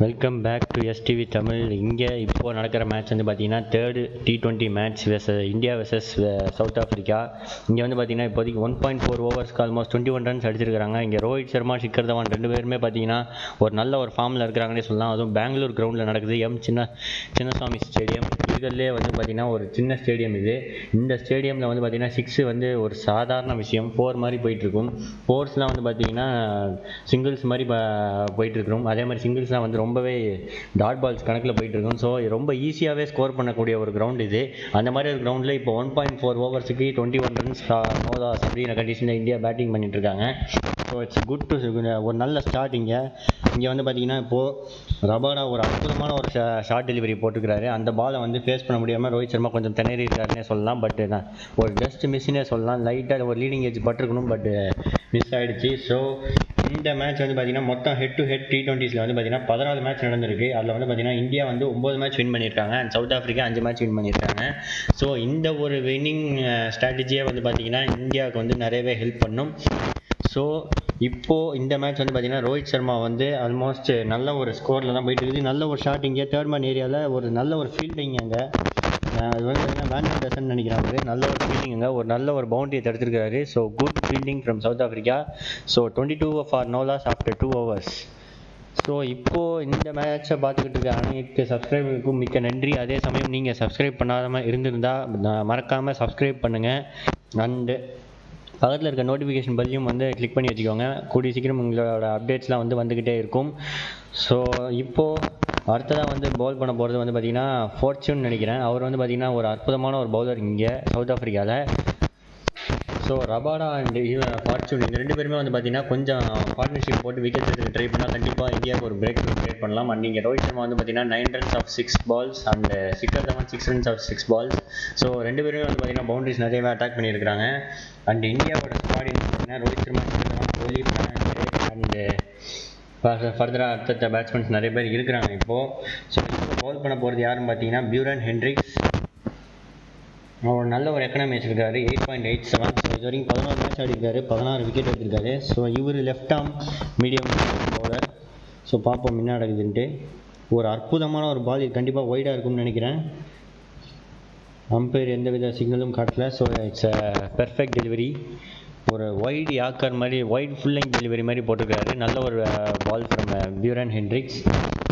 Welcome back to STV Tamil. இங்கே இப்போது நடக்கிற மேட்ச் வந்து பார்த்தீங்கன்னா third T20 match India versus South Africa. இங்கே வந்து பார்த்தீங்கன்னா இப்போதைக்கு 1.4 ஓவர்ஸ்க்கு ஆல்மோஸ்ட் 21 ரன்ஸ் அடிச்சிருக்காங்க. இங்கே ரோஹித் சர்மா, ஷிக்கர் தவான் ரெண்டு பேருமே பார்த்தீங்கன்னா ஒரு ஃபார்மில் இருக்கிறாங்கன்னே சொல்லலாம். அதுவும் பெங்களூர் கிரவுண்டில் நடக்குது. சின்னசாமி ஸ்டேடியம். இதுலேயே வந்து பார்த்தீங்கன்னா ஒரு சின்ன ஸ்டேடியம் இது. இந்த ஸ்டேடியமில் வந்து பார்த்தீங்கன்னா 6 வந்து ஒரு சாதாரண விஷயம், 4 மாதிரி போயிட்டுருக்கும். 4ஸ்லாம் வந்து பார்த்தீங்கன்னா சிங்கிள்ஸ் மாதிரி போயிட்டுருக்கணும். அதே மாதிரி சிங்கிள்ஸ்லாம் வந்து ரொம்பவே டாட் பால்ஸ் கணக்கில் போயிட்டுருக்கும். ஸோ ரொம்ப ஈஸியாகவே ஸ்கோர் பண்ணக்கூடிய ஒரு கிரவுண்ட் இது. அந்த மாதிரி ஒரு கிரவுண்டில் இப்போ 1.4 ஓவர்ஸுக்கு 21 ரன்ஸ் நோ லாஸ் அப்படிங்கிற கண்டிஷனில் இந்தியா பேட்டிங் பண்ணிட்டுருக்காங்க. ஸோ இட்ஸ் குட் டு ஒரு நல்ல ஸ்டார்ட். இங்கே வந்து பார்த்தீங்கன்னா இப்போது ரபாடா ஒரு அற்புதமான ஒரு ஷார்ட் டெலிவரி போட்டுக்கிறாரு. அந்த பாலை வந்து ஃபேஸ் பண்ண முடியாமல் ரோஹித் சர்மா கொஞ்சம் திணறி இருக்காருன்னே சொல்லலாம். பட் ஒரு ஜஸ்ட் மிஸ்ஸுன்னே சொல்லலாம். லைட்டாக ஒரு லீடிங் ஏஜ் பட்டிருக்கணும், பட் மிஸ் ஆகிடுச்சு. ஸோ இந்த மேட்ச் வந்து பார்த்தீங்கன்னா மொத்தம் ஹெட் டு ஹெட் T20s வந்து பார்த்தீங்கன்னா 14 மேட்ச் நடந்திருக்கு. அதில் வந்து பார்த்தீங்கன்னா இந்தியா வந்து 9 மேட்ச் வின் பண்ணியிருக்காங்க and south Africa 5 match win பண்ணியிருக்காங்க. ஸோ இந்த ஒரு வின்னிங் ஸ்ட்ராட்டஜியை வந்து பார்த்தீங்கன்னா இந்தியாவுக்கு வந்து நிறையவே ஹெல்ப் பண்ணும். ஸோ இப்போது இந்த மேட்ச் வந்து பார்த்தீங்கன்னா ரோஹித் சர்மா வந்து ஆல்மோஸ்ட் நல்ல ஒரு ஸ்கோரில் தான் போயிட்டு இருக்குது. நல்ல ஒரு ஷாட் இங்கே தேர்ட் மேன் ஏரியாவில் ஒரு நல்ல ஒரு ஃபீல்டிங். அங்கே அது வந்து பார்த்தீங்கன்னா வேண்டர்சன் நினைக்கிறாங்க. நல்ல ஒரு ஃபீல்டிங்க, ஒரு நல்ல ஒரு பவுண்டரியை தடுத்துருக்காரு. So good fielding from South Africa. So 22 for no loss after 2 overs. So இப்போது இந்த மேட்சை பார்த்துக்கிட்டு இருக்க அனைத்து சப்ஸ்கிரைபருக்கும் மிக்க நன்றி. அதே சமயம் நீங்கள் சப்ஸ்கிரைப் பண்ணாமல் இருந்திருந்தால் மறக்காமல் சப்ஸ்கிரைப் பண்ணுங்கள். அண்டு பக்கத்தில் இருக்க நோட்டிஃபிகேஷன் பெல்லையும் வந்து கிளிக் பண்ணி வச்சுக்கோங்க. கூடிய சீக்கிரம் உங்களோட அப்டேட்ஸ்லாம் வந்துக்கிட்டே இருக்கும். ஸோ இப்போது அடுத்ததாக வந்து பவுல் பண்ண போகிறது வந்து பார்த்திங்கன்னா ஃபார்ச்சூன் நினைக்கிறேன். அவர் வந்து பார்த்திங்கன்னா ஒரு அற்புதமான ஒரு பவுலர் இங்கே சவுத் ஆஃப்ரிக்காவில். ஸோ ரபாடா அண்ட் ஃபார்ச்சூன் இந்த ரெண்டு பேருமே வந்து பார்த்தீங்கன்னா கொஞ்சம் பார்ட்னர்ஷிப் போட்டு விக்கெட் எடுத்து ட்ரை பண்ணால் கண்டிப்பாக இந்தியாவுக்கு ஒரு பிரேக் கிரியேட் பண்ணலாம். அண்ட் நீங்கள் ரோஹித் சர்மா வந்து பார்த்தீங்கன்னா 9 runs off 6 balls and Shikhar Dhawan 6 runs off 6 balls. So ரெண்டு பேருமே வந்து பார்த்தீங்கன்னா பவுண்டரிஸ் நிறையவே அட்டாக் பண்ணியிருக்காங்க. அண்ட் இந்தியாவோட ஸ்குவாட் பார்த்தீங்கன்னா ரோஹித் சர்மா, கோலி, அண்டு ஃபர்தராக அடுத்த பேட்ஸ்மேன்ஸ் நிறைய பேர் இருக்கிறாங்க இப்போது. ஸோ இப்போ பவுல் பண்ண போகிறது யாருன்னு பார்த்தீங்கன்னா பியூரன் ஹென்ட்ரிக்ஸ். அவர் நல்ல ஒரு எக்கனாமி வச்சிருக்காரு, 8.87. ஸோ இது வரைக்கும் 14 மேட்ச் ஆடிருக்காரு, 16 விக்கெட் எடுத்திருக்காரு. ஸோ இவர் left arm medium bowler. So பார்ப்போம் என்ன நடக்குதுன்ட்டு. ஒரு அற்புதமான ஒரு பால், இது கண்டிப்பாக ஒய்டாக இருக்கும்னு நினைக்கிறேன். அம்பையர் எந்த வித சிக்னலும் காட்டல. So it's perfect delivery. ஒரு ஒய்டு யாக்கர் மாதிரி, ஒய்டு ஃபுல் லெங்க் டெலிவரி மாதிரி போட்டிருக்காரு. நல்ல ஒரு ball from Beuran Hendricks.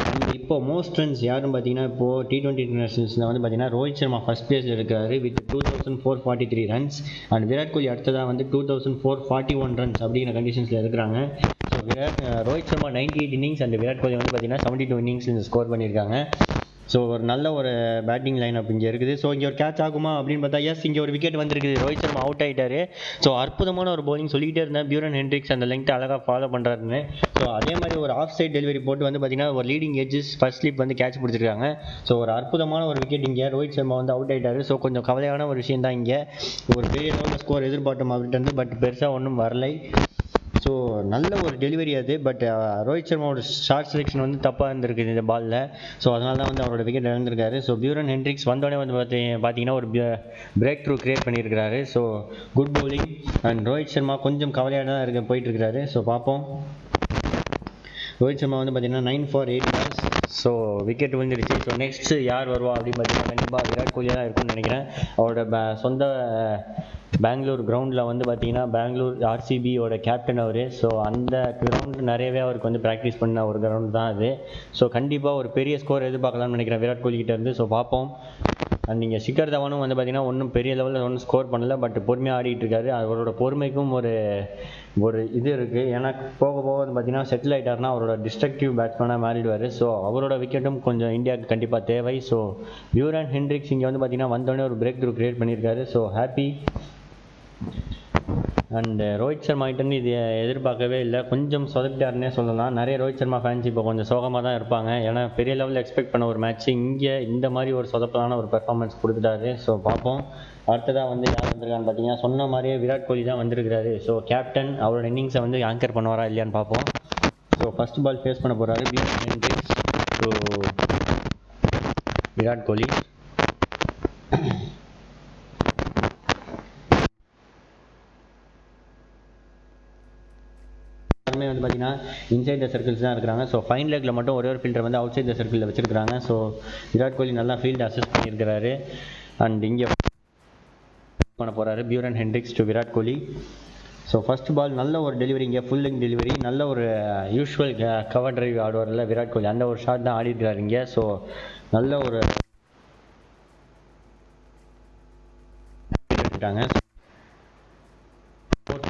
And இப்போது மோஸ்ட் ரன்ஸ் யாருன்னு பார்த்தீங்கன்னா இப்போது T20 இன்டர்நேஷனல்ஸில் வந்து பார்த்தீங்கன்னா ரோஹித் சர்மா ஃபஸ்ட் பிளேஸில் இருக்காரு with 2443 runs. And Virat Kohli அடுத்ததாக வந்து 2441 ரன்ஸ் அப்படிங்கிற கண்டிஷன்ஸில் இருக்கிறாங்க. So Rohit Sharma 98 innings and Virat Kohli வந்து பார்த்தீங்கன்னா 72 இன்னிங்ஸ் ஸ்கோர் பண்ணியிருக்காங்க. ஸோ ஒரு நல்ல ஒரு பேட்டிங் லைன் அப் இங்கே இருக்குது. ஸோ இங்கே ஒரு கேட்ச் ஆகுமா அப்படின்னு பார்த்தா எஸ், இங்கே ஒரு விக்கெட் வந்திருக்குது. ரோஹித் சர்மா அவுட் ஆகிட்டாரு. ஸோ அற்புதமான ஒரு பவுலிங் சொல்லிக்கிட்டே இருந்தேன். பியூரன் ஹென்ட்ரிக்ஸ் அந்த லெங்க்த்தை அழகாக ஃபாலோ பண்ணுறாருன்னு. ஸோ அதே மாதிரி ஒரு ஆஃப் சைட் டெலிவரி போட்டு வந்து பார்த்தீங்கன்னா ஒரு லீடிங் எட்ஜஸ் ஃபர்ஸ்ட் ஸ்லிப் வந்து கேட்ச் பிடிச்சிருக்காங்க. ஸோ ஒரு அற்புதமான ஒரு விக்கெட் இங்கே. ரோஹித் சர்மா வந்து அவுட் ஆகிட்டாரு. ஸோ கொஞ்சம் கவலையான ஒரு விஷயம் தான். இங்கே ஒரு பெரிய லெவலில் ஸ்கோர் எதிர்பார்த்தோம் அவர்கிட்ட இருந்து, பட் பெருசாக ஒன்றும் வரலை. ஸோ நல்ல ஒரு டெலிவரி அது. பட் ரோஹித் சர்மாவோட ஷார்ட் செலெக்ஷன் வந்து தப்பாக இருந்திருக்குது இந்த பாலில். ஸோ அதனால தான் வந்து அவரோட விக்கெட் இழந்திருக்காரு. ஸோ பியூரன் ஹென்ட்ரிக்ஸ் வந்தோடனே வந்து பார்த்தீங்கன்னா ஒரு பிரேக் த்ரூ கிரியேட் பண்ணியிருக்கிறாரு. So good bowling. And Rohit Sharma கொஞ்சம் கவலையாக தான் போயிட்டுருக்கிறாரு. ஸோ பார்ப்போம். ரோஹித் சர்மா வந்து பார்த்தீங்கன்னா 9 for 8 பால்ஸ். ஸோ விக்கெட் விழுந்துருச்சு. ஸோ நெக்ஸ்ட் யார் வருவா அப்படின்னு பார்த்தீங்கன்னா கண்டிப்பாக விராட் கோலியாக தான் இருக்கும்னு நினைக்கிறேன். அவரோட சொந்த பெங்களூர் கிரவுண்டில் வந்து பார்த்தீங்கன்னா பெங்களூர் RCBயோட கேப்டன் அவர். ஸோ அந்த கிரவுண்டு நிறையவே அவருக்கு வந்து ப்ராக்டிஸ் பண்ண ஒரு கிரவுண்ட் தான் அது. ஸோ கண்டிப்பாக ஒரு பெரிய ஸ்கோர் எதிர்பார்க்கலாம்னு நினைக்கிறேன் விராட் கோலிக்கிட்ட இருந்து. ஸோ பார்ப்போம். அண்ட் நீங்கள் ஷிக்கர் தவானும் வந்து பார்த்தீங்கன்னா ஒன்றும் பெரிய லெவலில் ஒன்றும் ஸ்கோர் பண்ணல, பட் பொறுமையாக ஆடிட்டு இருக்காரு. அவரோட பொறுமைக்கும் ஒரு இது இருக்குது. ஏன்னா போக போக வந்து பார்த்தீங்கன்னா செட்டில் ஆகிட்டாருன்னா அவரோட டிஸ்ட்ரக்டிவ் பேட்ஸ்மேனாக மாறிடுவார். ஸோ அவரோட விக்கெட்டும் கொஞ்சம் இந்தியாவுக்கு கண்டிப்பாக தேவை. ஸோ பியூரன் ஹென்ட்ரிக்ஸ் இங்கே வந்து பார்த்தீங்கன்னா வந்தோடனே ஒரு பிரேக் த்ரூ கிரியேட் பண்ணியிருக்காரு. So happy. And Rohit Sharma கிட்டேருந்து இது எதிர்பார்க்கவே இல்லை. கொஞ்சம் சொதப்பிட்டாருன்னே சொல்லலாம். நிறைய ரோஹித் சர்மா ஃபேன்ஸ் இப்போ கொஞ்சம் சோகமாக தான் இருப்பாங்க. ஏன்னா பெரிய லெவலில் எக்ஸ்பெக்ட் பண்ண ஒரு மேட்ச் இங்கே இந்த மாதிரி ஒரு சொதப்பலான ஒரு பெர்ஃபார்மன்ஸ் கொடுத்துட்டாரு. ஸோ பார்ப்போம். அடுத்ததாக வந்து யார் வந்திருக்கான்னு பார்த்தீங்கன்னா சொன்ன மாதிரியே விராட் கோலி தான் வந்திருக்கிறாரு. ஸோ கேப்டன் அவரோட இன்னிங்ஸை வந்து ஆங்கர் பண்ணுவாரா இல்லையான்னு பார்ப்போம். ஸோ ஃபர்ஸ்ட் பால் ஃபேஸ் பண்ண போகிறாரு பியூரன் ஹென்ட்ரிக்ஸ். ஸோ விராட் கோலி எல்லாருமே வந்து வந்து பார்த்தீங்கன்னா இன்சைட் த சர்க்கிள்ஸ் தான் இருக்கிறாங்க. ஸோ ஃபைன் லெக்கில் மட்டும் ஒரே ஒரு ஃபீல்டர் வந்து அவுட் சைட் த சர்க்கிளில் வச்சிருக்காங்க. ஸோ விராட் கோலி நல்லா ஃபீல்டு அசஸ் பண்ணியிருக்கிறாரு. அண்ட் இங்கே பண்ண போகிறாரு Beuran Hendricks to Virat Kohli. So first ball நல்ல ஒரு டெலிவரி, இங்கே ஃபுல் லெக் டெலிவரி, நல்ல ஒரு யூஸ்வல் கவர் டிரைவ் ஆடுவார்ல விராட் கோலி, அந்த ஒரு ஷாட் தான் ஆடி இருக்கிறாரு இங்கே. ஸோ நல்ல ஒரு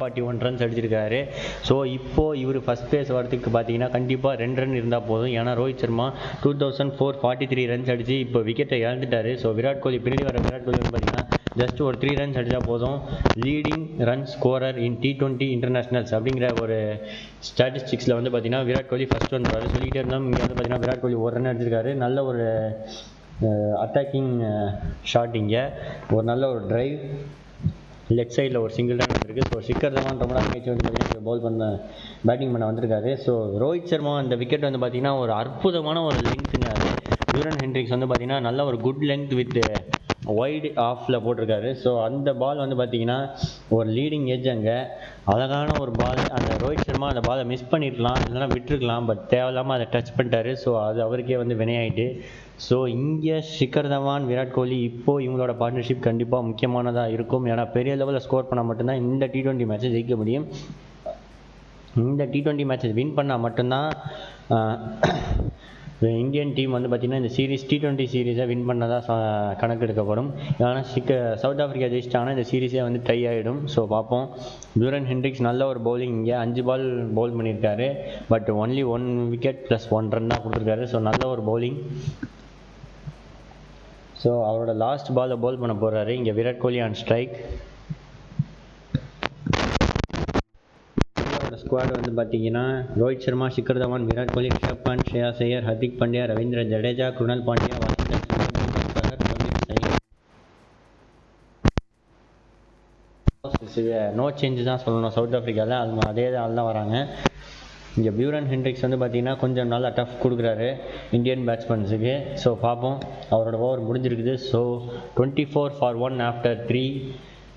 441 ரன்ஸ் அடிச்சிருக்காரு. ஸோ இப்போது இவர் ஃபஸ்ட் பிளேஸ் வரதுக்கு பார்த்தீங்கன்னா கண்டிப்பாக 2 ரன் இருந்தால் போதும். ஏன்னா ரோஹித் சர்மா 2443 ரன்ஸ் அடித்து இப்போ விக்கெட்டை இழந்துட்டார். ஸோ விராட் கோலி பின்னாடி வர விராட் கோலி வந்து பார்த்தீங்கன்னா ஜஸ்ட் ஒரு 3 ரன்ஸ் அடித்தா போதும். லீடிங் ரன் ஸ்கோரர் இன் T20 இன்டர்நேஷனல்ஸ் அப்படிங்கிற ஒரு ஸ்டாட்டிஸ்டிக்ஸில் வந்து பார்த்தீங்கன்னா விராட் கோலி ஃபஸ்ட் வந்துடுவார் சொல்லிக்கிட்டே இருந்தோம். இங்கே வந்து பார்த்தீங்கன்னா விராட் கோலி ஒரு ரன் அடிச்சிருக்காரு. நல்ல ஒரு அட்டாக்கிங் ஷாட், இங்கே ஒரு நல்ல ஒரு டிரைவ், லெஃப்ட் சைடில் ஒரு சிங்கிள் ரன் வந்திருக்கு. ஸோ ஷிக்கர் தவான் ரொம்ப நாள் கழிச்சு வந்து பார்த்தீங்கன்னா பவுல் பண்ண பேட்டிங் பண்ண வந்திருக்காரு. ஸோ ரோஹித் சர்மா அந்த விக்கெட் வந்து பார்த்தீங்கன்னா ஒரு அற்புதமான ஒரு லென்த்துங்க. அது பியூரன் ஹென்ட்ரிக்ஸ் வந்து பார்த்தீங்கன்னா நல்ல ஒரு குட் லென்த் வித் வைடு ஆஃபில் போட்டிருக்காரு. ஸோ அந்த பால் வந்து பார்த்தீங்கன்னா ஒரு லீடிங் எட்ஜ், அங்கே அழகான ஒரு பால். அந்த ரோஹித் சர்மா அந்த பாலை மிஸ் பண்ணியிருக்கலாம், இல்லைனா விட்டுருக்கலாம், பட் தேவையில்லாமல் அதை டச் பண்ணிட்டாரு. ஸோ அது அவருக்கே வந்து வினையாயிட்டு. ஸோ இங்கே ஷிக்கர் தவான் விராட் கோலி இப்போது இவங்களோட பார்ட்னர்ஷிப் கண்டிப்பாக முக்கியமானதாக இருக்கும். ஏன்னா பெரிய லெவலில் ஸ்கோர் பண்ணால் மட்டும்தான் இந்த T20 மேட்சை ஜெயிக்க முடியும். இந்த T20 மேட்சை வின் பண்ணால் மட்டும்தான் இந்தியன் டீம் வந்து பார்த்திங்கன்னா இந்த T20 சீரீஸை வின் பண்ணதாக கணக்கு எடுக்கப்படும். ஏன்னா சவுத் ஆஃப்ரிக்கா ஜெயிச்சிட்டாங்கன்னா இந்த சீரீஸே வந்து டை ஆகிடும். ஸோ பார்ப்போம். பியூரன் ஹென்ட்ரிக்ஸ் நல்ல ஒரு பவுலிங், இங்கே 5 பால் பவுல் பண்ணியிருக்காரு, but only 1 wicket plus 1 run தான் கொடுத்துருக்காரு. ஸோ நல்ல ஒரு பவுலிங். ஸோ அவரோட லாஸ்ட் பாலை பவுல் பண்ண போகிறாரு இங்கே Virat Kohli on strike. Squad வந்து பார்த்தீங்கன்னா Rohit Sharma, Shikhar Dhawan, Virat Kohli, Rishabh Pant, Shreyas Iyer, Hardik Pandya, Ravindra Jadeja, Krunal Pandya, Washington Sundar, no change தான் சொல்லணும் சவுத் ஆஃப்ரிக்காவில். அதே ஆள் தான் வராங்க. இங்கே பியூரன் ஹென்ட்ரிக்ஸ் வந்து பார்த்தீங்கன்னா கொஞ்சம் நல்லா டஃப் கொடுக்குறாரு இந்தியன் பேட்ஸ்மேன்ஸுக்கு. ஸோ பார்ப்போம். அவரோட ஓவர் முடிஞ்சிருக்குது. So 24 for 1 after 3.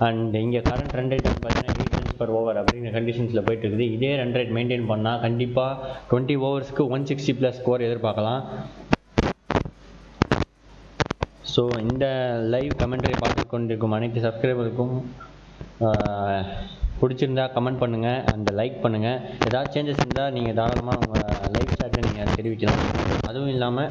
அண்ட் இங்கே கரண்ட் ரன் ரேட் வந்து பார்த்தீங்கன்னா 8 runs per over அப்படிங்கிற கண்டிஷன்ஸில் போயிட்டு இருக்குது. இதே ரன் ரேட் மெயின்டைன் பண்ணால் கண்டிப்பாக 20 ஓவர்ஸ்க்கு 160+ ஸ்கோர் எதிர்பார்க்கலாம். ஸோ இந்த லைவ் கமெண்ட்ரி பார்த்து கொண்டிருக்கும் அனைத்து சப்ஸ்கிரைபருக்கும் பிடிச்சிருந்தா கமெண்ட் பண்ணுங்கள், அந்த லைக் பண்ணுங்கள். ஏதாவது சேஞ்சஸ் இருந்தால் நீங்கள் தாராளமாக உங்கள் லைவ் சாட்டை நீங்கள் தெரிவிக்கலாம். அதுவும் இல்லாமல்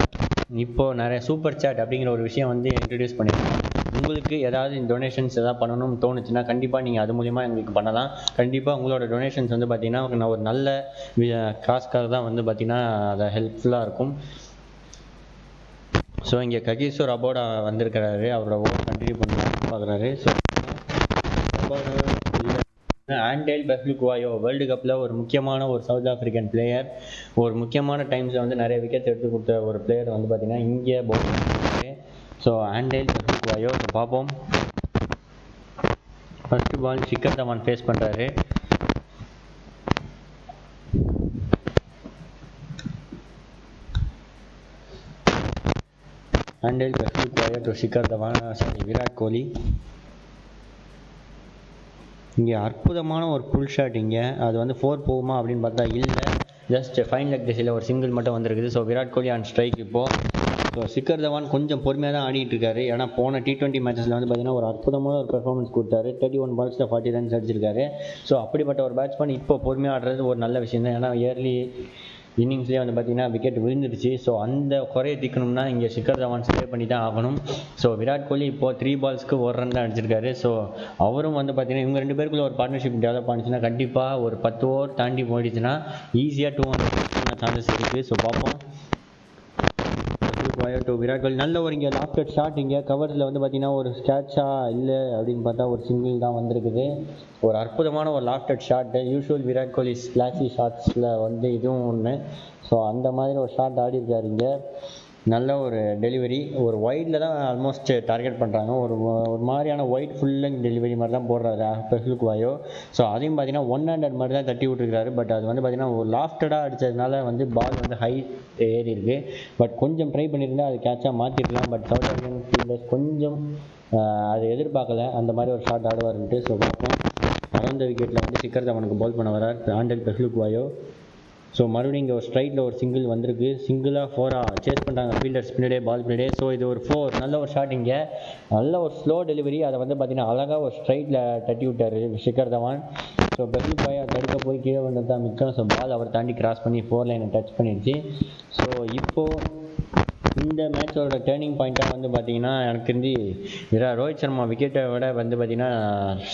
இப்போது நிறைய சூப்பர் சாட் அப்படிங்கிற ஒரு விஷயம் வந்து இன்ட்ரடியூஸ் பண்ணியிருக்கோம். உங்களுக்கு ஏதாவது டொனேஷன்ஸ் எதாவது பண்ணணும்னு தோணுச்சுன்னா கண்டிப்பாக நீங்கள் அது மூலிமா எங்களுக்கு பண்ணலாம். கண்டிப்பாக உங்களோட டொனேஷன்ஸ் வந்து பார்த்திங்கன்னா ஒரு நல்ல காசுக்காக தான் வந்து பார்த்திங்கன்னா அதை ஹெல்ப்ஃபுல்லாக இருக்கும். ஸோ இங்கே ககிசோர் அபோடா வந்திருக்கிறாரு, அவரோட ஓவர் கண்டினியூ பண்ண பார்க்குறாரு. ஸோ ஆண்டேல் பெஃப்லுக்வாயோ வேர்ல்டு கப்பில் ஒரு முக்கியமான ஒரு சவுத் ஆஃப்ரிக்கன் பிளேயர், ஒரு முக்கியமான டைம்ஸில் வந்து நிறைய விக்கெட்ஸ் எடுத்து கொடுத்த ஒரு பிளேயர் வந்து பார்த்திங்கன்னா இங்கே பவுல் பண்ணியிருக்காரு. ஸோ ஆண்டேல் பெஃப்லுக்வாயோ பார்ப்போம். First ball Shikhar Dhawan face பண்ணுறாரு. Andile Phehlukwayo to Shikhar Dhawan, Virat Kohli. இங்கே அற்புதமான ஒரு புல் ஷாட், இங்கே அது வந்து 4 போகுமா அப்படின்னு பார்த்தா இல்லை, ஜஸ்ட் ஃபைன் லெக் திசையில் ஒரு சிங்கிள் மட்டும் வந்திருக்குது. So Virat Kohli on strike இப்போது. ஸோ ஷிக்கர் தவான் கொஞ்சம் பொறுமையாக தான் ஆடிட்டு இருக்காரு. ஏன்னா போன T20 மேட்சஸில் வந்து பார்த்திங்கன்னா ஒரு அற்புதமான ஒரு பெர்ஃபார்மன்ஸ் கொடுத்தாரு. 31 பால்ஸில் 40 ரன்ஸ் அடிச்சிருக்காரு. ஸோ அப்படிப்பட்ட ஒரு பேட்ஸ்மேன் இப்போ பொறுமையாக ஆடுறது ஒரு நல்ல விஷயம் தான். ஏன்னா இயர்லி இன்னிங்ஸ்லேயே வந்து பார்த்திங்கன்னா விக்கெட் விழுந்துருச்சு. ஸோ அந்த குறையை தீர்க்கணும்னா இங்கே ஷிக்கர் தவான் ஸ்டே பண்ணி தான் ஆகணும். ஸோ விராட் கோலி இப்போது 3 பால்ஸ்க்கு 1 ரன் தான் அடிச்சிருக்காரு. ஸோ அவரும் வந்து பார்த்திங்கன்னா இவங்க 2 பேருக்குள்ள ஒரு பார்ட்னர்ஷிப் டெவலப் ஆனிச்சுன்னா கண்டிப்பாக ஒரு 10 ஓவர் தாண்டி போயிடுச்சுன்னா ஈஸியாக 200 சான்சஸ் இருக்குது. ஸோ பார்ப்போம். டு விராட் கோலி நல்ல ஒரு இங்கே லாஃப்டட் ஷாட், இங்கே கவர்ஸில் வந்து பார்த்திங்கன்னா ஒரு ஸ்கேட்சா இல்லை அப்படின்னு பார்த்தா ஒரு சிங்கிள் தான் வந்திருக்குது. ஒரு அற்புதமான ஒரு lofted shot. Usual Virat Kohli splashy ஷாட்ஸில் வந்து இதுவும் ஒன்று. ஸோ அந்த மாதிரி ஒரு ஷாட் ஆடி இருக்காரு. இங்கே நல்ல ஒரு டெலிவரி, ஒரு வைடில் தான் ஆல்மோஸ்ட் டார்கெட் பண்ணுறாங்க. ஒரு மாதிரியான வைட் ஃபுல் லெங்த் டெலிவரி மாதிரி தான் போடுறாரு பெஃப்லுக்வாயோ. ஸோ அதையும் பார்த்தீங்கன்னா 100 மாதிரி தான் தட்டி விட்டுருக்காரு. பட் அது வந்து பார்த்திங்கன்னா ஒரு லாஃப்டடாக அடித்ததுனால வந்து பால் வந்து ஹை ஏறி இருக்குது. பட் கொஞ்சம் ட்ரை பண்ணியிருந்தால் அது கேட்சாக மாற்றிருக்கலாம். பட் சவுத் ஆஃப்ரிக்கன் ஃபீல்டர்ஸ் கொஞ்சம் அது எதிர்பார்க்கல அந்த மாதிரி ஒரு ஷாட் ஆடுவார்ன்ட்டு. ஸோ பார்ப்போம். அரௌண்ட் விக்கெட்டில் வந்து ஷிக்கர் தவானுக்கு பவுல் பண்ண வரார் ஆண்டேல் பெஃப்லுக்வாயோ. ஸோ மறுபடியும் இங்கே ஒரு ஸ்ட்ரைட்டில் ஒரு சிங்கிள் வந்திருக்கு. சிங்கிளாக 4 சேஸ் பண்ணுறாங்க ஃபீல்டர்ஸ் பின்னாடியே பால் பின்னாடியே. ஸோ இது ஒரு 4 நல்ல ஒரு ஷாட். இங்கே நல்ல ஒரு ஸ்லோ டெலிவரி. அதை வந்து பார்த்தீங்கன்னா அழகாக ஒரு ஸ்ட்ரைட்டில் தட்டி விட்டார் ஷிகர் தவான். ஸோ பெர்லி பாய் தடுக்க போய் கீழே வந்து தான் மிச்சம். ஸோ பால் அவர் தாண்டி கிராஸ் பண்ணி 4 லைனை டச் பண்ணிடுச்சு. ஸோ இப்போது இந்த மேட்சோட டேர்னிங் பாயிண்ட்டாக வந்து பார்த்தீங்கன்னா எனக்கு தெரிஞ்சு ரோஹித் சர்மா விக்கெட்டை விட வந்து பார்த்தீங்கன்னா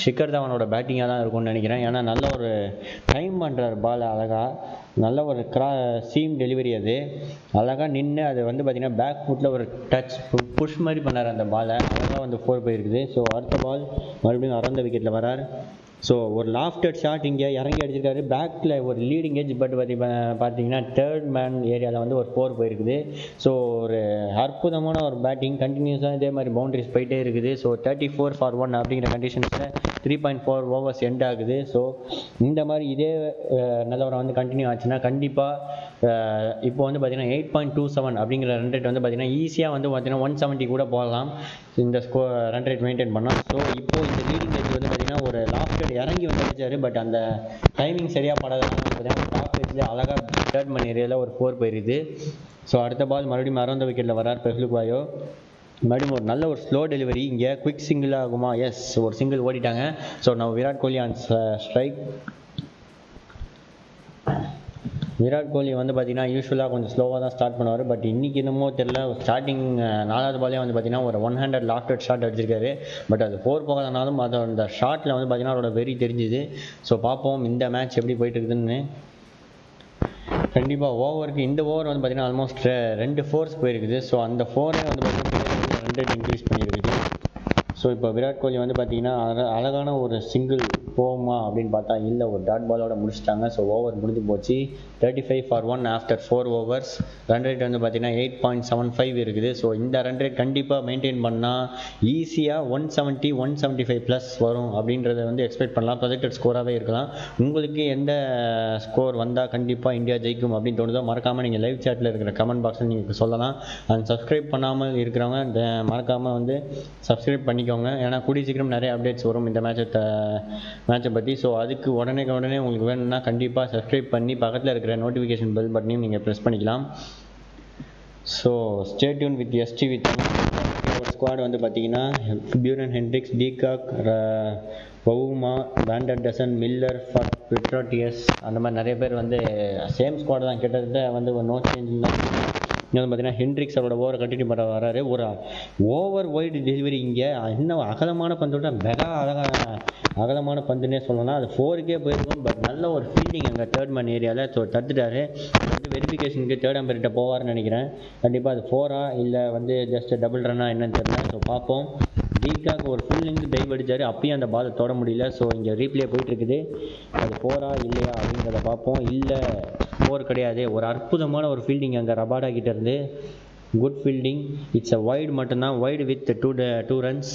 ஷிகர் தவானோட பேட்டிங்காக தான் இருக்கும்னு நினைக்கிறேன். ஏன்னா நல்ல ஒரு டைம் பண்ணுறார் பால் அழகாக. நல்ல ஒரு சீம் டெலிவரி. அது அழகாக நின்று அது வந்து பார்த்தீங்கன்னா பேக் ஃபுட்டில் ஒரு டச் புஷ் மாதிரி பண்ணார் அந்த பாலை. அழகாக வந்து 4 போயிருக்குது. ஸோ அடுத்த பால் மறுபடியும் அரௌண்ட் விக்கெட்டில் வரார். ஸோ ஒரு லாஃப்டட் ஷாட் இங்கே இறங்கி அடிச்சிருக்காரு. பேக்கில் ஒரு லீடிங் எட்ஜ் பட் பார்த்தீங்கன்னா தேர்ட் மேன் ஏரியாவில் வந்து ஒரு 4 போயிருக்குது. ஸோ ஒரு அற்புதமான ஒரு பேட்டிங். கண்டினியூஸாக இதே மாதிரி பவுண்டரிஸ் போயிட்டே இருக்குது. ஸோ 34 for 1 அப்படிங்கிற கண்டிஷன்ஸில் 3.4 ஓவர்ஸ் எண்ட் ஆகுது. ஸோ இந்த மாதிரி இதே நிலவரம் வந்து கண்டினியூ ஆச்சுன்னா கண்டிப்பாக இப்போ வந்து பார்த்தீங்கன்னா 8.27 அப்படிங்கிற ரன் ரேட் வந்து பார்த்தீங்கன்னா ஈஸியாக வந்து பார்த்தீங்கன்னா 170 கூட போகலாம் இந்த ரன் ரேட் மெயின்டைன் பண்ணலாம். ஸோ இப்போது இந்த லீடிங் எட்ஜ் வந்து பார்த்தீங்கன்னா ஒரு லாஃப்டட் இறங்கி வந்து அடிச்சாரு. பட் அந்த டைமிங் சரியாக படாதனால டாப் எட்ஜில் அழகாக தேர்ட் மேன் ஏரியாவில் ஒரு 4 போயிருது. ஸோ அடுத்த பால் மறுபடியும் அரௌண்ட் விக்கெட்டில் வரார் பெர்லி பாயோ. மறுபடியும் ஒரு நல்ல ஒரு ஸ்லோ டெலிவரி. இங்கே குவிக் சிங்கிள் ஆகுமா? எஸ், ஒரு சிங்கிள் ஓடிட்டாங்க. ஸோ நான் விராட் கோலி ஆன் ஸ்ட்ரைக். விராட் கோலி வந்து பார்த்தீங்கன்னா யூஸ்வலாக கொஞ்சம் ஸ்லோவாக தான் ஸ்டார்ட் பண்ணுவார். பட் இன்றைக்கி என்னமோ தெரியல, ஸ்டார்டிங் 4வது பாலே வந்து பார்த்தீங்கன்னா ஒரு 100 லாஃப்டட் ஷாட் அடிச்சிருக்காரு. பட் அது 4 போகாதனாலும் அது அந்த ஷாட்டில் வந்து பார்த்தீங்கன்னா அவரோட வெறி தெரிஞ்சுது. ஸோ பார்ப்போம் இந்த மேட்ச் எப்படி போயிட்டு இருக்குதுன்னு. கண்டிப்பாக ஓவருக்கு இந்த ஓவர் வந்து பார்த்தீங்கன்னா ஆல்மோஸ்ட் 2 4s போயிருக்குது. ஸோ அந்த 4 வந்து பார்த்தீங்கன்னா 100 இன்க்ரீஸ் பண்ணியிருக்குது. ஸோ இப்போ விராட் கோலி வந்து பார்த்தீங்கன்னா அழகான ஒரு சிங்கிள் போகுமா அப்படின்னு பார்த்தா இல்லை, ஒரு டாட் பாலோட முடிச்சிட்டாங்க. ஸோ ஓவர் முடிஞ்சு போச்சு. 35 for 1 after 4 overs. Run rate வந்து பார்த்தீங்கன்னா 8.75 இருக்குது. ஸோ இந்த ரன் ரேட் கண்டிப்பாக மெயின்டைன் பண்ணால் ஈஸியாக 170 175 ப்ளஸ் வரும் அப்படின்றத வந்து எக்ஸ்பெக்ட் பண்ணலாம். ப்ரொஜெக்டட் ஸ்கோராகவே இருக்கலாம். உங்களுக்கு எந்த ஸ்கோர் வந்தால் கண்டிப்பாக இந்தியா ஜெயிக்கும் அப்படின்னு தோணுதோ மறக்காமல் நீங்கள் லைவ் சாட்டில் இருக்கிற கமெண்ட் பாக்ஸில் நீங்கள் சொல்லலாம். அண்ட் சப்ஸ்கிரைப் பண்ணாமல் இருக்கிறவங்க மறக்காமல் வந்து சப்ஸ்கிரைப் பண்ணிக்கோங்க. ஏன்னா கூடிய சீக்கிரம் நிறைய அப்டேட்ஸ் வரும் இந்த மேட்சை பற்றி. ஸோ அதுக்கு உடனே உங்களுக்கு வேணும்னா கண்டிப்பாக சப்ஸ்கிரைப் பண்ணி பக்கத்தில் இருக்கிற நோட்டிஃபிகேஷன் பெல் பட்டனையும் நீங்கள் ப்ரெஸ் பண்ணிக்கலாம். So stay tune with STV Tamil. ஒரு ஸ்குவாட் வந்து பார்த்தீங்கன்னா Beuran Hendricks, de Kock, Bavuma, van der Dussen, Miller, Pretorius அந்த மாதிரி நிறைய பேர் வந்து சேம் ஸ்குவாட் தான். கிட்டத்தட்ட வந்து ஒரு நோ சேஞ்ச் தான். இங்கே வந்து பார்த்தீங்கன்னா ஹென்ட்ரிக்ஸ் அவரோட ஓவரை கண்டினியூ பண்ண வராரு. ஒரு ஓவர் வைடு டெலிவரி. இங்கே இன்னும் அகலமான பந்தோட மெகா அகலமான பந்துன்னே சொல்லலாம். அது 4க்கே போயிருக்கும். பட் நல்ல ஒரு ஃபீல்டிங் அங்கே தேர்ட் மேன் ஏரியாவில். ஸோ தடுத்துட்டாரு. வந்து வெரிஃபிகேஷனுக்கு தேர்ட் அம்பர்கிட்ட போவார்னு நினைக்கிறேன். கண்டிப்பாக அது 4 இல்லை வந்து ஜஸ்ட் டபுள் ரன்னா என்னன்னு தெரியல. ஸோ பார்ப்போம். டீகாக்கு ஒரு ஃபுல் லெங்க் டைவ் அடித்தார். அப்பயும் அந்த பாலை தொட முடியல. ஸோ இங்கே ரீப்ளே போயிட்டுருக்குது. அது 4 இல்லையா அப்படிங்கிறத பார்ப்போம். இல்லை 4 கிடையாது. ஒரு அற்புதமான ஒரு ஃபீல்டிங் அங்கே ரபாடா கிட்டேருந்து. Good fielding. It's a wide மட்டும்தான். Wide with 2 runs.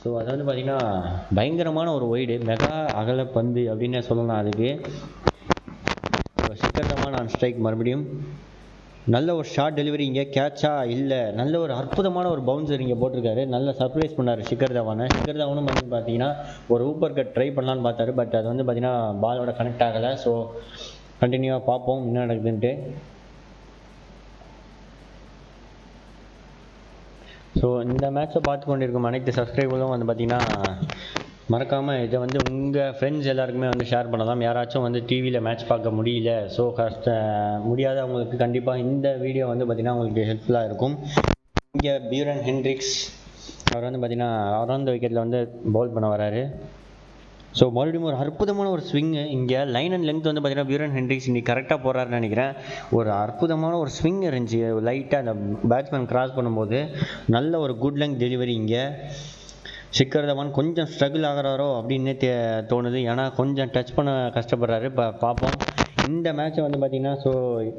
ஸோ அது வந்து பார்த்திங்கன்னா பயங்கரமான ஒரு வைடு, மெகா அகல பந்து அப்படின்னே சொல்லலாம். அதுக்கு ஷிகர் தவான் ஆன் ஸ்ட்ரைக். மறுபடியும் நல்ல ஒரு ஷார்ட் டெலிவரி. இங்கே கேட்சா இல்லை, நல்ல ஒரு அற்புதமான ஒரு பவுன்சர் இங்கே போட்டிருக்காரு. நல்ல சர்ப்ரைஸ் பண்ணார் ஷிகர் தவானும் வந்து பார்த்தீங்கன்னா ஒரு ஊப்பர் கட் ட்ரை பண்ணலான்னு பார்த்தாரு. பட் அது வந்து பார்த்தீங்கன்னா பாலோட கனெக்ட் ஆகலை. ஸோ கண்டினியூவாக பார்ப்போம் என்ன நடக்குதுன்ட்டு. ஸோ இந்த மேட்ச்சை பார்த்து கொண்டிருக்கும் அனைத்து சப்ஸ்கிரைபர்களும் வந்து பார்த்திங்கன்னா மறக்காமல் இதை வந்து உங்கள் ஃப்ரெண்ட்ஸ் எல்லாருக்குமே வந்து ஷேர் பண்ணலாம். யாராச்சும் வந்து டிவியில் மேட்ச் பார்க்க முடியல, ஸோ முடியாதவங்களுக்கு கண்டிப்பாக இந்த வீடியோ வந்து பார்த்திங்கன்னா உங்களுக்கு ஹெல்ப்ஃபுல்லாக இருக்கும். இங்கே பியூரன் ஹென்ட்ரிக்ஸ் அவர் வந்து பார்த்திங்கன்னா அரௌண்ட் விக்கெட்டில் வந்து பவுல் பண்ண வராரு. ஸோ மறுபடியும் ஒரு அற்புதமான ஒரு ஸ்விங்கு. இங்கே லைன் அண்ட் லென்த் வந்து பார்த்தீங்கன்னா பியூரன் ஹென்ட்ரிக்ஸ் இன்னைக்கு கரெக்டாக போகிறாருன்னு நினைக்கிறேன். ஒரு அற்புதமான ஒரு ஸ்விங் இருந்துச்சு. லைட்டாக அந்த பேட்ஸ்மேன் கிராஸ் பண்ணும்போது நல்ல ஒரு குட் லெங்க் டெலிவரி. இங்கே ஷிகர் தவான் கொஞ்சம் ஸ்ட்ரகிள் ஆகிறாரோ அப்படின்னு தோணுது. ஏன்னா கொஞ்சம் டச் பண்ண கஷ்டப்படுறாரு. பார்ப்போம். இந்த மேட்ச்சை வந்து பார்த்திங்கன்னா ஸோ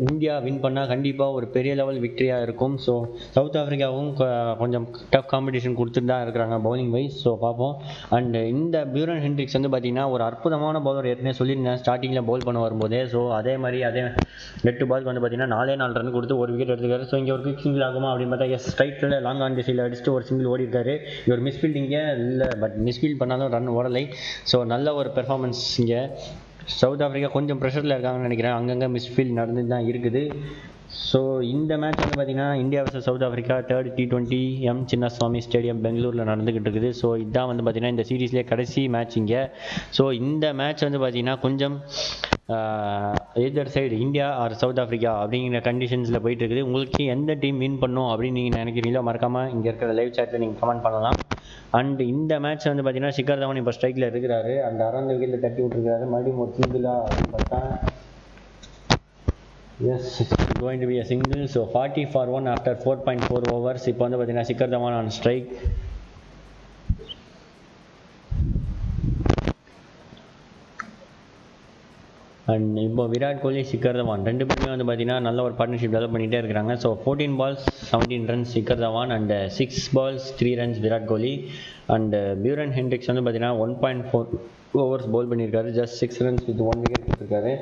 இந்தியா வின் பண்ணால் கண்டிப்பாக ஒரு பெரிய லெவல் விக்டரியாக இருக்கும். ஸோ சவுத் ஆஃப்ரிக்காவும் கொஞ்சம் டஃப் காம்படிஷன் கொடுத்துட்டு தான் இருக்கிறாங்க பவுலிங் வைஸ். ஸோ பார்ப்போம். அண்டு இந்த பியூரன் ஹென்ட்ரிக்ஸ் வந்து பார்த்திங்கன்னா ஒரு அற்புதமான பவுலர். ஏற்கனவே சொல்லியிருந்தேன் ஸ்டார்டிங்கில் பவுல் பண்ண வரும்போதே. ஸோ அதே 8 பாலுக்கு வந்து பார்த்திங்கன்னா 4 ரன் கொடுத்து ஒரு விக்கெட் எடுத்துக்காரு. ஸோ இங்கே ஒரு குவிக் சிங்கிள் ஆகுமா அப்படின்னு பார்த்தா எஸ், ஸ்ட்ரைட்டில் லாங் ஆன் திசையில் அடிச்சுட்டு ஒரு சிங்கிள் ஓடி இருக்காரு. இவர் மிஸ்ஃபீல்டிங்கே இல்லை, பட் மிஸ்ஃபீல்ட் பண்ணாலும் ரன் ஓடலை. ஸோ நல்ல ஒரு பெர்ஃபார்மன்ஸ் இங்கே. சவுத் ஆஃப்ரிக்கா கொஞ்சம் ப்ரெஷரில் இருக்காங்கன்னு நினைக்கிறேன். அங்கங்கே மிஸ்ஃபீல்ட் நடந்து தான் இருக்குது. ஸோ இந்த மேட்ச் வந்து பார்த்திங்கன்னா India vs South Africa third T20 M.Chinnaswamy stadium பெங்களூரில் நடந்துக்கிட்டு இருக்குது. ஸோ இதுதான் வந்து பார்த்திங்கன்னா இந்த சீரீஸ்லேயே கடைசி மேட்ச் இங்கே. ஸோ இந்த மேட்ச் வந்து பார்த்திங்கன்னா கொஞ்சம் either side India or South Africa அப்படிங்கிற கண்டிஷன்ஸில் போயிட்டு இருக்குது. உங்களுக்கு எந்த டீம் வின் பண்ணும் அப்படின்னு நீங்கள் நினைக்கிறீங்களோ மறக்காமல் இங்கே இருக்கிற லைவ் சாட்டில் நீங்கள் கமெண்ட் பண்ணலாம். அண்ட் இந்த மேட்ச் வந்து பார்த்தீங்கன்னா ஷிகர் தவான் இப்போ ஸ்ட்ரைக்கில் இருக்கிறாரு. அந்த அரௌண்ட் விக்கெட்டில் தட்டி விட்டுருக்காரு. மறுபடியும் ஒரு சிங்கிளா அப்படின்னு பார்த்தா S it's going to be a single. So 40 for 1 after 4.4 overs. இப்போ வந்து பார்த்தீங்கன்னா Shikhar Dhawan on strike. And இப்போ விராட் கோலி ஷிகர் தவான் ரெண்டு பேருமே வந்து பார்த்தீங்கன்னா நல்ல ஒரு பார்ட்னர்ஷிப் டெவலப் பண்ணிகிட்டே இருக்கிறாங்க. So 14 balls 17 runs Shikhar Dhawan and 6 balls 3 runs Virat Kohli. And Buren Hendricks வந்து பார்த்தீங்கன்னா 1.4 overs பவுல் பண்ணியிருக்காரு. ஜஸ்ட் 6 runs வித் 1 wicket கொடுத்துருக்காரு.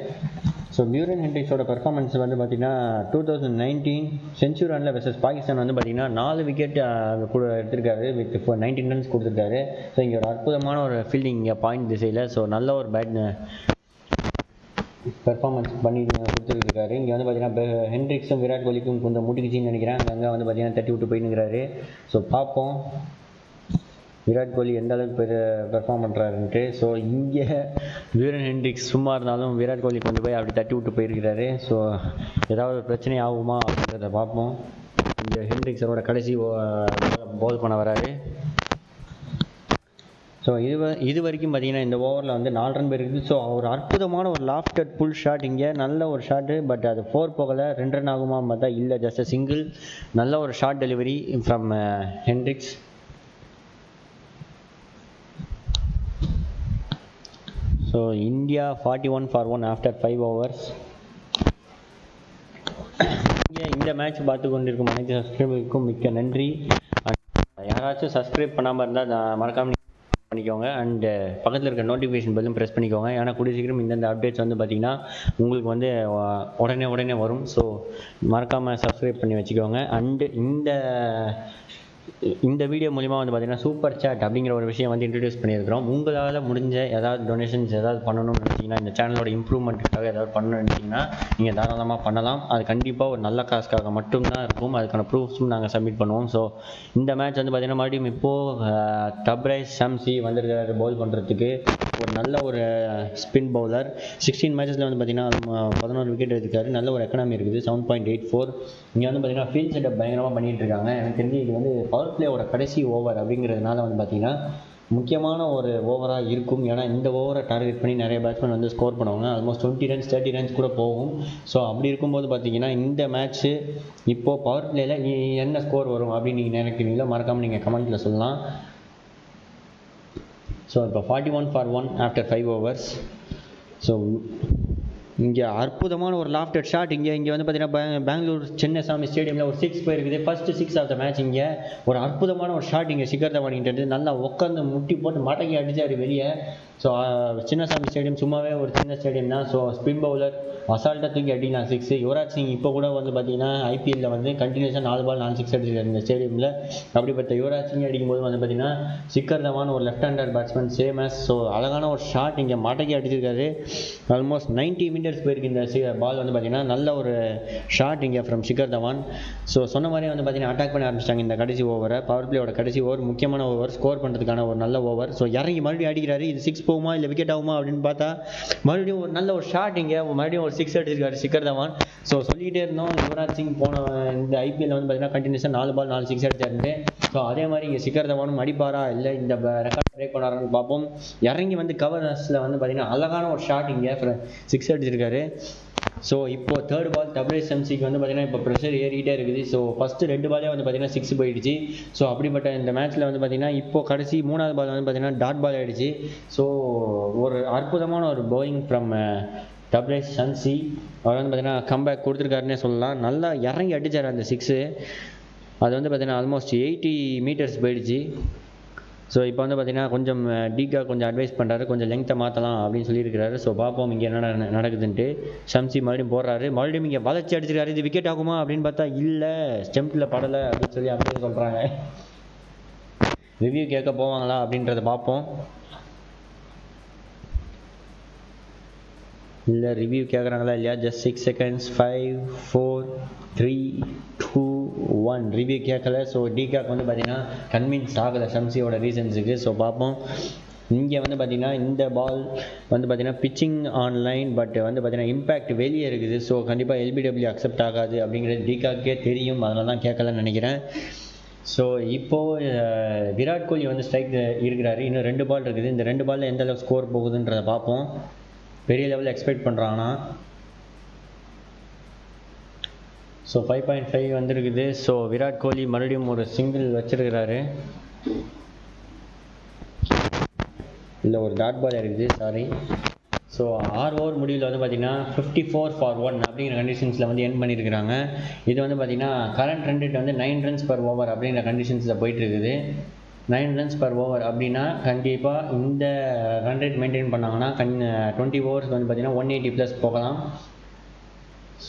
ஸோ பியூரன் ஹென்ட்ரிக்ஸோட பர்ஃபார்மன்ஸ் வந்து பார்த்தீங்கன்னா 2019 செஞ்சுரி ரனில் வெர்சஸ் பாகிஸ்தான் வந்து பார்த்தீங்கன்னா 4 wicket கூட எடுத்திருக்காரு வித் 19 runs கொடுத்துருக்காரு. ஸோ இங்கே ஒரு அற்புதமான ஒரு ஃபீல்டிங் இங்கே பாயிண்ட் திசையில். ஸோ நல்ல ஒரு பெர்ஃபார்மன்ஸ் பண்ணி கொடுத்துருக்காரு. இங்கே வந்து பார்த்தீங்கன்னா ஹென்ட்ரிக்ஸும் விராட் கோலிக்கும் கொஞ்சம் முட்டிக்கிச்சின்னு நினைக்கிறேன். அங்கே வந்து பார்த்தீங்கன்னா தட்டி விட்டு போயின்னுக்கிறாரு. ஸோ பார்ப்போம் விராட் கோலி எந்த அளவுக்கு பெர்ஃபார்ம் பண்ணுறாருன்ட்டு. ஸோ இங்கே பியூரன் ஹென்ட்ரிக்ஸ் சும்மா இருந்தாலும் விராட் கோலி கொண்டு போய் அப்படி தட்டி விட்டு போயிருக்கிறாரு. ஸோ ஏதாவது ஒரு பிரச்சனை ஆகுமா அப்படின்றத பார்ப்போம். இங்கே ஹென்ட்ரிக்ஸரோட கடைசி பால் பண்ண வராரு. ஸோ இது வரைக்கும் பார்த்தீங்கன்னா இந்த ஓவரில் வந்து 4 run போயிருக்குது. ஸோ ஒரு அற்புதமான ஒரு லாஃப்டட் புல் ஷாட் இங்கே நல்ல ஒரு ஷாட்டு. பட் அது 4 போகலை. 2 run ஆகுமா பார்த்தா இல்லை, ஜஸ்ட் சிங்கிள். நல்ல ஒரு short delivery from Hendricks. So India 41 for 1 after 5 overs. இங்கே இந்த மேட்ச் பார்த்து கொண்டிருக்கும் அனைத்து சப்ஸ்கிரைபருக்கும் மிக்க நன்றி. யாராச்சும் சப்ஸ்கிரைப் பண்ணாமல் இருந்தால் மறக்காமல் பண்ணிக்கோங்க. அண்ட் பக்கத்தில் இருக்க நோட்டிஃபிகேஷன் பெல்லும் ப்ரெஸ் பண்ணிக்கோங்க. ஏன்னா கூடிய சீக்கிரம் இந்தந்த அப்டேட்ஸ் வந்து பார்த்திங்கன்னா உங்களுக்கு வந்து உடனே வரும். ஸோ மறக்காமல் சப்ஸ்கிரைப் பண்ணி வச்சுக்கோங்க. அண்டு இந்த வீடியோ மூலிமா வந்து பார்த்திங்கன்னா சூப்பர் சாட் அப்படிங்கிற ஒரு விஷயம் வந்து இன்ட்ரடியூஸ் பண்ணியிருக்கிறோம். உங்களால் முடிஞ்ச ஏதாவது டொனேஷன்ஸ் ஏதாவது பண்ணணும்னு நினச்சிங்கன்னா, இந்த சேனலோட இம்ப்ரூவ்மெண்ட்டுக்காக ஏதாவது பண்ணணும்னு நினச்சிங்கன்னா நீங்கள் தாராளமாக பண்ணலாம். அது கண்டிப்பாக ஒரு நல்ல காசுக்காக மட்டும்தான் இருக்கும். அதுக்கான ப்ரூஃப்ஸும் நாங்கள் சப்மிட் பண்ணுவோம். ஸோ இந்த மேட்ச் வந்து பார்த்திங்கன்னா மறுபடியும் இப்போது டப்ரைஸ் ஷம்சி வந்திருக்காரு பவுல் பண்ணுறதுக்கு. ஒரு நல்ல ஒரு ஸ்பின் பவுலர். 16 மேட்சஸில் வந்து பார்த்திங்கன்னா 11 wicket எடுத்துக்காரு. நல்ல ஒரு எக்கனாமி இருக்குது. 7.84. இங்கே வந்து பார்த்திங்கன்னா ஃபீல்ட் செட்டப் பயங்கரமாக பண்ணிகிட்டு இருக்காங்க. எனக்கு தெரிஞ்சு இது வந்து பவர் பிளேயோட கடைசி ஓவர் அப்படிங்கிறதுனால வந்து பார்த்திங்கன்னா முக்கியமான ஒரு ஓவராக இருக்கும். ஏன்னா இந்த ஓவரை டார்கெட் பண்ணி நிறைய பேட்ஸ்மேன் வந்து ஸ்கோர் பண்ணுவாங்க. ஆல்மோஸ்ட் 20 runs 30 runs கூட போகும். ஸோ அப்படி இருக்கும்போது பார்த்திங்கன்னா இந்த மேட்ச்சு இப்போது பவர் பிளேயில் என்ன ஸ்கோர் வரும் அப்படின்னு நீங்கள் நினைக்கிறீங்களோ மறக்காமல் நீங்கள் கமெண்ட்டில் சொல்லலாம். ஸோ இப்போ 41 for 1 ஆஃப்டர் 5 overs. ஸோ இங்கே அற்புதமான ஒரு லாஃப்டட் ஷாட். இங்கே வந்து பார்த்தீங்கன்னா பெங்களூர் சின்னசாமி ஸ்டேடியமில் ஒரு 6 போயிருக்குது. First 6 of the match. இங்கே ஒரு அற்புதமான ஒரு ஷாட் இங்கே ஷிகர் தவான்கிட்ட நல்லா உட்காந்து முட்டி போட்டு மடக்கி அடிச்சார் வெளியே. ஸோ சின்னசாமி ஸ்டேடியம் சும்மாவே ஒரு சின்ன ஸ்டேடியம் தான். ஸோ ஸ்பின் பவுலர் அசால்ட்டாக தூக்கி அடிக்கலாம் 6. யுவராஜ் சிங் இப்போ கூட வந்து பார்த்தீங்கன்னா ஐபிஎல்லில் வந்து கண்டினியூஸாக 4 ball 4 6 அடிச்சிருக்காரு இந்த ஸ்டேடியமில். அப்படிப்பட்ட யுவராஜ் சிங் அடிக்கும்போது வந்து பார்த்தீங்கன்னா ஷிகர் தவான் ஒரு left hander batsman same as. So அழகான ஒரு ஷாட் இங்கே மடக்கி அடிச்சிருக்காரு. ஆல்மோஸ்ட் 90 meters போயிருக்கு இந்த பால் வந்து பார்த்தீங்கன்னா. நல்ல ஒரு ஷாட் இங்கே ஃப்ரம் ஷிகர் தவான். ஸோ சொன்ன மாதிரி வந்து பார்த்தீங்கன்னா அட்டாக் பண்ண ஆரம்பிச்சிட்டாங்க இந்த கடைசி ஓவரை. பவர் பிளேயோட கடைசி ஓவர் முக்கியமான ஓவர், ஸ்கோர் பண்ணுறதுக்கான ஒரு நல்ல ஓவர். ஸோ இறங்கி மறுபடியும் அடிக்கிறாரு. இது 6 போகுமா இல்லை விக்கெட் ஆகுமா அப்படின்னு பார்த்தா மறுபடியும் ஒரு நல்ல ஒரு ஷாட் இங்கே மறுபடியும் ஒரு 6 அடிச்சிருக்காரு ஷிகர் தவான். ஸோ சொல்லிக்கிட்டே இருந்தோம் யுவராஜ் சிங் போன இந்த ஐபிஎல் வந்து பார்த்தீங்கன்னா கண்டினியூஸாக 4 ball 4 6 அடிச்சாரு. ஸோ அதே மாதிரி இங்கே ஷிகர் தவானும் அடிப்பாரா இல்லை இந்த ரெக்கார்ட் பிரேக் பண்ணாரான்னு பார்ப்போம். இறங்கி வந்து கவர்னஸில் வந்து பார்த்தீங்கன்னா அழகான ஒரு ஷாட் இங்கே 6 அடிச்சிருக்காரு. ஸோ இப்போது தேர்ட் பால் டப்ரைஸ் ஷம்சிக்கு வந்து பார்த்தீங்கன்னா இப்போ ப்ரெஷர் ஏறிக்கிட்டே இருக்குது. ஸோ ஃபஸ்ட்டு 2 பாலே வந்து பார்த்தீங்கன்னா 6 போயிடுச்சு. ஸோ அப்படிப்பட்ட இந்த மேட்ச்சில் வந்து பார்த்தீங்கன்னா இப்போ கடைசி 3வது பால் வந்து பார்த்தீங்கன்னா டாட் பால் ஆகிடுச்சு. ஸோ ஒரு அற்புதமான ஒரு பவுலிங் ஃப்ரம் டப்ரைஸ் ஷம்சி. அவர் வந்து பார்த்தீங்கன்னா கம்பேக் கொடுத்துருக்காருன்னே சொல்லலாம். நல்லா இறங்கி அடித்தார் அந்த 6. அது வந்து பார்த்தீங்கன்னா ஆல்மோஸ்ட் 80 meters போயிடுச்சு. ஸோ இப்போ வந்து பார்த்தீங்கன்னா கொஞ்சம் டீக்காக கொஞ்சம் அட்வைஸ் பண்ணுறாரு, கொஞ்சம் லெங்க்த்தை மாற்றலாம் அப்படின்னு சொல்லியிருக்கிறாரு. ஸோ பார்ப்போம் இங்கே என்ன நடக்குதுன்ட்டு. ஷம்சி மறுபடியும் போடுறாரு. மறுபடியும் இங்கே வளர்ச்சி அடிச்சிருக்காரு. இது விக்கெட் ஆகுமா அப்படின்னு பார்த்தா இல்லை, ஸ்டெம்பில் படலை அப்படின்னு சொல்லி அப்படியே சொல்கிறாங்க. ரிவ்யூ கேட்க போவாங்களா அப்படின்றத பார்ப்போம். இல்லை ரிவ்யூ கேட்குறாங்களா இல்லையா? Just 6 seconds. 5 4 3 2 1 ரிவ்யூ கேட்கல. ஸோ டிகாக் வந்து பார்த்தீங்கன்னா கன்வின்ஸ் ஆகலை ஷம்சியோட ரீசன்ஸுக்கு. ஸோ பார்ப்போம். இங்கே வந்து பார்த்திங்கன்னா இந்த பால் வந்து பார்த்திங்கன்னா பிச்சிங் ஆன்லைன், பட் வந்து பார்த்திங்கன்னா இம்பேக்ட் வெளியே இருக்குது. ஸோ கண்டிப்பாக எல்பிடபிள்யூ அக்செப்ட் ஆகாது அப்படிங்கிறது டிகாக்கே தெரியும், அதனால தான் கேட்கலன்னு நினைக்கிறேன். ஸோ இப்போது விராட் கோலி வந்து ஸ்ட்ரைக் இருக்கிறாரு. இன்னும் 2 பால் இருக்குது. இந்த 2 பாலில் எந்த அளவு ஸ்கோர் போகுதுன்றதை பார்ப்போம். பெரிய லெவலில் எக்ஸ்பெக்ட் பண்ணுறாங்கன்னா. ஸோ 5.5 வந்துருக்குது. ஸோ விராட் கோலி மறுபடியும் ஒரு சிங்கிள் வச்சிருக்கிறாரு. இல்லை ஒரு டாட் பால் இருக்குது, சாரி. ஸோ 6 ஓவர் முடிவில் வந்து பார்த்திங்கன்னா 54 for 1 அப்படிங்கிற கண்டிஷன்ஸில் வந்து என் பண்ணியிருக்கிறாங்க. இது வந்து பார்த்திங்கன்னா கரண்ட் ரன் ரேட் வந்து 9 runs per over அப்படிங்கிற கண்டிஷன்ஸில் போயிட்டுருக்குது. 9 runs per over அப்படின்னா கண்டிப்பாக இந்த ரன் ரேட் மெயின்டைன் பண்ணாங்கன்னா 20 overs வந்து பார்த்திங்கன்னா 180+ போகலாம்.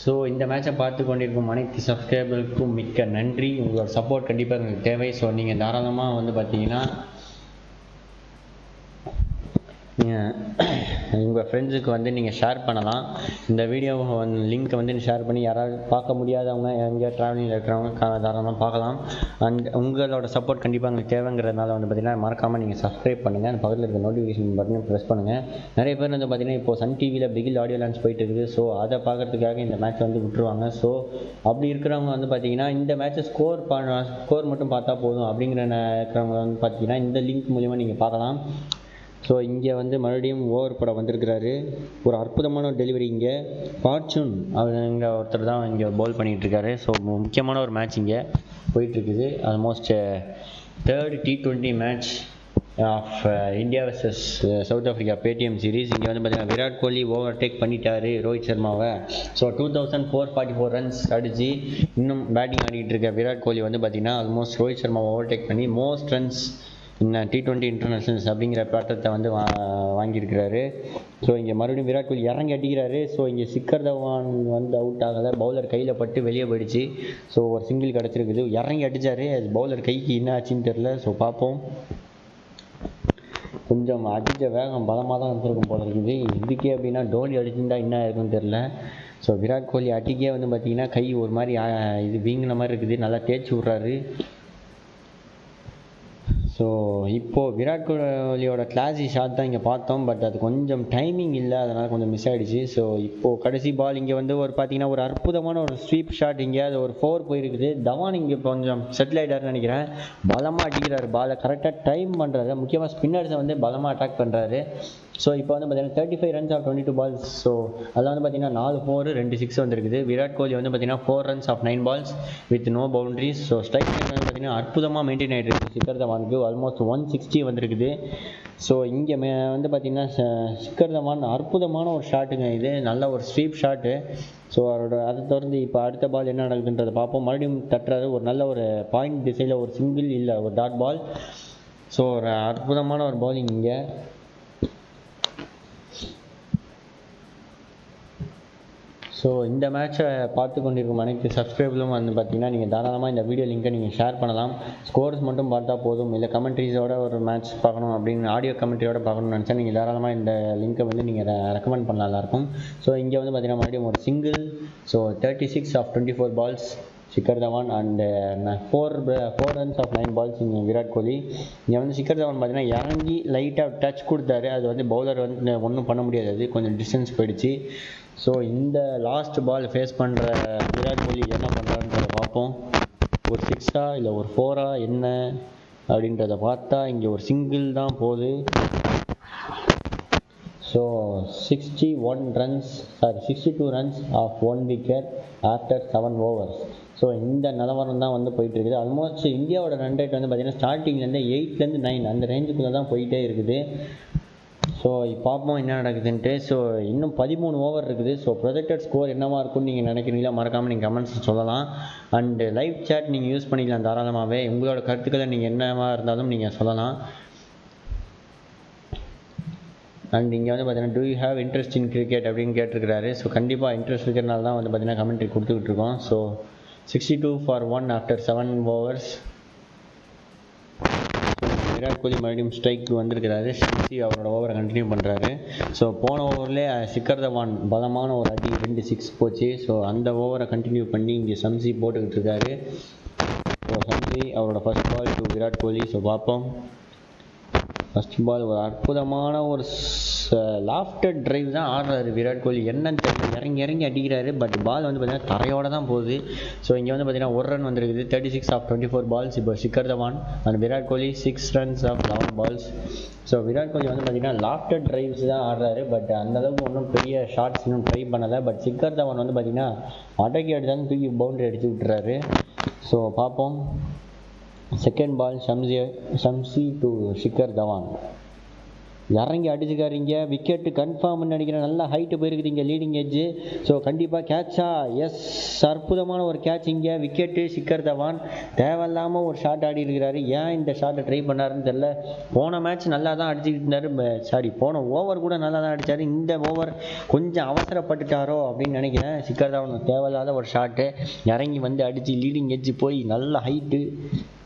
ஸோ இந்த மேட்சை பார்த்து கொண்டிருக்கும் அனைத்து சப்ஸ்கிரைபருக்கும் மிக்க நன்றி. உங்களோட சப்போர்ட் கண்டிப்பாக எங்களுக்கு தேவை. ஸோ நீங்கள் தாராளமாக வந்து பார்த்தீங்கன்னா உங்கள் ஃப்ரெண்ட்ஸுக்கு வந்து நீங்கள் ஷேர் பண்ணலாம். இந்த வீடியோவை லிங்க்கை வந்து ஷேர் பண்ணி யாராவது பார்க்க முடியாதவங்க, எங்கே ட்ராவலிங்கில் இருக்கிறவங்க தாராளமாக பார்க்கலாம். அண்ட் உங்களோட சப்போர்ட் கண்டிப்பாக எங்களுக்கு தேவைங்கிறதுனால வந்து பார்த்திங்கன்னா மறக்காமல் நீங்கள் சப்ஸ்கிரைப் பண்ணுங்கள். அந்த பக்கத்தில் இருக்க நோட்டிஃபிகேஷன் பட்டனை ப்ரெஸ் பண்ணுங்கள். நிறைய பேர் வந்து பார்த்திங்கன்னா இப்போ சன் டிவியில் பிகில் ஆடியோ லான்ச் போயிட்டு இருக்குது. ஸோ அதை பார்க்குறதுக்காக இந்த மேட்ச்சை வந்து விட்டுருவாங்க. ஸோ அப்படி இருக்கிறவங்க வந்து பார்த்திங்கன்னா இந்த மேட்ச்சை ஸ்கோர் மட்டும் பார்த்தா போதும் அப்படிங்கிற இருக்கிறவங்க வந்து பார்த்திங்கன்னா இந்த லிங்க் மூலிமா நீங்கள் பார்க்கலாம். ஸோ இங்கே வந்து மறுபடியும் ஓவர் படம் வந்திருக்கிறாரு. ஒரு அற்புதமான ஒரு டெலிவரி. இங்கே ஃபார்ச்சூன் அப்படிங்கிற ஒருத்தர் தான் இங்கே பவுல் பண்ணிகிட்ருக்காரு. ஸோ முக்கியமான ஒரு மேட்ச் இங்கே போயிட்டுருக்குது. Almost 3rd T20 match of India versus South Africa Paytm series. இங்கே வந்து பார்த்திங்கன்னா விராட் கோலி ஓவர்டேக் பண்ணிட்டாரு ரோஹித் சர்மாவை. ஸோ 2444 ரன்ஸ் அடித்து இன்னும் பேட்டிங் ஆடிக்கிட்டு இருக்க விராட் கோலி வந்து பார்த்திங்கன்னா ஆல்மோஸ்ட் ரோஹித் சர்மாவை ஓவர்டேக் பண்ணி மோஸ்ட் ரன்ஸ் T20 இன்டர்நேஷனல்ஸ் அப்படிங்கிற பேட்டத்தை வந்து வாங்கியிருக்கிறாரு. ஸோ இங்கே மறுபடியும் விராட் கோலி இறங்கி அடிக்கிறாரு. ஸோ இங்கே சிக்கர் தவான் வந்து அவுட் ஆகலை, பவுலர் கையில் பட்டு வெளியே போயிடுச்சு. ஸோ ஒரு சிங்கிள் கிடச்சிருக்குது. இறங்கி அடித்தார், அது பவுலர் கைக்கு என்ன ஆச்சுன்னு தெரில. ஸோ பார்ப்போம். கொஞ்சம் அடித்த வேகம் பலமாக தான் வந்துருக்கும் போல இருக்குது. இதுக்கே அப்படின்னா டோலி அடிச்சிருந்தா என்ன இருக்குன்னு தெரில. ஸோ விராட் கோலி அடிக்கே வந்து பார்த்திங்கன்னா கை ஒரு மாதிரி இது வீங்கின மாதிரி இருக்குது. நல்லா தேய்ச்சி விட்றாரு. ஸோ இப்போது விராட் கோலியோட கிளாஸி ஷாட் தான் இங்கே பார்த்தோம். பட் அது கொஞ்சம் டைமிங் இல்லை, அதனால் கொஞ்சம் மிஸ் ஆகிடுச்சு. ஸோ இப்போது கடைசி பால் இங்கே வந்து ஒரு பார்த்திங்கன்னா ஒரு அற்புதமான ஒரு ஸ்வீப் ஷாட். இங்கே அது ஒரு 4 போயிருக்குது. தவான் இங்கே கொஞ்சம் செட்டில் ஆகிட்டாருன்னு நினைக்கிறேன். பலமாக அடிக்கிறாரு, பாலை கரெக்டாக டைம் பண்ணுறாரு. முக்கியமாக ஸ்பின்னர்ஸை வந்து பலமாக அட்டாக் பண்ணுறாரு. ஸோ இப்போ வந்து பார்த்திங்கன்னா 35 runs ஆஃப் 22 balls. ஸோ அதில் வந்து பார்த்திங்கன்னா 4 4 2 6 வந்துருக்குது. விராட் கோலி வந்து பார்த்திங்கன்னா 4 runs off 9 balls with no boundaries. So strike rate வந்து பார்த்திங்கன்னா அற்புதமாக மெயின்டைன் ஆகிட்டு இருக்குது. சிக்கர் தவானுக்கு ஆல்மோஸ்ட் 160 வந்துருக்குது. ஸோ இங்கே வந்து பார்த்திங்கன்னா சிக்கர் தவான் அற்புதமான ஒரு ஷாட்டுங்க. இது நல்ல ஒரு ஸ்வீப் ஷாட்டு. ஸோ அவரோட அதை தொடர்ந்து இப்போ அடுத்த பால் என்ன நடக்குதுன்றதை பார்ப்போம். மறுபடியும் தட்டுறாரு. ஒரு நல்ல ஒரு பாயிண்ட் திசையில் ஒரு சிங்கிள், இல்லை ஒரு டாட் பால். ஸோ ஒரு அற்புதமான ஒரு பவுலிங் இங்கே. ஸோ இந்த மேட்சை பார்த்து கொண்டிருக்கும் அனைத்து சப்ஸ்கிரைபரும் வந்து பார்த்திங்கன்னா நீங்கள் தாராளமாக இந்த வீடியோ லிங்கை நீங்கள் ஷேர் பண்ணலாம். ஸ்கோர்ஸ் மட்டும் பார்த்தா போதும், இல்லை கமெண்ட்ரிஸோட ஒரு மேட்ச் பார்க்கணும் அப்படின்னு ஆடியோ கமெண்ட்ரியோட பார்க்கணும்னு நினச்சா நீங்கள் தாராளமாக இந்த லிங்கை வந்து நீங்கள் ரெக்கமெண்ட் பண்ணலாம் எல்லாருக்கும். ஸோ இங்கே வந்து பார்த்திங்கன்னா மறுபடியும் ஒரு single. So 36 off 24 balls Shikhar Dhawan and 4 runs off 9 balls இங்கே விராட் கோலி. இங்கே வந்து சிக்கர் தவான் பார்த்தீங்கன்னா இறங்கி லைட்டாக டச் கொடுத்தாரு. அது வந்து பவுலர் வந்து ஒன்றும் பண்ண முடியாது, அது கொஞ்சம் டிஸ்டன்ஸ் போயிடுச்சு. ஸோ இந்த லாஸ்ட் பால் ஃபேஸ் பண்ணுற விராட் கோலி என்ன பண்ணுறாருன்றதை பார்ப்போம். ஒரு 6ஆ இல்லை ஒரு 4ஆ என்ன அப்படின்றத பார்த்தா இங்கே ஒரு சிங்கிள் தான் போகுது. So 62 runs off 1 wicket after 7 overs. So இந்த நிலவரம் தான் வந்து போயிட்டுருக்குது. ஆல்மோஸ்ட் இந்தியாவோட ரன் ரேட் வந்து பார்த்திங்கன்னா ஸ்டார்டிங்லேருந்து 8லேருந்து 9 அந்த ரேஞ்சுக்குள்ளே தான் போயிட்டே இருக்குது. ஸோ பார்ப்போம் என்ன நடக்குதுன்ட்டு. ஸோ இன்னும் 13 ஓவர் இருக்குது. ஸோ ப்ரொஜெக்டட் ஸ்கோர் என்னவா இருக்குன்னு நீங்கள் நினைக்கிறீங்களா மறக்காமல் நீங்கள் கமெண்ட்ஸ் சொல்லலாம். அண்டு லைவ் சேட் நீங்கள் யூஸ் பண்ணிக்கலாம் தாராளமாகவே. உங்களோட கருத்துக்களை நீங்கள் என்னவா இருந்தாலும் நீங்கள் சொல்லலாம். அண்ட் இங்கே வந்து பார்த்தீங்கன்னா do you have interest in cricket அப்படின்னு கேட்டிருக்கிறாரு. ஸோ கண்டிப்பாக இன்ட்ரெஸ்ட் இருக்கிறனால தான் வந்து பார்த்தீங்கன்னா கமெண்ட்ரி கொடுத்துக்கிட்டு இருக்கோம். So 62 for 1 after 7 overs. Virat Kohli மறுபடியும் ஸ்ட்ரைக்கு வந்திருக்கிறாரு. ஷம்சி அவரோட ஓவரை கண்டினியூ பண்ணுறாரு. ஸோ போன ஓவர்லேயே சிக்கர் தவான் பலமான ஒரு அடி 2 6 போச்சு. ஸோ அந்த ஓவரை கண்டினியூ பண்ணி இங்கே ஷம்சி போட்டுக்கிட்டு இருக்காரு. ஸோ ஷம்சி அவரோட first ball to Virat Kohli. So பார்ப்போம். ஃபர்ஸ்ட் பால் ஒரு அற்புதமான ஒரு லாஃப்டட் டிரைவ் தான் ஆடுறாரு விராட் கோலி. என்னன்னு தெரியல, இறங்கி அடிக்கிறாரு. பட் பால் வந்து பார்த்தீங்கன்னா தரையோட தான் போகுது. ஸோ இங்கே வந்து பார்த்தீங்கன்னா ஒரு ரன் வந்துருக்குது. 36 ஆஃப் 24 பால்ஸ். இப்போ Shikhar Dhawan and Virat Kohli 6 runs off 11 balls. So Virat Kohli வந்து பார்த்தீங்கன்னா லாஃப்டட் டிரைவ்ஸ் தான் ஆடுறாரு. பட் அந்தளவுக்கு ஒன்றும் பெரிய ஷாட்ஸ் இன்னும் ட்ரை பண்ணலை. பட் சிக்கர் தவான் வந்து பார்த்தீங்கன்னா அடக்கி அடிச்சாலும் தூக்கி பவுண்டரி அடித்து விட்டுறாரு. ஸோ பார்ப்போம். Second ball Shamsi to Shikhar Dhawan. இறங்கி அடிச்சுக்காரு. இங்கே விக்கெட்டு கன்ஃபார்ம்னு நினைக்கிறேன். நல்லா ஹைட்டு போயிருக்குது இங்கே லீடிங் எட்ஜு. ஸோ கண்டிப்பாக கேட்சா? எஸ், அற்புதமான ஒரு கேட்ச். இங்கே விக்கெட்டு. சிக்கர் தவான் தேவையில்லாமல் ஒரு ஷாட் ஆடி இருக்கிறாரு. ஏன் இந்த ஷாட்டை ட்ரை பண்ணாருன்னு தெரில. போன மேட்ச் நல்லா தான் அடிச்சுக்கிட்டு இருந்தார். போன ஓவர் கூட நல்லா தான் அடித்தார். இந்த ஓவர் கொஞ்சம் அவசரப்பட்டுட்டாரோ அப்படின்னு நினைக்கிறேன். சிக்கர் தவான் தேவையில்லாத ஒரு ஷாட்டு இறங்கி வந்து அடித்து லீடிங் எட்ஜு போய் நல்ல ஹைட்டு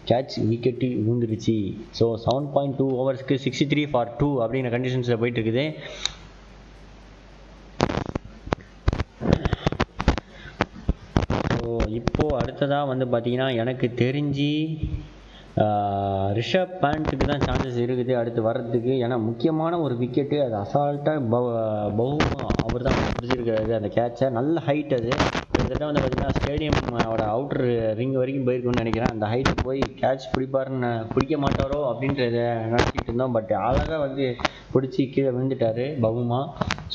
கேட்ச், விக்கெட்டு விழுந்துருச்சு. ஸோ 7.2 ஓவர்ஸ்க்கு 63 for 2 அப்படிங்கிற கண்டிஷன்ஸில் போயிட்டு இருக்குது. ஸோ இப்போது அடுத்ததாக வந்து பார்த்தீங்கன்னா எனக்கு தெரிஞ்சு ரிஷப் பேண்ட்டுக்கு தான் சான்சஸ் இருக்குது அடுத்து வர்றதுக்கு. ஏன்னா முக்கியமான ஒரு விக்கெட்டு, அது அசால்ட்டாக பவுமா அவர் தான் பிடிச்சிருக்காரு அந்த கேட்சை. நல்ல ஹைட். அது கிட்டத்தட்ட வந்து பார்த்தீங்கன்னா ஸ்டேடியமோட அவுட்ரு ரிங் வரைக்கும் போயிருக்குன்னு நினைக்கிறேன். அந்த ஹைட்டு போய் கேட்ச் பிடிக்க மாட்டாரோ அப்படின்றத நினச்சிக்கிட்டு இருந்தோம். பட் அழகாக வந்து பிடிச்சி கீழே விழுந்துட்டார் பவுமா.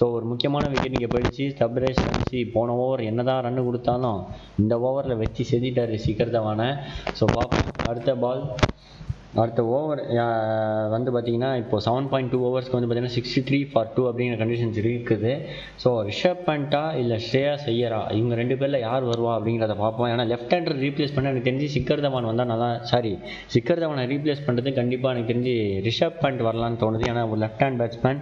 ஸோ ஒரு முக்கியமான விக்கெட் இங்கே போயிடுச்சு. சப்ரேஷ் ஷம்சி போன ஓவர் என்ன தான் ரன்னு கொடுத்தாலும் இந்த ஓவரில் வச்சு செஞ்சிட்டார் சிக்கர் தவானை. ஸோ பார்ப்போம். அடுத்த ஓவர் வந்து பார்த்தீங்கன்னா இப்போது 7.2 ஓவர்ஸ்க்கு வந்து பார்த்தீங்கன்னா 63 for 2 அப்படிங்கிற கண்டிஷன்ஸ் இருக்குது. ஸோ ரிஷப் பண்டா இல்லை ஸ்ரேயாஸ் ஐயரா இவங்க 2 பேரில் யார் வருவா அப்படிங்கிறத பார்ப்போம். ஏன்னா லெஃப்ட் ஹேண்டர் ரீப்ளேஸ் பண்ண எனக்கு தெரிஞ்சு சிக்கர் தவான் வந்தால் நல்லா, சிக்கர் தவானை ரீப்ளேஸ் பண்ணுறது கண்டிப்பாக எனக்கு தெரிஞ்சு ரிஷப் பண்ட் வரலான்னு தோணுது. ஏன்னா ஒரு லெஃப்ட் ஹேண்ட் பேட்ஸ்மேன்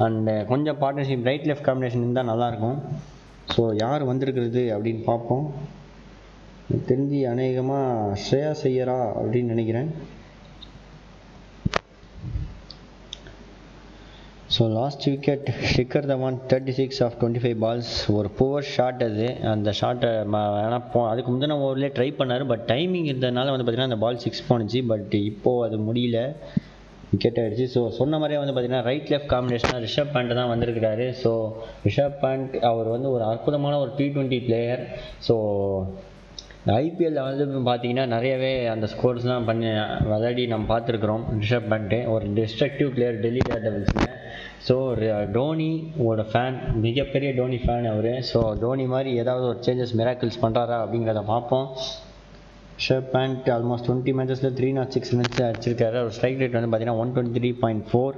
அண்ட் கொஞ்சம் பார்ட்னர்ஷிப் ரைட் லெஃப்ட் காம்பினேஷன் இருந்தால் நல்லாயிருக்கும். ஸோ யார் வந்திருக்கிறது அப்படின்னு பார்ப்போம். எனக்கு தெரிஞ்சு அநேகமாக ஸ்ரேயாஸ் ஐயரா அப்படின்னு நினைக்கிறேன். So last wicket Shikhar Dhawan 36 off 25 balls. ஒரு புவர் ஷாட் அது. அந்த ஷாட்டை வேணா அதுக்கு முந்தின ஓவர்லேயே ட்ரை பண்ணார். பட் டைமிங் இருந்ததுனால வந்து பார்த்திங்கன்னா அந்த பால் 6 போணுச்சு. பட் இப்போது அது முடியல, விக்கெட் ஆகிடுச்சு. ஸோ சொன்ன மாதிரியே வந்து பார்த்திங்கன்னா ரைட் லெஃப்ட் காம்பினேஷனாக ரிஷப் பேண்ட் தான் வந்திருக்கிறாரு. ஸோ ரிஷப் பேண்ட் அவர் வந்து ஒரு அற்புதமான ஒரு T20 பிளேயர். ஸோ ஐபிஎல்ல வந்து பார்த்தீங்கன்னா நிறையவே அந்த ஸ்கோர்ஸ்லாம் பண்ணி விளையாடி நம்ம பார்த்துருக்குறோம். ரிஷப் பண்ட்டு ஒரு டிஸ்ட்ரக்டிவ் பிளேயர் டெல்லி டேர்டெவில்ஸ்ல. ஸோ டோனியோட ஃபேன், மிகப்பெரிய டோனி ஃபேன் அவர். ஸோ டோனி மாதிரி ஏதாவது ஒரு சேஞ்சஸ் மிராக்கிள்ஸ் பண்ணுறாரா அப்படிங்கிறத பார்ப்போம். ரிஷப் பேண்ட் ஆல்மோஸ்ட் 20 மேட்சஸில் 306 ரன்ஸ் அடிச்சிருக்காரு. அவர் ஸ்ட்ரைக் ரேட் வந்து பார்த்தீங்கன்னா 123.4.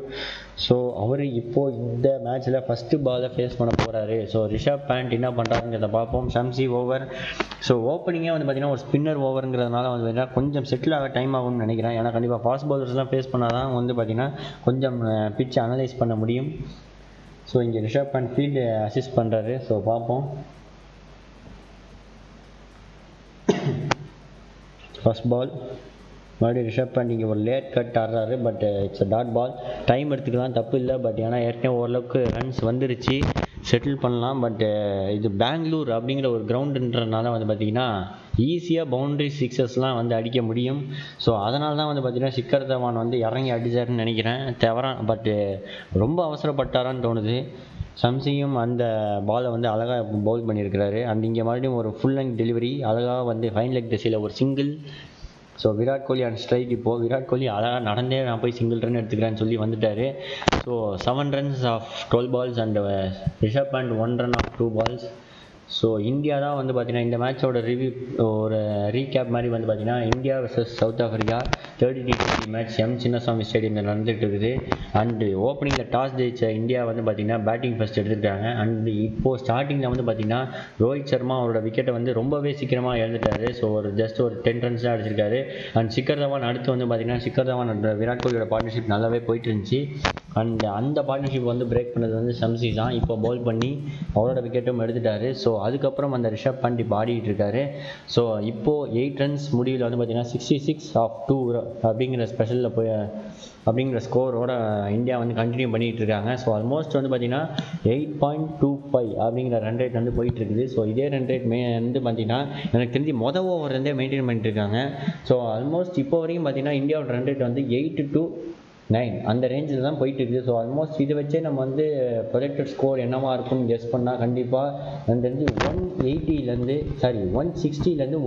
ஸோ அவர் இப்போது இந்த மேட்ச்சில் ஃபஸ்ட்டு பாலை ஃபேஸ் பண்ண போகிறாரு. ஸோ ரிஷப் பேண்ட் என்ன பண்ணுறாருங்கிறத பார்ப்போம். Shamsi over. ஸோ ஓப்பனிங்கே வந்து பார்த்தீங்கன்னா ஒரு ஸ்பின்னர் ஓவருங்கிறதுனால வந்து பார்த்தீங்கன்னா கொஞ்சம் செட்டில் ஆக டைம் ஆகும்னு நினைக்கிறேன். ஏன்னா கண்டிப்பாக ஃபாஸ்ட் பவுலர்ஸ்லாம் ஃபேஸ் பண்ணால் தான் வந்து பார்த்தீங்கன்னா கொஞ்சம் பிச்சை அனலைஸ் பண்ண முடியும். ஸோ இங்கே ரிஷப் பேண்ட் ஃபீல்டு அசிஸ்ட் பண்ணுறாரு. ஸோ பார்ப்போம். ஃபர்ஸ்ட் பால் மறுபடியும் ரிஷப் பேண்ட் இங்கே ஒரு லேட் கட் ஆடுறாரு. But it's dot ball. Time எடுத்துக்கலாம், தப்பு இல்லை. பட் ஏன்னா ஏற்கனவே ஓரளவுக்கு ரன்ஸ் வந்துருச்சு, செட்டில் பண்ணலாம். பட் இது பெங்களூர் அப்படிங்கிற ஒரு கிரவுண்டுன்றதுனால வந்து பார்த்திங்கன்னா ஈஸியாக பவுண்ட்ரி சிக்ஸஸ்லாம் வந்து அடிக்க முடியும். ஸோ அதனால தான் வந்து பார்த்திங்கன்னா சிக்கர் தவான் வந்து இறங்கி அடிச்சாருன்னு நினைக்கிறேன். பட்டு ரொம்ப அவசரப்பட்டாரான்னு தோணுது. ஷம்சியும் அந்த பாலை வந்து அழகாக பவுல் பண்ணியிருக்கிறாரு. அண்ட் இங்கே மறுபடியும் ஒரு ஃபுல் லெங்க் டெலிவரி அழகாக வந்து ஃபைன் லெக் திசையில் ஒரு single. So Virat Kohli and strike. இப்போது விராட் கோலி அழகாக நடந்தே நான் போய் சிங்கிள் ரன் எடுத்துக்கிறேன்னு சொல்லி வந்துட்டார். So 7 runs off 12 balls and Rishabh Pant 1 run off 2 balls. So India தான் வந்து பார்த்திங்கன்னா இந்த மேட்சோட ஒரு ரீகேப் மாதிரி வந்து பார்த்திங்கன்னா India vs South Africa 30 T20 match M.Chinnaswamy ஸ்டேடியமில் நடந்துகிட்டு இருக்குது. அண்டு ஓப்பனிங்கில் டாஸ் ஜெயிச்ச இந்தியா வந்து பார்த்திங்கன்னா பேட்டிங் ஃபர்ஸ்ட் எடுத்துக்கிட்டாங்க. அண்டு இப்போது ஸ்டார்டிங்கில் வந்து பார்த்திங்கன்னா ரோஹித் சர்மா அவரோட விக்கெட்டை வந்து ரொம்பவே சீக்கிரமாக இழந்துட்டார். ஸோ ஜஸ்ட் ஒரு 10 runs தான் அடிச்சிருக்காரு. அண்ட் சிக்கர் தவான் அடுத்து வந்து பார்த்திங்கன்னா சிக்கர் தவான் அண்ட் விராட் கோலியோட பார்ட்னர்ஷிப் நல்லாவே போயிட்டு இருந்துச்சு. அண்ட் அந்த பார்ட்னர்ஷிப் வந்து பிரேக் பண்ணது வந்து ஷம்சி தான். இப்போ பவுல் பண்ணி அவரோட விக்கெட்டும் எடுத்துட்டார். ஸோ அதுக்கப்புறம் அந்த ரிஷப் பண்ட் இப்போ ஆடிட்டு இருக்காரு. ஸோ இப்போது 8 ரன்ஸ் முடிவில் வந்து பார்த்தீங்கன்னா 66/2 அப்படிங்கிற ஸ்பெஷலில் போய் அப்படிங்கிற ஸ்கோரோட இந்தியா வந்து கண்டினியூ பண்ணிகிட்டு இருக்காங்க. ஸோ ஆல்மோஸ்ட் வந்து பார்த்தீங்கன்னா 8.25 அப்படிங்கிற ரன் ரேட் வந்து போயிட்டு இருக்குது. ஸோ இதே ரன் ரேட் வந்து பார்த்தீங்கன்னா எனக்கு தெரிஞ்சு ஓவர் இருந்தே மெயின்டைன் பண்ணிட்டு இருக்காங்க. ஸோ ஆல்மோஸ்ட் இப்போ வரைக்கும் பார்த்தீங்கன்னா இந்தியாவோட ரன் ரேட் வந்து 8-9 அந்த ரேஞ்சில் தான் போயிட்டு இருக்குது. ஸோ ஆல்மோஸ்ட் இதை வச்சே நம்ம வந்து ப்ரொஜெக்டட் ஸ்கோர் என்னவா இருக்கும்னு கெஸ் பண்ணால் கண்டிப்பாக எனக்கு தெரிஞ்சு 160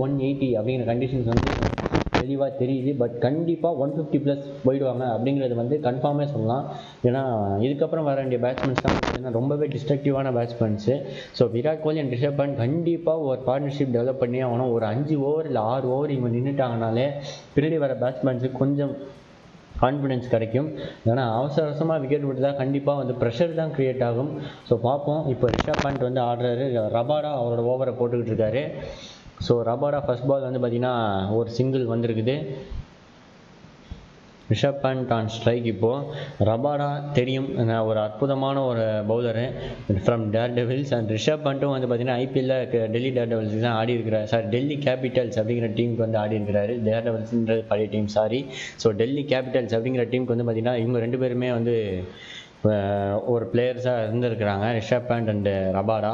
180 அப்படிங்கிற கண்டிஷன்ஸ் வந்து தெளிவாக தெரியுது. பட் கண்டிப்பாக 150+ போயிடுவாங்க அப்படிங்கிறது வந்து கன்ஃபார்மே சொல்லலாம். ஏன்னா இதுக்கப்புறம் வர வேண்டிய பேட்ஸ்மேன்ஸ் தான் பார்த்தீங்கன்னா ரொம்பவே டிஸ்ட்ரக்டிவான batsmen. So Virat Kohli and Rishabh Pant கண்டிப்பாக ஒரு பார்ட்னர்ஷிப் டெவலப் பண்ணி ஆகணும். ஒரு 5 ஓவர் இல்லை 6 ஓவர் இவங்க நின்றுட்டாங்கனாலே பின்னாடி வர பேட்ஸ்மேன்ஸுக்கு கொஞ்சம் கான்ஃபிடென்ஸ் கிடைக்கும். ஏன்னா அவசரமாக விக்கெட் விட்டு தான் கண்டிப்பாக வந்து ப்ரெஷர் தான் க்ரியேட் ஆகும். ஸோ பார்ப்போம். இப்போ ரிஷப் பண்ட் வந்து ஆடுறாரு, ரபாடா அவரோட ஓவரை போட்டுக்கிட்டு இருக்காரு. ஸோ ரபாடா ஃபர்ஸ்ட் பால் வந்து பார்த்தீங்கன்னா ஒரு சிங்கிள் வந்திருக்குது. Rishabh Pant on strike. இப்போது ரபாடா தெரியும் ஒரு அற்புதமான ஒரு bowler from Daredevils. And Rishabh பண்ட்டும் வந்து பார்த்தீங்கன்னா ஐபிஎல்லில் டெல்லி டேர் டெவில்ஸுக்கு தான் ஆடி இருக்கிறார். டெல்லி கேபிட்டல்ஸ் அப்படிங்கிற டீமுக்கு வந்து ஆடி இருக்கிறாரு. டேர் டெவில்ஸ்ன்றது பழைய டீம், ஸோ டெல்லி கேபிட்டல்ஸ் அப்படிங்கிற டீமுக்கு வந்து பார்த்தீங்கன்னா இவங்க 2 பேருமே வந்து ஒரு பிளேயர்ஸாக இருந்திருக்கிறாங்க, Rishabh Pant and Rabada.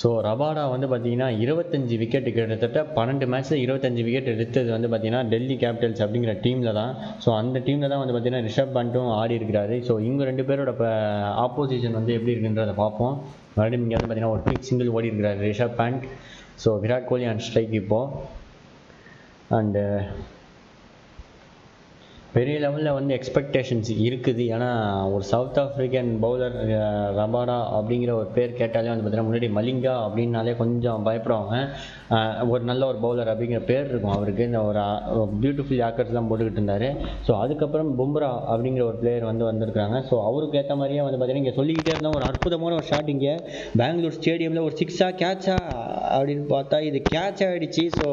So Rabada வந்து பார்த்தீங்கன்னா 25 விக்கெட்டு, கிட்டத்தட்ட 12 மேட்ச்சில் 25 விக்கெட் எடுத்தது வந்து பார்த்தீங்கன்னா டெல்லி கேபிட்டல்ஸ் அப்படிங்கிற டீமில் தான். ஸோ அந்த டீமில் தான் வந்து பார்த்தீங்கன்னா ரிஷப் பண்ட்டும் ஆடி இருக்கிறாரு. ஸோ இவங்க 2 பேரோட ஆப்போசிஷன் வந்து எப்படி இருக்குன்றதை பார்ப்போம். மறுபடியும் இங்கே வந்து பார்த்தீங்கன்னா ஒரு குயிக் சிங்கிள் ஓடி இருக்கிறாரு Rishabh Pant. So Virat Kohli and strike இப்போது. அண்டு பெரிய லெவலில் வந்து எக்ஸ்பெக்டேஷன்ஸ் இருக்குது. ஏன்னா ஒரு சவுத் ஆஃப்ரிக்கன் பவுலர் ரபாடா அப்படிங்கிற ஒரு பேர் கேட்டாலே வந்து பார்த்தீங்கன்னா முன்னாடி மலிங்கா அப்படின்னாலே கொஞ்சம் பயப்படுவாங்க. ஒரு நல்ல ஒரு பவுலர் அப்படிங்கிற பேர் இருக்கும் அவருக்கு. இந்த ஒரு பியூட்டிஃபுல் யாக்கர்ஸ்லாம் போட்டுக்கிட்டு இருந்தார். ஸோ அதுக்கப்புறம் பும்ரா அப்படிங்கிற ஒரு பிளேயர் வந்து வந்திருக்காங்க. ஸோ அவருக்கு ஏற்ற மாதிரியே வந்து பார்த்தீங்கன்னா இங்கே சொல்லிக்கிட்டே இருந்தால் ஒரு அற்புதமான ஒரு ஷாட் இங்கே பெங்களூர் ஸ்டேடியமில் ஒரு 6-ஆ கேட்சா அப்படின்னு பார்த்தா இது கேட்ச் ஆகிடுச்சு. ஸோ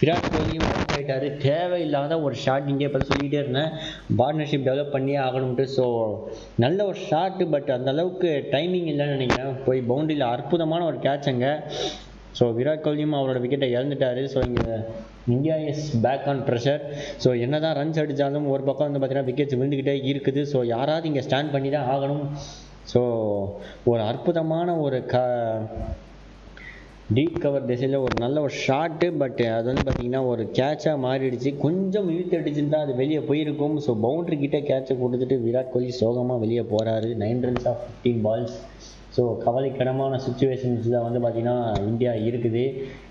விராட் கோலியும் அவுட் ஆகிட்டார். தேவையில்லாத ஒரு ஷாட் இங்கே இப்போ சொல்லிக்கிட்டே இருந்தேன், பார்ட்னர்ஷிப் டெவலப் பண்ணி ஆகணும்ட்டு. ஸோ நல்ல ஒரு ஷாட்டு, பட் அந்த அளவுக்கு டைமிங் இல்லைன்னு நினைக்கிறேன். போய் பவுண்டரியில் அற்புதமான ஒரு கேட்சுங்க. ஸோ விராட் கோலியும் அவரோட விக்கெட்டை இழந்துட்டார். ஸோ இங்கே India is back on pressure. So என்ன தான் ரன்ஸ் அடித்தாலும் ஒரு பக்கம் வந்து பார்த்தீங்கன்னா விக்கெட்ஸ் விழுந்துக்கிட்டே இருக்குது. ஸோ யாராவது இங்கே ஸ்டாண்ட் பண்ணி தான் ஆகணும். ஸோ ஒரு அற்புதமான ஒரு டீப் கவர் திசையில் ஒரு நல்ல ஒரு ஷாட்டு, பட் அது வந்து பார்த்திங்கன்னா ஒரு கேட்சாக மாறிடுச்சு. கொஞ்சம் இழுத்து அடிச்சுருந்தா அது வெளியே போயிருக்கும். ஸோ பவுண்ட்ரி கிட்டே கேட்சை கொடுத்துட்டு விராட் கோலி சோகமாக வெளியே போகிறாரு. 9 runs ஆஃப் 15 balls. ஸோ கவலைக்கிடமான சுச்சுவேஷன்ஸில் வந்து பார்த்திங்கன்னா இந்தியா இருக்குது.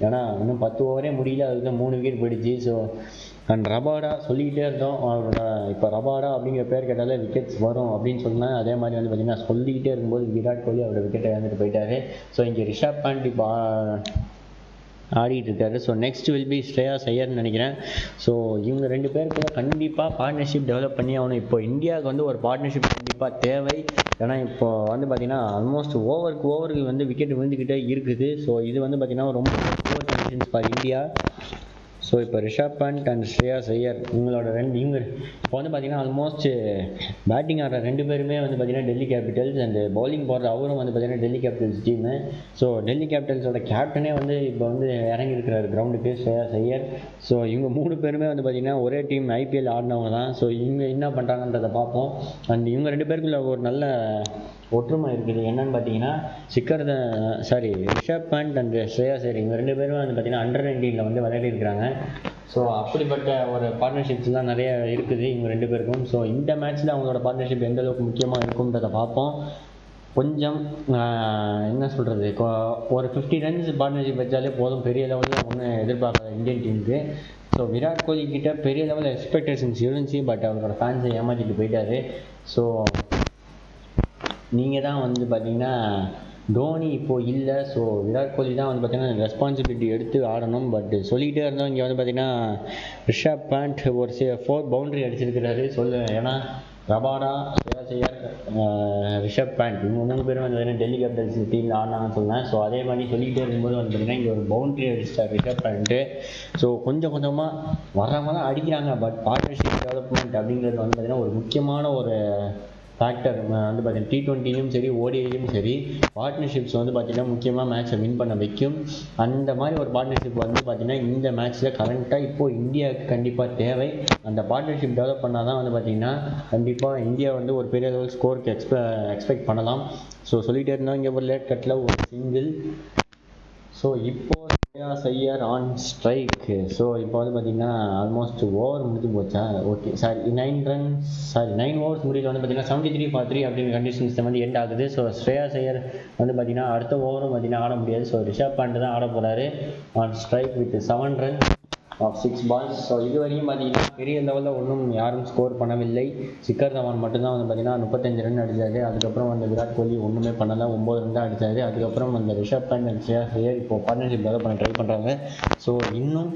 ஏன்னா இன்னும் 10 ஓவரே முடியல, அதுக்கு 3 விக்கெட் போயிடுச்சு. ஸோ அண்ட் ரபாடா சொல்லிக்கிட்டே இருந்தோம், அவரோட இப்போ ரபாடா அப்படிங்கிற பேர் கேட்டாலே விக்கெட்ஸ் வரும் அப்படின்னு சொன்னேன். அதே மாதிரி வந்து பார்த்திங்கன்னா சொல்லிக்கிட்டே இருக்கும்போது விராட் கோலி அவரோட விக்கெட்டை இழந்துட்டு போயிட்டாரு. ஸோ இங்கே ரிஷப் பண்ட் இப்போ ஆடிட்டு இருக்காரு. So next will be Shreyas ஐயர்னு நினைக்கிறேன். ஸோ இவங்க 2 பேருக்குள்ள கண்டிப்பாக பார்ட்னர்ஷிப் டெவலப் பண்ணி ஆகணும். இப்போ இந்தியாவுக்கு வந்து ஒரு பார்ட்னர்ஷிப் கண்டிப்பாக தேவை. ஏன்னா இப்போ வந்து பார்த்திங்கன்னா ஆல்மோஸ்ட் ஓவருக்கு வந்து விக்கெட் விழுந்துக்கிட்டே இருக்குது. ஸோ இது வந்து பார்த்திங்கன்னா ரொம்ப poor conditions for India. So இப்போ ரிஷப் பண்ட் அண்ட் ஸ்ரேயாஸ் ஐயர் இவங்களோட இவங்க இப்போ வந்து பார்த்திங்கன்னா ஆல்மோஸ்ட் பேட்டிங் ஆடுற 2 பேருமே வந்து பார்த்திங்கன்னா டெல்லி கேபிட்டல்ஸ், அண்ட் பவுலிங் போடுற அவரும் வந்து பார்த்திங்கன்னா Delhi Capitals team. So Delhi கேபிட்டல்ஸோட கேப்டனே வந்து இப்போ வந்து இறங்கியிருக்கிறாரு கிரவுண்டுக்கு, ஸ்ரேயாஸ் ஐயர். ஸோ இவங்க 3 பேருமே வந்து பார்த்திங்கன்னா ஒரே டீம் ஐபிஎல் ஆடினவங்க தான். ஸோ இவங்க என்ன பண்ணுறாங்கன்றதை பார்ப்போம். அண்ட் இவங்க 2 பேருக்குள்ள ஒரு நல்ல ஒற்றுமை இருக்குது. என்னன்னு பார்த்தீங்கன்னா ரிஷப் பண்ட் அண்ட் ஸ்ரேயாஸ் ஐயர் இவங்க 2 பேரும் வந்து பார்த்திங்கன்னா அண்டர் 19 வந்து விளையாடி இருக்கிறாங்க. ஸோ அப்படிப்பட்ட ஒரு பார்ட்னர்ஷிப்ஸ்லாம் நிறைய இருக்குது இவங்க 2 பேருக்கும். ஸோ இந்த மேட்ச்சில் அவங்களோட பார்ட்னர்ஷிப் எந்த அளவுக்கு முக்கியமாக இருக்கும்ன்றதை பார்ப்போம். கொஞ்சம் என்ன சொல்கிறது, ஒரு 50 runs பார்ட்னர்ஷிப் வச்சாலே போதும், பெரிய லெவலில் ஒன்றும் எதிர்பார்க்காத இந்தியன் டீமுக்கு. ஸோ விராட் கோலி கிட்ட பெரிய லெவலில் எக்ஸ்பெக்டேஷன்ஸ் இருந்துச்சு, பட் அவரோட ஃபேன்ஸை ஏமாற்றிட்டு போயிட்டாரு. ஸோ நீங்கள் தான் வந்து பார்த்தீங்கன்னா தோனி இப்போது இல்லை. ஸோ விராட் கோலி தான் வந்து பார்த்திங்கன்னா ரெஸ்பான்சிபிலிட்டி எடுத்து ஆடணும். பட் சொல்லிக்கிட்டே இருந்தோம், இங்கே வந்து பார்த்திங்கன்னா ரிஷப் பண்ட் ஒரு 4 பவுண்ட்ரி அடிச்சிருக்கிறாரு. ஏன்னா ரபாடா, ஸ்ரேயாஸ் ஐயர், ரிஷப் பண்ட் இவங்க 3 பேரும் வந்து பார்த்திங்கன்னா டெல்லி கேபிட்டல்ஸ் டீமில் ஆடினாங்கன்னு சொன்னேன். ஸோ அதே மாதிரி சொல்லிக்கிட்டே இருக்கும்போது வந்து பார்த்திங்கன்னா இங்கே ஒரு பவுண்ட்ரி அடிச்சிட்டார் ரிஷப் பண்ட்டு. ஸோ கொஞ்சம் கொஞ்சமாக வர்றவங்க தான் அடிக்கிறாங்க. பட் பார்ட்னர்ஷிப் டெவலப்மெண்ட் அப்படிங்கிறது வந்து பார்த்திங்கன்னா ஒரு முக்கியமான ஒரு ஃபேக்டர் வந்து பார்த்தீங்கன்னா T20லையும் சரி ஓடிஐலையும் சரி பார்ட்னர்ஷிப்ஸ் வந்து பார்த்தீங்கன்னா முக்கியமாக மேட்சை வின் பண்ண வைக்கும். அந்த மாதிரி ஒரு பார்ட்னர்ஷிப் வந்து பார்த்தீங்கன்னா இந்த மேட்ச்சில் கரண்ட்டாக இப்போது இந்தியாவுக்கு கண்டிப்பாக தேவை. அந்த பார்ட்னர்ஷிப் டெவலப் பண்ணால் தான் வந்து பார்த்தீங்கன்னா கண்டிப்பாக இந்தியா வந்து ஒரு பெரிய லெவல் ஸ்கோருக்கு எக்ஸ்பெக்ட் பண்ணலாம். ஸோ சொல்லிகிட்டே இருந்தால் இங்கே ஒரு லேட் கட்டில் ஒரு சிங்கிள். ஸோ இப்போது ஐயர் ஆன் ஸ்ட்ரைக். ஸோ இப்போ வந்து பார்த்தீங்கன்னா ஆல்மோஸ்ட் ஓவர் முடிஞ்சு போச்சா, ஓகே சாரி 9 ஓவர்ஸ் முடியல வந்து பார்த்தீங்கன்னா 73 for 3 அப்படிங்கிற கண்டிஷன்ஸ் வந்து எண்ட் ஆகுது. ஸோ ஸ்ரேயாஸ் ஐயர் வந்து பார்த்தீங்கன்னா அடுத்த ஓவரும் பார்த்தீங்கன்னா ஆட முடியாது. ஸோ ரிஷப் பண்ட் தான் ஆட போகிறாரு on strike with 7 runs off 6 balls. So இது வரையும் பார்த்தீங்கன்னா பெரிய லெவலில் ஒன்றும் யாரும் ஸ்கோர் பண்ணவில்லை. சிக்கர் தவான் மட்டும்தான் வந்து பார்த்தீங்கன்னா 35 ரன் அடித்தார். அதுக்கப்புறம் வந்து விராட் கோலி ஒன்றுமே பண்ணலை, 9 ரன் தான் அடித்தார். அதுக்கப்புறம் அந்த ரிஷப் பண்ட் அண்ட் ஸ்ரேயாஸ் ஐயர் இப்போ பார்ட்னர்ஷிப் டெவலப் பண்ண ட்ரை பண்ணுறாங்க. ஸோ இன்னும்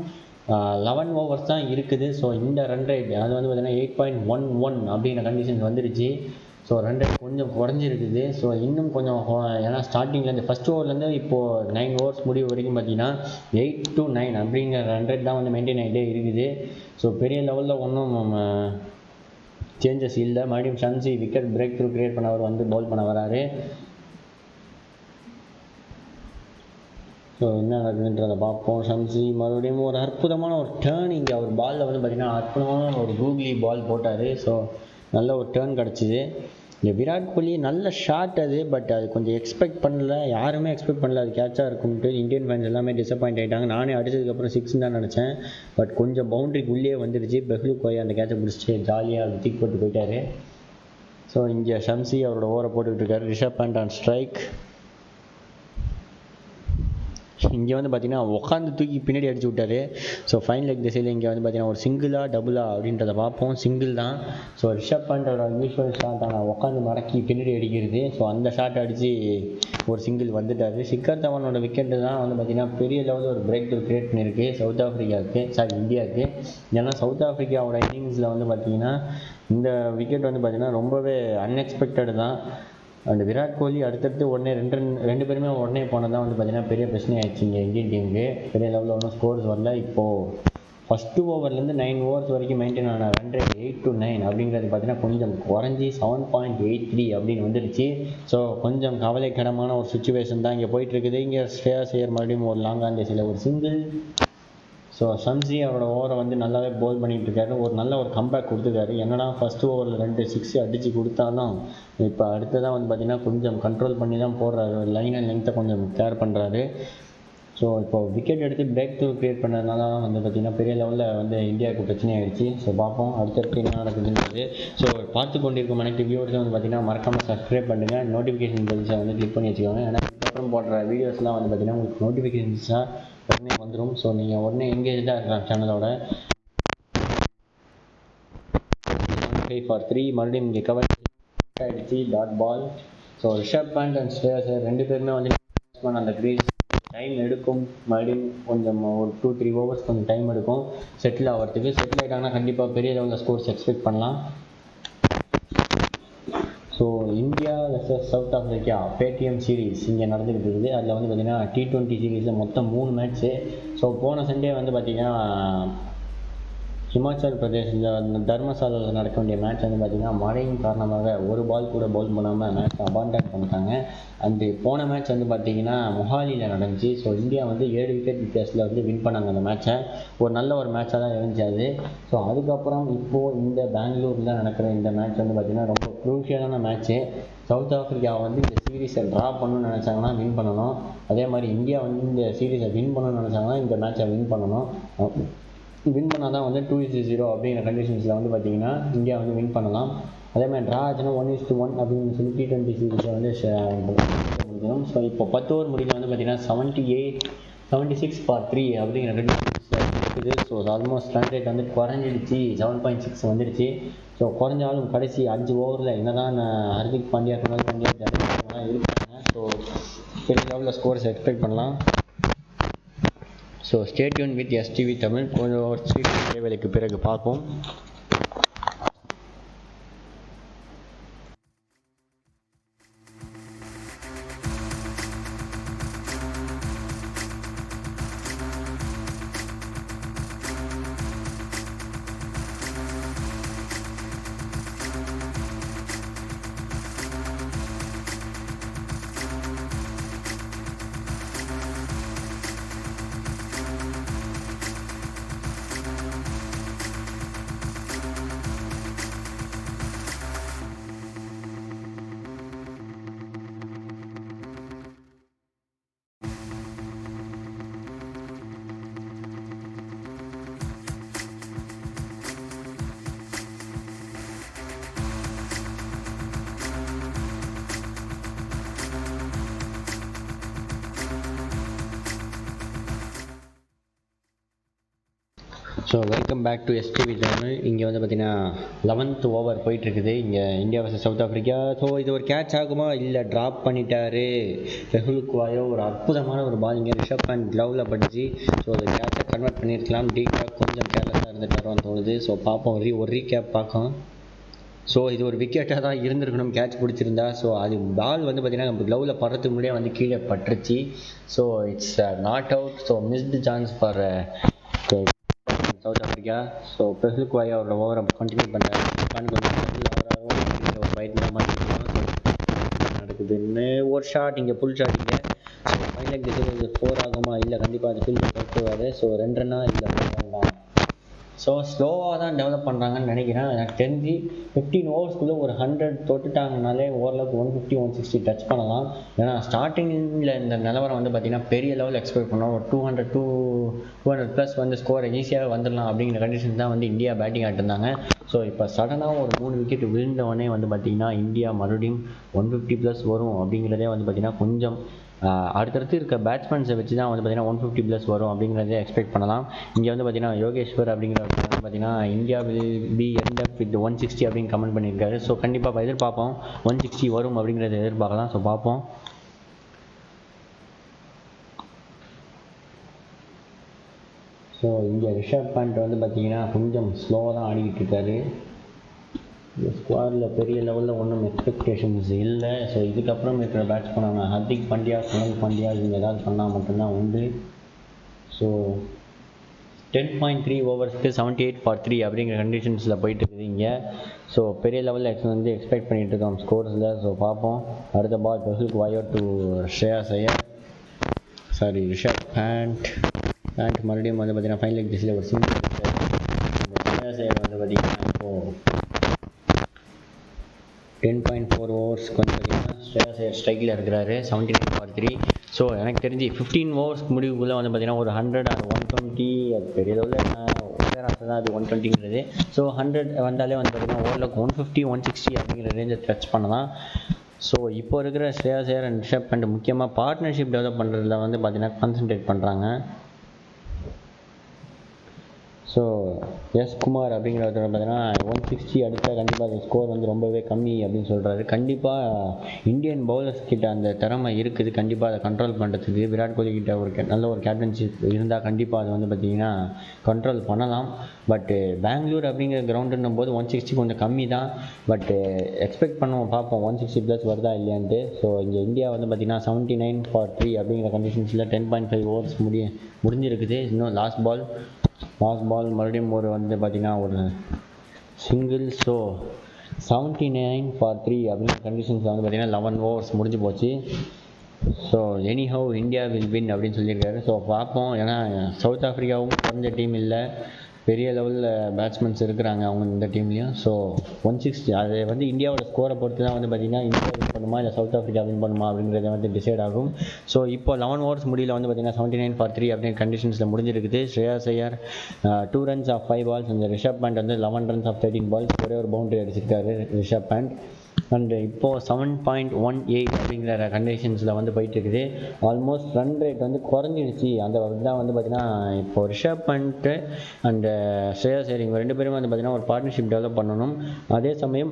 11 overs தான் இருக்குது. ஸோ இந்த ரன் ரேட் அது வந்து பார்த்தீங்கன்னா 8.11 அப்படிங்கிற கண்டிஷன்ஸ் வந்துடுச்சு. ஸோ ரன் ரேட் கொஞ்சம் குறைஞ்சிருக்குது. ஸோ இன்னும் கொஞ்சம் ஏன்னா ஸ்டார்டிங்லேருந்து ஃபஸ்ட் ஓவர்லேருந்து இப்போது 9 overs முடிவு வரைக்கும் பார்த்தீங்கன்னா 8 to 9 அப்படிங்கிற ரன் ரேட் தான் வந்து மெயின்டைன் ஆகிட்டே இருக்குது. ஸோ பெரிய லெவலில் ஒன்றும் சேஞ்சஸ் இல்லை. மறுபடியும் Shamsi wicket break through create பண்ணவர் வந்து பவுல் பண்ண வராரு. ஸோ என்ன நடக்குதுன்றதை பார்ப்போம். ஷம்சி மறுபடியும் ஒரு அற்புதமான ஒரு டேர்ன் இங்கே அவர் பாலில் வந்து பார்த்திங்கன்னா அற்புதமான ஒரு கூகுளி பால் போட்டார். ஸோ நல்ல ஒரு டேர்ன் கிடச்சிது. இந்த விராட் கோலி நல்ல ஷாட் அது, பட் அது கொஞ்சம் எக்ஸ்பெக்ட் பண்ணல, யாருமே எக்ஸ்பெக்ட் பண்ணல அது கேட்சாக இருக்கும்ட்டு. இந்தியன் ஃபேன்ஸ் எல்லாமே டிசப்பாயிண்ட் ஆகிட்டாங்க. நானே அடிச்சதுக்கப்புறம் 6 தான் நினச்சேன், பட் கொஞ்சம் பவுண்ட்ரிக்கு உள்ளே வந்துடுச்சு. பெஹ்லு கோய் அந்த கேட்சை பிடிச்சிட்டு ஜாலியாக தூக்கி போட்டு போயிட்டார். ஸோ இங்கே ஷம்சி அவரோட ஓவரை போட்டுக்கிட்டு இருக்காரு. Rishabh Pant on strike. இங்கே வந்து பார்த்தீங்கன்னா உட்காந்து தூக்கி பின்னாடி அடிச்சு விட்டாரு. ஸோ ஃபைன் லெக் திசையில் இங்கே வந்து பார்த்தீங்கன்னா ஒரு சிங்கிளா டபுளா அப்படின்றத பார்ப்போம். சிங்கிள் தான். ஸோ ரிஷப் பண்டோட யூஸ்வல் ஷாட் ஆனால் உட்காந்து மடக்கி பின்னாடி அடிக்கிறது. ஸோ அந்த ஷாட் அடித்து ஒரு சிங்கிள் வந்துட்டார். சிக்கர் தவானோட விக்கெட்டு தான் வந்து பார்த்தீங்கன்னா பெரிய லெவலில் ஒரு பிரேக் த்ரூ கிரியேட் பண்ணியிருக்கு இந்தியாவுக்கு. ஏன்னா சவுத் ஆஃப்ரிக்காவோட இன்னிங்ஸில் வந்து பார்த்தீங்கன்னா இந்த விக்கெட் வந்து பார்த்தீங்கன்னா ரொம்பவே அன்எக்ஸ்பெக்டட் தான். அண்ட் விராட் கோலி அடுத்தடுத்து ரெண்டு பேருமே உடனே போனது தான் வந்து பார்த்தீங்கன்னா பெரிய பிரச்சனை ஆயிடுச்சு இங்கே இந்தியன் டீமுக்கு. பெரிய லெவலில் ஒன்றும் ஸ்கோர்ஸ் வரல. இப்போது ஃபஸ்ட்டு ஓவர்லேருந்து 9 overs வரைக்கும் மெயின்டைன் ஆன ரன் ரேட் 8 to 9 அப்படிங்கிறது பார்த்தீங்கன்னா கொஞ்சம் குறைஞ்சி 7.83 அப்படின்னு வந்துடுச்சு. ஸோ கொஞ்சம் கவலைக்கிடமான ஒரு சுச்சுவேஷன் தான் இங்கே போயிட்டுருக்குது. இங்கே ஸ்ரேயாஸ் ஐயர் மறுபடியும் ஒரு லாங் ஆன் திசையில் ஒரு சிங்கிள். ஸோ ஷம்சி அவரோட ஓவரை வந்து நல்லாவே போல் பண்ணிகிட்டு இருக்காரு. ஒரு நல்ல ஒரு கம்பேக் கொடுத்துருக்காரு. என்னடா ஃபஸ்ட்டு ஓவரில் 2 6 அடித்து கொடுத்தாலும் இப்போ அடுத்ததான் வந்து பார்த்திங்கன்னா கொஞ்சம் கண்ட்ரோல் பண்ணி தான் போடுறாரு. லைன் அண்ட் லென்த்தை கொஞ்சம் கேர் பண்ணுறாரு. ஸோ இப்போ விக்கெட் எடுத்து பிரேக் த்ரூ கிரியேட் பண்ணதுனால தான் வந்து பார்த்திங்கன்னா பெரிய லெவலில் வந்து இந்தியாவுக்கு பிரச்சனை ஆகிடுச்சு. ஸோ பார்ப்போம் அடுத்தடுத்து என்ன நடக்குதுன்றது. ஸோ பார்த்து கொண்டிருக்கும் அனைத்து வியூவர்ஸும் வந்து பார்த்திங்கன்னா மறக்காமல் சப்ஸ்கிரைப் பண்ணுங்கள். நோட்டிஃபிகேஷன் பெல்ஸை வந்து கிளிக் பண்ணி வச்சுக்கோங்க. ஏன்னா இதுக்கப்புறம் போடுற வீடியோஸ்லாம் வந்து பார்த்திங்கன்னா உங்களுக்கு நோட்டிஃபிகேஷன்ஸாக உடனே வந்துடும். ஸோ நீங்கள் உடனே எங்கேஜாக இருக்கலாம் சேனலோட. 5 for 3 மறுபடியும் இங்கே கவர் ஆகிடுச்சு dot ball. So Rishabh Pant and Shreyas ரெண்டு பேருமே வந்து அந்த க்ரீஸ் டைம் எடுக்கும். மறுபடியும் கொஞ்சம் ஒரு 2-3 overs கொஞ்சம் டைம் எடுக்கும் செட்டில் ஆகிறதுக்கு. செட்டில் ஆகிட்டாங்கன்னா கண்டிப்பாக பெரிய லெவலில் ஸ்கோர்ஸ் எக்ஸ்பெக்ட் பண்ணலாம். So India versus South Africa Paytm series இங்கே நடந்துக்கிட்டு இருக்குது. அதில் வந்து பார்த்திங்கன்னா T20 சீரீஸில் மொத்தம் 3 மேட்ச்சு. ஸோ போன சண்டே வந்து பார்த்திங்கன்னா ஹிமாச்சல் பிரதேசில் தர்மசாலாவில் நடக்க வேண்டிய மேட்ச் வந்து பார்த்திங்கன்னா மழையின் காரணமாக ஒரு பால் கூட பவுல் பண்ணாமல் மேட்ச் அபாண்டன் பண்ணிட்டாங்க. அந்த போன மேட்ச் வந்து பார்த்திங்கன்னா மொஹாலியில் நடந்துச்சு. ஸோ இந்தியா வந்து 7 விக்கெட் வித்தியாசத்தில் வந்து வின் பண்ணாங்க அந்த மேட்சை. ஒரு நல்ல ஒரு மேட்சாக தான் இருந்துச்சு அது. ஸோ அதுக்கப்புறம் இப்போது இந்த பெங்களூரில் நடக்கிற இந்த மேட்ச் வந்து பார்த்திங்கன்னா ரொம்ப க்ரூஷியலான மேட்ச்சு. சவுத் ஆஃப்ரிக்கா வந்து இந்த சீரீஸை ட்ரா பண்ணணும்னு நினச்சாங்கன்னா வின் பண்ணணும். அதே மாதிரி இந்தியா வந்து இந்த சீரீஸை வின் பண்ணணும்னு நினச்சாங்கன்னா இந்த மேட்சை வின் பண்ணணும். வின் பண்ணால் தான் வந்து 2-0 அப்படிங்கிற கண்டிஷன்ஸில் வந்து பார்த்திங்கன்னா இந்தியா வந்து வின் பண்ணலாம். அதே மாதிரி ட்ரா ஆச்சுன்னா 1-1 அப்படின்னு சொல்லி T20 சீரீஸை வந்து முடிக்கணும். ஸோ இப்போ 10 ஓவர் முடிக்க வந்து பார்த்திங்கன்னா 76 for 3 அப்படிங்கிற ரெண்டு இருக்குது. ஸோ ஆல்மோஸ்ட் ரன் ரேட் வந்து குறைஞ்சிடுச்சு, 7.6 வந்துடுச்சு. ஸோ குறைஞ்சாலும் கடைசி 5 ஓவரில் என்ன தான் ஹர்திக் பாண்டியா இருக்காங்க. ஸோ பெரிய லெவலில் ஸ்கோர்ஸ் எக்ஸ்பெக்ட் பண்ணலாம். So stay tune with STV Tamil. கொஞ்சம் ஒரு சிறிய இடைவேளைக்கு பிறகு பார்ப்போம். So welcome back to STV channel. இங்கே வந்து பார்த்தீங்கன்னா 11th ஓவர் போயிட்டுருக்குது இங்கே India vs South Africa. So இது ஒரு கேட்ச் ஆகுமா இல்லை ட்ராப் பண்ணிட்டாரு பெஹுலுக்குவாயோ. ஒரு அற்புதமான ஒரு பால் இங்கே ரிஷப் அண்ட் க்ளவில் படிச்சு. ஸோ அது கேட்சை கன்வெர்ட் பண்ணியிருக்கலாம். டீட்டாக கொஞ்சம் கேர்லெஸ்ஸாக இருந்துட்டாரோன்னு தோணுது. ஸோ பார்ப்போம், ஒரு ரீகேப் பார்க்கலாம். ஸோ இது ஒரு விக்கெட்டாக தான் இருந்திருக்கணும் கேட்ச் பிடிச்சிருந்தா. ஸோ அது பால் வந்து பார்த்திங்கன்னா நம்ம க்ளவில் படுறதுக்கு முன்னாடியே வந்து கீழே பட்டுருச்சு. So it's not out. So missed chance for South Africa. So Phehlukwayo அவரோட ஓவரை கண்டினியூ பண்ணுறாரு. ஒரு ஃபைட் நடக்குதுன்னு ஒரு ஷாட் இங்கே ஃபுல் ஷாட் இங்கே. ஸோ ஃபைனல் டிசைட் 4 ஆகுமா இல்லை கண்டிப்பாக அது ஃபீல்டு கட்டுவார். ஸோ 2 ரன்னா இல்லை 4 தான். ஸோ ஸ்லோவாக தான் டெவலப் பண்ணுறாங்கன்னு நினைக்கிறேன். எனக்கு தெரிஞ்சு 15 ஓவர்ஸ்க்குள்ளே ஒரு 100 தொட்டுட்டாங்கனாலே ஓரளவுக்கு 150 160 டச் பண்ணலாம். ஏன்னா ஸ்டார்டிங்கில் இந்த நிலவரம் வந்து பார்த்திங்கன்னா பெரிய லெவலில் எக்ஸ்பெக்ட் பண்ணோம். ஒரு 200 ப்ளஸ் வந்து ஸ்கோரை ஈஸியாக வந்துடலாம் அப்படிங்கிற கண்டிஷன் தான் வந்து இந்தியா பேட்டிங் ஆட்டிருந்தாங்க. ஸோ இப்போ சடனாக ஒரு 3 விக்கெட் விழுந்தவொடனே வந்து பார்த்திங்கன்னா இந்தியா மறுபடியும் 150 ப்ளஸ் வரும் அப்படிங்கிறதே வந்து பார்த்திங்கன்னா கொஞ்சம் அடுத்தடுத்து இருக்க பேட்ஸ்மேன்ஸை வச்சு தான் வந்து பார்த்திங்கன்னா 150 ப்ளஸ் வரும் அப்படிங்கிறதே எக்ஸ்பெக்ட் பண்ணலாம். இங்கே வந்து பார்த்திங்கன்னா யோகேஸ்வர் அப்படிங்கிறவர் வந்து பார்த்திங்கன்னா India will be end up with 160 அப்படின்னு கமெண்ட் பண்ணியிருக்காரு. ஸோ கண்டிப்பாக எதிர்பார்ப்போம் 160 வரும் அப்படிங்கிறத எதிர்பார்க்கலாம். ஸோ பார்ப்போம். ஸோ இங்கே ரிஷப் பண்ட் வந்து பார்த்திங்கன்னா கொஞ்சம் ஸ்லோவாக தான் ஆடிக்கிட்டு இருக்காரு. இந்த ஸ்குவாடில் பெரிய லெவலில் ஒன்றும் எக்ஸ்பெக்டேஷன்ஸ் இல்லை. ஸோ இதுக்கப்புறம் இருக்கிற பேட்ஸ்மேனான ஹர்திக் பாண்டியா, சுனில் பாண்டியா இவங்க ஏதாவது பண்ணால் மட்டும்தான் உண்டு. ஸோ 10.3 ஓவர்ஸ்க்கு 78 for 3 அப்படிங்கிற கண்டிஷன்ஸில் போயிட்டு இருக்குது இங்கே. ஸோ பெரிய லெவலில் வந்து எக்ஸ்பெக்ட் பண்ணிகிட்டு இருக்கோம் ஸ்கோர்ஸில். ஸோ பார்ப்போம். அடுத்த ball Phehlukwayo to Shreyas Iyer, sorry Rishabh Pant மறுபடியும் வந்து பார்த்திங்கன்னா ஃபைனல் லெக் டிஸில் ஒரு சிங்கிள். ஷ்ரேயாஸ் ஐயர் வந்து பார்த்திங்கன்னா இப்போது 10.4 ஓவர்ஸ்க்கு வந்து பார்த்திங்கன்னா ஷ்ரேயாஸ் ஐயர் ஸ்ட்ரைக்கில் இருக்கிறாரு 79 for 3. ஸோ எனக்கு தெரிஞ்சு 15 ஓவர்ஸ்க்கு முடிவுக்குள்ளே வந்து பார்த்திங்கன்னா ஒரு 100 or 120 அது பெரிய அளவில் ஆசை தான் அது 120ங்கிறது. ஸோ 100 வந்தாலே வந்து பார்த்திங்கன்னா ஓரளவுக்கு 150 160 அப்படிங்கிற ரேஞ்சை டச் பண்ணலாம். ஸோ இப்போ இருக்கிற ஷ்ரேயாஸ் ஐயர் அண்ட் ரிஷப் பண்ட் முக்கியமாக பார்ட்னர்ஷிப் டெவலப் பண்ணுறதுல வந்து பார்த்திங்கன்னா கான்சன்ட்ரேட் பண்ணுறாங்க. ஸோ எஸ் குமார் அப்படிங்கிறத பார்த்தீங்கன்னா 160 அடித்தா கண்டிப்பாக அந்த ஸ்கோர் வந்து ரொம்பவே கம்மி அப்படின்னு சொல்கிறாரு. கண்டிப்பாக இந்தியன் பவுலர்ஸ் கிட்ட அந்த திறமை இருக்குது. கண்டிப்பாக அதை கண்ட்ரோல் பண்ணுறதுக்கு விராட் கோலி கிட்ட ஒரு நல்ல ஒரு கேப்டன்ஷிப் இருந்தால் கண்டிப்பாக அதை வந்து பார்த்திங்கன்னா கண்ட்ரோல் பண்ணலாம். பட்டு பெங்களூர் அப்படிங்கிற கிரவுண்டுன்னும் போது 160 கொஞ்சம் கம்மி தான். பட்டு எக்ஸ்பெக்ட் பண்ணுவோம், பார்ப்போம் 160 ப்ளஸ் வருதா இல்லையான்ட்டு. ஸோ இங்கே இந்தியா வந்து பார்த்திங்கன்னா 79 for 3 அப்படிங்கிற கண்டிஷன்ஸில் 10.5 ஓவர்ஸ் முடிஞ்சிருக்குது. இன்னும் லாஸ்ட் பால் மறுபடியும் ஒரு வந்து பார்த்திங்கன்னா ஒரு சிங்கிள். ஸோ 79 for 3 அப்படிங்கிற கண்டிஷன்ஸில் வந்து பார்த்திங்கன்னா 11 ஓவர்ஸ் முடிஞ்சு போச்சு. So anyhow India will win அப்படின்னு சொல்லியிருக்காரு. ஸோ பார்ப்போம். ஏன்னா சவுத் ஆஃப்ரிக்காவும் குறைஞ்ச டீம் இல்லை, பெரிய லெவலில் பேட்ஸ்மேன்ஸ் இருக்கிறாங்க அவங்க இந்த டீம்லேயும். ஸோ 160 அது வந்து இந்தியாவோட ஸ்கோரை பொறுத்து தான் வந்து பார்த்திங்கன்னா இந்தியா வின் பண்ணுமா இல்லை சவுத் ஆஃப்ரிக்கா வின் பண்ணுமா அப்படிங்கிறத வந்து டிசைட் ஆகும். ஸோ இப்போ 11 ஓவர்ஸ் முடியல வந்து பார்த்திங்கன்னா 79 for 3 அப்படிங்கிற கண்டிஷன்ஸில் முடிஞ்சிருக்குது. Shreyas Iyer 2 runs of 5 balls. அந்த ரிஷப் பண்ட் வந்து 11 runs of 13 balls, ஒரே ஒரு பவுண்டரி அடிச்சிருக்காரு ரிஷப் பண்ட். அண்ட் இப்போது 7.18 அப்படிங்கிற கண்டிஷன்ஸில் வந்து போயிட்டுருக்குது. ஆல்மோஸ்ட் ரன் ரேட் வந்து குறைஞ்சிடுச்சு. அந்த தான் வந்து பார்த்திங்கன்னா இப்போது ரிஷப் பண்ட்டு அண்டு ஷ்ரேயாஸ் ஐயர் இவங்க 2 பேரும் வந்து பார்த்திங்கன்னா ஒரு பார்ட்னர்ஷிப் டெவலப் பண்ணணும். அதே சமயம்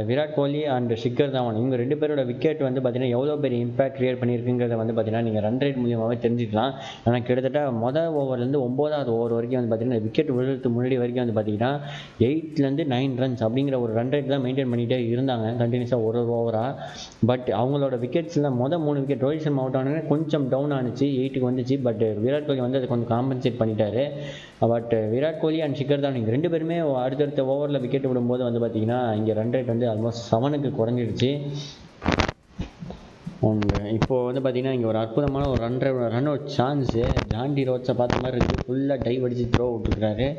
விராட் கோலி அண்ட் ஷிக்கர் தவான் இவங்க 2 பேரோட விக்கெட் வந்து பார்த்திங்கன்னா எவ்வளோ பெரிய இம்பாக்ட் க்ரியேட் பண்ணியிருக்குங்கிறத வந்து பார்த்திங்கன்னா நீங்கள் ரன் ரேட் மூலியமாகவே தெரிஞ்சுக்கலாம். ஆனால் கிட்டத்தட்ட மொதல் ஓவர்லேருந்து 9வது ஓவர் வரைக்கும் வந்து பார்த்திங்கன்னா விக்கெட் விழுறதுக்கு முன்னாடி வரைக்கும் வந்து பார்த்திங்கன்னா 8லேருந்து 9 runs அப்படிங்கிற ஒரு ரன் ரேட் தான் மெயின்டைன் பண்ணிகிட்டே இருந்தாங்க கண்டினியூஸாக ஒரு ஓவராக. பட் அவங்களோட விக்கெட்ஸில் 3 விக்கெட் ரோஹித் சர்மா அவுட் ஆனோடனே கொஞ்சம் டவுன் ஆனிச்சு, 8க்கு வந்துச்சு. பட் விராட் கோலி வந்து அதை கொஞ்சம் காம்பன்சேட் பண்ணிட்டாரு. பட் விராட் கோலி அண்ட் ஷிக்கர் தவான் இங்கே 2 பேருமே அடுத்தடுத்த ஓவரில் விக்கெட் விடும்போது வந்து பார்த்திங்கன்னா இங்கே ரன் ரேட் வந்து ஆல்மோஸ்ட் 7க்கு குறைஞ்சிடுச்சு. அண்ட் இப்போது வந்து பார்த்திங்கன்னா இங்கே ஒரு அற்புதமான ஒரு ரன் அவுட் சான்ஸு ஜாண்டி ரோட்ஸை பார்த்த மாதிரி இருக்குது. ஃபுல்லாக டைவ் அடித்து த்ரோ விட்டுருக்காரு.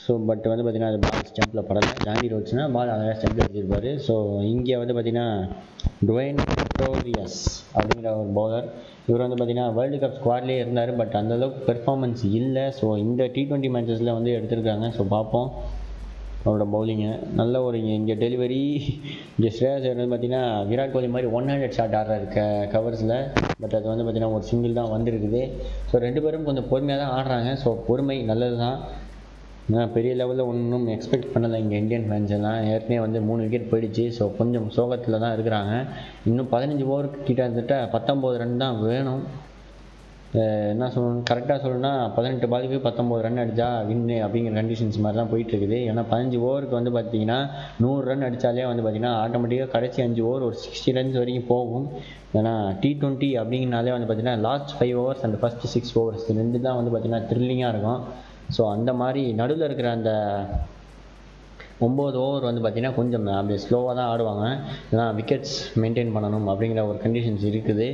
ஸோ பட் வந்து பார்த்திங்கன்னா அது பால் ஸ்டம்பில் படலை. ஜாண்டி ரோட்ஸ்னால் பால் அழகாக ஸ்டம்பில் அடிச்சிருப்பார். ஸோ இங்கே வந்து பார்த்திங்கன்னா டுவேன் விக்டோரியஸ் அப்படிங்கிற ஒரு பவுலர், இவர் வந்து பார்த்திங்கன்னா வேர்ல்டு கப் ஸ்குவாட்லேயே இருந்தார். பட் அந்தளவுக்கு பெர்ஃபார்மன்ஸ் இல்லை. ஸோ இந்த T20 மேட்சஸில் வந்து எடுத்திருக்காங்க. ஸோ பார்ப்போம் அவரோட பவுலிங்கு. நல்ல ஒரு இங்கே டெலிவரி. இங்கே ஷ்ரேயாஸ் ஐயர் வந்து பார்த்திங்கன்னா விராட் கோலி மாதிரி 100 ஷாட் ஆடுறாரு கவர்ஸில். பட் அது வந்து பார்த்திங்கன்னா ஒரு சிங்கிள் தான் வந்திருக்குது. ஸோ 2 பேரும் கொஞ்சம் பொறுமையாக தான் ஆடுறாங்க. ஸோ பொறுமை நல்லது தான். நான் பெரிய லெவலில் ஒன்றும் எக்ஸ்பெக்ட் பண்ணலை இங்கே இந்தியன் ஃபேன்ஸ் எல்லாம். ஏற்கனவே வந்து 3 விக்கெட் போயிடுச்சு. ஸோ கொஞ்சம் சோகத்தில் தான் இருக்கிறாங்க. இன்னும் 15 ஓவருக்கு கிட்டத்தட்ட 19 ரன் தான் வேணும். என்ன சொல்லணும், கரெக்டாக சொல்லணும்னா 18 பாலுக்கு 19 ரன் அடித்தா வின்னு அப்படிங்கிற கண்டிஷன்ஸ் மாதிரி தான் போயிட்டுருக்குது. ஏன்னா 15 ஓவருக்கு வந்து பார்த்திங்கன்னா 100 ரன் அடித்தாலே வந்து பார்த்திங்கன்னா ஆட்டோமேட்டிக்காக கடைசி 5 ஓவர் ஒரு 60 ரன்ஸ் வரைக்கும் போகும். ஏன்னா T20 அப்படிங்கனாலே வந்து பார்த்திங்கன்னா last 5 overs and first 6 overs ரெண்டு தான் வந்து பார்த்திங்கன்னா த்ரில்லிங்காக இருக்கும். ஸோ அந்த மாதிரி நடுவில் இருக்கிற அந்த 9 ஓவர் வந்து பார்த்திங்கன்னா கொஞ்சம் அப்படியே ஸ்லோவாக தான் ஆடுவாங்க. ஏன்னா விக்கெட்ஸ் மெயின்டைன் பண்ணணும் அப்படிங்கிற ஒரு கண்டிஷன்ஸ் இருக்குது.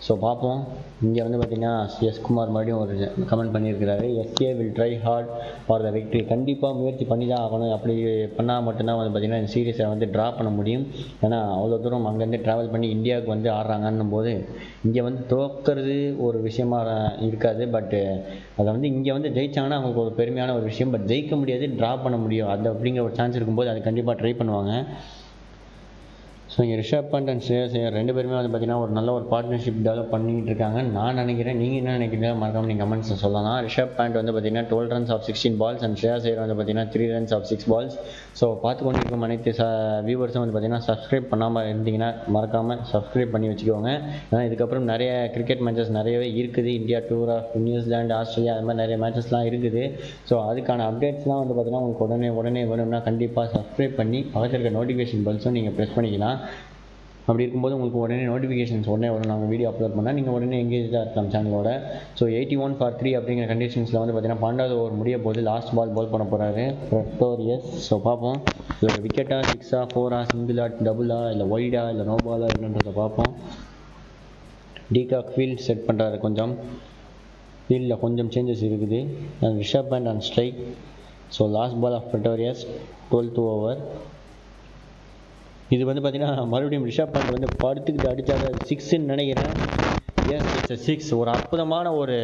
ஸோ பார்ப்போம். இங்கே வந்து பார்த்திங்கன்னா எஸ் குமார் மறுபடியும் ஒரு கமெண்ட் பண்ணியிருக்கிறாரு, SK will try hard for the victory. கண்டிப்பாக முயற்சி பண்ணி தான் ஆகணும். அப்படி பண்ணால் மட்டும்தான் வந்து பார்த்திங்கன்னா இந்த சீரீஸை வந்து ட்ரா பண்ண முடியும். ஏன்னா அவ்வளோ தூரம் அங்கேருந்து ட்ராவல் பண்ணி இந்தியாவுக்கு வந்து ஆடுறாங்கன்னும் போது இங்கே வந்து தோற்கிறது ஒரு விஷயமா இருக்காது. பட்டு அதை வந்து இங்கே வந்து ஜெயிச்சாங்கன்னா அவங்களுக்கு ஒரு பெருமையான ஒரு விஷயம். பட் ஜெயிக்க முடியாது, ட்ரா பண்ண முடியும். அது அப்படிங்கிற ஒரு சான்ஸ் இருக்கும்போது அது கண்டிப்பாக ட்ரை பண்ணுவாங்க. ஸோ இங்கே ரிஷப் பண்ட் அண்ட் ஸ்ரேயஸ் ஐயர் 2 பேருமே வந்து பார்த்திங்கன்னா ஒரு நல்ல ஒரு பார்ட்னர்ஷிப் டெவலப் பண்ணிகிட்டு இருக்காங்க நான் நினைக்கிறேன். நீங்கள் என்ன நினைக்கிறீங்க மறக்காமல் நீங்கள் கமெண்ட்ஸில் சொல்லலாம். ரிஷப் பண்ட் வந்து பார்த்திங்கன்னா 12 runs ஆஃப் 16 balls அண்ட் ஸ்ரேயஸ் ஐயர் வந்து பார்த்திங்கன்னா 3 runs ஆஃப் 6 balls. ஸோ பார்த்து கொண்டு இருக்கும் அனைத்து வியூவர்ஸும் வந்து பார்த்திங்கன்னா சப்ஸ்கிரைப் பண்ணாமல் இருந்தீங்கன்னா மறக்காமல் சப்ஸ்கிரைப் பண்ணி வச்சுக்கோங்க. ஏன்னா இதுக்கப்புறம் நிறைய கிரிக்கெட் மேட்சஸ் நிறையவே இருக்குது. India tour of New Zealand, Australia அது மாதிரி நிறைய மேட்சஸ்லாம் இருக்குது. ஸோ அதுக்கான அப்டேட்ஸ்லாம் வந்து பார்த்திங்கன்னா உங்களுக்கு உடனே வேணும்னா கண்டிப்பாக சப்ஸ்கிரைப் பண்ணி பக்கத்தில் இருக்க நோட்டிஃபிகேஷன் பெல்ஸும் நீங்கள் ப்ரெஸ் பண்ணிக்கலாம். அப்படி இருக்கும்போது உங்களுக்கு உடனே நோட்டிஃபிகேஷன்ஸ் உடனே நாங்கள் வீடியோ அப்லோட் பண்ணால் நீங்கள் உடனே எங்கேஜாக இருக்கலாம் சேனலோட. ஸோ 81 for 3 அப்படிங்கிற கண்டிஷன்ஸில் வந்து பார்த்திங்கன்னா 12வது ஓவர் முடிய போது லாஸ்ட் பால் பண்ண போகிறாரு பிரட்டோரியஸ். ஸோ பார்ப்போம் இதோட விக்கெட்டா, 6ஆ, 4ஆ, சிங்கிளா, டபுளா, இல்லை ஒய்டா, இல்லை நோ பாலா என்னன்றதை பார்ப்போம். டீகாக் ஃபீல்ட் செட் பண்ணுறாரு. கொஞ்சம் ஃபீல்டில் கொஞ்சம் சேஞ்சஸ் இருக்குது. Rishabh Pant and strike. So last ball of Pretorius 12th over. இது வந்து பார்த்திங்கன்னா மறுபடியும் ரிஷப் பண்ட் வந்து படுத்துக்கிட்டு அடித்தாரு. 6ன்னு நினைக்கிறேன். Yes, it's 6. ஒரு அற்புதமான ஒரு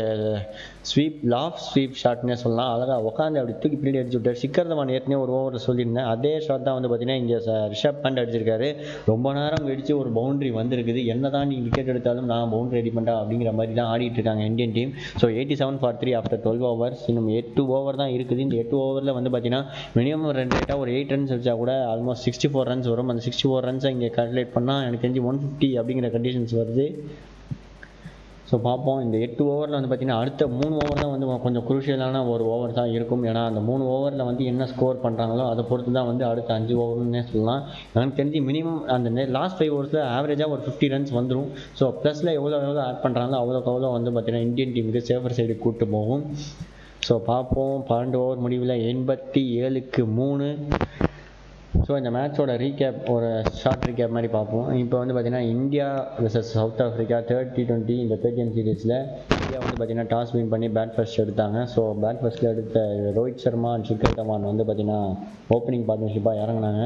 லாஃப் ஸ்வீப் ஷாட்னே சொல்லலாம். அழகாக உட்காந்து அப்படி தூக்கி பின்னாடி அடிச்சு விட்டார். சிக்கர் தவான் ஏற்கனவே ஒரு ஓவர் சொல்லியிருந்தேன். அதே ஷாட் தான் வந்து பார்த்திங்கன்னா இங்கே ரிஷப் பண்ட் அடிச்சிருக்காரு. ரொம்ப நேரம் வெடிச்சு ஒரு பவுண்டரி வந்திருக்குது. என்ன தான் நீங்கள் விக்கெட் எடுத்தாலும் நான் பவுண்டரி ரெடி பண்ணிட்டேன் அப்படிங்கிற மாதிரி தான் ஆடிட்டு இருக்காங்க Indian team. So 87 for 3 after 12 overs. இன்னும் 8 ஓவர் தான் இருக்குது. இந்த 8 ஓவரில் வந்து பார்த்திங்கன்னா மினிமம் ரன் ரேட்டாக ஒரு 8 runs வச்சா கூட ஆல்மோஸ்ட் 64 runs வரும். அந்த 64 runs இங்கே கால்குலேட் பண்ணால் எனக்கு தெரிஞ்சு 150 அப்படிங்கிற கண்டிஷன்ஸ் வருது. ஸோ பார்ப்போம். இந்த 8 ஓவரில் வந்து பார்த்திங்கன்னா அடுத்த 3 ஓவர் தான் வந்து கொஞ்சம் குரூஷியலான ஒரு ஓவர் தான் இருக்கும். ஏன்னா அந்த 3 ஓவரில் வந்து என்ன ஸ்கோர் பண்ணுறாங்களோ அதை பொறுத்து தான் வந்து அடுத்த 5 ஓவர்னே சொல்லலாம். எனக்கு தெரிஞ்சு மினிமம் அந்த லாஸ்ட் 5 ஓவர்ஸில் ஆவரேஜாக ஒரு 50 runs வந்துடும். ஸோ ப்ளஸில் எவ்வளோ ஆட் பண்ணுறாங்களோ அவ்வளோ வந்து பார்த்திங்கன்னா இந்தியன் டீமுக்கு சேஃபர் சைடு கூப்பிட்டு போகும். ஸோ பார்ப்போம். 12 ஓவர் முடிவில் 87க்கு 3. ஸோ இந்த மேட்சோட ரீகேப், ஒரு ஷார்ட் ரீகேப் மாதிரி பார்ப்போம். இப்போ வந்து பார்த்திங்கன்னா India versus South Africa third T20 இந்த 30th சீரீஸில் இந்தியா வந்து பார்த்திங்கன்னா டாஸ் வின் பண்ணி பேட் ஃபர்ஸ்ட் எடுத்தாங்க. ஸோ பேட் ஃபர்ஸ்ட்டில் எடுத்த ரோஹித் சர்மா அண்ட் சிக்கர் தவான் வந்து பார்த்திங்கன்னா ஓப்பனிங் பார்ட்னர்ஷிப்பாக இறங்கினாங்க.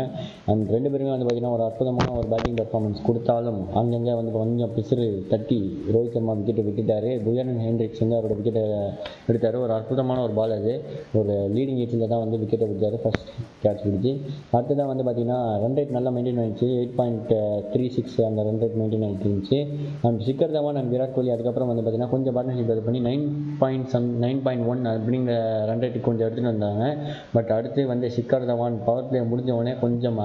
அந்த 2 பேருமே வந்து பார்த்திங்கன்னா ஒரு அற்புதமான ஒரு பேட்டிங் பர்ஃபார்மன்ஸ் கொடுத்தாலும் அங்கங்கே வந்து கொஞ்சம் பிசுறு தட்டி ரோஹித் சர்மா விக்கெட்டை விட்டுட்டார். துயரன் ஹென்ட்ரிக்ஸ் வந்து அவரோட விக்கெட்டை எடுத்தார். ஒரு அற்புதமான ஒரு பால் அது. ஒரு லீடிங் ஏஜில் தான் வந்து விக்கெட்டை விட்டார் ஃபர்ஸ்ட் கேட்ச் பிடிச்சி. அடுத்ததான் வந்து பார்த்திங்கன்னா ரன் ரேட் நல்லா மெயின்டைன் ஆகிடுச்சு. 8.36 அந்த ரன் ரேட் மெயின்டைன் ஆகிட்டு இருந்துச்சு. அண்ட் சிக்கர் தவான் அண்ட் விராட் கோலி அதுக்கப்புறம் வந்து பார்த்திங்கன்னா கொஞ்சம் பார்ட்னர்ஷிப் இது பண்ணி 9.1 அப்படிங்கிற ரன் ரேட்டுக்கு கொஞ்சம் எடுத்துகிட்டு வந்தாங்க. பட் அடுத்து வந்து சிக்கர் தவான் பவர் பிளே முடிஞ்ச உடனே கொஞ்சம்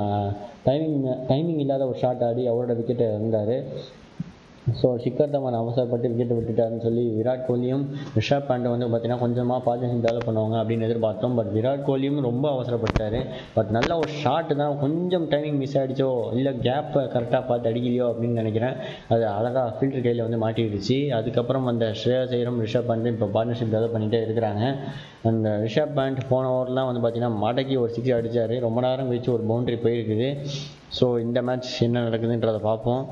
டைமிங் இல்லாத ஒரு ஷாட் ஆடி அவரோட விக்கெட்டை இருந்தார். ஸோ சிக்கர் தவான் அவசரப்பட்டு விக்கெட்டை விட்டுட்டாருன்னு சொல்லி விராட் கோலியும் ரிஷப் பண்டை வந்து பார்த்திங்கன்னா கொஞ்சமாக பார்ட்னர்ஷிப் டெவலப் பண்ணுவாங்க அப்படின்னு எதிர்பார்த்தோம். பட் விராட் கோலியும் ரொம்ப அவசரப்பட்டார். பட் நல்ல ஒரு ஷாட்டு தான். கொஞ்சம் டைமிங் மிஸ் ஆகிடுச்சோ இல்லை கேப்பை கரெக்டாக பார்த்து அடிக்கலையோ அப்படின்னு நினைக்கிறேன். அது அழகாக ஃபில்டர் கையில் வந்து மாட்டிடுச்சு. அதுக்கப்புறம் அந்த ஸ்ரேயஸ் ஐயரும் ரிஷப் பண்டும் இப்போ பார்ட்னர்ஷிப் டெவலப் பண்ணிகிட்டே இருக்கிறாங்க. அந்த ரிஷப் பண்ட் போன ஓவர்லாம் வந்து பார்த்திங்கன்னா மடக்கி ஒரு 6 அடித்தார். ரொம்ப நேரம் கழிச்சு ஒரு பவுண்டரி போயிருக்குது. ஸோ இந்த மேட்ச் என்ன நடக்குதுன்றதை பார்ப்போம்.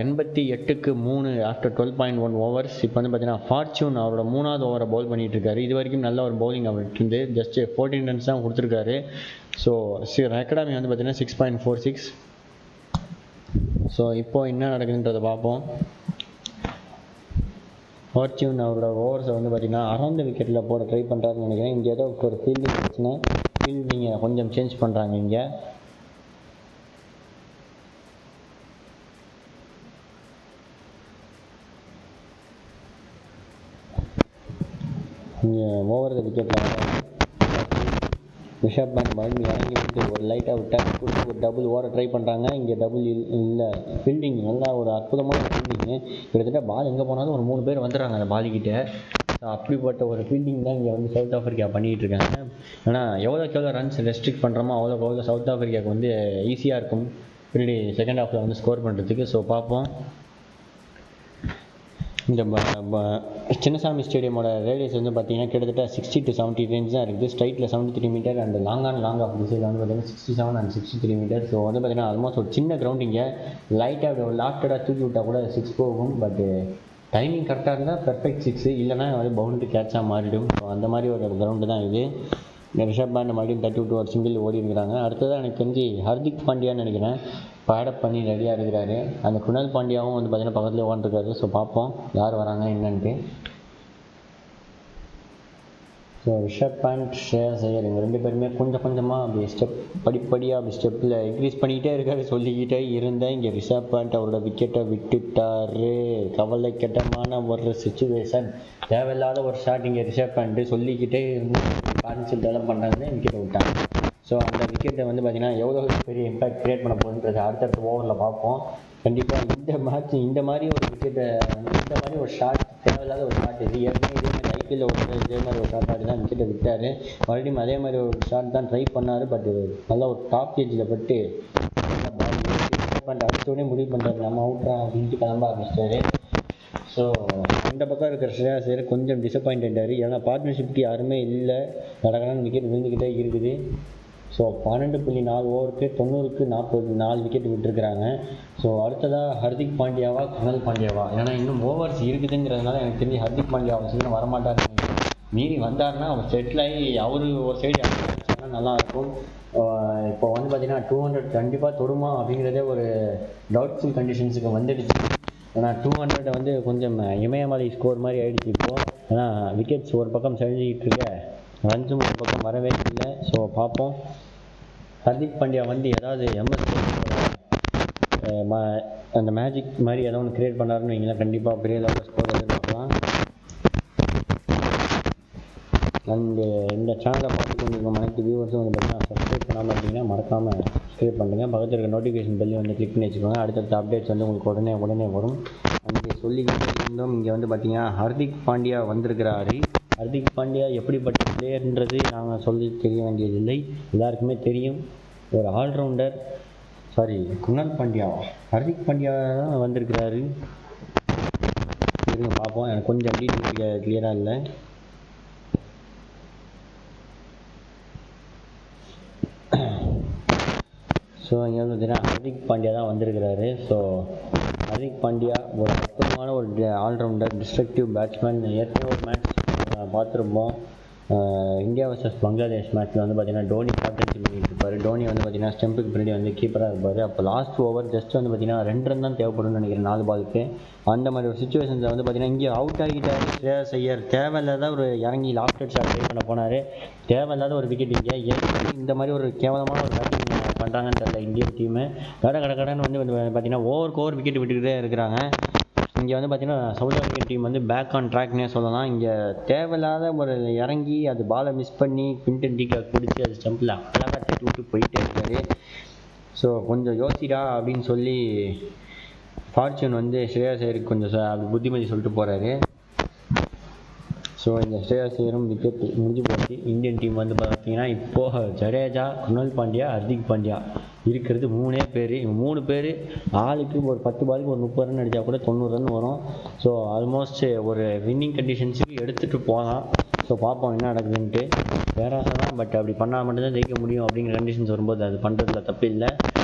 88க்கு 3 ஆஃப்டர் 12.1 overs. இப்போ வந்து பார்த்தீங்கன்னா ஃபார்ச்சூன் அவரோட 3வது ஓவரை பவுல் பண்ணிகிட்டு இருக்காரு. இது வரைக்கும் நல்ல ஒரு பவுலிங் அவர்கிட்ட இருந்து ஜஸ்ட் 14 runs தான் கொடுத்துருக்காரு. ஸோ அகாடமி வந்து பார்த்தீங்கன்னா 6.46. ஸோ இப்போ என்ன நடக்குதுன்றதை பார்ப்போம். ஃபார்ச்சூன் அவரோட ஓவர்ஸை வந்து பார்த்திங்கன்னா அரௌண்ட் விக்கெட்டில் போட ட்ரை பண்ணுறாருன்னு நினைக்கிறேன். இங்கே ஏதோ ஒரு ஃபீல்டிங் பிரச்சனை. ஃபீல்டிங்கை கொஞ்சம் சேஞ்ச் பண்ணுறாங்க இங்கே. இங்கே ஓவர் த விக்கெட்டில் ரிஷப் பண்ட் மறுபடியும் இறங்கி வந்து ஒரு லைட்டாக டச் கொடுத்து ஒரு டபுள் ஓட ட்ரை பண்ணுறாங்க. இங்கே டபுள் இல்லை, ஃபீல்டிங் நல்லா ஒரு அற்புதமான ஃபீல்டிங்கு. கிட்டத்தட்ட பால் எங்கே போனாலும் ஒரு 3 பேர் வந்துடுறாங்க அந்த பாலுக்கிட்ட. அப்படிப்பட்ட ஒரு ஃபீல்டிங் தான் இங்கே வந்து சவுத் ஆஃப்ரிக்கா பண்ணிகிட்டு இருக்காங்க. ஏன்னா எவ்வளோக்கு எவ்வளோ ரன்ஸ் ரெஸ்ட்ரிக்ட் பண்ணுறோமோ அவ்வளோக்கு எவ்வளோ சவுத் ஆஃப்ரிக்காவுக்கு வந்து ஈஸியாக இருக்கும் இப்படி செகண்ட் ஹாஃபில் வந்து ஸ்கோர் பண்ணுறதுக்கு. ஸோ பார்ப்போம். இந்த சின்னசாமி ஸ்டேடியமோட ரேடியஸ் வந்து பார்த்தீங்கன்னா கிட்டத்தட்ட 60 to 70 ரேஞ்ச் தான் இருக்குது. ஸ்ட்ரைட்டில் 73 மீட்டர் அண்ட் லாங் ஆஃப் திசையில் வந்து பார்த்தீங்கன்னா 67 and 63 மீட்டர். ஸோ வந்து பார்த்தீங்கன்னா ஆல்மோஸ்ட் ஒரு சின்ன கிரவுண்டிங்க. லைட்டாக ஒரு லாஃப்டடாக தூக்கி விட்டால் கூட 6 போகும். பட்டு டைமிங் கரெக்டாக இருந்தால் பெர்ஃபெக்ட் 6, இல்லைனா வந்து பவுண்டரி கேட்சாக மாறிடும். ஸோ அந்த மாதிரி ஒரு கிரவுண்டு தான் இது. ரிஷப் பண்ட் மறுபடியும் தட்டி விட்டு ஒரு சிங்கிள் ஓடி இருக்கிறாங்க. அடுத்ததான் எனக்கு தெரிஞ்சு ஹர்திக் பாண்டியான்னு நினைக்கிறேன் பேடப் பண்ணி ரெடியாக இருக்கிறாரு. அந்த குணால் பாண்டியாவும் வந்து பார்த்தீங்கன்னா பக்கத்துலேயே உட்காந்துருக்காரு. ஸோ பார்ப்போம் யார் வராங்க என்னன்ட்டு. ஸோ ரிஷப் பண்ட், ஸ்ரேயாஸ் ஐயர் இவங்க 2 பேருமே கொஞ்சம் கொஞ்சமாக அப்படி படிப்படியாக அப்படி ஸ்டெப்பில் இன்க்ரீஸ் பண்ணிக்கிட்டே இருக்காரு. சொல்லிக்கிட்டே இருந்தேன். இங்கே ரிஷப் பண்ட் அவரோட விக்கெட்டை விட்டுட்டாரு. கவலைக்கிடமான ஒரு சுச்சுவேஷன். தேவையில்லாத ஒரு ஷாட் இங்கே ரிஷப் பண்ட் சொல்லிக்கிட்டே இருந்து பார்ட்னர்ஷிப் டெவலப் பண்ணுறாங்க, விக்கெட்டை விட்டாங்க. ஸோ அந்த விக்கெட்டை வந்து பார்த்திங்கன்னா எவ்வளோ பெரிய இம்பாக்ட் க்ரியேட் பண்ண போகுதுன்றது அடுத்தடுத்த ஓவரில் பார்ப்போம். கண்டிப்பாக இந்த மேட்ச் இந்த மாதிரி ஒரு விக்கெட்டை இந்த மாதிரி ஒரு ஷாட் தேவையில்லாத ஒரு ஷாட் இது. ஏற்கனவே இதே மாதிரி ஐபிஎல்ல இதே மாதிரி ஒரு ஷாட் ஆடி தான் விக்கெட்டை விட்டார். மறுபடியும் அதே மாதிரி ஒரு ஷாட் தான் ட்ரை பண்ணார். பட் நல்லா ஒரு டாப் ஏஜில் பட்டு பால் அடுத்தோடனே முடிவு பண்ணுறாரு நம்ம அவுட்ரா அப்படின்ட்டு கிளம்ப ஆரம்பிச்சிட்டாரு. ஸோ அந்த பக்கம் இருக்கிற ஸ்ரேயாஸ் ஐயர் கொஞ்சம் டிசப்பாயிண்ட் ஆகிட்டார். ஏன்னா பார்ட்னர்ஷிப்க்கு யாருமே இல்லை. கடகடான விக்கெட் விழுந்துக்கிட்டே இருக்குது. ஸோ 12.4 ஓவருக்கு 90க்கு 44 விக்கெட் விட்டுருக்குறாங்க. ஸோ அடுத்ததாக ஹர்திக் பாண்டியாவா குணால் பாண்டியாவா? ஏன்னா இன்னும் ஓவர்ஸ் இருக்குதுங்கிறதுனால எனக்கு தெரிஞ்சு ஹர்திக் பாண்டியா அவர் சீக்கிரம் வரமாட்டார். மீறி வந்தார்னா அவர் செட்டில் ஆகி அவர் ஒரு சைடு அடிச்சாங்கன்னா நல்லாயிருக்கும். இப்போ வந்து பார்த்தீங்கன்னா 200 கண்டிப்பாக தொடுமா அப்படிங்கிறதே ஒரு டவுட்ஃபுல் கண்டிஷன்ஸுக்கு வந்துடுச்சு. ஏன்னா 200 வந்து கொஞ்சம் இமயமலை ஸ்கோர் மாதிரி ஆகிடுச்சு இப்போது. ஏன்னா விக்கெட்ஸ் ஒரு பக்கம் செழிஞ்சிக்கிட்டு இருக்க, ரன்ஸும் ஒரு பக்கம் வரவே இல்லை. ஸோ பார்ப்போம். ஹர்திக் பாண்டியா வந்து ஏதாவது அந்த மேஜிக் மாதிரி ஏதோ ஒன்று கிரியேட் பண்ணாருன்னு வைங்களேன், கண்டிப்பாக பெரிய லெவலில் ஸ்கோர் வந்து பார்க்கலாம். அண்டு இந்த சேனலை பார்த்து கொண்டிருக்க அனைத்து வியூவர்ஸும் வந்து பார்த்தீங்கன்னா சப்ஸ்கிரைப் பண்ணாமல் இருந்தீங்கன்னா மறக்காமல் சப்ஸ்கிரைப் பண்ணுங்கள். பக்கத்தில் இருக்க நோட்டிஃபிகேஷன் பெல்லையும் வந்து கிளிக் பண்ணி வச்சுக்கோங்க. அடுத்தடுத்த அப்டேட்ஸ் வந்து உங்களுக்கு உடனே வரும். அங்கே சொல்லிக்கிட்டே இருந்தோம். இங்கே வந்து பார்த்தீங்கன்னா ஹர்திக் பாண்டியா வந்திருக்கிறாரு. ஹர்திக் பாண்டியா எப்படிப்பட்ட பிளேயர்ன்றது நாங்கள் சொல்லி தெரிய வேண்டியதில்லை, எல்லாருக்குமே தெரியும். ஒரு ஆல்ரவுண்டர். குணால் பாண்டியாவா? ஹர்திக் பாண்டியா தான் வந்திருக்கிறாரு. இருங்க பார்ப்போம். எனக்கு கொஞ்சம் டீட்டெயில் கிளியராக இல்லை. ஸோ இங்கே வந்து பார்த்தீங்கன்னா ஹர்திக் பாண்டியா தான் வந்திருக்கிறாரு. ஸோ ஹர்திக் பாண்டியா ஒரு அற்புதமான ஒரு ஆல்ரவுண்டர், டிஸ்ட்ரக்டிவ் பேட்ஸ்மேன். ஏற்கனவே ஒரு மேட்ச் பார்த்துருப்போம். இந்தியா வர்சஸ் பங்களாதேஷ் மேட்ச்சில் வந்து பார்த்தீங்கன்னா டோனி கேப்டன்சி பண்ணிட்டு இருப்பார். டோனி வந்து பார்த்தீங்கன்னா ஸ்டெம்புக்கு பின்னாடி வந்து கீப்பராக இருப்பார். அப்போ லாஸ்ட் ஓவர் ஜஸ்ட் வந்து பார்த்தீங்கன்னா 2 ரன் தான் தேவைப்படும்னு நினைக்கிறேன் 4 பாலுக்கு. அந்த மாதிரி ஒரு சுச்சுவேஷன்ஸில் வந்து பார்த்தீங்கன்னா இங்கே அவுட் ஆகிட்டார் ஸ்ரேயாஸ் ஐயர். தேவையில்லாத ஒரு இறங்கி லாஃப்டட் ஷாட் ட்ரை பண்ண போனார். தேவையில்லாத ஒரு விக்கெட். இங்கே இந்த மாதிரி ஒரு கேவலமான ஒரு பேட்டிங் பண்ணுறாங்கன்னு தெரியல இந்தியன் டீமு. கடன்னு வந்து பார்த்தீங்கன்னா ஓவருக்கு ஓவர் விக்கெட் விட்டுக்கிட்டே இருக்கிறாங்க. இங்கே வந்து பார்த்தீங்கன்னா சவுத் ஆஃப்ரிக்கன் டீம் வந்து பேக் ஆன் ட்ராக்னே சொல்லலாம். இங்கே தேவையில்லாத ஒரு இறங்கி அது பாலை மிஸ் பண்ணி குவிண்டன் டிகாக் பிடிச்சி அது ஸ்டம்பில் அழகாக தட்டி விட்டு போயிட்டே இருக்காரு. ஸோ கொஞ்சம் யோசிடா அப்படின்னு சொல்லி ஃபார்ச்சூன் வந்து ஸ்ரேயாஸ் ஐயருக்கு கொஞ்சம் புத்திமதி சொல்லிட்டு போகிறாரு. ஸோ இந்த ஸ்ரேயாஸ் ஐயரும் விக்கெட் முடிஞ்சு போச்சு. இந்தியன் டீம் வந்து பார்த்தீங்கன்னா இப்போது ஜடேஜா, குணால் பாண்டியா, ஹர்திக் பாண்டியா இருக்கிறது 3 பேர். இவங்க 3 பேர் ஆளுக்கு ஒரு 10 பாலுக்கு ஒரு 30 ரன் அடித்தா கூட 90 ரன் வரும். ஸோ ஆல்மோஸ்ட் ஒரு வின்னிங் கண்டிஷன்ஸுக்கு எடுத்துகிட்டு போகலாம். ஸோ பார்ப்போம் என்ன நடக்குதுன்ட்டு. பேராசை தான், பட் அப்படி பண்ணால் மட்டும்தான் ஜெயிக்க முடியும் அப்படிங்கிற கண்டிஷன்ஸ் வரும்போது அது பண்ணுறதுல தப்பு இல்லை.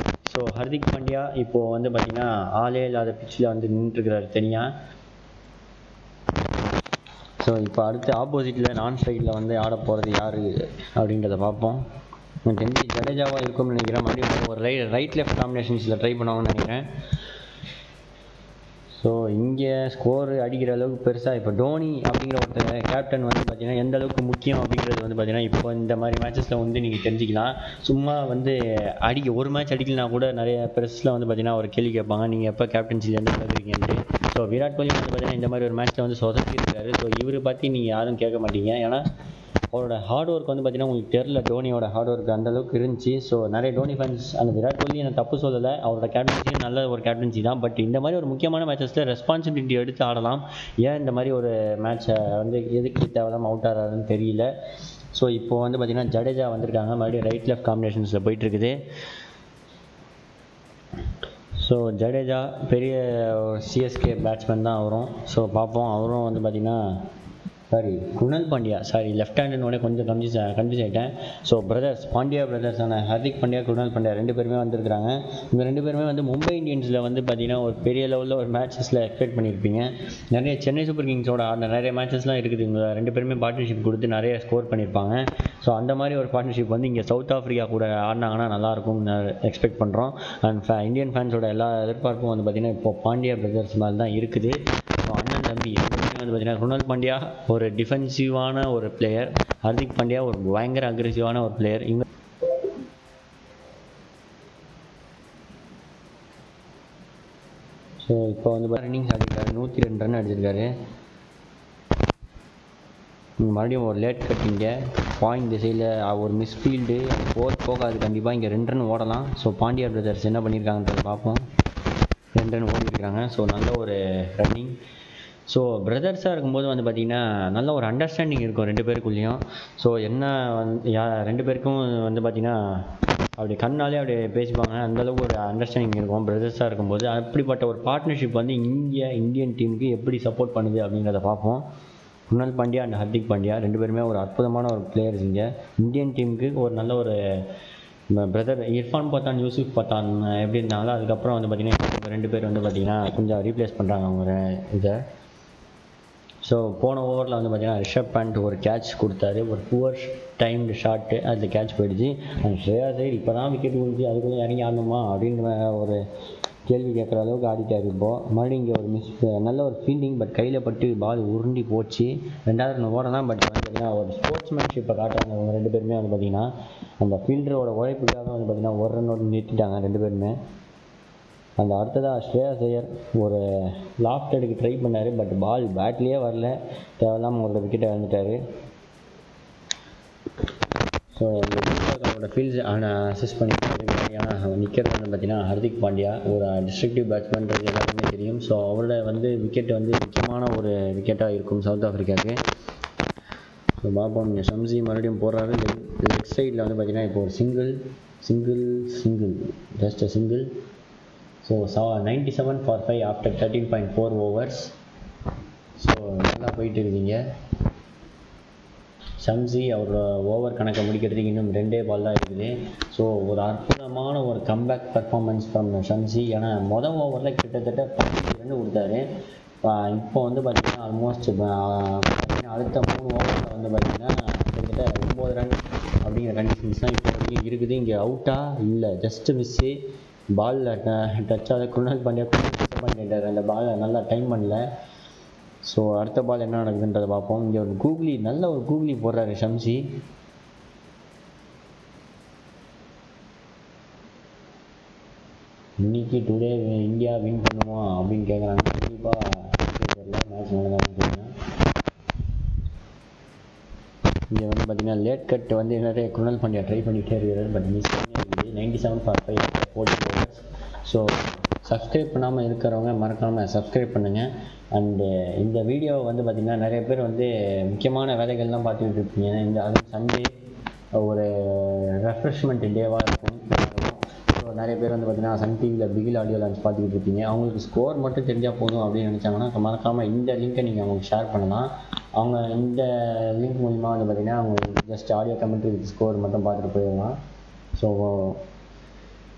ஸோ ஹர்திக் பாண்டியா இப்போது வந்து பார்த்திங்கன்னா ஆளே இல்லாத பிச்சில் வந்து நின்றுட்டுருக்கிறாரு தனியாக. ஸோ இப்போ அடுத்து ஆப்போசிட்டில் நான் ஸ்ட்ரைக்கில் வந்து ஆட போகிறது யார் அப்படின்றத பார்ப்போம். எனக்கு தெரிஞ்சு ஜடேஜாவாக இருக்கும்னு நினைக்கிறேன். மறுபடியும் ஒரு ரைட் லெஃப்ட் காம்பினேஷன்ஸில் ட்ரை பண்ணுவாங்கன்னு நினைக்கிறேன். ஸோ இங்கே ஸ்கோர் அடிக்கிற அளவுக்கு பெருசாக இப்போ டோனி அப்படிங்கிற ஒருத்தர் கேப்டன் வந்து பார்த்திங்கன்னா எந்த அளவுக்கு முக்கியம் அப்படிங்கிறது வந்து பார்த்திங்கன்னா இப்போ இந்த மாதிரி மேட்சஸில் வந்து நீங்கள் தெரிஞ்சுக்கலாம். சும்மா வந்து ஒரு மேட்ச் அடிக்கலனா கூட நிறைய ப்ரெஸ்ஸில் வந்து பார்த்திங்கன்னா ஒரு கேள்வி கேட்பாங்க, நீங்கள் எப்போ கேப்டன்சிலேருந்து விளையாடுறீங்கன்ட்டு. ஸோ விராட் கோலி வந்து பார்த்திங்கன்னா இந்த மாதிரி ஒரு மேட்ச்சில் வந்து சொதப்பி இருக்காரு. ஸோ இவரை பற்றி நீங்கள் யாரும் கேட்க மாட்டீங்க. ஏன்னா அவரோட ஹார்ட் ஒர்க் வந்து பார்த்தீங்கன்னா உங்களுக்கு தெரில, டோனியோட ஹார்ட் ஒர்க் அந்தளவுக்கு இருந்துச்சு. ஸோ நிறைய டோனி ஃபேன்ஸ் அந்த விராட் கோலி எனக்கு தப்பு சொல்லலை, அவரோட கேப்டன்சியும் நல்ல ஒரு கேப்டன்சி தான். பட் இந்த மாதிரி ஒரு முக்கியமான மேட்சஸில் ரெஸ்பான்சிபிலிட்டி எடுத்து ஆடலாம். ஏன் இந்த மாதிரி ஒரு மேட்சை வந்து எதுக்கு தேவையில்லாமல் அவுட் ஆகிறாருன்னு தெரியல. ஸோ இப்போ வந்து பார்த்திங்கன்னா ஜடேஜா வந்திருக்காங்க, மறுபடியும் ரைட் லெஃப்ட் காம்பினேஷன்ஸில் போயிட்டுருக்குது. ஸோ ஜடேஜா பெரிய சிஎஸ்கே பேட்ஸ்மேன் தான் அவரும். ஸோ பார்ப்போம். அவரும் வந்து பார்த்திங்கன்னா குணால் பாண்டியா லெஃப்ட் ஹேண்டுன்னு கொஞ்சம் கன்ஃபியூஸ் ஆகிட்டேன். ஸோ பிரதர்ஸ் பாண்டியா பிரதர்ஸான ஹார்திக் பாண்டியா, குணால் பாண்டியா 2 பேருமே வந்திருக்கிறாங்க. இவங்க 2 பேருமே வந்து மும்பை இந்தியன்ஸில் வந்து பார்த்திங்கன்னா ஒரு பெரிய லெவலில் ஒரு மேட்சஸில் எக்ஸ்பெக்ட் பண்ணியிருப்பீங்க. நிறைய சென்னை சூப்பர் கிங்ஸோட ஆடின நிறைய மேட்சஸ்லாம் இருக்குது. இவங்க 2 பேருமே பார்ட்னர்ஷிப் கொடுத்து நிறைய ஸ்கோர் பண்ணியிருப்பாங்க. ஸோ அந்த மாதிரி ஒரு பார்ட்னர்ஷிப் வந்து இங்கே சவுத் ஆஃப்ரிக்கா கூட ஆடினாங்கன்னா நல்லாயிருக்கும்னு எக்ஸ்பெக்ட் பண்ணுறோம். அண்ட் இந்தியன் ஃபேன்ஸோட எல்லா எதிர்பார்ப்பும் வந்து பார்த்திங்கன்னா இப்போ பாண்டியா பிரதர்ஸ் மேலே தான் இருக்குது. ஸோ அண்ணன் தம்பி வந்து பார்த்திங்கன்னா குணால் பாண்டியா ஒரு டிஃபென்சிவான ஒரு பிளேயர், ஹார்திக் பாண்டியா ஒரு பயங்கர அக்ரெசிவான ஒரு பிளேயர். இவங்க ஸோ இப்போ வந்து ரன்னிங்ஸ் ஆடிருக்காரு, 102 ரன் அடிச்சிருக்காரு. மறுபடியும் ஒரு லேட் கட்டிங்க பாயிண்ட் திசையில் ஒரு மிஸ்ஃபீல்டு போகாது, கண்டிப்பாக இங்கே 2 ரன் ஓடலாம். ஸோ பாண்டியா பிரதர்ஸ் என்ன பண்ணியிருக்காங்கன்றத பார்ப்போம். 2 ரன் ஓடி இருக்காங்க. ஸோ நல்ல ஒரு ரன்னிங். ஸோ பிரதர்ஸாக இருக்கும்போது வந்து பார்த்திங்கன்னா நல்ல ஒரு அண்டர்ஸ்டாண்டிங் இருக்கும் 2 பேருக்குள்ளேயும். ஸோ என்ன வந்து 2 பேருக்கும் வந்து பார்த்திங்கன்னா அப்படி கண்ணாலே அப்படி பேசிப்பாங்க, அந்தளவுக்கு ஒரு அண்டர்ஸ்டாண்டிங் இருக்கும் பிரதர்ஸாக இருக்கும்போது. அப்படிப்பட்ட ஒரு பார்ட்னர்ஷிப் வந்து இந்தியன் டீமுக்கு எப்படி சப்போர்ட் பண்ணுது அப்படிங்கிறத பார்ப்போம். குணால் பாண்டியா அண்ட் ஹார்திக் பாண்டியா 2 பேருமே ஒரு அற்புதமான ஒரு பிளேயர்ஸ். இங்கே இந்தியன் டீமுக்கு ஒரு நல்ல ஒரு பிரதர் இர்ஃபான் பத்தான், யூசுப் பத்தான் எப்படி இருந்தாங்களோ அதுக்கப்புறம் வந்து பார்த்திங்கன்னா 2 பேர் வந்து பார்த்திங்கன்னா கொஞ்சம் ரீப்ளேஸ் பண்ணுறாங்க அவங்க இதை. ஸோ போன ஓவரில் வந்து பார்த்திங்கன்னா ரிஷப் பண்ட் ஒரு கேட்ச் கொடுத்தாரு, ஒரு புவர் டைம்டு ஷாட்டு, அதில் கேட்ச் போயிடுச்சு. அண்ட் ஸ்ரேயா சைடு இப்போ தான் விக்கெட் விழுந்துச்சு, அதுக்குள்ளே இறங்கி ஆடணுமா அப்படின்னு ஒரு கேள்வி கேட்குற அளவுக்கு ஆடிட்டார். இப்போது மறுபடியும் இங்கே ஒரு நல்ல ஒரு ஃபீல்டிங், பட் கையில் பட்டு பால் உருண்டி போச்சு. 2வது ரன் ஓடலாம், பட் வந்து பார்த்திங்கன்னா ஒரு ஸ்போர்ட்ஸ்மேன்ஷிப்பை காட்டுறாங்க அவங்க 2 பேருமே. வந்து பார்த்திங்கன்னா அந்த ஃபீல்டரோட உழைப்புக்காக வந்து பார்த்திங்கன்னா ஒரு ரன்னோடு நிறுத்திட்டாங்க 2 பேருமே. அந்த அடுத்ததாக ஸ்ரேயா ஐயர் ஒரு லாஃப்ட் எடுக்க ட்ரை பண்ணார், பட் பால் பேட்லேயே வரல, தேவையில்லாமல் அவரோட விக்கெட்டை இழந்துட்டார். ஸோ இந்த அவரோட ஃபீல்ட்ஸ் அசிஸ்ட் பண்ணிட்டு ஏன்னா நிற்கிறது வந்து பார்த்திங்கன்னா ஹார்திக் பாண்டியா ஒரு டிஸ்ட்ரக்டிவ் பேட்ஸ்மேன்றது எல்லாருமே தெரியும். ஸோ அவரோட வந்து விக்கெட் வந்து முக்கியமான ஒரு விக்கெட்டாக இருக்கும் சவுத் ஆஃப்ரிக்காவுக்கு. ஸோ பார்ப்போம். இங்கே ஷம்சி மறுபடியும் போடுறாரு. லெஃப்ட் சைடில் வந்து பார்த்திங்கன்னா இப்போ ஒரு single just single. So 97 for 5 after 13.4 overs. So நல்லா போயிட்டு இருக்குதுங்க. ஷம்சி அவரோட ஓவர் கணக்கை முடிக்கிறதுக்கு இன்னும் 2 பால் தான் இருக்குது. ஸோ ஒரு அற்புதமான ஒரு கம்பேக் பர்ஃபார்மன்ஸ் ஃப்ரம் ஷம்சி. ஏன்னா மொதல் ஓவரில் கிட்டத்தட்ட 15 ரன் கொடுத்தாரு. இப்போ வந்து பார்த்திங்கன்னா ஆல்மோஸ்ட் அடுத்த 3 ஓவரில் வந்து பார்த்திங்கன்னா கிட்டத்தட்ட 9 ரன் அப்படிங்கிற கண்டிஷன்ஸ் தான் இப்போ வரைக்கும் இருக்குது. இங்கே அவுட்டா இல்லை ஜஸ்ட்டு மிஸ்ஸு, பாலில் டச் ஆகுது. குணால் பாண்டியா பண்ணிட்டார், அந்த பாலை நல்லா டைம் பண்ணல. ஸோ அடுத்த பால் என்ன நடக்குதுன்றதை பார்ப்போம். இங்கே ஒரு நல்ல ஒரு கூகுளி போடுறாரு ஷம்சி. இன்னைக்கு டுடே இந்தியா வின் பண்ணுமா அப்படின்னு கேட்குறாங்க. கண்டிப்பாக மேட்ச் நடந்தாங்க. இங்கே வந்து பார்த்திங்கன்னா லேட் கட் வந்து நிறைய குணால் பாண்டியா ட்ரை பண்ணிகிட்டே இருக்கிறார், பட் மிஸ் பண்ணி இருக்குது. 97 for 5 40 overs. ஸோ சப்ஸ்கிரைப் பண்ணாமல் இருக்கிறவங்க மறக்காமல் சப்ஸ்கிரைப் பண்ணுங்கள். அண்டு இந்த வீடியோவை வந்து பார்த்திங்கன்னா நிறைய பேர் வந்து முக்கியமான வேலைகள்லாம் பார்த்துக்கிட்டு இருப்பீங்க. அது சண்டே ஒரு ரெஃப்ரெஷ்மெண்ட் டேவாக இருக்கும். ஸோ நிறைய பேர் வந்து பார்த்திங்கன்னா சன் டிவியில் பிகில் ஆடியோ லான்ச் பார்த்துக்கிட்டு இருப்பீங்க. அவங்களுக்கு ஸ்கோர் மட்டும் தெரிஞ்சால் போதும் அப்படின்னு நினச்சாங்கன்னா மறக்காமல் இந்த லிங்க்கை நீங்கள் அவங்களுக்கு ஷேர் பண்ணலாம். அவங்க இந்த லிங்க் மூலிமா வந்து பார்த்திங்கன்னா அவங்க just audio commentary with score மட்டும் பார்த்துட்டு போயிடலாம். ஸோ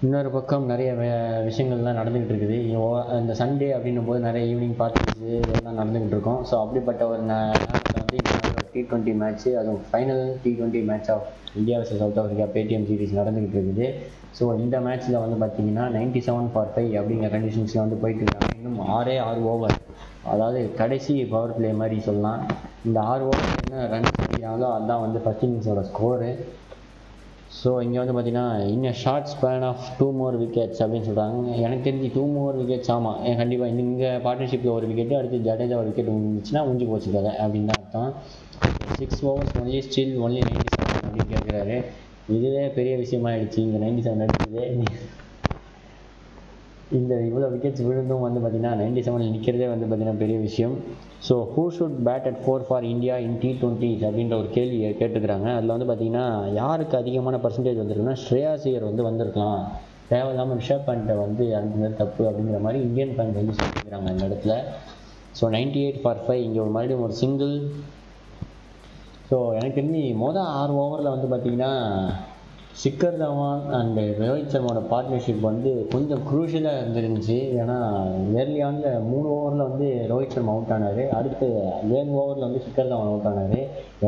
இன்னொரு பக்கம் நிறைய விஷயங்கள்லாம் நடந்துக்கிட்டு இருக்குது. இந்த சண்டே அப்படின்னும் போது நிறைய ஈவினிங் பார்ட்டிஸ் இதெல்லாம் நடந்துக்கிட்டு இருக்கோம். ஸோ அப்படிப்பட்ட ஒரு நேரத்தில் வந்து T20 மேட்ச்சு, அதுவும் final T20 match of India vs South Africa Paytm series நடந்துக்கிட்டு இருக்குது. ஸோ இந்த மேட்ச்சில் வந்து பார்த்திங்கன்னா 97 for 5 அப்படிங்கிற கண்டிஷன்ஸில் வந்து போயிட்டு இருக்காங்க. இன்னும் 6 ஓவர், அதாவது கடைசி பவர் பிளே மாதிரி சொல்லலாம். இந்த 6 ஓவர் என்ன ரன் அடிக்கிறாங்களோ அதுதான் வந்து ஃபர்ஸ்ட் இன்னிங்ஸோட ஸ்கோரு. ஸோ இங்கே வந்து பார்த்தீங்கன்னா இன்னும் short span of 2 more wickets அப்படின்னு சொல்கிறாங்க. எனக்கு தெரிஞ்சு 2 more wickets. ஆமாம், கண்டிப்பாக இங்கே பார்ட்னர்ஷிப்பில் ஒரு விக்கெட்டு, அடுத்து ஜடேஜா ஒரு விக்கெட் இருந்துச்சுன்னா முடிஞ்சு போச்சு கதை அப்படின்னு தான் அர்த்தம். 6 overs ஒன்லி ஸ்டில் ஒன்லி 97 அப்படின்னு கேட்குறாரு. இதுவே பெரிய விஷயமாயிடுச்சு. இங்கே 97 அடிச்சது, இந்த இவ்வளோ விக்கெட்ஸ் விழுந்தும் வந்து பார்த்தீங்கன்னா 97 நிற்கிறதே வந்து பார்த்தீங்கன்னா பெரிய விஷயம். So who should bat at 4 for India in T20 அப்படின்ற ஒரு கேள்வி கேட்டுக்கிறாங்க. அதில் வந்து பார்த்தீங்கன்னா யாருக்கு அதிகமான பர்சன்டேஜ் வந்திருக்குன்னா ஸ்ரேயாஸ் ஐயர் வந்து வந்திருக்கலாம், தேவையில்லாமல் ரிஷப் பண்ட்டை வந்து அந்த தப்பு அப்படிங்கிற மாதிரி இந்தியன் ஃபேன்ஸ் வந்து சொல்லிக்கிறாங்க இந்த இடத்துல. ஸோ 98 ஃபார் 5 இங்கே ஒரு மறுபடியும் ஒரு சிங்கிள். ஸோ எனக்கு தெரிஞ்சு மொதல் 6 ஓவரில் வந்து பார்த்தீங்கன்னா சிக்கர் தவான் அண்டு ரோஹித் சர்மாவோட பார்ட்னர்ஷிப் வந்து கொஞ்சம் குரூஷியலாக இருந்துருந்துச்சு. ஏன்னா ஏர்லியான 3 ஓவரில் வந்து ரோஹித் சர்மா அவுட் ஆனார், அடுத்து 7 ஓவரில் வந்து சிக்கர் தவான் அவுட் ஆனார்,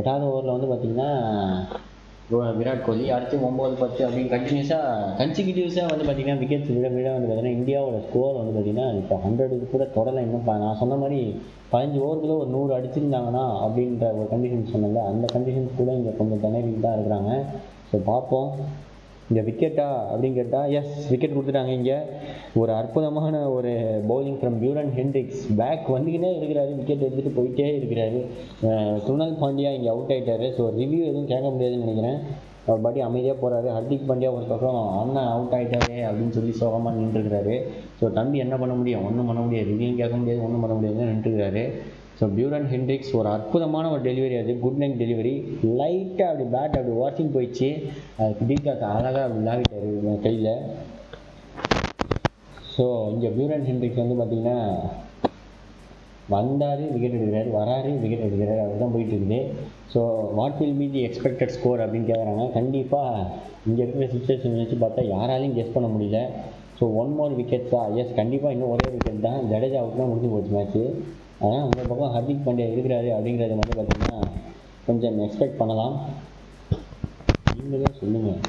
8வது ஓவரில் வந்து பார்த்திங்கன்னா விராட் கோலி, அடுத்து 9, 10 அப்படின்னு கன்சிக்யூட்டிவ்ஸாக வந்து பார்த்திங்கன்னா விக்கெட்ஸ் விட வந்து பார்த்திங்கன்னா இந்தியாவோட ஸ்கோர் வந்து பார்த்திங்கன்னா இப்போ 100க்கு கூட தொடலை. இன்னும் நான் சொன்ன மாதிரி 15 ஓவருக்குள்ள ஒரு 100 அடிச்சிருந்தாங்கன்னா அப்படின்ற ஒரு கண்டிஷன் சொன்னல, அந்த கண்டிஷன்ஸ் கூட இங்கே கொஞ்சம் திணறிட்டு தான் இருக்கிறாங்க. ஸோ பார்ப்போம். இங்கே விக்கெட்டா அப்படின்னு கேட்டால் எஸ், விக்கெட் கொடுத்துட்டாங்க. இங்கே ஒரு அற்புதமான ஒரு bowling from Beuran Hendricks, back வந்துக்கிட்டே இருக்கிறாரு, விக்கெட் எடுத்துகிட்டு போயிட்டே இருக்கிறாரு. குருணால் பாண்டியா இங்கே அவுட் ஆகிட்டார். ஸோ ரிவ்யூ எதுவும் கேட்க முடியாதுன்னு நினைக்கிறேன். அவர் பாட்டி அமைதியாக போகிறாரு. ஹர்திக் பாண்டியா ஒரு பக்கம் அண்ணன் அவுட் ஆகிட்டாரு அப்படின்னு சொல்லி சோகமாக நின்றுருக்கிறாரு. ஸோ தம்பி என்ன பண்ண முடியும், ஒன்றும் பண்ண முடியாது, ரிவ்யூ கேட்க முடியாது, ஒன்றும் பண்ண முடியாதுன்னு நின்றுருக்கிறாரு. ஸோ பியூரன் ஹென்ட்ரிக்ஸ் ஒரு அற்புதமான ஒரு டெலிவரி, அது குட் நைட் டெலிவரி, லைட்டாக அப்படி பேட் அப்படி வாஷிங் போயிடுச்சு, அதுக்கு டீகாக் அழகாக அப்படி விளாகிட்டாரு கையில். ஸோ இங்கே பியூரன் ஹென்ட்ரிக்ஸ் வந்து பார்த்திங்கன்னா வந்தார் விக்கெட் எடுக்கிறாரு, வராரு விக்கெட் எடுக்கிறாரு, அப்படி தான் போயிட்டு இருக்குது. So what will be the expected score அப்படின்னு கேட்குறாங்க. கண்டிப்பாக இங்கே இருக்கிற சுச்சுவேஷன் வச்சு பார்த்தா யாராலையும் கெஸ் பண்ண முடியல. So 1 more விக்கெட்ஸா? எஸ், கண்டிப்பாக இன்னும் ஒரே விக்கெட் தான். ஜடேஜா அவுட் தான் முடிஞ்சு போச்சு மேட்ச்சு. ஆனால் அந்த பக்கம் ஹர்திக் பாண்டியா இருக்கிறாரு அப்படிங்கிறத வந்து பார்த்திங்கன்னா கொஞ்சம் எக்ஸ்பெக்ட் பண்ணலாம். நீங்களே சொல்லுங்கள்,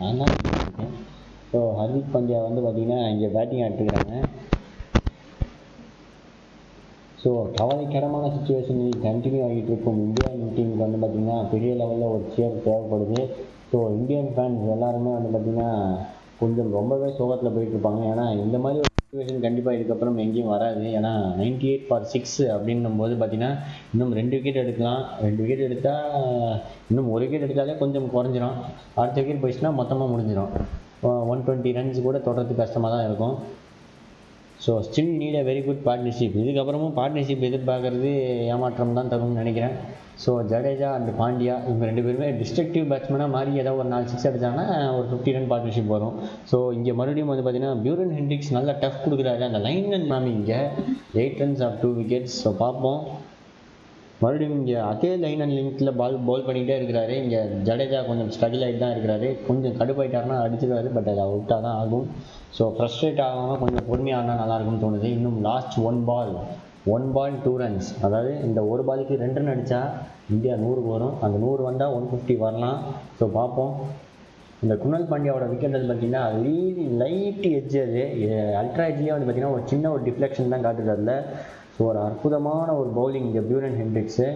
நான் தான் இருக்கேன். ஸோ ஹர்திக் பாண்டியா வந்து பார்த்திங்கன்னா இங்கே பேட்டிங் ஆட்டுக்கிறாங்க. ஸோ கவலைக்கிடமான சுச்சுவேஷனில் கண்டினியூ ஆகிட்டு இருக்கும் இந்தியன் டீமுக்கு வந்து பார்த்திங்கன்னா பெரிய லெவலில் ஒரு சேர் தேவைப்படுது. ஸோ இந்தியன் ஃபேன்ஸ் எல்லாருமே வந்து பார்த்திங்கன்னா கொஞ்சம் ரொம்பவே சோகத்தில் போயிட்டுருப்பாங்க. ஏன்னா இந்த மாதிரி ஒரு சுச்சுவேஷன் கண்டிப்பாக இதுக்கப்புறம் எங்கேயும் வராது. ஏன்னா 98 ஃபார் 6 அப்படின்னும் போது பார்த்திங்கன்னா இன்னும் 2 விக்கெட் எடுக்கலாம். 2 விக்கெட் எடுத்தால் இன்னும் 1 விக்கெட் எடுத்தாலே கொஞ்சம் குறைஞ்சிரும். அடுத்த விக்கெட் போயிடுச்சுன்னா மொத்தமாக முடிஞ்சிடும். 120 ரன்ஸ் கூட தொடர்றது கஷ்டமாக தான் இருக்கும். So still need a very good partnership. இதுக்கப்புறமும் பார்ட்னர்ஷிப் எதிர்பார்க்குறது ஏமாற்றம் தான் தரும்னு நினைக்கிறேன். ஸோ ஜடேஜா அண்ட் பாண்டியா இவங்க 2 பேருமே டிஸ்ட்ரக்டிவ் பேட்ஸ்மேனாக மாறி ஏதாவது ஒரு 4 6 அடித்தாங்கன்னா ஒரு 50 ரன் பார்ட்னர்ஷிப் வரும். ஸோ இங்கே மறுபடியும் வந்து பார்த்திங்கன்னா பியூரன் ஹென்ட்ரிக்ஸ் நல்லா டஃப் கொடுக்குறாரு. அந்த லைன் அண்ட் மாமி இங்கே 8 runs ஆஃப் 2 wickets. ஸோ பார்ப்போம். மறுபடியும் இங்கே அதே லைன் அண்ட் லிமிட்டில் பவுல் பண்ணிகிட்டே இருக்கிறாரு. இங்கே ஜடேஜா கொஞ்சம் ஸ்ட்ரகிள் ஆகிட்டு தான் இருக்கிறாரு. கொஞ்சம் கடுப்பாயிட்டாருன்னா அடிச்சிருவாரு, பட் அது அவுட்டாக தான் ஆகும். ஸோ ஃப்ரஸ்ட்ரேட் ஆகாமல் கொஞ்சம் பொறுமையாக ஆனால் நல்லாயிருக்கும்னு தோணுது. இன்னும் லாஸ்ட் 1 ball 2 runs, அதாவது இந்த ஒரு பாலுக்கு 2 ரன் அடித்தா இந்தியா 100க்கு வரும். அந்த 100 வந்தால் 150 வரலாம். ஸோ பார்ப்போம். இந்த குருணால் பாண்டியாவோட விக்கெட் வந்து பார்த்திங்கன்னா லைட் எட்ஜ், அது அல்ட்ரா எட்ஜ்லேயே வந்து பார்த்திங்கன்னா ஒரு சின்ன ஒரு டிஃப்ளெக்ஷன் தான் காட்டுது அதில். ஸோ ஒரு அற்புதமான ஒரு பவுலிங் இங்கே பியூரன் ஹென்ட்ரிக்ஸு.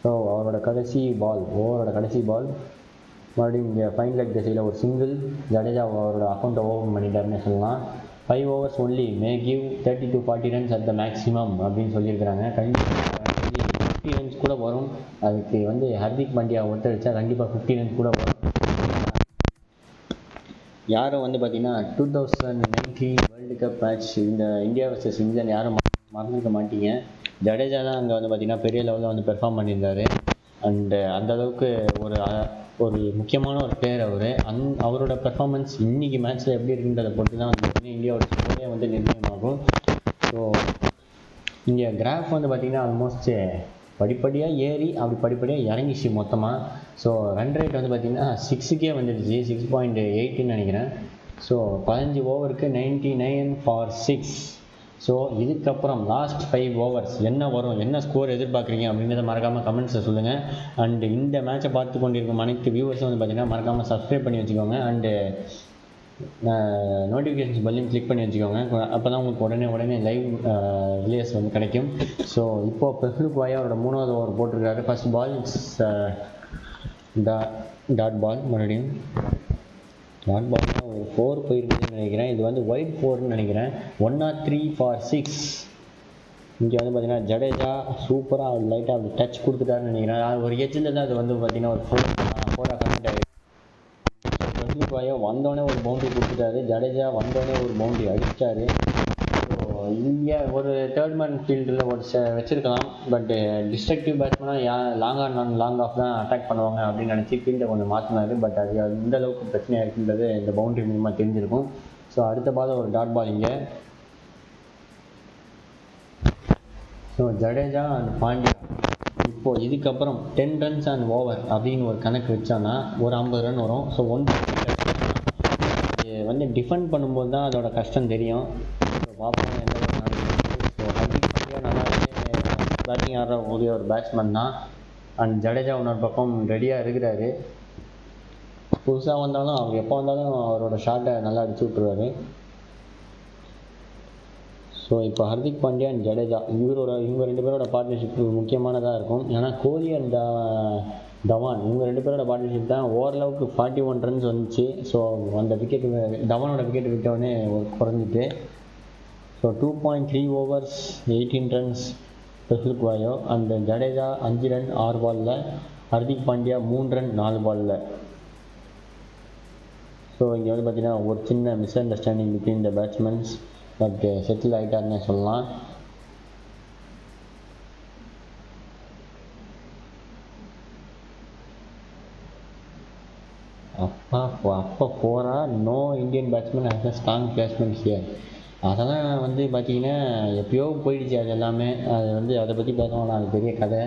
ஸோ ஓவரோட கடைசி பால் மறுபடியும் இங்கே ஃபைன் லெக் திசையில் ஒரு சிங்கிள். ஜடேஜா அவரோட அக்கௌண்ட்டை ஓப்பன் பண்ணிட்டாருன்னு சொல்லலாம். 5 overs only May give 30 to 40 runs at the maximum அப்படின்னு சொல்லியிருக்கிறாங்க. கண்டிப்பாக 50 runs கூட வரும். அதுக்கு வந்து ஹர்திக் பாண்டியா ஒருத்தடிச்சா கண்டிப்பாக 50 runs கூட வரும். யாரும் வந்து பார்த்திங்கன்னா 2019 வேர்ல்டு கப் மேட்ச் இந்த இந்தியா வர்சஸ் இங்கிலாந்து யாரும் மறந்துக்க மாட்டீங்க. ஜடேஜா தான் அங்கே வந்து பார்த்திங்கன்னா பெரிய லெவலில் வந்து பெர்ஃபார்ம் பண்ணியிருந்தார். அண்டு அந்தளவுக்கு ஒரு முக்கியமான ஒரு பிளேயர் அவர். அவரோட பெர்ஃபார்மன்ஸ் இன்றைக்கி மேட்ச்சில் எப்படி இருக்குன்றதை பொறுத்து தான் வந்து பார்த்திங்கன்னா இந்தியாவோட ஸ்கோரே வந்து நிர்ணயமாகும். ஸோ இங்கே கிராஃப் வந்து பார்த்திங்கன்னா ஆல்மோஸ்ட் படிப்படியாக ஏறி அப்படி படிப்படியாக இறங்கிச்சு மொத்தமாக. ஸோ ரன் ரேட் வந்து பார்த்திங்கன்னா 6க்கே வந்துடுச்சு, 6.8ன்னு நினைக்கிறேன். ஸோ 15 ஓவருக்கு 99 ஃபார் 6. ஸோ இதுக்கப்புறம் லாஸ்ட் 5 overs என்ன வரும், என்ன ஸ்கோர் எதிர்பார்க்குறீங்க அப்படின்றத மறக்காமல் கமெண்ட்ஸில் சொல்லுங்கள். அண்டு இந்த மேட்சை பார்த்து கொண்டிருக்கும் அனைத்து வியூவர்ஸும் வந்து பார்த்திங்கன்னா மறக்காமல் சப்ஸ்கிரைப் பண்ணி வச்சுக்கோங்க. அண்டு நோட்டிஃபிகேஷன்ஸ் பெல்லையும் கிளிக் பண்ணி வச்சுக்கோங்க. அப்போ தான் உங்களுக்கு உடனே லைவ் ரிலீஸ் வந்து கிடைக்கும். ஸோ இப்போது பெஹ்லுக் பாய் அவரோட 3வது ஓவர் போட்டிருக்காரு. ஃபர்ஸ்ட் பால் டாட் பால் மறுபடியும் டாட் பால்னால் ஒரு 4 போயிருக்குதுன்னு நினைக்கிறேன். இது வந்து ஒயிட் 4ன்னு நினைக்கிறேன். 103 ஃபார் 6. இங்கே வந்து பார்த்தீங்கன்னா ஜடேஜா சூப்பராக அவர் லைட்டாக அப்படி டச் கொடுத்துட்டாருன்னு நினைக்கிறேன். ஒரு எட்ஜில் தான் அது வந்து பார்த்தீங்கன்னா ஒரு 4 கனெக்ட் ஆகிடுச்சு. வந்தோடனே ஒரு பவுண்டரி கொடுத்துட்டாரு. ஜடேஜா வந்தோடனே ஒரு பவுண்டரி அடிச்சிட்டாரு. ஸோ இங்கே ஒரு தேர்ட் மேன் ஃபீல்டில் ஒரு வச்சுருக்கலாம். பட் டிஸ்ட்ரக்டிவ் பேட்ஸ்மேனாக லாங் ஆஃப் தான் அட்டாக் பண்ணுவாங்க அப்படின்னு நினச்சி ஃபீல்டை கொஞ்சம் மாற்றினாரு. பட் அது இந்த அளவுக்கு பிரச்சனையாக இருக்குன்றது இந்த பவுண்டரி மூலமாக தெரிஞ்சிருக்கும். ஸோ அடுத்த பால் ஒரு டாட் பால் இங்கே. ஸோ ஜடேஜா அண்ட் பாண்டியா இப்போது இதுக்கப்புறம் 10 ரன்ஸ் அண்ட் ஓவர் அப்படின்னு ஒரு கணக்கு வச்சோன்னா ஒரு 50 ரன் வரும். ஸோ இது வந்து டிஃபெண்ட் பண்ணும்போது தான் அதோட கஷ்டம் தெரியும். ஸோ பார்ப்போம் எந்த ஒரு நாளைக்கு. ஸோ ஹர்திக் பாண்டியா நல்லாவே பேட்டிங் ஆடுற ஒரே ஒரு பேட்ஸ்மேன் தான். அண்ட் ஜடேஜா இன்னொரு பக்கம் ரெடியாக இருக்கிறாரு. புதுசாக வந்தாலும் அவர் எப்போ வந்தாலும் அவரோட ஷாட்டை நல்லா அடிச்சு விட்ருவாரு. ஸோ இப்போ ஹர்திக் பாண்டியா அண்ட் ஜடேஜா இவங்க 2 பேரோட பார்ட்னர்ஷிப் முக்கியமானதாக இருக்கும். ஏன்னா கோலி அண்ட் தவான் இவங்க 2 பேரோட பார்ட்னர்ஷிப் தான் ஓரளவுக்கு 41 ரன்ஸ் வந்துச்சு. ஸோ அந்த விக்கெட்டு தவானோட விக்கெட் விட்டோடனே குறைஞ்சிட்டு. So 2.3 overs 18 runs Phehlukwayo. அந்த ஜடேஜா 5 ரன் 6 பாலில், ஹர்திக் பாண்டியா 3 ரன் 4 பாலில். ஸோ இங்கே வந்து பார்த்தீங்கன்னா ஒரு சின்ன misunderstanding between the batsmen. But settle ஆகிட்டாருன்னு சொல்லலாம். அப்போ போகிறா no Indian batsman has a strong placement here. அதெல்லாம் வந்து பார்த்தீங்கன்னா எப்பயோ போயிடுச்சு. அது எல்லாமே அது வந்து அதை பற்றி பேசணும். அது பெரிய கதை.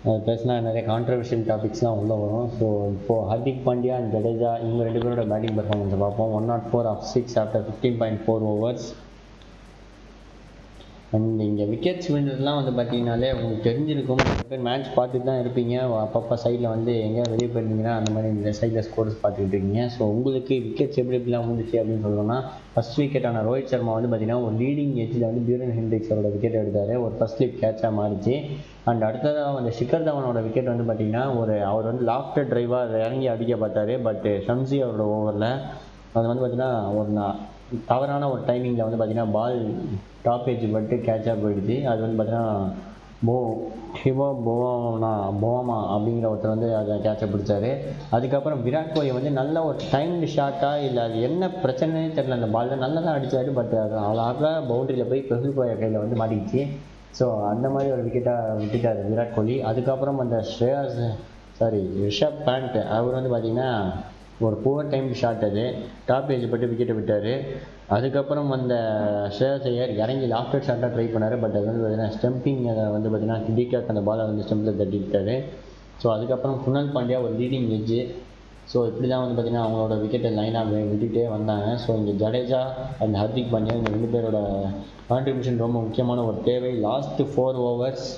அது பேசினா நிறைய கான்ட்ரவர்ஷியல் டாபிக்ஸ்லாம் உள்ளே வரும். ஸோ இப்போது ஹர்திக் பாண்டியா அண்ட் ஜடேஜா இவங்க 2 பேரோட பேட்டிங் பெர்ஃபார்மன்ஸை பார்ப்போம். 104 ஆஃப் 6 ஆஃப்டர் 15.4 ஓவர்ஸ். அண்ட் இங்கே விக்கெட்ஸ் வின்னுறதுலாம் வந்து பார்த்தீங்கன்னாலே உங்களுக்கு தெரிஞ்சிருக்கும். நிறைய பேர் மேட்ச் பார்த்துட்டு தான் இருப்பீங்க. அப்பப்போ சைடில் வந்து எங்கேயா வெளியே போயிருந்தீங்கன்னா அந்த மாதிரி இந்த சைடில் ஸ்கோர்ஸ் பார்த்துக்கிட்டு இருக்கீங்க. ஸோ உங்களுக்கு விக்கெட்ஸ் எப்படிலாம் வந்துச்சு அப்படின்னு சொல்லணும்னா ஃபஸ்ட் விக்கெட்டான ரோஹித் சர்மா வந்து பார்த்தீங்கன்னா ஒரு லீடிங் எட்ஜில் வந்து பியூரன் ஹென்ட்ரிக்ஸோட விக்கெட் எடுத்தார். ஒரு ஃபர்ஸ்ட் ஸ்லிப் கேட்சாக மாறிச்சு. அண்ட் அடுத்ததாக வந்து ஷிகர் தவனோட விக்கெட் வந்து பார்த்தீங்கன்னா அவர் வந்து லாஃப்டர் டிரைவாக இறங்கி அடிக்க பார்த்தாரு. பட் ஷம்சி அவரோட ஓவரில் அது வந்து பார்த்தீங்கன்னா ஒரு தவறான ஒரு டைமிங்கில் வந்து பார்த்தீங்கன்னா பால் டாப் ஏஜ் பட்டு கேட்சாக போயிடுச்சு. அது வந்து பார்த்தீங்கன்னா போவாமா அப்படிங்கிற ஒருத்தர் வந்து அதை கேட்சை பிடிச்சாரு. அதுக்கப்புறம் விராட் கோலி வந்து நல்ல ஒரு டைம்டு ஷாட்டாக இல்லை அது என்ன பிரச்சனைன்னு தெரியல. அந்த பாலில் நல்லா தான் அடித்தார். பட் அது அழகாக பவுண்டரியில் போய் பெஹ்லுக் கையில் வந்து மாட்டிக்கிச்சு. ஸோ அந்த மாதிரி ஒரு விக்கெட்டாக விட்டுட்டார் விராட் கோலி. அதுக்கப்புறம் அந்த ரிஷப் பேண்ட் அவர் வந்து பார்த்திங்கன்னா ஒரு புவர் டைம் ஷாட் அது டாப் ஏஜ் பட்டு விக்கெட்டை விட்டார். அதுக்கப்புறம் அந்த ஸ்ரேயாஸ் ஐயர் இறங்கி லாஃப்டர் ஷாட்டாக ட்ரை பண்ணார். பட் அது வந்து பார்த்தீங்கன்னா ஸ்டம்பிங் அதை வந்து பார்த்தீங்கன்னா டிகாக் அந்த பாலை வந்து ஸ்டம்பில் தட்டிட்டார். ஸோ அதுக்கப்புறம் குணால் பாண்டியா ஒரு லீடிங் எட்ஜு. ஸோ இப்படி தான் வந்து பார்த்திங்கன்னா அவங்களோட விக்கெட்டை லைனாக விட்டுகிட்டே வந்தாங்க. ஸோ இங்கே ஜடேஜா அண்ட் ஹர்திக் பாண்டியா இந்த 2 பேரோட கான்ட்ரிபியூஷன் ரொம்ப முக்கியமான ஒரு தேவை. லாஸ்ட்டு 4 ஓவர்ஸ்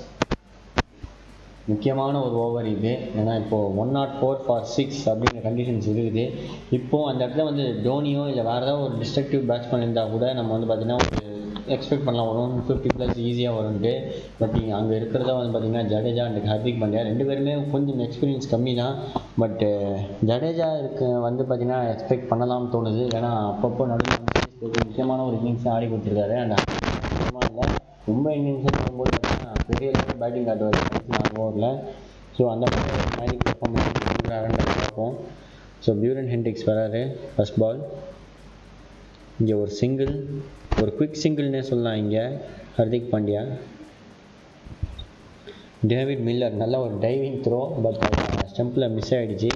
முக்கியமான ஒரு ஓவர் இது. ஏன்னா இப்போது 104 ஃபார் 6 அப்படிங்கிற கண்டிஷன்ஸ் இருக்குது. இப்போது அந்த இடத்துல வந்து தோனியோ இல்லை வேறு ஏதாவது ஒரு டிஸ்ட்ரக்டிவ் பேட்ஸ்மேன் இருந்தால் கூட நம்ம வந்து பார்த்திங்கன்னா ஒரு எக்ஸ்பெக்ட் பண்ணலாம் ஒரு 150+ ஈஸியாக வரும்ட்டு. பட் இங்கே அங்கே இருக்கிறதா வந்து பார்த்திங்கன்னா ஜடேஜா அண்ட் ஹர்திக் பாண்டியா 2 பேருமே கொஞ்சம் எக்ஸ்பீரியன்ஸ் கம்மி தான். பட்டு ஜடேஜா வந்து பார்த்திங்கன்னா எக்ஸ்பெக்ட் பண்ணலாம்னு தோணுது. ஏன்னா அப்பப்போ நடுவில் முக்கியமான ஒரு இன்னிங்ஸை ஆடி கொடுத்துருக்காரு. அண்ட் இல்லை ரொம்ப இன்னிங்ஸை போகும்போது பார்த்திங்கன்னா பெரிய லெவலில் பேட்டிங் காட்டுவார் 4 ஓவரில். ஸோ அந்த மாதிரி பெர்ஃபார்மன்ஸ் பார்ப்போம். ஸோ பியூரன் ஹென்ட்ரிக்ஸ் வராரு ஃபர்ஸ்ட் பால். இங்கே ஒரு சிங்கிள், ஒரு குவிக் சிங்கிள்னே சொல்லலாம். இங்கே ஹர்திக் பாண்டியா, டேவிட் மில்லர் நல்ல ஒரு டைவிங் த்ரோ. பட் ஸ்டம்பில் மிஸ் ஆகிடுச்சு.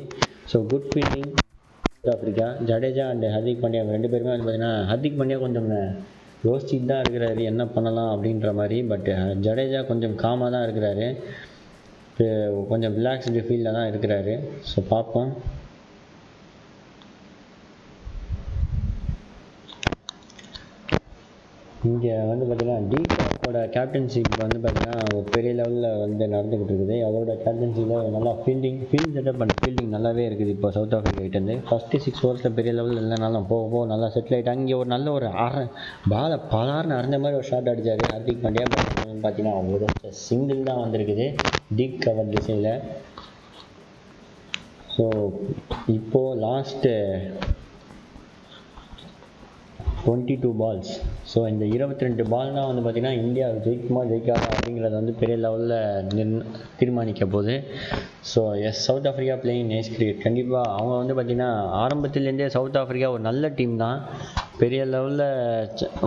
So good fielding south Africa. Jadeja and Hardik Pandya 2 பேருமே வந்து பார்த்திங்கன்னா ஹர்திக் பாண்டியா கொஞ்சம் யோசிச்சுட்டு தான் இருக்கிறாரு என்ன பண்ணலாம் அப்படின்ற மாதிரி. பட் ஜடேஜா கொஞ்சம் காமாக தான் இருக்கிறாரு. கொஞ்சம் ரிலாக்ஸ்டு ஃபீல்டில் தான் இருக்கிறாரு. ஸோ பார்ப்போம். இங்கே வந்து பார்த்திங்கன்னா டிகாக்கோட கேப்டன்ஷிப் வந்து பார்த்திங்கன்னா ஒரு பெரிய லெவலில் வந்து நடந்துக்கிட்டு இருக்குது. அவரோட கேப்டன்சியில் நல்லா ஃபீல்டிங் செட்டப் அண்ட் ஃபீல்டிங் நல்லாவே இருக்குது. இப்போ சவுத் ஆஃப்ரிக்கா கிட்டேருந்து ஃபஸ்ட்டு 6 ஓவர்ஸில் பெரிய லெவலில் இல்லைனாலும் போக நல்லா செட்டில் ஆகிட்டாங்க. இங்கே ஒரு நல்ல ஒரு பாலை பலார்னு அறிஞ்ச மாதிரி ஒரு ஷாட் அடித்தார் ஹர்திக் பாண்டியா. பார்த்தீங்கன்னா ஒரு சிங்கிள் தான் வந்திருக்குது டீப் கவர் திசையில். ஸோ இப்போது லாஸ்ட்டு 22 பால்ஸ். ஸோ இந்த 22 பால்னால் வந்து பார்த்திங்கன்னா இந்தியா ஜெயிக்குமா ஜெயிக்காதா அப்படிங்கிறத வந்து பெரிய லெவலில் தீர்மானிக்க போகுது. So South Africa playing nice cricket. கண்டிப்பாக அவங்க வந்து பார்த்திங்கன்னா ஆரம்பத்துலேருந்தே சவுத் ஆஃப்ரிக்கா ஒரு நல்ல டீம் தான். பெரிய லெவலில்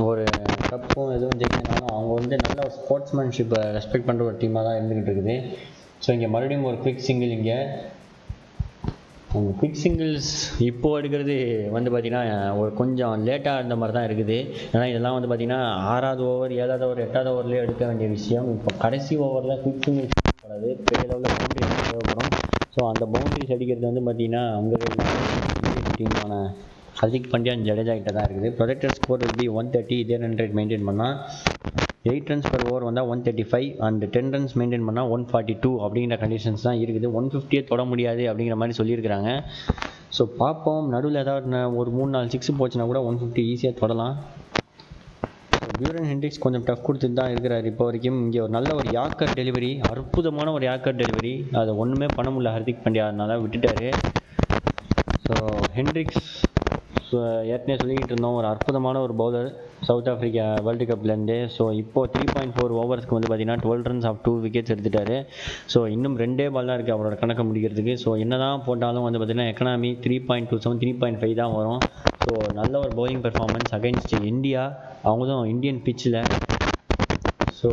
ஒரு கப்பும் எதுவும் ஜெயிக்கனாலும் அவங்க வந்து நல்ல ஒரு ஸ்போர்ட்ஸ்மேன்ஷிப்பை ரெஸ்பெக்ட் பண்ணுற ஒரு டீமாக தான் இருந்துக்கிட்டு இருக்குது. ஸோ இங்கே மறுபடியும் ஒரு குவிக் சிங்கிள். இங்கே அவங்க குவிக் சிங்கிள்ஸ் இப்போது எடுக்கிறது வந்து பார்த்திங்கன்னா ஒரு கொஞ்சம் லேட்டாக இருந்த மாதிரி தான் இருக்குது. ஏன்னா இதெல்லாம் வந்து பார்த்திங்கன்னா 6வது ஓவர் 7வது ஓவர் 8வது ஓவர்லேயே எடுக்க வேண்டிய விஷயம். இப்போ கடைசி ஓவரில் குவிக் சிங்கிள்ஸ் போடாது, பெரிய லெவலில் பவுண்டரிஸ் தேவைப்படும். ஸோ அந்த பவுண்டரிஸ் அடிக்கிறது வந்து பார்த்திங்கன்னா அவங்க டீமான ஹர்திக் பாண்டியா ஜடேஜா கிட்ட தான் இருக்குது. Projected score will be 130. இதே ரன் ரேட் மெயின்டைன் பண்ணால் 8 runs per over வந்தால் 135 அண்ட் 10 runs மெயின்டைன் பண்ணால் 142 அப்படிங்கிற கண்டிஷன்ஸ் தான் இருக்குது. 150 தொட முடியாது அப்படிங்கிற மாதிரி சொல்லியிருக்கிறாங்க. ஸோ பார்ப்போம், நடுவில் ஏதாவது ஒரு 3-4 6 போச்சுன்னா கூட 150 ஈஸியாக தொடலாம். பியூரன் ஹென்ட்ரிக்ஸ் கொஞ்சம் டஃப் கொடுத்துட்டு தான் இருக்கிறார் இப்போ வரைக்கும். இங்கே ஒரு நல்ல ஒரு யாக்கர் டெலிவரி, அற்புதமான ஒரு யாக்கர் டெலிவரி. அதை ஒன்றுமே பண்ண முடியல ஹர்திக் பாண்டியா, அதனால விட்டுட்டாரு. ஸோ ஹென்ட்ரிக்ஸ் ஏற்கனவே சொல்லிக்கிட்டு இருந்தோம், ஒரு அற்புதமான ஒரு பவுலர் சவுத் ஆஃப்ரிக்கா வேர்ல்டு கப்லேருந்து. ஸோ இப்போது 3.4 ஓவர்ஸ்க்கு வந்து பார்த்திங்கன்னா 12 runs ஆஃப் 2 wickets எடுத்துட்டாரு. ஸோ இன்னும் 2 பால் தான் இருக்குது அவரோட கணக்கை முடிக்கிறதுக்கு. ஸோ என்ன தான் போட்டாலும் வந்து பார்த்திங்கன்னா எக்கனாமி 3.27 3.5 தான் வரும். ஸோ நல்ல ஒரு பவுலிங் பெர்ஃபார்மன்ஸ் அகைன்ஸ்ட் இந்தியா. அவங்களும் இந்தியன் பிச்சில். ஸோ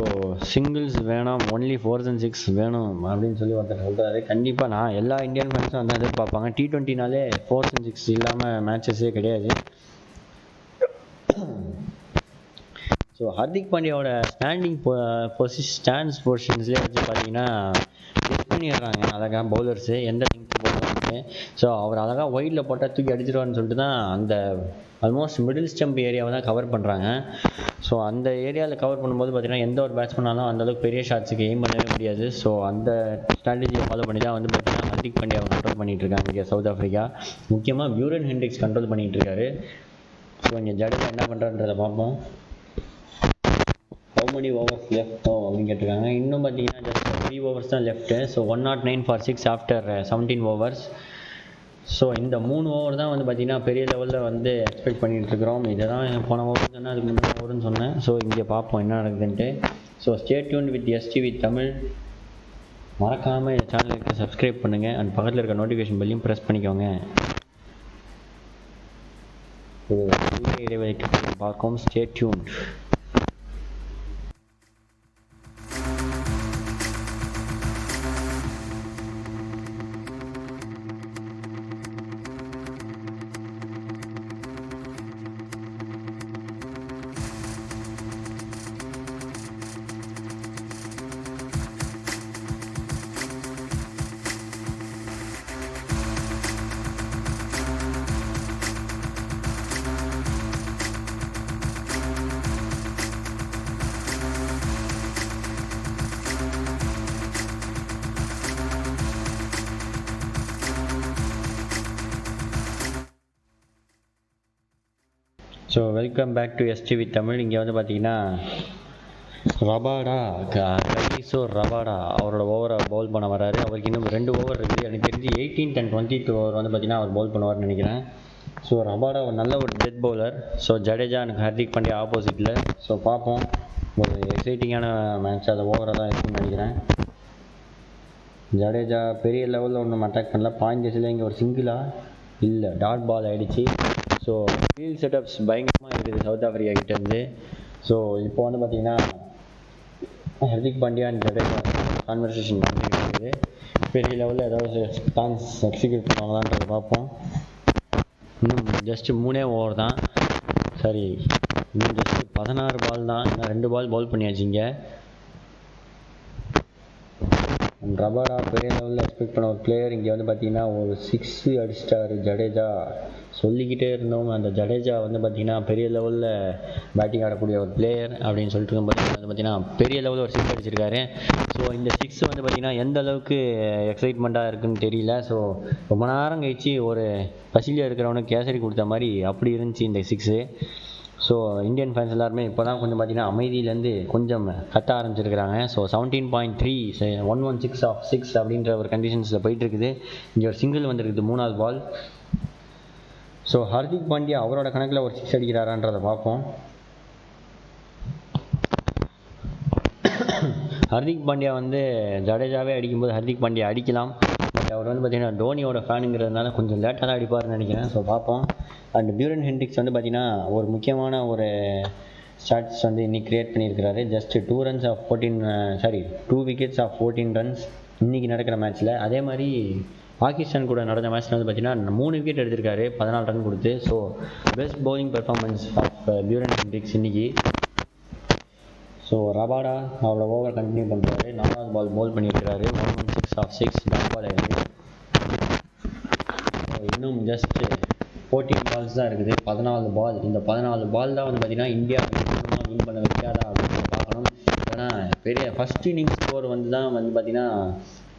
சிங்கிள்ஸ் வேணாம், ஒன்லி 4s and 6 வேணும் அப்படின்னு சொல்லி ஒருத்தர் சொல்கிறாரு. கண்டிப்பாக நான் எல்லா இந்தியன் ஃபேன்ஸும் அந்த எதிர்பார்ப்பாங்க. T20நாலே 4s and 6 இல்லாமல் மேட்சஸே கிடையாது. ஸோ ஹர்திக் பாண்டியாவோட ஸ்டாண்ட்ஸ் பொசிஷன்ஸ்லேயே வச்சு பார்த்தீங்கன்னா டெஸ்ட் பண்ணிடுறாங்க அழகாக பவுலர்ஸு எந்த திங்க்கு போடுறாங்க. ஸோ அவர் அழகாக ஒயிடில் போட்டால் தூக்கி அடிச்சிடுவான்னு சொல்லிட்டு தான் அந்த ஆல்மோஸ்ட் மிடில் ஸ்டம்ப் ஏரியாவை தான் கவர் பண்ணுறாங்க. ஸோ அந்த ஏரியாவில் கவர் பண்ணும்போது பார்த்திங்கன்னா எந்த ஒரு பேட்ஸ்மேனாலும் அந்தளவுக்கு பெரிய ஷாட்ஸுக்கு எய்ம் பண்ணவே முடியாது. ஸோ அந்த ஸ்ட்ராட்டஜியை ஃபாலோ பண்ணி தான் வந்து பார்த்திங்கன்னா ஹர்திக் பாண்டியாவை கண்ட்ரோல் பண்ணிகிட்டு இருக்காங்க இங்கே சவுத் ஆஃப்ரிக்கா. முக்கியமாக பியூரன் ஹென்ட்ரிக்ஸ் கண்ட்ரோல் பண்ணிகிட்டு இருக்காரு. ஸோ இங்கே ஜடேஜா என்ன பண்ணுறான்றதை பார்ப்போம். ஹவு many overs left அப்படின்னு கேட்டிருக்காங்க. இன்னும் பார்த்தீங்கன்னா ஜஸ்ட் 3 overs தான் left. So 109 for 6 after 17 overs. So இந்த 3 ஓவர் தான் வந்து பார்த்திங்கன்னா பெரிய லெவலில் வந்து எக்ஸ்பெக்ட் பண்ணிகிட்டு இருக்கிறோம். இதை தான் போன ஓவர் சொன்னேன், அதுக்கு முன்னாடி ஓவர்னு சொன்னேன். ஸோ இங்கே பார்ப்போம் என்ன நடக்குதுன்ட்டு. So stay tuned with STV Tamil. மறக்காமல் இந்த சேனலுக்கு சப்ஸ்கிரைப் பண்ணுங்கள் அண்ட் பக்கத்தில் இருக்க நோட்டிஃபிகேஷன் பெல்லையும் ப்ரெஸ் பண்ணிக்கோங்க. ஒரு சிறிய இடைவெளிக்கு பார்க்கும். Stay tuned. So welcome back to STV Tamil. இங்கே வந்து பார்த்தீங்கன்னா ரபாடா அவரோட ஓவரை பவுல் பண்ண வராரு. அவருக்கு இன்னும் 2 ஓவர் இருக்குது. எனக்கு தெரிஞ்சு 18th and 20th ஓவர் வந்து பார்த்தீங்கன்னா அவர் பவுல் பண்ணுவார்னு நினைக்கிறேன். ஸோ ரபாடா ஒரு நல்ல ஒரு டெத் பவுலர். ஸோ ஜடேஜா எனக்கு ஹர்திக் பாண்டியா ஆப்போசிட்டில். ஸோ பார்ப்போம், ஒரு எக்ஸைட்டிங்கான மேட்ச் அது ஓவராக தான் இருக்குன்னு நினைக்கிறேன். ஜடேஜா பெரிய லெவலில் ஒன்றும் அட்டாக் பண்ணல. பாயிண்ட்ஸில் இங்கே ஒரு சிங்கிளாக இல்லை, டாட் பால் ஆகிடுச்சு. ஸோ ஃபீல்ட் செட்டப்ஸ் பயங்கரமாக இருக்குது சவுத் ஆஃப்ரிக்கா கிட்டேருந்து. ஸோ இப்போ வந்து பார்த்திங்கன்னா ஹர்திக் பாண்டியா அண்ட் ஜடேஜா கான்வர்சேஷன் பண்ணிட்டு இருக்குது. பெரிய லெவலில் ஏதாவது பிளான்ஸ் எக்ஸிக்யூட் பண்ணுவாங்களான்றதை பார்ப்போம். இன்னும் ஜஸ்ட்டு 3 ஓவர் தான், சரி இன்னும் ஜஸ்ட்டு 16 பால் தான். இன்னும் 2 பால் பவுல் பண்ணியாச்சுங்க. ரபாடா பெரிய லெவலில் எக்ஸ்பெக்ட் பண்ண ஒரு பிளேயர். இங்கே வந்து பார்த்திங்கன்னா ஒரு 6 அடிச்சிட்டாரு ஜடேஜா. சொல்லிக்கிட்டே இருந்தவங்க அந்த ஜடேஜா வந்து பார்த்திங்கன்னா பெரிய லெவலில் பேட்டிங் ஆடக்கூடிய ஒரு பிளேயர் அப்படின்னு சொல்லிட்டு இருக்கும்போது வந்து பார்த்திங்கன்னா பெரிய லெவலில் ஒரு 6 அடிச்சிருக்காரு. ஸோ இந்த 6 வந்து பார்த்திங்கன்னா எந்த அளவுக்கு எக்ஸைட்மெண்ட்டாக இருக்குதுன்னு தெரியல. ஸோ ரொம்ப நேரம் கழிச்சு ஒரு பசிலியாக இருக்கிறவனுக்கு கேசரி கொடுத்த மாதிரி அப்படி இருந்துச்சு இந்த 6. ஸோ இந்தியன் ஃபேன்ஸ் எல்லாருமே இப்போ தான் கொஞ்சம் பார்த்தீங்கன்னா அமைதியிலேருந்து கொஞ்சம் கத்த ஆரம்பிச்சிருக்கிறாங்க. ஸோ 17.3 116 ஆஃப் 6 அப்படின்ற ஒரு கண்டிஷன்ஸில் போயிட்டுருக்குது. இங்கே ஒரு சிங்கிள் வந்துருக்குது 3வது பால். ஸோ ஹர்திக் பாண்டியா அவரோட கணக்கில் ஒரு 6 அடிக்கிறாரான்றதை பார்ப்போம். ஹர்திக் பாண்டியா வந்து ஜடேஜாவே அடிக்கும்போது ஹர்திக் பாண்டியா அடிக்கலாம். பட் அவர் வந்து பார்த்திங்கன்னா டோனியோட ஃபேனுங்கிறதுனால கொஞ்சம் லேட்டாக தான் அடிப்பார்னு நினைக்கிறேன். ஸோ பார்ப்போம். அண்ட் பியூரன் ஹென்ட்ரிக்ஸ் வந்து பார்த்திங்கன்னா ஒரு முக்கியமான ஒரு ஸ்டாட்ஸ் வந்து இன்னைக்கு கிரியேட் பண்ணியிருக்கிறாரு. ஜஸ்ட் 2 விக்கெட்ஸ் ஆஃப் 14 ரன்ஸ் இன்றைக்கி நடக்கிற மேட்ச்சில். அதே மாதிரி பாகிஸ்தான் கூட நடந்த மேட்ச்சில் வந்து பார்த்திங்கன்னா 3 விக்கெட் எடுத்திருக்காரு 14 ரன் கொடுத்து. So best bowling performance of Beuran Hendricks இன்றைக்கி. ஸோ ரபாடா அவ்வளோ ஓவர் கண்டினியூ பண்ணுறாரு. 4வது பால் போல் பண்ணியிருக்கிறாரு 116 ஆஃப் 6 டாட் பால் ஆகிடுது. இன்னும் ஜஸ்ட் 14 பால்ஸ் தான் இருக்குது. 14 பால். இந்த 14 பால் தான் வந்து பார்த்திங்கன்னா இந்தியா வின் பண்ண வைக்காதா அப்படின்னு பார்க்கணும். ஏன்னா பெரிய ஃபஸ்ட் இன்னிங் ஸ்கோர் வந்து தான் வந்து பார்த்திங்கன்னா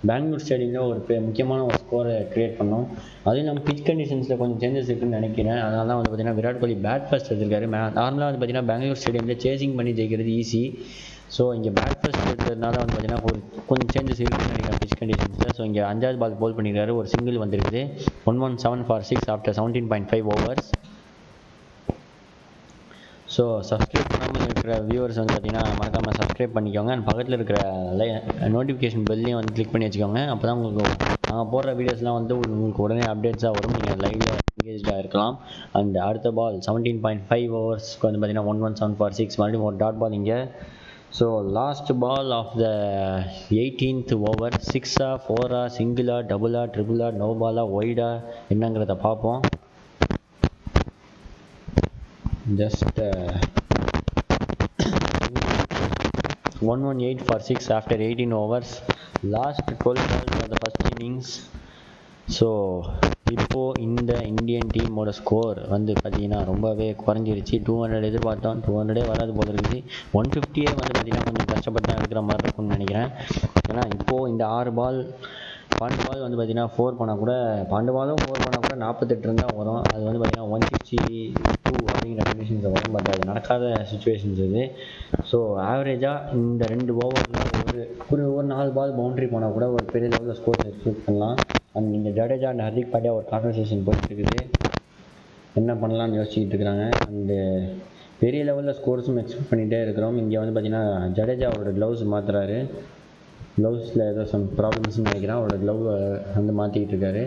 பெங்களூர் ஸ்டேடியமில் ஒரு முக்கியமான ஒரு ஸ்கோரை க்ரியேட் பண்ணோம். அதுவும் நம்ம பிச் கண்டிஷன்ஸில் கொஞ்சம் சேஞ்சஸ் இருக்குன்னு நினைக்கிறேன். அதனால தான் வந்து பார்த்திங்கன்னா விராட் கோலி பேட் ஃபர்ஸ்ட் எடுத்திருக்காரு. நார்மலாக வந்து பார்த்திங்கன்னா பெங்களூர் ஸ்டேடியமில் சேசிங் பண்ணி ஜெயிக்கிறது ஈஸி. ஸோ இங்கே பேட் ஃபர்ஸ்ட் எடுத்ததுனால வந்து பார்த்திங்கன்னா கொஞ்சம் சேஞ்சஸ் இருக்குன்னு நினைக்கிறேன் பிச் கண்டிஷன்ஸில். ஸோ இங்கே 5வது பால் போல் பண்ணியிருக்காரு. ஒரு சிங்கிள் வந்திருக்குது 117 for 6 after 17.5 overs. So subscribe பண்ணாமல் இருக்கிற வியூவர்ஸ் வந்து பார்த்திங்கன்னா மறக்காமல் சப்ஸ்கிரைப் பண்ணிக்கோங்க. அண்ட் பக்கத்தில் இருக்கிற நோட்டிஃபிகேஷன் பெல்லையும் வந்து கிளிக் பண்ணி வச்சுக்கோங்க. அப்போ தான் உங்களுக்கு நாங்கள் போடுற வீடியோஸ்லாம் வந்து உங்களுக்கு உடனே அப்டேட்ஸாக வரும். நீங்கள் லைவில் என்கேஜாக இருக்கலாம். அண்ட் அடுத்த பால் 17.5 ஓவர்ஸ்க்கு வந்து பார்த்திங்கன்னா 117 ஃபார் 6 மறுபடியும் ஒரு டாட் பால் இங்கே. So last ball of the 18th over. 6ஆ 4ஆ சிங்கிளா டபுளா ட்ரிபிளா நோ பாலா ஒய்டா என்னங்கிறத பார்ப்போம். Just 118 for 6 after 18 overs. Last 12 balls for the first innings. So இப்போது இந்த இந்தியன் டீமோட ஸ்கோர் வந்து பார்த்திங்கன்னா ரொம்பவே குறைஞ்சிருச்சு. 200 எதிர்பார்த்தோம், 200 வராது போல இருக்குது. 150 வந்து பார்த்திங்கன்னா கொஞ்சம் கஷ்டப்பட்டு தான் எடுக்கிற மாதிரி இருக்கும்னு நினைக்கிறேன். ஏன்னா இப்போது இந்த 6 பால் 12 பால் வந்து பார்த்திங்கன்னா 4 பண்ணால் கூட 12 பாலும் 4 பண்ணால் கூட 48 ரன் தான் வரும். அது வந்து பார்த்திங்கன்னா 162 அப்படிங்கிற கண்டிஷன்ஸ் வரும். பட் அது நடக்காத சுச்சுவேஷன்ஸ் இது. ஸோ ஆவரேஜாக இந்த 2 ஓவரில் ஒரு 4 பால் பவுண்ட்ரி போனால் கூட ஒரு பெரிய லெவலில் ஸ்கோர்ஸ் எக்ஸ்பெக்ட் பண்ணலாம். அண்ட் இங்கே ஜடேஜா அண்ட் ஹர்திக் பாண்டியா ஒரு கான்வர்சேஷன் போயிட்டு இருக்குது. என்ன பண்ணலாம்னு யோசிச்சுக்கிட்டு இருக்கிறாங்க. அண்டு பெரிய லெவலில் ஸ்கோர்ஸும் எக்ஸ்பெக்ட் பண்ணிகிட்டே இருக்கிறோம். இங்கே வந்து பார்த்திங்கன்னா ஜடேஜா அவரோட க்ளவுஸ் மாற்றுறாரு. க்ளவுஸில் ஏதோ சம் ப்ராப்ளம்ஸ்னு நினைக்கிறேன். அவரோட க்ளவ் வந்து மாற்றிக்கிட்டு இருக்காரு.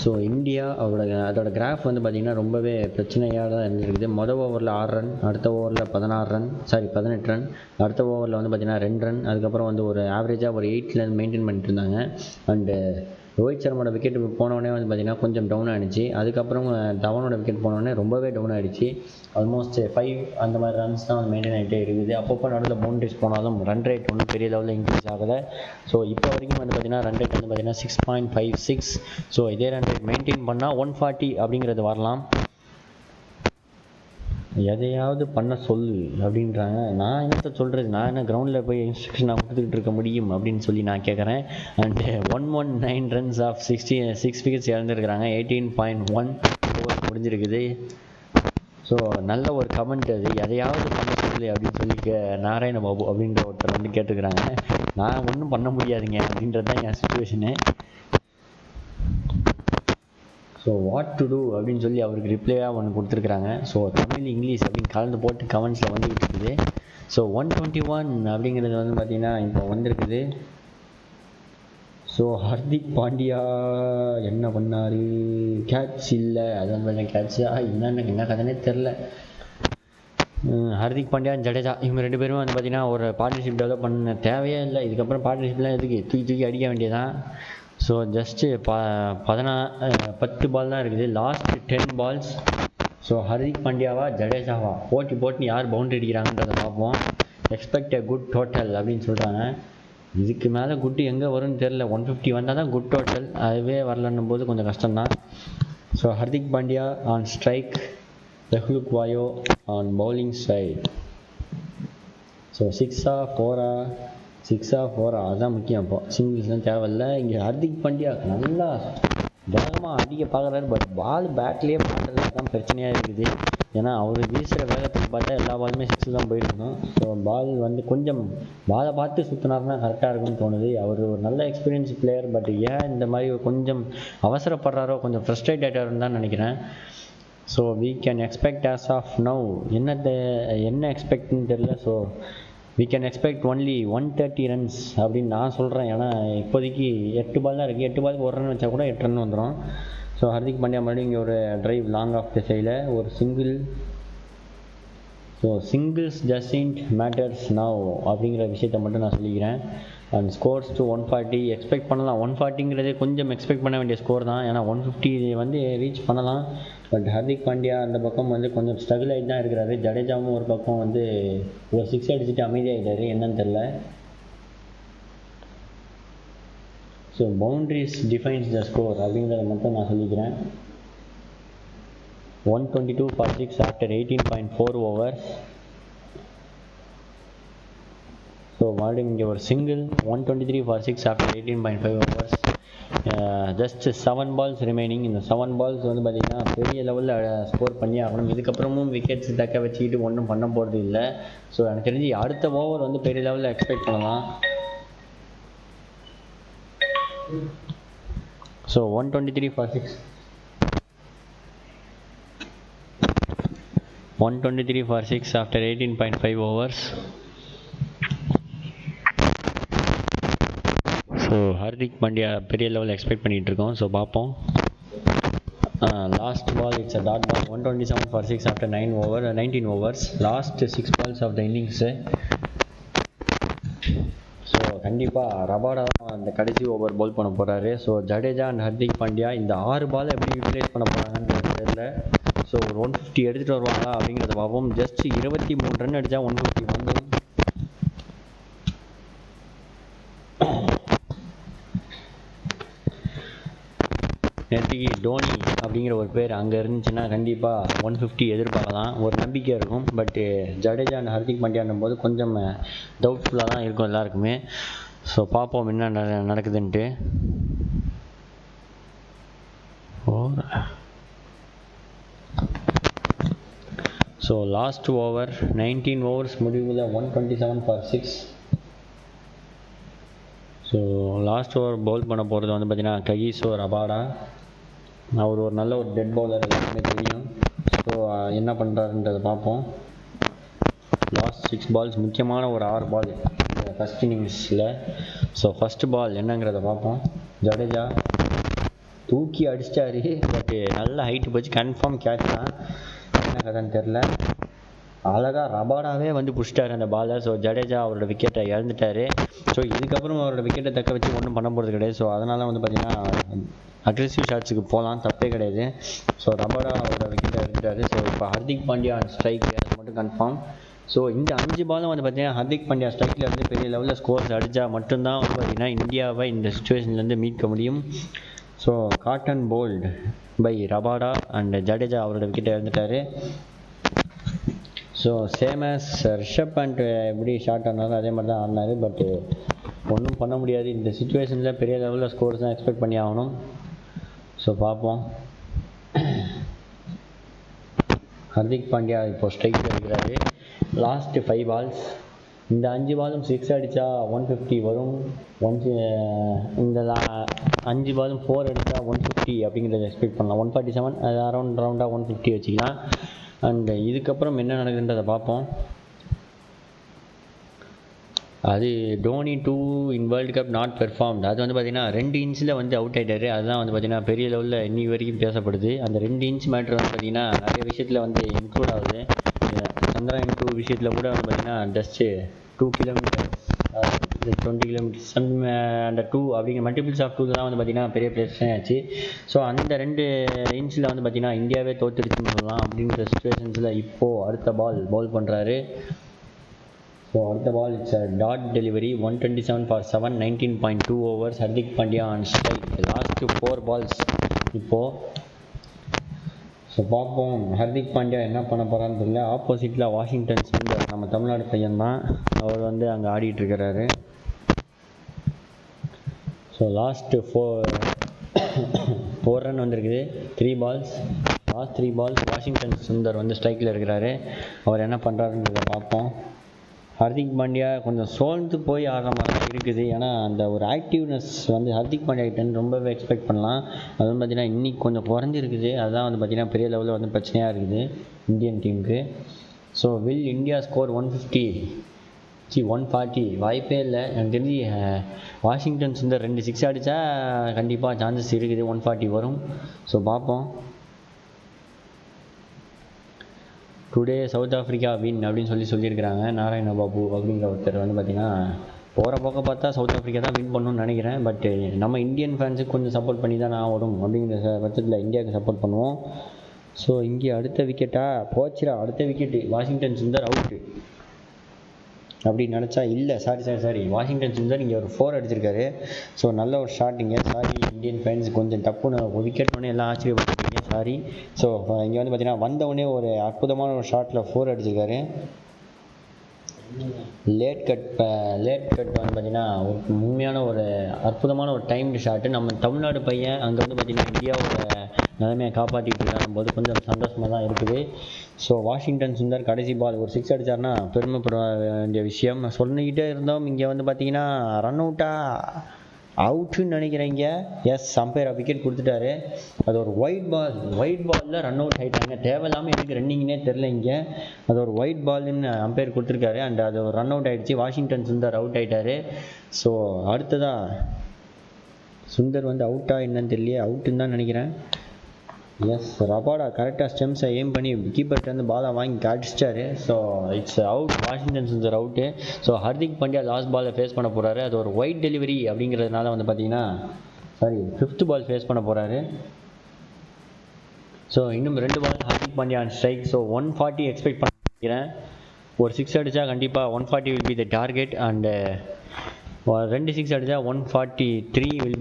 ஸோ இந்தியா அதோட கிராஃப் வந்து பார்த்திங்கன்னா ரொம்பவே பிரச்சனையாக தான் இருந்துருக்குது. மொதல் ஓவரில் 6 ரன், அடுத்த ஓவரில் 18 ரன், அடுத்த ஓவரில் வந்து பார்த்திங்கன்னா 2 ரன், அதுக்கப்புறம் வந்து ஒரு ஆவரேஜாக ஒரு 8 மெயின்டைன் பண்ணிட்டு இருந்தாங்க. அண்டு ரோஹித் சர்மாவோட விக்கெட் போனோடனே வந்து பார்த்திங்கன்னா கொஞ்சம் டவுன் ஆகிடுச்சு. அதுக்கப்புறம் தவனோட விக்கெட் போனோடனே ரொம்பவே டவுன் ஆகிடுச்சு. ஆல்மோஸ்ட் 5 அந்த மாதிரி ரன்ஸ் தான் வந்து மெயின்டைன் ஆகிட்டே இருக்குது. அப்பப்போ நடுவில் பவுண்டரிஸ் போனாலும் ரன் ரேட் ஒன்றும் பெரிய லெவலில் இன்க்ரீஸ் ஆகலை. ஸோ இப்போ வரைக்கும் வந்து பார்த்திங்கன்னா ரன் ரேட் வந்து பார்த்திங்கன்னா 6.56. ஸோ இதே ரன் ரேட் மெயின்டைன் பண்ணால் 140 அப்படிங்கிறது வரலாம். எதையாவது பண்ண சொல்லு அப்படின்றாங்க. நான் என்னத்தை சொல்கிறது, நான் என்ன கிரவுண்டில் போய் இன்ஸ்ட்ரக்ஷனாக கொடுத்துக்கிட்டு இருக்க முடியும் அப்படின்னு சொல்லி நான் கேட்குறேன். அண்டு 119 ரன்ஸ் ஆஃப் 6 விக்கெட்ஸ் இழந்துருக்கிறாங்க. 18.1 ஓவர்ஸ் முடிஞ்சிருக்குது. ஸோ நல்ல ஒரு கமெண்ட் அது. எதையாவது பண்ண சொல்லு அப்படின்னு சொல்லி நாராயண பாபு அப்படின்ற ஒருத்தர் வந்து கேட்டுக்கிறாங்க. நான் ஒன்றும் பண்ண முடியாதுங்க அப்படின்றது தான் என் சுச்சுவேஷனு. ஸோ வாட் டு டூ அப்படின்னு சொல்லி அவருக்கு ரிப்ளையாக ஒன்று கொடுத்துருக்குறாங்க. ஸோ தமிழ் இங்கிலீஷ் அப்படின்னு கலந்து போட்டு கமெண்ட்ஸில் வந்துக்கிட்டு இருக்குது. ஸோ 121 அப்படிங்கிறது வந்து பார்த்திங்கன்னா இப்போ வந்திருக்குது. ஸோ ஹர்திக் பாண்டியா என்ன பண்ணார், கேட்ச் இல்லை. அது வந்து பார்த்தீங்கன்னா கேட்ச்சா என்ன கதைனே தெரில. ஹர்திக் பாண்டியா ஜடேஜா இவங்க 2 பேரும் வந்து பார்த்திங்கன்னா ஒரு பார்ட்னர்ஷிப் டெவலப் பண்ண தேவையே இல்லை. இதுக்கப்புறம் பார்ட்னர்ஷிப்லாம் எதுக்கு, தூக்கி அடிக்க வேண்டியதான். ஸோ ஜஸ்ட்டு 10 பால் தான் இருக்குது. Last 10 balls. ஸோ ஹர்திக் பாண்டியாவா ஜடேஜாவா போட்டி யார் பவுண்டரி அடிக்கிறாங்கன்றதை பார்ப்போம். எக்ஸ்பெக்ட் எ குட் டோட்டல் அப்படின்னு சொல்கிறாங்க. இதுக்கு மேலே குட்டு எங்கே வரும்னு தெரில. 150 வந்தால் தான் குட் டோட்டல். அதுவே வரலன்னும் போது கொஞ்சம் கஷ்டம்தான். So Hardik Pandya on strike, Phehlukwayo on bowling side. So 6ஆ 4ஆ அதுதான் முக்கியம். அப்போ சிங்கிள்ஸ்லாம் தேவையில்லை. இங்கே ஹர்திக் பாண்டியா நல்லா வேகமாக அடிக்க பார்க்குறாரு. பட் பால் பேட்லேயே மாட்டுறது தான் பிரச்சனையாக இருக்குது. ஏன்னா அவர் வீசுகிற வேகத்துக்கு பார்த்தா எல்லா பாலுமே சிக்ஸு தான் போயிருக்கணும். ஸோ பால் வந்து கொஞ்சம் பாலை பார்த்து சுற்றினார்னா கரெக்டாக இருக்கும்னு தோணுது. அவர் ஒரு நல்ல எக்ஸ்பீரியன்ஸ் பிளேயர். பட் ஏன் இந்த மாதிரி கொஞ்சம் அவசரப்படுறாரோ, கொஞ்சம் ஃப்ரஸ்ட்ரேட் ஆகிட்டாருன்னு தான் நினைக்கிறேன். So we can expect as of now என்ன எக்ஸ்பெக்ட்னு தெரியல. So we can expect only 130 runs அப்படின்னு நான் சொல்கிறேன். ஏன்னா இப்போதைக்கு 8 பால் தான் இருக்குது. 8 பாலுக்கு ஒரு ரன் வச்சா கூட 8 ரன் வந்துடும். ஸோ ஹர்திக் பாண்டியா மறுபடியும் இங்கே ஒரு ட்ரைவ் லாங் ஆஃப் த சைடில் ஒரு single. So singles just matters now அப்படிங்கிற விஷயத்த மட்டும் நான் சொல்லிக்கிறேன். அண்ட் ஸ்கோர்ஸ் டு 140 எக்ஸ்பெக்ட் பண்ணலாம். 140ங்கிறதே கொஞ்சம் எக்ஸ்பெக்ட் பண்ண வேண்டிய ஸ்கோர் தான். ஏன்னா 150 வந்து ரீச் பண்ணலாம். பட் ஹர்திக் பாண்டியா அந்த பக்கம் வந்து கொஞ்சம் ஸ்ட்ரகிள் ஆகிட்டு தான் இருக்கிறாரு. ஜடேஜாவும் ஒரு பக்கம் வந்து ஒரு 6 அடிச்சுட்டு அமைதியாகிட்டாரு, என்னன்னு தெரில. ஸோ பவுண்ட்ரிஸ் டிஃபைன்ஸ் த ஸ்கோர் அப்படிங்கிறத மட்டும் நான் சொல்லிக்கிறேன். 122 for 6 after 18.4 overs. ஸோ மறுபடியும் இங்கே ஒரு single. 123 for 6 after 18.5 overs. Just 7 balls remaining. இந்த 7 balls வந்து பார்த்திங்கன்னா பெரிய லெவலில் ஸ்கோர் பண்ணி ஆகணும். இதுக்கப்புறமும் விக்கெட்ஸ் தக்க வச்சுக்கிட்டு ஒன்றும் பண்ண போகிறது இல்லை. ஸோ எனக்கு தெரிஞ்சு அடுத்த ஓவர் வந்து பெரிய லெவலில் எக்ஸ்பெக்ட் பண்ணலாம். So 123 for 6. 123 for 6 after 18.5 overs. So Hardik Pandya பெரிய லெவலில் எக்ஸ்பெக்ட் பண்ணிகிட்டு இருக்கோம். ஸோ பார்ப்போம். Last ball it's a dot ball. 127 for 6 after 19 overs. Last 6 balls of the innings. So கண்டிப்பாக ரபாடா தான் அந்த கடைசி ஓவர் பவுல் பண்ண போகிறாரு. ஸோ ஜடேஜா அண்ட் ஹர்திக் பாண்டியா இந்த 6 பால் எப்படி யூட்டிலைஸ் பண்ண போகிறாங்கன்னு தெரியல. ஸோ ஒரு 150 எடுத்துகிட்டு வருவாங்களா அப்படிங்கிறத பார்ப்போம். ஜஸ்ட் 23 ரன் அடித்தா 150 வந்து. நேற்றுக்கு டோனி அப்படிங்கிற ஒரு பேர் அங்கே இருந்துச்சுன்னா கண்டிப்பாக 150 எதிர்பார்க்கலாம், ஒரு நம்பிக்கை இருக்கும். பட்டு ஜடேஜா அண்ட் ஹர்திக் பாண்டியான்னும் போது கொஞ்சம் டவுட்ஃபுல்லாக தான் இருக்கும் எல்லாருக்குமே. ஸோ பார்ப்போம் என்ன நடக்குதுன்ட்டு. ஸோ லாஸ்ட் ஓவர் 19 overs முடிவில் 127 for 6. So last over bowl பண்ண போகிறது வந்து பார்த்திங்கன்னா ககிசோ ரபாடா. அவர் ஒரு நல்ல ஒரு டெட் பவுலர், எல்லாருக்குமே தெரியும். ஸோ என்ன பண்ணுறாருன்றதை பார்ப்போம். லாஸ்ட் 6 balls முக்கியமான ஒரு 6 பால் இந்த ஃபஸ்ட் இன்னிங்ஸில். ஸோ ஃபஸ்ட்டு பால் என்னங்கிறத பார்ப்போம். ஜடேஜா தூக்கி அடிச்சிட்டாரு. பட் நல்ல ஹைட்டு போச்சு, கன்ஃபார்ம் கேட்ச் தான். என்ன கதைன்னு தெரில. அழகாக ரபாடாவே வந்து பிடிச்சிட்டாரு அந்த பாலை. ஸோ ஜடேஜா அவரோட விக்கெட்டை இழந்துட்டார். ஸோ இதுக்கப்புறம் அவரோட விக்கெட்டை தக்க வச்சு ஒன்றும் பண்ண போகிறது கிடையாது. ஸோ அதனால் வந்து பார்த்திங்கன்னா அக்ரெசிவ் ஷாட்ஸுக்கு போகலாம், தப்பே கிடையாது. ஸோ ரபாடா அவரோட விக்கெட்டை எடுத்துட்டாரு. ஸோ இப்போ ஹர்திக் பாண்டியா ஸ்ட்ரைக், அது மட்டும் கன்ஃபார்ம். ஸோ இந்த 5 பாலும் வந்து பார்த்திங்கன்னா ஹர்திக் பாண்டியா ஸ்ட்ரைக்கில் வந்து பெரிய லெவலில் ஸ்கோர்ஸ் அடித்தா மட்டும்தான் வந்து பார்த்திங்கன்னா இந்தியாவை இந்த சுச்சுவேஷன்லேருந்து மீட்க முடியும். So caught and bowled by Rabada and Jadeja அவரோட விக்கெட்டை இழந்துட்டார். So same as Rishabh Pant எப்படி ஷாட் ஆனாலும் அதே மாதிரி தான் ஆடினார். பட்டு ஒன்றும் பண்ண முடியாது. இந்த சுச்சுவேஷனில் பெரிய லெவலில் ஸ்கோர்ஸ் தான் எக்ஸ்பெக்ட் பண்ணி ஆகணும். ஸோ பார்ப்போம். ஹர்திக் பாண்டியா இப்போ ஸ்ட்ரைக்கில் இருக்கிறாரு. Last 5 balls. இந்த 5 பாலும் 6 அடித்தா 150 வரும். இந்த 5 பாலும் 4 அடித்தா 150 அப்படிங்கிறத எக்ஸ்பெக்ட் பண்ணலாம். 147 அது ரவுண்டாக 150 வச்சுக்கலாம். அண்ட் இதுக்கப்புறம் என்ன நடக்குதுன்றதை பார்ப்போம். அது Dhoni 2 in World Cup not performed. அது வந்து பார்த்திங்கன்னா 2 inches வந்து அவுட் ஆகிட்டாரு. அதுதான் வந்து பார்த்திங்கன்னா பெரிய லெவலில் இன்னி வரைக்கும் பேசப்படுது. அந்த 2 inch மேட்ரு வந்து பார்த்திங்கன்னா நிறைய விஷயத்தில் வந்து இன்க்ளூட் ஆகுது. சந்திராயன் 2 விஷயத்தில் கூட வந்து பார்த்திங்கன்னா ஜஸ்ட்டு 2 kilometers 20 kilometers அந்த 2 அப்படிங்கிற மல்டிபிள்ஸ் ஆஃப் 2 தான் வந்து பார்த்திங்கன்னா பெரிய பிரச்சனை ஆச்சு. ஸோ அந்த 2 inches வந்து பார்த்திங்கன்னா இந்தியாவே தோற்றுடுச்சுன்னு சொல்லலாம். அப்படின்ற சுச்சுவேஷன்ஸில் இப்போது அடுத்த பால் பவுல் பண்ணுறாரு. ஸோ அடுத்த ball it's dot delivery. 127 for 7, 19.2 overs. Hardik Pandya on strike. Last 4 balls இப்போது. ஸோ பார்ப்போம் ஹர்திக் பாண்டியா என்ன பண்ண போகிறான்னு தெரியல. ஆப்போசிட்டில் வாஷிங்டன் சுந்தர், நம்ம தமிழ்நாடு பையன்தான், அவர் வந்து அங்கே ஆடிட்டுருக்கிறாரு. ஸோ லாஸ்ட்டு 4 4 ரன் வந்திருக்குது. 3 balls, last 3 balls. Washington Sundar வந்து ஸ்ட்ரைக்கில் இருக்கிறாரு. அவர் என்ன பண்ணுறாருன்றதை பார்ப்போம். ஹர்திக் பாண்டியா கொஞ்சம் சோர்ந்து போய் ஆடுற மாதிரி தான் இருக்குது. ஏன்னா அந்த ஒரு ஆக்டிவ்னஸ் வந்து ஹர்திக் பாண்டியா கிட்டேருந்து ரொம்பவே எக்ஸ்பெக்ட் பண்ணலாம். அது வந்து பார்த்திங்கன்னா இன்றைக்கி கொஞ்சம் குறைஞ்சிருக்குது. அதுதான் வந்து பார்த்திங்கன்னா பெரிய லெவலில் வந்து பிரச்சனையாக இருக்குது இந்தியன் டீமுக்கு. ஸோ வில் இந்தியா ஸ்கோர் 140 வாய்ப்பே இல்லை. எனக்கு தெரிஞ்சு வாஷிங்டன் சுந்தர் 2 6 அடித்தா கண்டிப்பாக சான்சஸ் இருக்குது 140 வரும். ஸோ பார்ப்போம். டுடே சவுத் ஆஃப்ரிக்கா வின் அப்படின்னு சொல்லியிருக்கிறாங்க. நாராயண பாபு அப்படிங்கிற ஒருத்தர் வந்து பார்த்திங்கன்னா போகிற பக்கம் பார்த்தா சவுத் ஆஃப்ரிக்கா தான் வின் பண்ணணும்னு நினைக்கிறேன். பட் நம்ம இந்தியன் ஃபேன்ஸுக்கு கொஞ்சம் சப்போர்ட் பண்ணி தான் நான் வரும் அப்படிங்கிற பட்சத்தில் இந்தியாவுக்கு சப்போர்ட் பண்ணுவோம். ஸோ இங்கே அடுத்த விக்கெட்டாக போச்சுரா, அடுத்த விக்கெட்டு வாஷிங்டன் சுந்தர் அவுட்டு அப்படி நினச்சா இல்லை. சாரி வாஷிங்டன் சுந்தர் இங்கே ஒரு 4 அடிச்சிருக்காரு. ஸோ நல்ல ஒரு ஷாட் இங்கே. சாரி இந்தியன் ஃபேன்ஸ், கொஞ்சம் டப்புன்னு ஒரு விக்கெட் பண்ணி எல்லாம் ஆச்சரியப்பட்டிருக்கீங்க, சாரி. ஸோ இங்கே வந்து பார்த்தீங்கன்னா வந்தவுடனே ஒரு அற்புதமான ஒரு ஷாட்டில் 4 அடிச்சிருக்காரு. லேட் கட் வந்து பார்த்திங்கன்னா ஒரு உண்மையான ஒரு அற்புதமான ஒரு டைம்டு ஷாட்டு. நம்ம தமிழ்நாடு பையன் அங்கே வந்து பார்த்திங்கன்னா இந்தியாவோட நிலைமையை காப்பாற்றிட்டு இருக்காங்க போது கொஞ்சம் சந்தோஷமாக தான் இருக்குது. ஸோ வாஷிங்டன் சுந்தர் கடைசி பால் ஒரு 6 அடித்தார்னா பெருமைப்பட வேண்டிய விஷயம். சொல்லிக்கிட்டே இருந்தோம். இங்கே வந்து பார்த்திங்கன்னா ரன் அவுட்டுன்னு நினைக்கிறீங்க. எஸ், அம்பையர் விக்கெட் கொடுத்துட்டாரு. அது ஒரு ஒயிட் பாலில் ரன் அவுட் ஆகிட்டாங்க. தேவையில்லாமல் எனக்கு ரன்னிங்னே தெரில. இங்கே அது ஒரு ஒயிட் பால்னு அம்பையர் கொடுத்துருக்காரு. அண்ட் அது ஒரு ரன் அவுட் ஆகிடுச்சு. வாஷிங்டன் சுந்தர் அவுட் ஆகிட்டாரு. ஸோ அடுத்ததாக சுந்தர் வந்து அவுட்டா என்னன்னு தெரியல, அவுட்டுன்னு தான் நினைக்கிறேன். எஸ், ரபாடா கரெக்டாக ஸ்டெம்ஸை எய்ம் பண்ணி கீப்பர்கிட்டருந்து பாலை வாங்கி அடிச்சிட்டாரு. So it's out, Washington Sundar out. So Hardik Pandya last பாலை ஃபேஸ் பண்ண போகிறாரு. அது ஒரு ஒயிட் டெலிவரி அப்படிங்கிறதுனால வந்து பார்த்தீங்கன்னா 5th பால் ஃபேஸ் பண்ண போகிறாரு. ஸோ இன்னும் 2 ball Hardik Pandya on strike. So 140 expect பண்ணிக்கிறேன். ஒரு 6 அடித்தா கண்டிப்பாக 140 will be the target. And 2 6 அடித்தா 146 will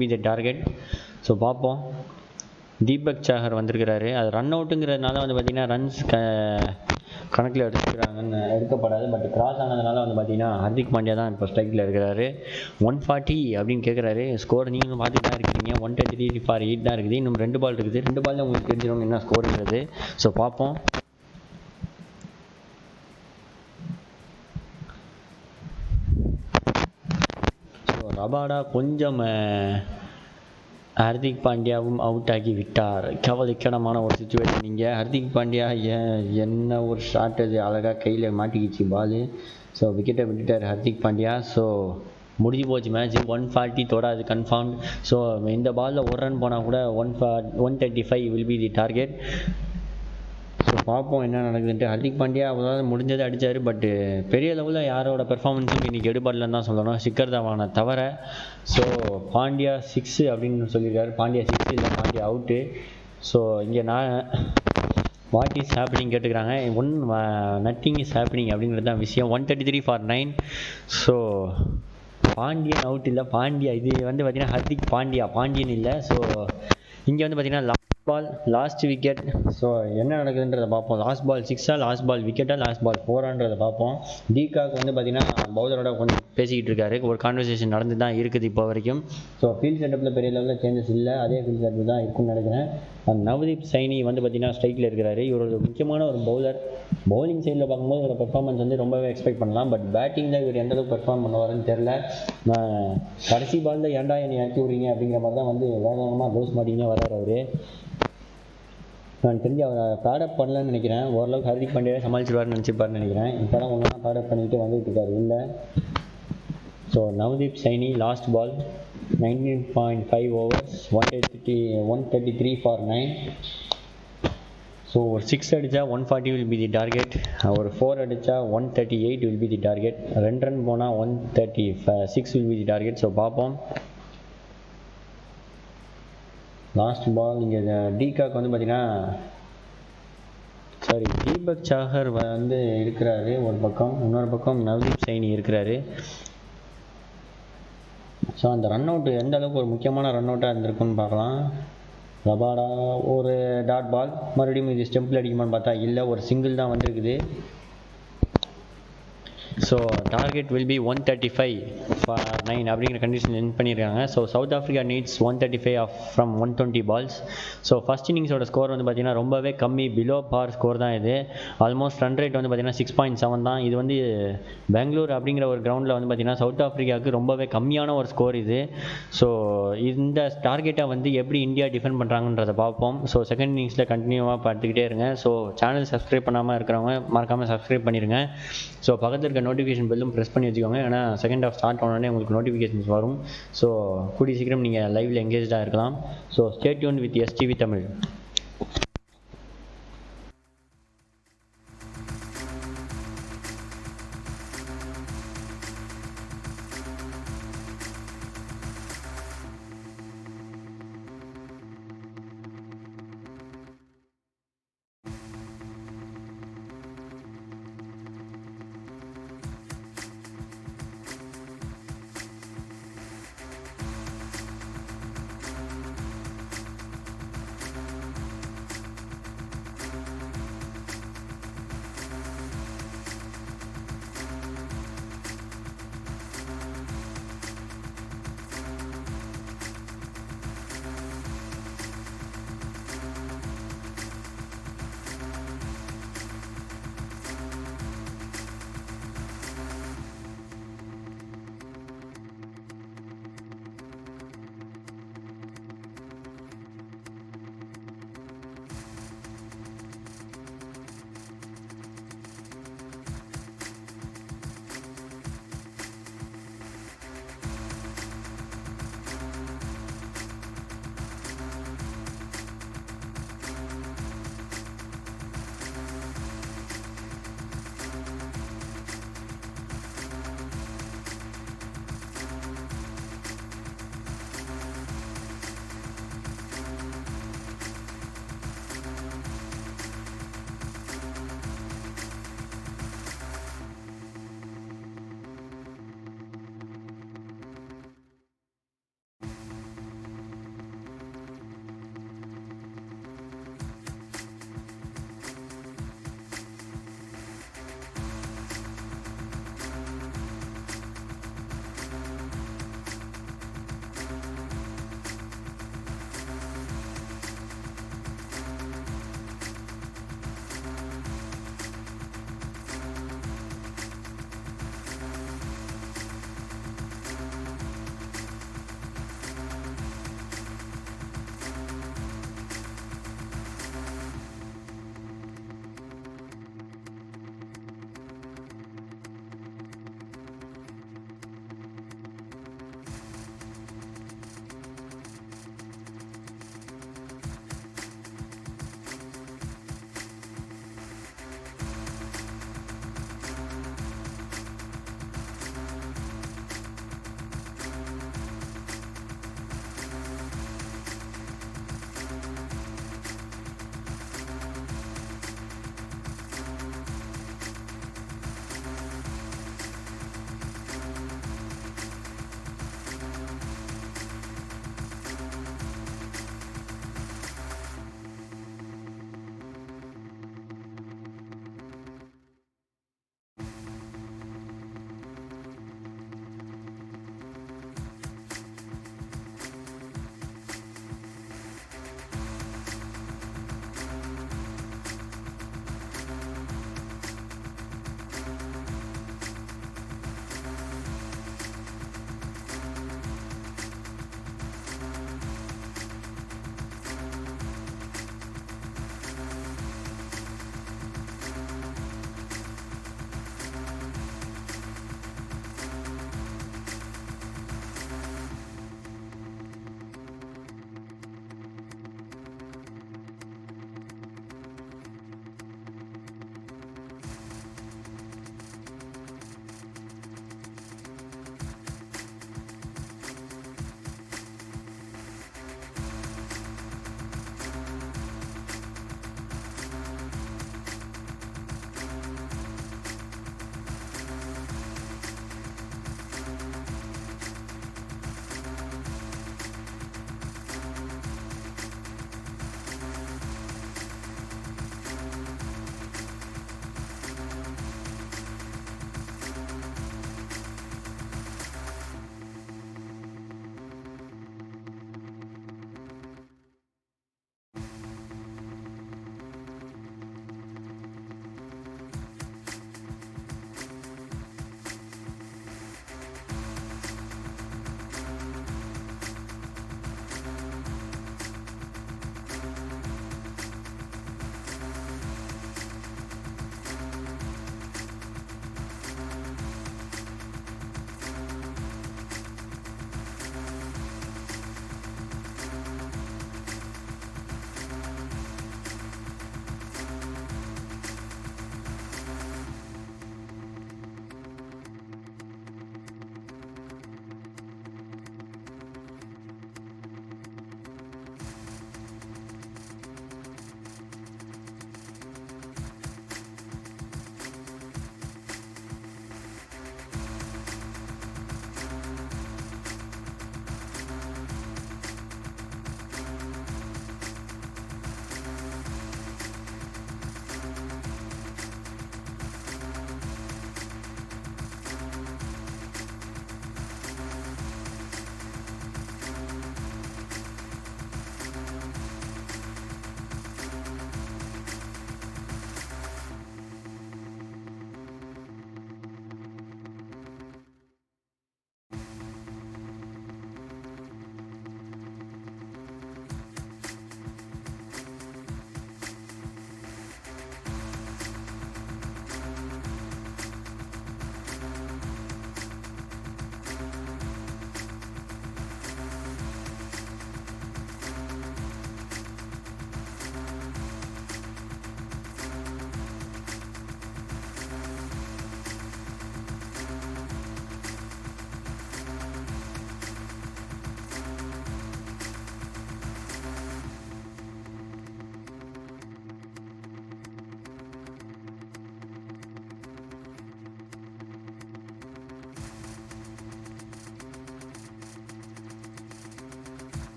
be the target. So பார்ப்போம். தீபக் சாகர் வந்திருக்கிறாரு. அது ரன் அவுட்டுங்கிறதுனால வந்து பார்த்திங்கன்னா ரன்ஸ் கணக்கில் எடுக்கப்படாது. பட் கிராஸ் ஆனதுனால வந்து பார்த்திங்கன்னா ஹர்திக் பாண்டியா தான் இப்போ ஸ்ட்ரைக்கில் இருக்கிறாரு. 140 அப்படின்னு கேட்குறாரு. ஸ்கோர் நீங்களும் பார்த்துட்டு தான் இருக்கீங்க. 133 for 8 தான் இருக்குது. இன்னும் 2 பால் இருக்குது. 2 பாலில் உங்களுக்கு தெரிஞ்சிடும் என்ன ஸ்கோருங்கிறது. ஸோ பார்ப்போம். ரபாடா கொஞ்சம் ஹர்திக் பாண்டியாவும் அவுட் ஆகி விட்டார். கவலைக்கிடமான ஒரு சுச்சுவேஷன் இங்கே. ஹர்திக் பாண்டியா என்ன ஒரு ஷாட், அது அழகாக கையில் மாட்டிக்கிச்சு பால். ஸோ விக்கெட்டை விட்டுட்டார் ஹர்திக் பாண்டியா. ஸோ முடிஞ்சு போச்சு மேட்ச். 140 தொடாது கன்ஃபார்ம். ஸோ இந்த பாலில் ஒரு ரன் போனால் கூட 135 will be the target. So பார்ப்போம் என்ன நடக்குதுன்ட்டு. ஹர்திக் பாண்டியா அவ்வளோதான் முடிஞ்சதை அடித்தார். பட்டு பெரிய லெவலில் யாரோட பெர்ஃபார்மன்ஸும் இன்றைக்கி எடுபடலன்னு தான் சொல்லணும், சிக்கர் தவானை தவிர. ஸோ பாண்டியா 6 அப்படின்னு சொல்லியிருக்காரு. பாண்டியா 6 இல்லை, பாண்டியா அவுட்டு. ஸோ இங்கே நான் வாட் இஸ் ஹேப்பனிங் கேட்டுக்கிறாங்க. நத்திங் இஸ் ஹேப்பனிங் அப்படிங்கிறது தான் விஷயம். 133 for 9. ஸோ பாண்டியன் அவுட் இல்லை, பாண்டியா இது வந்து பார்த்திங்கன்னா ஹர்திக் பாண்டியன் இல்லை. ஸோ இங்கே வந்து பார்த்திங்கன்னா லாஸ்ட் விக்கெட். ஸோ என்ன நடக்குதுன்றதை பார்ப்போம். லாஸ்ட் பால் 6ஆ, லாஸ்ட் பால் விக்கெட்டா, லாஸ்ட் பால் 4ஆன்றதை பார்ப்போம். டீகாக் வந்து பார்த்திங்கன்னா பவுலரோட கொஞ்சம் பேசிக்கிட்டு இருக்காரு. ஒரு கான்வர்சேஷன் நடந்து தான் இருக்குது இப்போ வரைக்கும். ஸோ ஃபீல்ட் செட்டப்பில் பெரிய லெவலில் சேஞ்சஸ் இல்லை, அதே ஃபீல்ட் செட்டப் தான் இருக்குன்னு நினைக்கிறேன். நவதீப் சைனி வந்து பார்த்திங்கன்னா ஸ்ட்ரைக்கில் இருக்கிறாரு. இவர் ஒரு முக்கியமான ஒரு பவுலர். பவுலிங் சைடில் பார்க்கும்போது இவரோட பெர்ஃபார்மன்ஸ் வந்து ரொம்பவே எக்ஸ்பெக்ட் பண்ணலாம். பட் பேட்டிங்கில் இவர் எந்தளவுக்கு பெர்ஃபார்ம் பண்ணுவாருன்னு தெரில. கடைசி பாலில் ஏன்டா என்னை இறக்கி விட்றீங்க அப்படிங்கிற மாதிரி தான் வந்து வேகமாக டோஸ் மாட்டிங்கன்னே வர்றாரு அவர். நான் தெரிஞ்சு அவரை பேடப் பண்ணலன்னு நினைக்கிறேன். ஓரளவுக்கு ஹர்திக் பாண்டியாவே சமாளிச்சிருவார்னு நினச்சிப்பாருன்னு நினைக்கிறேன். இப்போ தான் ஒன்றா பேடப் பண்ணிட்டு வந்துட்டு இருக்காரு இல்லை. So Navdeep Saini last ball 19.5 overs 133 for 9. So ஒரு 6 அடித்தா 140 will be the target. ஒரு 4 அடித்தா 138 will be the target. 2 run போனால் 136 will be the target. So பார்ப்போம். லாஸ்ட் பால் இங்கே டீகாக் வந்து பார்த்திங்கன்னா தீபக் சாகர் வந்து இருக்கிறாரு ஒரு பக்கம், இன்னொரு பக்கம் நவதீப் சைனி இருக்கிறாரு. ஸோ அந்த ரன் அவுட் எந்த அளவுக்கு ஒரு முக்கியமான ரன் அவுட்டாக இருந்திருக்குன்னு பார்க்கலாம். ரபாடா ஒரு டாட் பால், மறுபடியும் இது ஸ்டெம்பில் அடிக்குமான்னு பார்த்தா இல்லை, ஒரு சிங்கிள் தான் வந்திருக்குது. So target will be 135 for 9 அப்படிங்கிற கண்டிஷன் வின் பண்ணியிருக்காங்க. So South Africa needs 135 from 120 balls. So first இன்னிங்ஸோட ஸ்கோர் வந்து பார்த்திங்கன்னா ரொம்பவே கம்மி, பிலோ பார் ஸ்கோர் தான் இது. ஆல்மோஸ்ட் ரன் ரேட் வந்து பார்த்திங்கன்னா 6.7 தான். இது வந்து பெங்களூர் அப்படிங்கிற ஒரு கிரவுண்டில் வந்து பார்த்திங்கன்னா சவுத் ஆஃப்ரிக்காவுக்கு ரொம்பவே கம்மியான ஒரு ஸ்கோர் இது. ஸோ இந்த டார்கெட்டை வந்து எப்படி இந்தியா டிஃபெண்ட் பண்ணுறாங்கன்றதை பார்ப்போம். ஸோ செகண்ட் இன்னிங்ஸில் கண்டினியூவாக பார்த்துக்கிட்டே இருங்க. ஸோ சேனல் சப்ஸ்கிரைப் பண்ணாமல் இருக்கிறவங்க மறக்காமல் சப்ஸ்கிரைப் பண்ணிடுங்க. ஸோ பக்கத்தில் இருக்க நோட்டிஃபிகேஷன் பெல்லும் ப்ரெஸ் பண்ணி வச்சுக்கோங்க. ஏன்னா செகண்ட் ஆஃப் ஸ்டார்ட் ஆனோடனே உங்களுக்கு நோட்டிஃபிகேஷன்ஸ் வரும். ஸோ கூடிய சீக்கிரம் நீங்கள் லைவில் எங்கேஜாக இருக்கலாம். So stay tune with STV Tamil.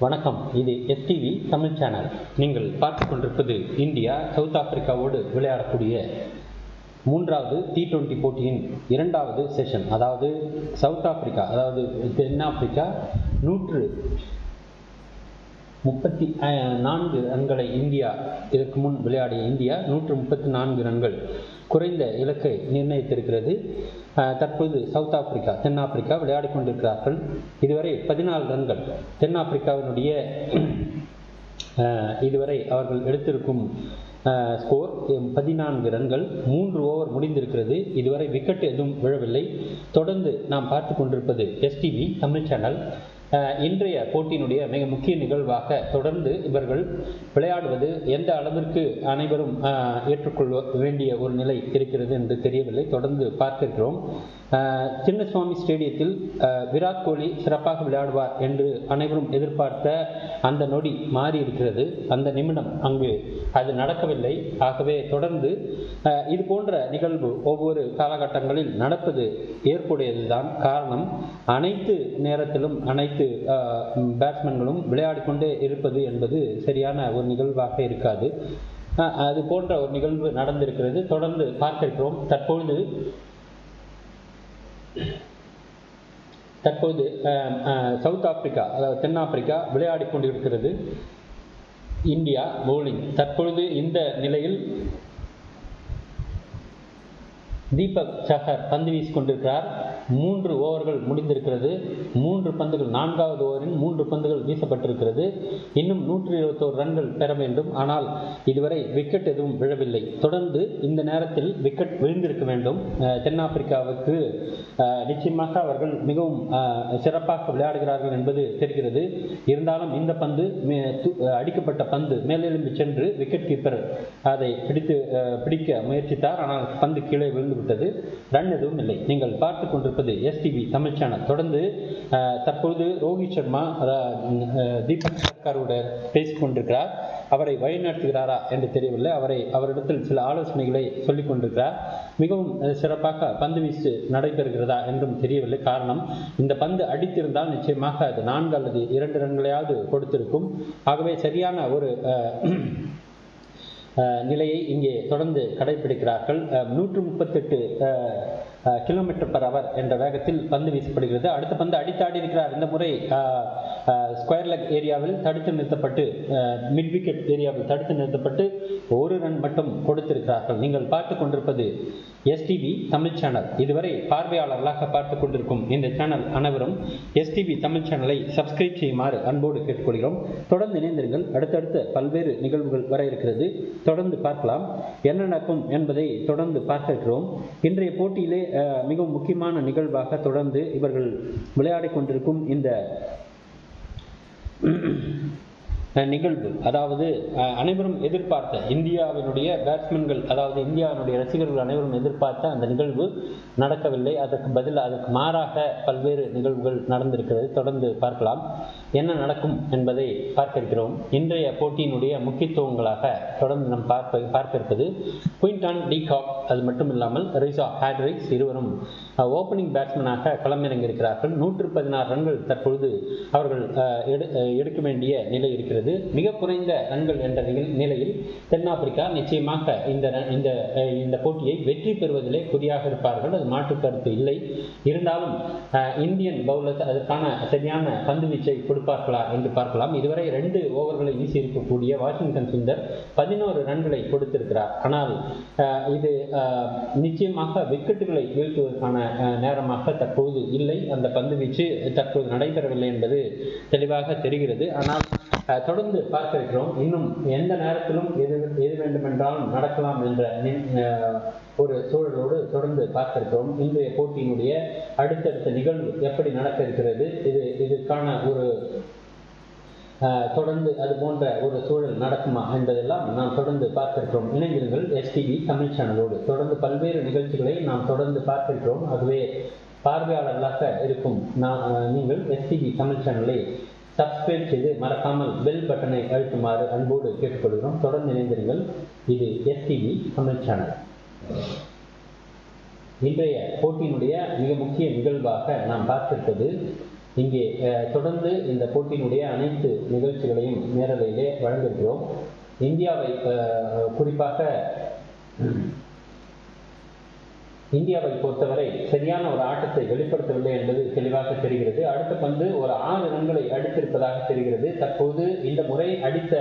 வணக்கம், இது எஸ்டிவி தமிழ் சேனல். நீங்கள் பார்த்து கொண்டிருப்பது இந்தியா சவுத் ஆப்பிரிக்காவோடு விளையாடக்கூடிய மூன்றாவது T20 போட்டியின் இரண்டாவது செஷன். அதாவது சவுத் ஆப்பிரிக்கா, அதாவது தென்னாப்பிரிக்கா 134 ரன்களை இந்தியா, இதற்கு முன் விளையாடிய இந்தியா 134 ரன்கள் குறைந்த இலக்கை நிர்ணயித்திருக்கிறது. தற்போது சவுத் ஆப்பிரிக்கா, தென்னாப்பிரிக்கா விளையாடி கொண்டிருக்கிறார்கள். இதுவரை 14 ரன்கள் தென்னாப்பிரிக்காவினுடைய இதுவரை அவர்கள் எடுத்திருக்கும் ஸ்கோர் 14 ரன்கள். 3 ஓவர் முடிந்திருக்கிறது. இதுவரை விக்கெட் எதுவும் விழவில்லை. தொடர்ந்து நாம் பார்த்து கொண்டிருப்பது எஸ்டிவி தமிழ் சேனல். இன்றைய போட்டியினுடைய மிக முக்கிய நிகழ்வாக தொடர்ந்து இவர்கள் விளையாடுவது எந்த அளவிற்கு அனைவரும் ஏற்றுக்கொள்ள வேண்டிய ஒரு நிலை இருக்கிறது என்று தெரியவில்லை. தொடர்ந்து பார்க்கிறோம். சின்னசுவாமி ஸ்டேடியத்தில் விராட் கோலி சிறப்பாக விளையாடுவார் என்று அனைவரும் எதிர்பார்த்த அந்த நொடி மாறி இருக்கிறது. அந்த நிமிடம் அங்கு அது நடக்கவில்லை. ஆகவே தொடர்ந்து இது போன்ற நிகழ்வு ஒவ்வொரு காலகட்டங்களில் நடப்பது ஏற்புடையதுதான். காரணம், அனைத்து நேரத்திலும் அனைத்து பேட்ஸ்மேன்களும் விளையாடி கொண்டே இருப்பது என்பது சரியான ஒரு நிகழ்வாக இருக்காது. அது போன்ற ஒரு நிகழ்வு நடந்திருக்கிறது. தொடர்ந்து பார்க்கிறோம். தற்போது சவுத் ஆப்பிரிக்கா, அதாவது தென்னாப்பிரிக்கா விளையாடி கொண்டிருக்கிறது. India bowling. தற்பொழுது இந்த நிலையில் தீபக் சஹர் பந்து வீசிக் கொண்டிருக்கிறார். 3 ஓவர்கள் முடிந்திருக்கிறது. 3 பந்துகள், 4வது ஓவரில் 3 பந்துகள் வீசப்பட்டிருக்கிறது. இன்னும் 121 ரன்கள் பெற வேண்டும். ஆனால் இதுவரை விக்கெட் எதுவும் விழவில்லை. தொடர்ந்து இந்த நேரத்தில் விக்கெட் விழுந்திருக்க வேண்டும். தென்னாப்பிரிக்காவுக்கு நிச்சயமாக அவர்கள் மிகவும் சிறப்பாக விளையாடுகிறார்கள் என்பது தெரிகிறது. இருந்தாலும் இந்த பந்து அடிக்கப்பட்ட பந்து மேலெழும்பி சென்று விக்கெட் கீப்பர் அதை பிடிக்க முயற்சித்தார். ஆனால் பந்து கீழே விழுந்து விட்டது. ரன் எதுவும் இல்லை. நீங்கள் பார்த்து கொண்டிருப்பது எஸ்டிவி தமிழ் சேனல். தொடர்ந்து தற்போது ரோஹித் சர்மா தீபக் சர்காருடன் பேசிக் கொண்டிருக்கிறார். அவரை வழிநடத்துகிறாரா என்று தெரியவில்லை. அவரிடத்தில் சில ஆலோசனைகளை சொல்லிக் கொண்டிருக்கிறார். மிகவும் சிறப்பாக பந்து வீச்சு நடைபெறுகிறதா என்றும் தெரியவில்லை. காரணம், இந்த பந்து அடித்திருந்தால் நிச்சயமாக அது 4 அல்லது 2 ரன்களையாவது கொடுத்திருக்கும். ஆகவே சரியான ஒரு நிலையை இங்கே தொடர்ந்து கடைபிடிக்கிறார்கள். 138 km/h என்ற வேகத்தில் பந்து வீசப்படுகிறது. அடுத்த பந்து அடித்தாடி இருக்கிறார். இந்த முறை ஸ்கொயர் லெக் ஏரியாவில் தடுத்து நிறுத்தப்பட்டு, மிட் விக்கெட் ஏரியாவில் தடுத்து நிறுத்தப்பட்டு 1 ரன் மட்டும் கொடுத்திருக்கிறார்கள். நீங்கள் பார்த்து கொண்டிருப்பது எஸ்டிவி தமிழ் சேனல். இதுவரை பார்வையாளர்களாக பார்த்து கொண்டிருக்கும் இந்த சேனல் அனைவரும் எஸ்டிவி தமிழ் சேனலை சப்ஸ்கிரைப் செய்யுமாறு அன்போடு கேட்டுக்கொள்கிறோம். தொடர்ந்து இணைந்திருங்கள். அடுத்தடுத்த பல்வேறு நிகழ்வுகள் வர இருக்கிறது. தொடர்ந்து பார்க்கலாம். என்ன நடக்கும் என்பதை தொடர்ந்து பார்க்க இருக்கிறோம். இன்றைய போட்டியிலே மிகவும் முக்கியமான நிகழ்வாக தொடர்ந்து இவர்கள் விளையாடி கொண்டிருக்கும் இந்த நிகழ்வு, அதாவது அனைவரும் எதிர்பார்த்த இந்தியாவினுடைய பேட்ஸ்மேன்கள், அதாவது இந்தியாவினுடைய ரசிகர்கள் அனைவரும் எதிர்பார்த்த அந்த நிகழ்வு நடக்கவில்லை. அதற்கு மாறாக பல்வேறு நிகழ்வுகள் நடந்திருக்கிறது. தொடர்ந்து பார்க்கலாம். என்ன நடக்கும் என்பதை பார்க்க இருக்கிறோம். இன்றைய போட்டியினுடைய முக்கியத்துவங்களாக தொடர்ந்து நாம் பார்க்க இருப்பது குயின்டன் டி காக், அது மட்டும் இல்லாமல் ரிசா ஹேட்ரிக்ஸ் இருவரும் ஓப்பனிங் பேட்ஸ்மேனாக களமிறங்கியிருக்கிறார்கள். 116 ரன்கள் தற்பொழுது அவர்கள் எடுக்க வேண்டிய நிலை இருக்கிறது. மிக குறைந்த ரன்கள் என்ற நிலையில் தென்னாப்பிரிக்கா நிச்சயமாக இந்த போட்டியை வெற்றி பெறுவதிலே குறியாக இருப்பார்கள். அது மாற்று கருத்து இல்லை. இருந்தாலும் இந்தியன் பவுலர்ஸ் அதற்கான சரியான பந்து வீச்சை கொடுப்பார்களா என்று பார்க்கலாம். இதுவரை 2 ஓவர்களை வீசி இருக்கக்கூடிய வாஷிங்டன் சுந்தர் 11 ரன்களை கொடுத்திருக்கிறார். ஆனால் இது நிச்சயமாக விக்கெட்டுகளை வீழ்த்துவதற்கான நேரமாக தற்போது இல்லை. அந்த பந்து வீச்சு தற்போது நடைபெறவில்லை என்பது தெளிவாக தெரிகிறது. ஆனால் தொடர்ந்து பார்க்க இருக்கிறோம். இன்னும் எந்த நேரத்திலும் எது வேண்டுமென்றாலும் நடக்கலாம் என்ற ஒரு சூழலோடு தொடர்ந்து பார்க்க இருக்கிறோம். இன்றைய போட்டியினுடைய அடுத்தடுத்த நிகழ்வு எப்படி நடக்க இருக்கிறது, இதுக்கான ஒரு தொடர்ந்து அது போன்ற ஒரு சூழல் நடக்குமா என்பதெல்லாம் நாம் தொடர்ந்து பார்க்க இருக்கிறோம். இணைந்திருங்கள் எஸ்டிவி தமிழ் சேனலோடு. தொடர்ந்து பல்வேறு நிகழ்ச்சிகளை நாம் தொடர்ந்து பார்க்க இருக்கிறோம். ஆகவே பார்வையாளர்களாக இருக்கும் நீங்கள் எஸ்டிவி தமிழ் சேனலை சப்ஸ்கிரைப் செய்து மறக்காமல் பெல் பட்டனை அழுத்துமாறு அன்போடு கேட்டுக்கொள்கிறோம். தொடர்ந்து இணைந்திருங்கள். இது எஸ்டிவி தமிழ் சேனல். இன்றைய போட்டியினுடைய மிக முக்கிய நிகழ்வாக நாம் பார்த்திருப்பது இங்கே தொடர்ந்து இந்த போட்டியினுடைய அனைத்து நிகழ்ச்சிகளையும் நேரலையிலே வழங்கியிருக்கிறோம். இந்தியாவை இந்தியாவை பொறுத்தவரை சரியான ஒரு ஆட்டத்தை வெளிப்படுத்தவில்லை என்பது தெளிவாக தெரிகிறது. அடுத்த பந்து ஒரு 6 ரன்களை அடித்திருப்பதாக தெரிகிறது. தற்போது இந்த முறை அடித்த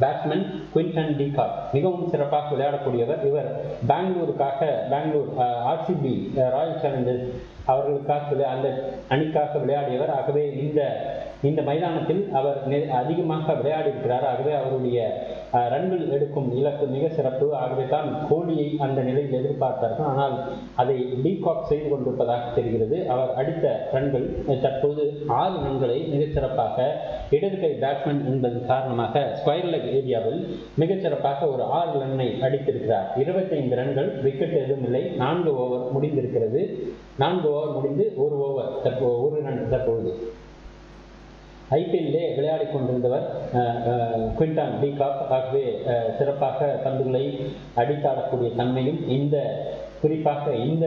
பேட்ஸ்மேன் குவிண்டன் டி காக் மிகவும் சிறப்பாக விளையாடக்கூடியவர். இவர் பெங்களூர் ஆர்சிபி ராயல் சேலஞ்சர்ஸ் அவர்களுக்காக அந்த அணிக்காக விளையாடியவர். ஆகவே இந்த மைதானத்தில் அவர் அதிகமாக விளையாடி இருக்கிறார். ஆகவே அவருடைய ரன்கள் எடுக்கும் இலக்கு மிக சிறப்பு. ஆகவே தான் கோலியை அந்த நிலையில் எதிர்பார்த்தார்கள். ஆனால் அதை டீகாக் செய்து கொண்டிருப்பதாக தெரிகிறது. அவர் அடித்த ரன்கள் தற்போது 6 ரன்களை மிகச் சிறப்பாக இடது கை பேட்ஸ்மேன் என்பது காரணமாக ஸ்கொயர் லெக் ஏரியாவில் மிகச்சிறப்பாக ஒரு 6 ரன்னை அடித்திருக்கிறார். 25 ரன்கள், விக்கெட் எதுவும் இல்லை. 4 ஓவர் முடிந்திருக்கிறது. 4 ஓவர் முடிந்து 1 ரன் தற்போது. ஐபிஎல்லே விளையாடி கொண்டிருந்தவர் குவிண்டன் டி காக். ஆகவே சிறப்பாக பந்துகளை அடித்தாடக்கூடிய தன்மையும் குறிப்பாக இந்த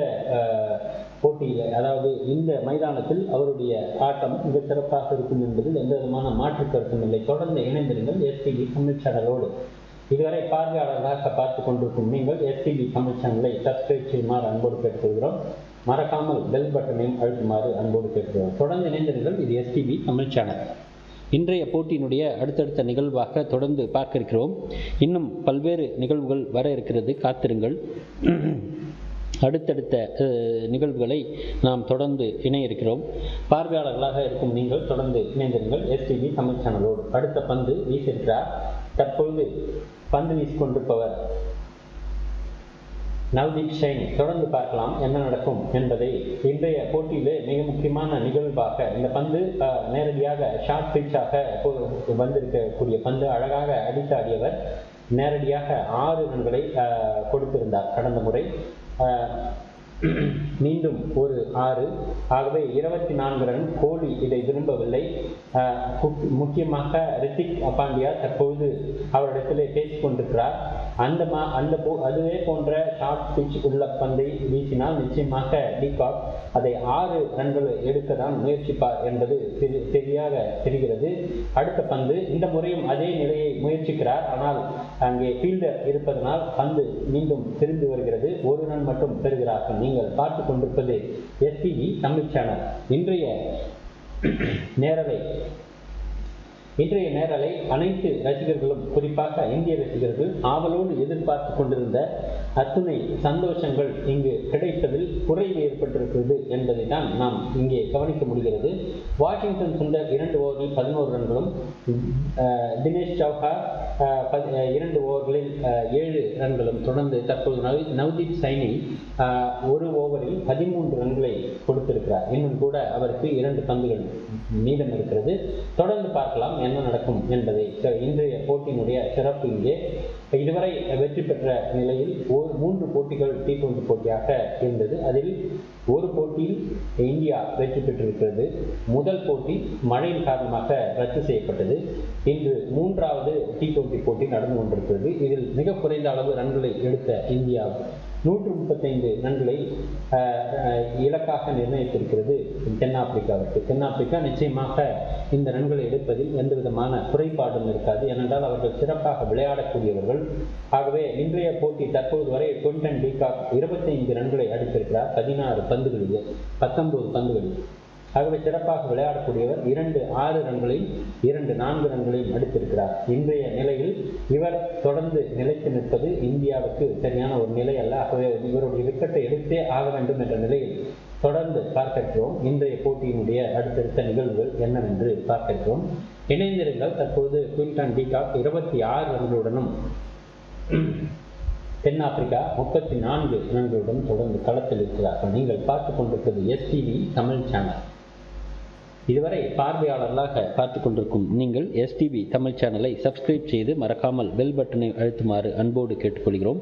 போட்டியில், அதாவது இந்த மைதானத்தில் அவருடைய ஆட்டம் மிக சிறப்பாக இருக்கும் என்பதில் எந்த விதமான மாற்று கருத்தும் இல்லை. தொடர்ந்து இணைந்திருங்கள் எஸ்டிவி தமிழ் சேனலோடு. இதுவரை பார்வையாளர்களாக பார்த்து கொண்டிருக்கும் நீங்கள் எஸ்டிவி தமிழ் சேனலை சப்ஸ்கிரைப் செய்யுமாறு அன்போடு கேட்டுக்கொள்கிறோம். மறக்காமல் பெல் பட்டனையும் அழுத்துமாறு அன்போடு கேட்கிறோம். தொடர்ந்து இணைந்திருங்கள். இது எஸ்டிவி தமிழ் சேனல். இன்றைய போட்டியினுடைய அடுத்தடுத்த நிகழ்வாக தொடர்ந்து பார்க்க இருக்கிறோம். இன்னும் பல்வேறு நிகழ்வுகள் வர இருக்கிறது, காத்திருங்கள். அடுத்தடுத்த நிகழ்வுகளை நாம் தொடர்ந்து இணைய இருக்கிறோம். பார்வையாளர்களாக இருக்கும் நீங்கள் தொடர்ந்து இணைந்திருங்கள் எஸ்டிவி தமிழ் சேனலோடு. அடுத்த பந்து வீசியிருக்கிறார். தற்பொழுது பந்து வீசிக்கொண்டிருப்பவர் நவ்தீப் சைனி. தொடர்ந்து பார்க்கலாம் என்ன நடக்கும் என்பதை. இன்றைய போட்டியிலே மிக முக்கியமான நிகழ்வாக இந்த பந்து நேரடியாக ஷார்ட் பிச்சாக வந்திருக்கக்கூடிய பந்து அழகாக அடித்தாடியவர் நேரடியாக 6 ரன்களை கொடுத்திருந்தார் கடந்த முறை. மீண்டும் ஒரு 6. ஆகவே 24 ரன். கோலி இதை விரும்பவில்லை. முக்கியமாக ரித்திக் பாண்டியா தற்போது அவரிடத்திலே பேசிக் கொண்டிருக்கிறார். அதுவே போன்ற ஷார்ட் பிச் உள்ள பந்தை வீசினால் நிச்சயமாக டிகாக் அதை 6 ரன்கள் எடுக்கத்தான் முயற்சிப்பார் என்பது சரியாக தெரிகிறது. அடுத்த பந்து இந்த முறையும் அதே நிலையை முயற்சிக்கிறார். ஆனால் அங்கே ஃபீல்டர் இருப்பதனால் பந்து மீண்டும் திரும்பி வருகிறது. 1 ரன் மட்டும் பெறுகிறார்கள். நீங்கள் பார்த்து கொண்டிருப்பது எஸ்டிவி தமிழ் சேனல். இன்றைய நேரலை அனைத்து ரசிகர்களும், குறிப்பாக இந்திய ரசிகர்கள் ஆவலோடு எதிர்பார்த்து கொண்டிருந்த அத்துணை சந்தோஷங்கள் இங்கு கிடைப்பதில் குறைவு ஏற்பட்டிருக்கிறது என்பதை தான் நாம் இங்கே கவனிக்க முடிகிறது. வாஷிங்டன் சுந்தர் 2 ஓவரில் 11 ரன்களும், தினேஷ் சௌஹார் 2 ஓவர்களில் 7 ரன்களும் தொடர்ந்து தற்போது நவ்தீப் சைனி 1 ஓவரில் 13 ரன்களை கொடுத்திருக்கிறார். இன்னும் கூட அவருக்கு 2 பந்துகள் மீதம் இருக்கிறது. தொடர்ந்து பார்க்கலாம் என்ன நடக்கும் என்பதை. இன்றைய போட்டியினுடைய சிறப்பு இங்கே இதுவரை வெற்றி பெற்ற நிலையில் 3 போட்டிகள் T20 போட்டியாக இருந்தது. அதில் ஒரு போட்டியில் இந்தியா வெற்றி பெற்றிருக்கிறது. முதல் போட்டி மழையின் காரணமாக ரத்து செய்யப்பட்டது. இன்று 3வது T20 போட்டி நடந்து கொண்டிருக்கிறது. இதில் மிக குறைந்த அளவு ரன்களை எடுத்த இந்தியா 135 ரன்களை இலக்காக நிர்ணயித்திருக்கிறது தென்னாப்பிரிக்காவிற்கு. தென்னாப்பிரிக்கா நிச்சயமாக இந்த ரன்களை எடுப்பதில் எந்த விதமான குறைபாடும் இருக்காது. ஏனென்றால் அவர்கள் சிறப்பாக விளையாடக்கூடியவர்கள். ஆகவே இன்றைய போட்டி தற்போது வரை குவிண்டன் டி காக் 25 ரன்களை அடித்திருக்கிறார் 19 பந்துகளில். ஆகவே சிறப்பாக விளையாடக்கூடியவர். 2 6 ரன்களையும் 2 4 ரன்களையும் அடித்திருக்கிறார். இன்றைய நிலையில் இவர் தொடர்ந்து நிலைத்து நிற்பது இந்தியாவுக்கு சரியான ஒரு நிலை அல்ல. ஆகவே இவருடைய விக்கெட்டை எடுத்தே ஆக வேண்டும் என்ற நிலையில் தொடர்ந்து பார்க்கிறோம். இன்றைய போட்டியினுடைய அடுத்தடுத்த நிகழ்வுகள் என்னவென்று பார்க்கிறோம். இணைந்திருங்கள். தற்போது குவிண்டன் டி காக் 26 ரன்களுடனும் தென்னாப்பிரிக்கா 34 ரன்களுடன் தொடர்ந்து களத்தில் இருக்கிறார்கள். நீங்கள் பார்த்து கொண்டிருப்பது எஸ்டிவி தமிழ் சேனல். இதுவரை பார்வையாளர்களாக பார்த்து கொண்டிருக்கும் நீங்கள் எஸ்டிவி தமிழ் சேனலை சப்ஸ்கிரைப் செய்து மறக்காமல் பெல் பட்டனை அழுத்துமாறு அன்போடு கேட்டுக்கொள்கிறோம்.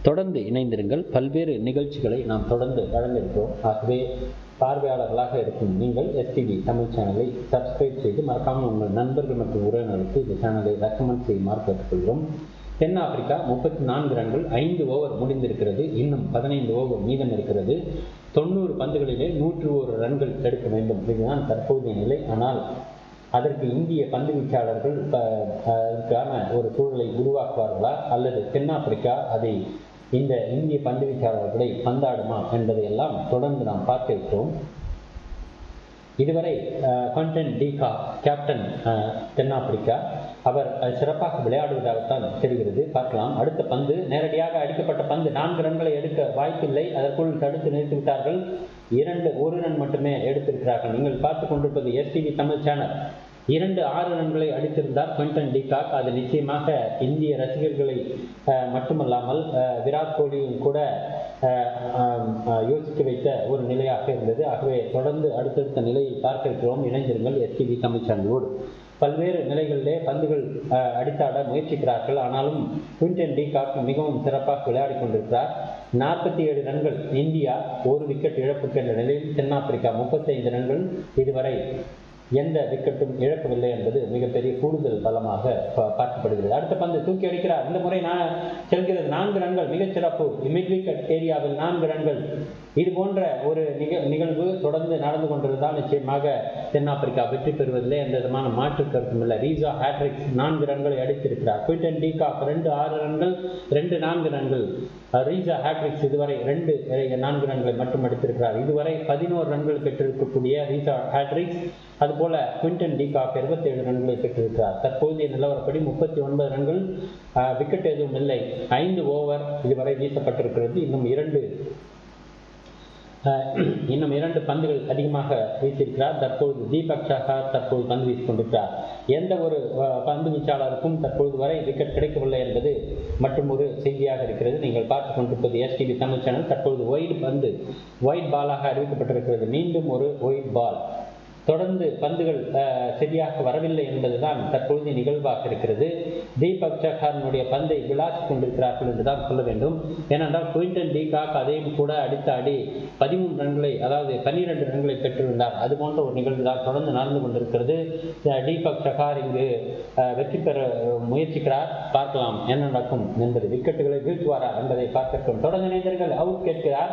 தொடர்ந்து இணைந்திருங்கள். பல்வேறு நிகழ்ச்சிகளை நாம் தொடர்ந்து வழங்கியிருக்கிறோம். ஆகவே பார்வையாளர்களாக இருக்கும் நீங்கள் எஸ்டிவி தமிழ் சேனலை சப்ஸ்கிரைப் செய்து மறக்காமல் உங்கள் நண்பர்கள் மற்றும் உறவினருக்கு இந்த சேனலை ரெக்கமெண்ட் செய்யுமாறு கேட்டுக்கொள்கிறோம். தென்னாப்பிரிக்கா 34 ரன்கள், 5 ஓவர் முடிந்திருக்கிறது. இன்னும் 15 ஓவர் மீதம் இருக்கிறது. 90 பந்துகளிலே 101 ரன்கள் எடுக்க வேண்டும். இதுதான் தற்போதைய நிலை. ஆனால் அதற்கு இந்திய பந்து வீச்சாளர்கள் அதற்கான ஒரு சூழலை உருவாக்குவார்களா அல்லது தென்னாப்பிரிக்கா அதை இந்த இந்திய பந்து வீச்சாளர்களை பந்தாடுமா என்பதையெல்லாம் தொடர்ந்து நாம் பார்க்க இருக்கிறோம். இதுவரை குவிண்டன் டி காக் கேப்டன் தென்னாப்பிரிக்கா, அவர் சிறப்பாக விளையாடுவதாகத்தான் தெரிகிறது. பார்க்கலாம். அடுத்த பந்து நேரடியாக அடிக்கப்பட்ட பந்து, 4 ரன்களை எடுக்க வாய்ப்பில்லை. அதற்குள் தடுத்து நிறுத்திவிட்டார்கள். 1 ரன் மட்டுமே எடுத்திருக்கிறார்கள். நீங்கள் பார்த்து கொண்டிருப்பது எஸ்டிவி தமிழ் சேனல். 6 ரன்களை அடித்திருந்தார் குவிண்டன் டி காக். அது நிச்சயமாக இந்திய ரசிகர்களை மட்டுமல்லாமல் விராட் கோலியும் கூட யோசிக்க வைத்த ஒரு நிலையாக இருந்தது. ஆகவே தொடர்ந்து அடுத்தடுத்த நிலையை பார்க்க இருக்கிறோம். இணைந்திருங்கள் எஸ்டிவி தமிழ் சேனலோடு. பல்வேறு நிலைகளிலே பந்துகள் அடித்தாட முயற்சிக்கிறார்கள். ஆனாலும் குவிண்டன் டி காக் மிகவும் சிறப்பாக விளையாடி கொண்டிருக்கிறார். 47 ரன்கள் இந்தியா, 1 விக்கெட் இழப்புக்கு என்ற நிலையில் தென்னாப்பிரிக்கா 35 ரன்கள். இதுவரை எந்த விக்கெட்டும் இழக்கவில்லை என்பது மிகப்பெரிய கூடுதல் பலமாக பார்க்கப்படுகிறது. அடுத்த பந்து தூக்கி அடிக்கிறார். இந்த முறை செல்கிறது. 4 ரன்கள், மிகச்சிறப்பு. மிட் விக்கெட் ஏரியாவில் 4 ரன்கள். இது போன்ற ஒரு நிகழ்வு தொடர்ந்து நடந்து கொண்டிருந்தால் நிச்சயமாக தென்னாப்பிரிக்கா வெற்றி பெறுவதில்லை எந்த விதமான மாற்று கருத்தும் இல்லை. ரீசா ஹேட்ரிக்ஸ் 4 ரன்களை அடித்திருக்கிறார். குவிண்டன் டி காக் 2 6 ரன்கள், 2 4 ரன்கள். ரீசா ஹேட்ரிக்ஸ் இதுவரை 2 4 ரன்களை மட்டும் அடித்திருக்கிறார். இதுவரை 11 ரன்கள் பெற்றிருக்கக்கூடிய ரீசா ஹேட்ரிக்ஸ், அதுபோல குவிண்டன் டி காக் 27 ரன்களை பெற்றிருக்கிறார். தற்போதைய நிலவரப்படி 39 ரன்கள், விக்கெட் எதுவும் இல்லை. 5 ஓவர் இதுவரை வீசப்பட்டிருக்கிறது. இன்னும் 2 பந்துகள் அதிகமாக வீசியிருக்கிறார். தற்போது தீபக் சஹார் தற்போது பந்து வீசிக் கொண்டிருக்கிறார். எந்த ஒரு பந்து வீச்சாளருக்கும் தற்போது வரை விக்கெட் கிடைக்கவில்லை என்பது மற்றும் ஒரு செய்தியாக இருக்கிறது. நீங்கள் பார்த்துக் கொண்டிருப்பது எஸ்டிவி தமிழ் சேனல். தற்போது ஒயிட் பாலாக அறிவிக்கப்பட்டிருக்கிறது. மீண்டும் ஒரு ஒயிட் பால். தொடர்ந்து பந்துகள் சரியாக வரவில்லை என்பதுதான் தற்போதைய நிகழ்வாக இருக்கிறது. தீபக் சஹாரினுடைய பந்தை விளாசி கொண்டிருக்கிறார்கள் என்றுதான் சொல்ல வேண்டும். ஏனென்றால் குவிண்டன் டி காக் அதையும் கூட அடித்தாடி 13 ரன்களை, அதாவது 12 ரன்களை பெற்றிருந்தார். அது போன்ற ஒரு நிகழ்வு தான் தொடர்ந்து நடந்து கொண்டிருக்கிறது. தீபக் சஹார் இங்கு வெற்றி பெற முயற்சிக்கிறார். பார்க்கலாம் என்ன நடக்கும் என்பது. விக்கெட்டுகளை வீழ்த்துவாரா என்பதை பார்க்கிறோம். தொடர்ந்து இணைந்தீர்கள். அவுட் கேட்கிறார்,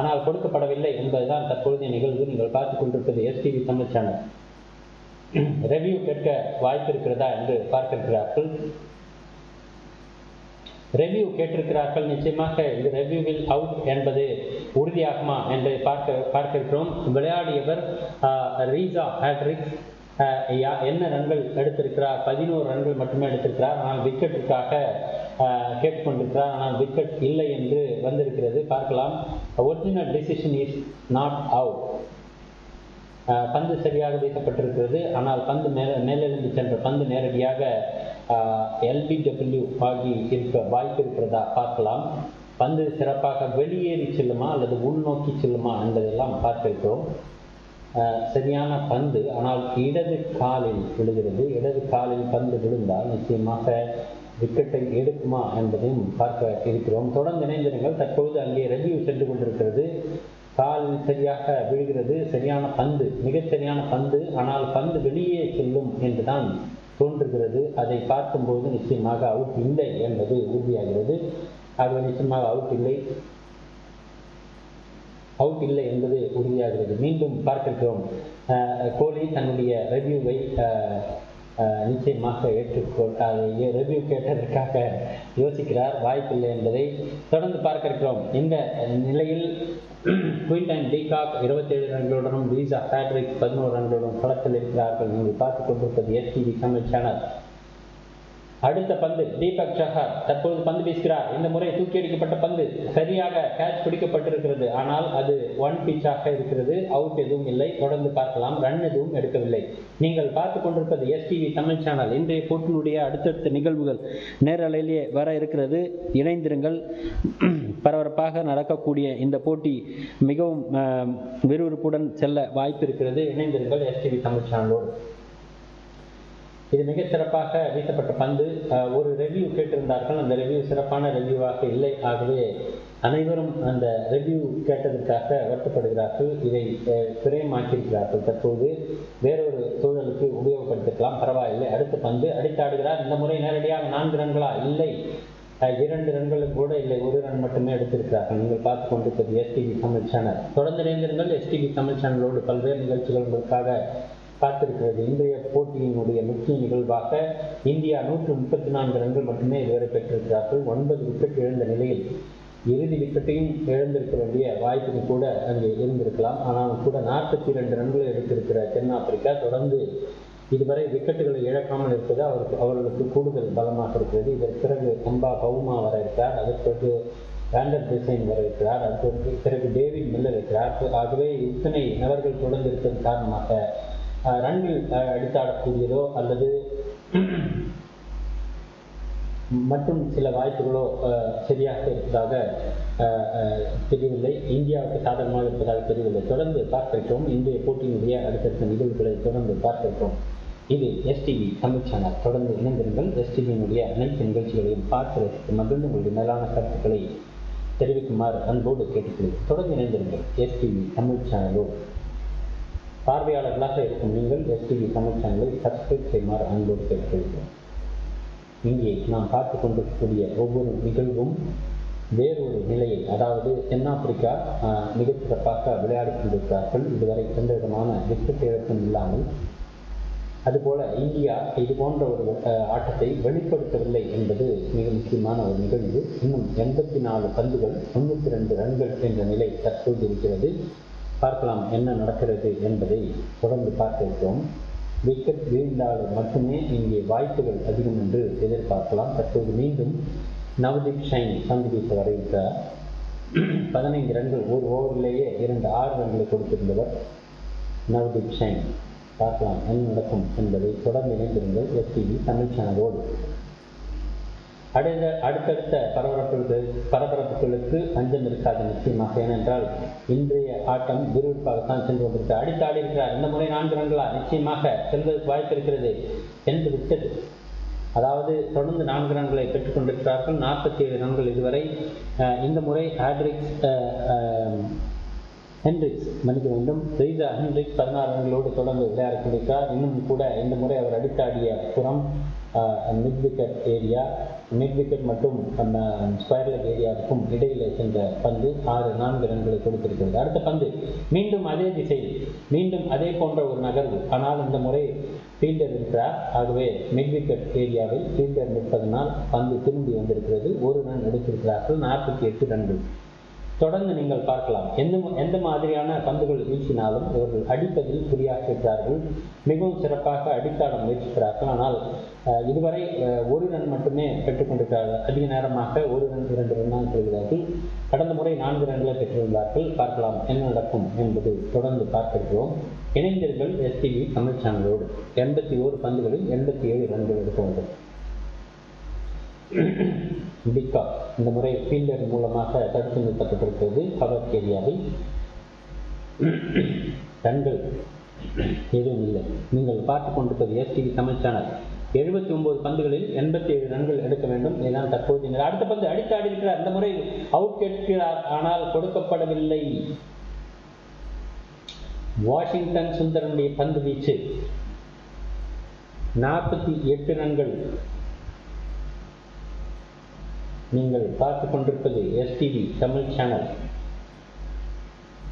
ஆனால் கொடுக்கப்படவில்லை என்பதுதான் தற்போதைய நிகழ்வு. நீங்கள் பார்த்துக் கொண்டிருப்பது எஸ்டிவி தமிழ் சேனல். ரெவியூ கேட்க வாய்ப்பு இருக்கிறதா என்று பார்க்கிறார்கள். ரெவியூ கேட்டிருக்கிறார்கள். நிச்சயமாக இது ரெவியூவில் அவுட் என்பது உறுதியாகுமா என்று பார்க்கிறோம். விளையாடியவர் ரீசா ஹேட்ரிக்ஸ். என்ன ரன்கள் எடுத்திருக்கிறார்? 11 ரன்கள் மட்டுமே எடுத்திருக்கிறார். ஆனால் விக்கெட்டுக்காக கேட்டுக்கொண்டிருக்கிறார். ஆனால் விக்கெட் இல்லை என்று வந்திருக்கிறது. பார்க்கலாம். Original decision is not out. பந்து சரியாக வீசப்பட்டிருக்கிறது. ஆனால் பந்து மேலெழுந்து சென்ற பந்து நேரடியாக LBW ஆகி இருக்க வாய்ப்பு இருக்கிறதா பார்க்கலாம். பந்து சிறப்பாக வெளியேறி செல்லுமா அல்லது உள்நோக்கி செல்லுமா என்பதெல்லாம் பார்க்கிறோம். சரியான பந்து, ஆனால் இடது காலில் விழுகிறது. இடது காலில் பந்து விழுந்தால் நிச்சயமாக விக்கெட்டை எடுக்குமா என்பதையும் பார்க்க இருக்கிறோம். தொடர்ந்து இணைந்திருங்கள். தற்போது அங்கே ரெவியூ சென்று கொண்டிருக்கிறது. கால் சரியாக விழுகிறது. சரியான பந்து, மிகச்சரியான பந்து. ஆனால் பந்து வெளியே செல்லும் என்றுதான் தோன்றுகிறது. அதை பார்க்கும்போது நிச்சயமாக அவுட் இல்லை என்பது உறுதியாகிறது. ஆகவே நிச்சயமாக அவுட் இல்லை என்பது உறுதியாகிறது. மீண்டும் பார்க்கிறோம். கோலி தன்னுடைய ரெவியூவை நிச்சயமாக ரெவியூ கேட்டதற்காக யோசிக்கிறார். வாய்ப்பில்லை என்பதை தொடர்ந்து பார்க்க இருக்கிறோம். இந்த நிலையில் குவிண்டன் டி காக் 27 ரன்களுடனும் ரீசா ஹேட்ரிக்ஸ் 11 ரன்களுடன் களத்தில் இருக்கிறார்கள். நீங்கள் பார்த்துக் கொண்டிருப்பது எஸ்டிவி தமிழ் சேனல். அடுத்த பந்து தீபக் சஹார் தற்போது பந்து வீசுகிறார். இந்த முறை தூக்கி அடிக்கப்பட்ட பந்து சரியாக கேட்ச் பிடிக்கப்பட்டிருக்கிறது. ஆனால் அது ஒன் பிச்சாக இருக்கிறது. அவுட் எதுவும் இல்லை. தொடர்ந்து பார்க்கலாம். ரன் எதுவும் எடுக்கவில்லை. நீங்கள் பார்த்துக் கொண்டிருப்பது எஸ்டிவி தமிழ் சேனல். இன்றைய போட்டியினுடைய அடுத்தடுத்த நிகழ்வுகள் நேரலையிலேயே வர இருக்கிறது. இணைந்திருங்கள். பரபரப்பாக நடக்கக்கூடிய இந்த போட்டி மிகவும் விறுவிறுப்புடன் செல்ல வாய்ப்பு இருக்கிறது. இணைந்திருங்கள் எஸ்டிவி தமிழ் சேனலோடு. இது மிக சிறப்பாக வீசப்பட்ட பந்து. ஒரு ரெவியூ கேட்டிருந்தார்கள். அந்த ரெவியூ சிறப்பான ரெவியூவாக இல்லை. ஆகவே அனைவரும் அந்த ரிவ்யூ கேட்டதற்காக வருத்தப்படுகிறார்கள். இதை பிரேமாக்கியிருக்கிறார்கள். தற்போது வேறொரு சூழலுக்கு உபயோகப்படுத்திக்கலாம், பரவாயில்லை. அடுத்த பந்து அடித்தாடுகிறார். இந்த முறை நேரடியாக 4 ரன்களா? இல்லை, 2 ரன்களும் கூட இல்லை, 1 ரன் மட்டுமே எடுத்திருக்கிறார்கள். நீங்கள் பார்த்து கொண்டிருப்பது எஸ்டிவி தமிழ் சேனல். தொடர்ந்து இணைந்திருங்கள். எஸ்டிவி தமிழ் சேனலோடு பல்வேறு நிகழ்ச்சிகள் உங்களுக்காக காத்திருக்கிறது. இன்றைய போட்டியினுடைய முக்கிய நிகழ்வாக இந்தியா 134 ரன்கள் மட்டுமே இதுவரை பெற்றிருக்கிறார்கள். 9 விக்கெட் இழந்த நிலையில் இறுதி விக்கெட்டையும் இழந்திருக்க வேண்டிய வாய்ப்புக்கு கூட அங்கே இருந்திருக்கலாம். ஆனாலும் கூட 42 ரன்களை எடுத்திருக்கிற தென்னாப்பிரிக்கா தொடர்ந்து இதுவரை விக்கெட்டுகளை இழக்காமல் இருப்பது அவர்களுக்கு கூடுதல் பலமாக இருக்கிறது. இதற்கு பிறகு அம்பா பவுமா வர இருக்கிறார், அதற்கு பிறகு வேண்டர் டிசைன் வர இருக்கிறார், அதற்கு பிறகு டேவிட் மில்லர் இருக்கிறார். ஆகவே இத்தனை நபர்கள் தொடர்ந்து இருப்பதன் காரணமாக ரன்கள் அடித்தாடக்கூடியதோ அல்லது மற்றும் சில வாய்ப்புகளோ சரியாக இருப்பதாக தெரியவில்லை, இந்தியாவுக்கு சாதகமாக இருப்பதாக தெரியவில்லை. தொடர்ந்து பார்க்கிறோம். இன்றைய போட்டியினுடைய அடுத்தடுத்த நிகழ்வுகளை தொடர்ந்து பார்க்கிறோம். இது எஸ்டிவி தமிழ் சேனல். தொடர்ந்து இணைந்திருங்கள். எஸ்டிவியினுடைய அனைத்து நிகழ்ச்சிகளையும் பார்க்கிறதுக்கு மகிழ்ந்து உங்களுடைய மேலான கருத்துக்களை தெரிவிக்குமாறு அன்போடு கேட்டுக்கொள்கிறேன். தொடர்ந்து இணைந்திருங்கள் எஸ்டிவி தமிழ் சேனலோடு. பார்வையாளர்களாக இருக்கும் நீங்கள் எஸ்டிவி தமிழ் சேனலை சப்ஸ்கிரைப் செய்யுமாறு அன்போடு கேட்டுக்கொள்கிறோம். இங்கே நாம் பார்த்து கொண்டிருக்கக்கூடிய ஒவ்வொரு நிகழ்வும் வேறொரு நிலையில், அதாவது தென்னாப்பிரிக்கா மிக சிறப்பாக விளையாடி கொண்டிருக்கிறார்கள். இதுவரை எந்த விதமான விக்கெட் இழப்பும் இல்லாமல். அதுபோல இந்தியா இது போன்ற ஒரு ஆட்டத்தை வெளிப்படுத்தவில்லை என்பது மிக முக்கியமான ஒரு நிகழ்வு. இன்னும் 84 பந்துகள் 92 ரன்கள் என்ற நிலை தற்போது இருக்கிறது. பார்க்கலாம் என்ன நடக்கிறது என்பதை தொடர்ந்து பார்க்க இருக்கிறோம். விக்கெட் வீழ்ந்தாலும் மட்டுமே இங்கே வாய்ப்புகள் அதிகம் என்று எதிர்பார்க்கலாம். தற்போது மீண்டும் நவ்தீப் சைனி பந்து வீச வரைகிறார். 15 ரன்கள் ஒரு ஓவரிலேயே 6 ரன்களை கொடுத்திருந்தவர் நவ்தீப் சைனி. பார்க்கலாம் என்ன நடக்கும் என்பதை தொடர்ந்து இணைந்திருங்கள் எஸ்டிவி தமிழ் சேனலோடு. அடுத்தடுத்த பரபரப்புகளுக்கு பஞ்சம் இருக்காது நிச்சயமாக. ஏனென்றால் இன்றைய ஆட்டம் விறுவிறுப்பாகத்தான் சென்று கொண்டிருக்கிறார். அடித்தாடி இருக்கிறார். இந்த முறை 4 ரன்களா? நிச்சயமாக செல்வதற்கு வாய்ப்பு இருக்கிறது என்று விட்டது. அதாவது தொடர்ந்து 4 ரன்களை பெற்றுக் கொண்டிருக்கிறார்கள். 47 ரன்கள் இதுவரை. இந்த முறை ஹென்ரிக்ஸ் மன்னிக்க வேண்டும், ரீசா ஹென்ரிக்ஸ் 16 ரன்களோடு தொடர்ந்து விளையாடி கொண்டிருக்கிறார். இன்னும் கூட இந்த முறை அவர் அடித்தாடிய புறம் மிட் விக்கெட் மற்றும் ஸ்கொயர் லெக் ஏரியாவுக்கும் இடையிலே சென்ற பந்து 4 ரன்களை கொடுத்திருக்கிறது. அடுத்த பந்து மீண்டும் அதே திசையில், மீண்டும் அதே போன்ற ஒரு நகர்வு. ஆனால் இந்த முறை ஃபீல்டர் இருக்கிறார். ஆகவே மிட் விக்கெட் ஏரியாவில் ஃபீல்டர் நிற்பதனால் பந்து திரும்பி வந்திருக்கிறது. 1 ரன் எடுத்திருக்கிறார்கள். 48 ரன்கள். தொடர்ந்து நீங்கள் பார்க்கலாம். எந்த மாதிரியான பந்துகள் வீசினாலும் இவர்கள் அடிப்பதில் குறியாற்றுகிறார்கள். மிகவும் சிறப்பாக அடித்தாட முயற்சிக்கிறார்கள். ஆனால் இதுவரை 1 ரன் மட்டுமே பெற்றுக் கொண்டிருக்கிறார்கள். அதிக நேரமாக 1 ரன் 2 ரன்னால் பெறுகிறார்கள். கடந்த முறை 4 ரன்களை பெற்றிருந்தார்கள். பார்க்கலாம் என்ன நடக்கும் என்பது தொடர்ந்து பார்க்கிறோம். இணைந்தீர்கள் எஸ்டிவி தமிழ் சேனலோடு. 81 பந்துகளில் 87 ரன்கள் எடுக்க வேண்டும். பிக்கா இந்த முறை ஃபீல்டர் மூலமாக தடுத்து நிறுத்தப்பட்டிருக்கிறது. கவர் ஏரியாவில் ரன்கள் எதுவும் இல்லை. நீங்கள் பார்த்துக் கொண்டிருப்பது எஸ்டிவி தமிழ் சேனல். 79 பந்துகளில் 87 ரன்கள் எடுக்க வேண்டும். இதுதான் தற்போது. அடுத்த பந்து அடித்தாடி இருக்கிறார். இந்த முறை அவுட் கேட்கிறார், ஆனால் கொடுக்கப்படவில்லை. வாஷிங்டன் சுந்தரனுடைய பந்து வீச்சு 48 ரன்கள். நீங்கள் பார்த்து கொண்டிருப்பது எஸ்டிவி தமிழ் சேனல்.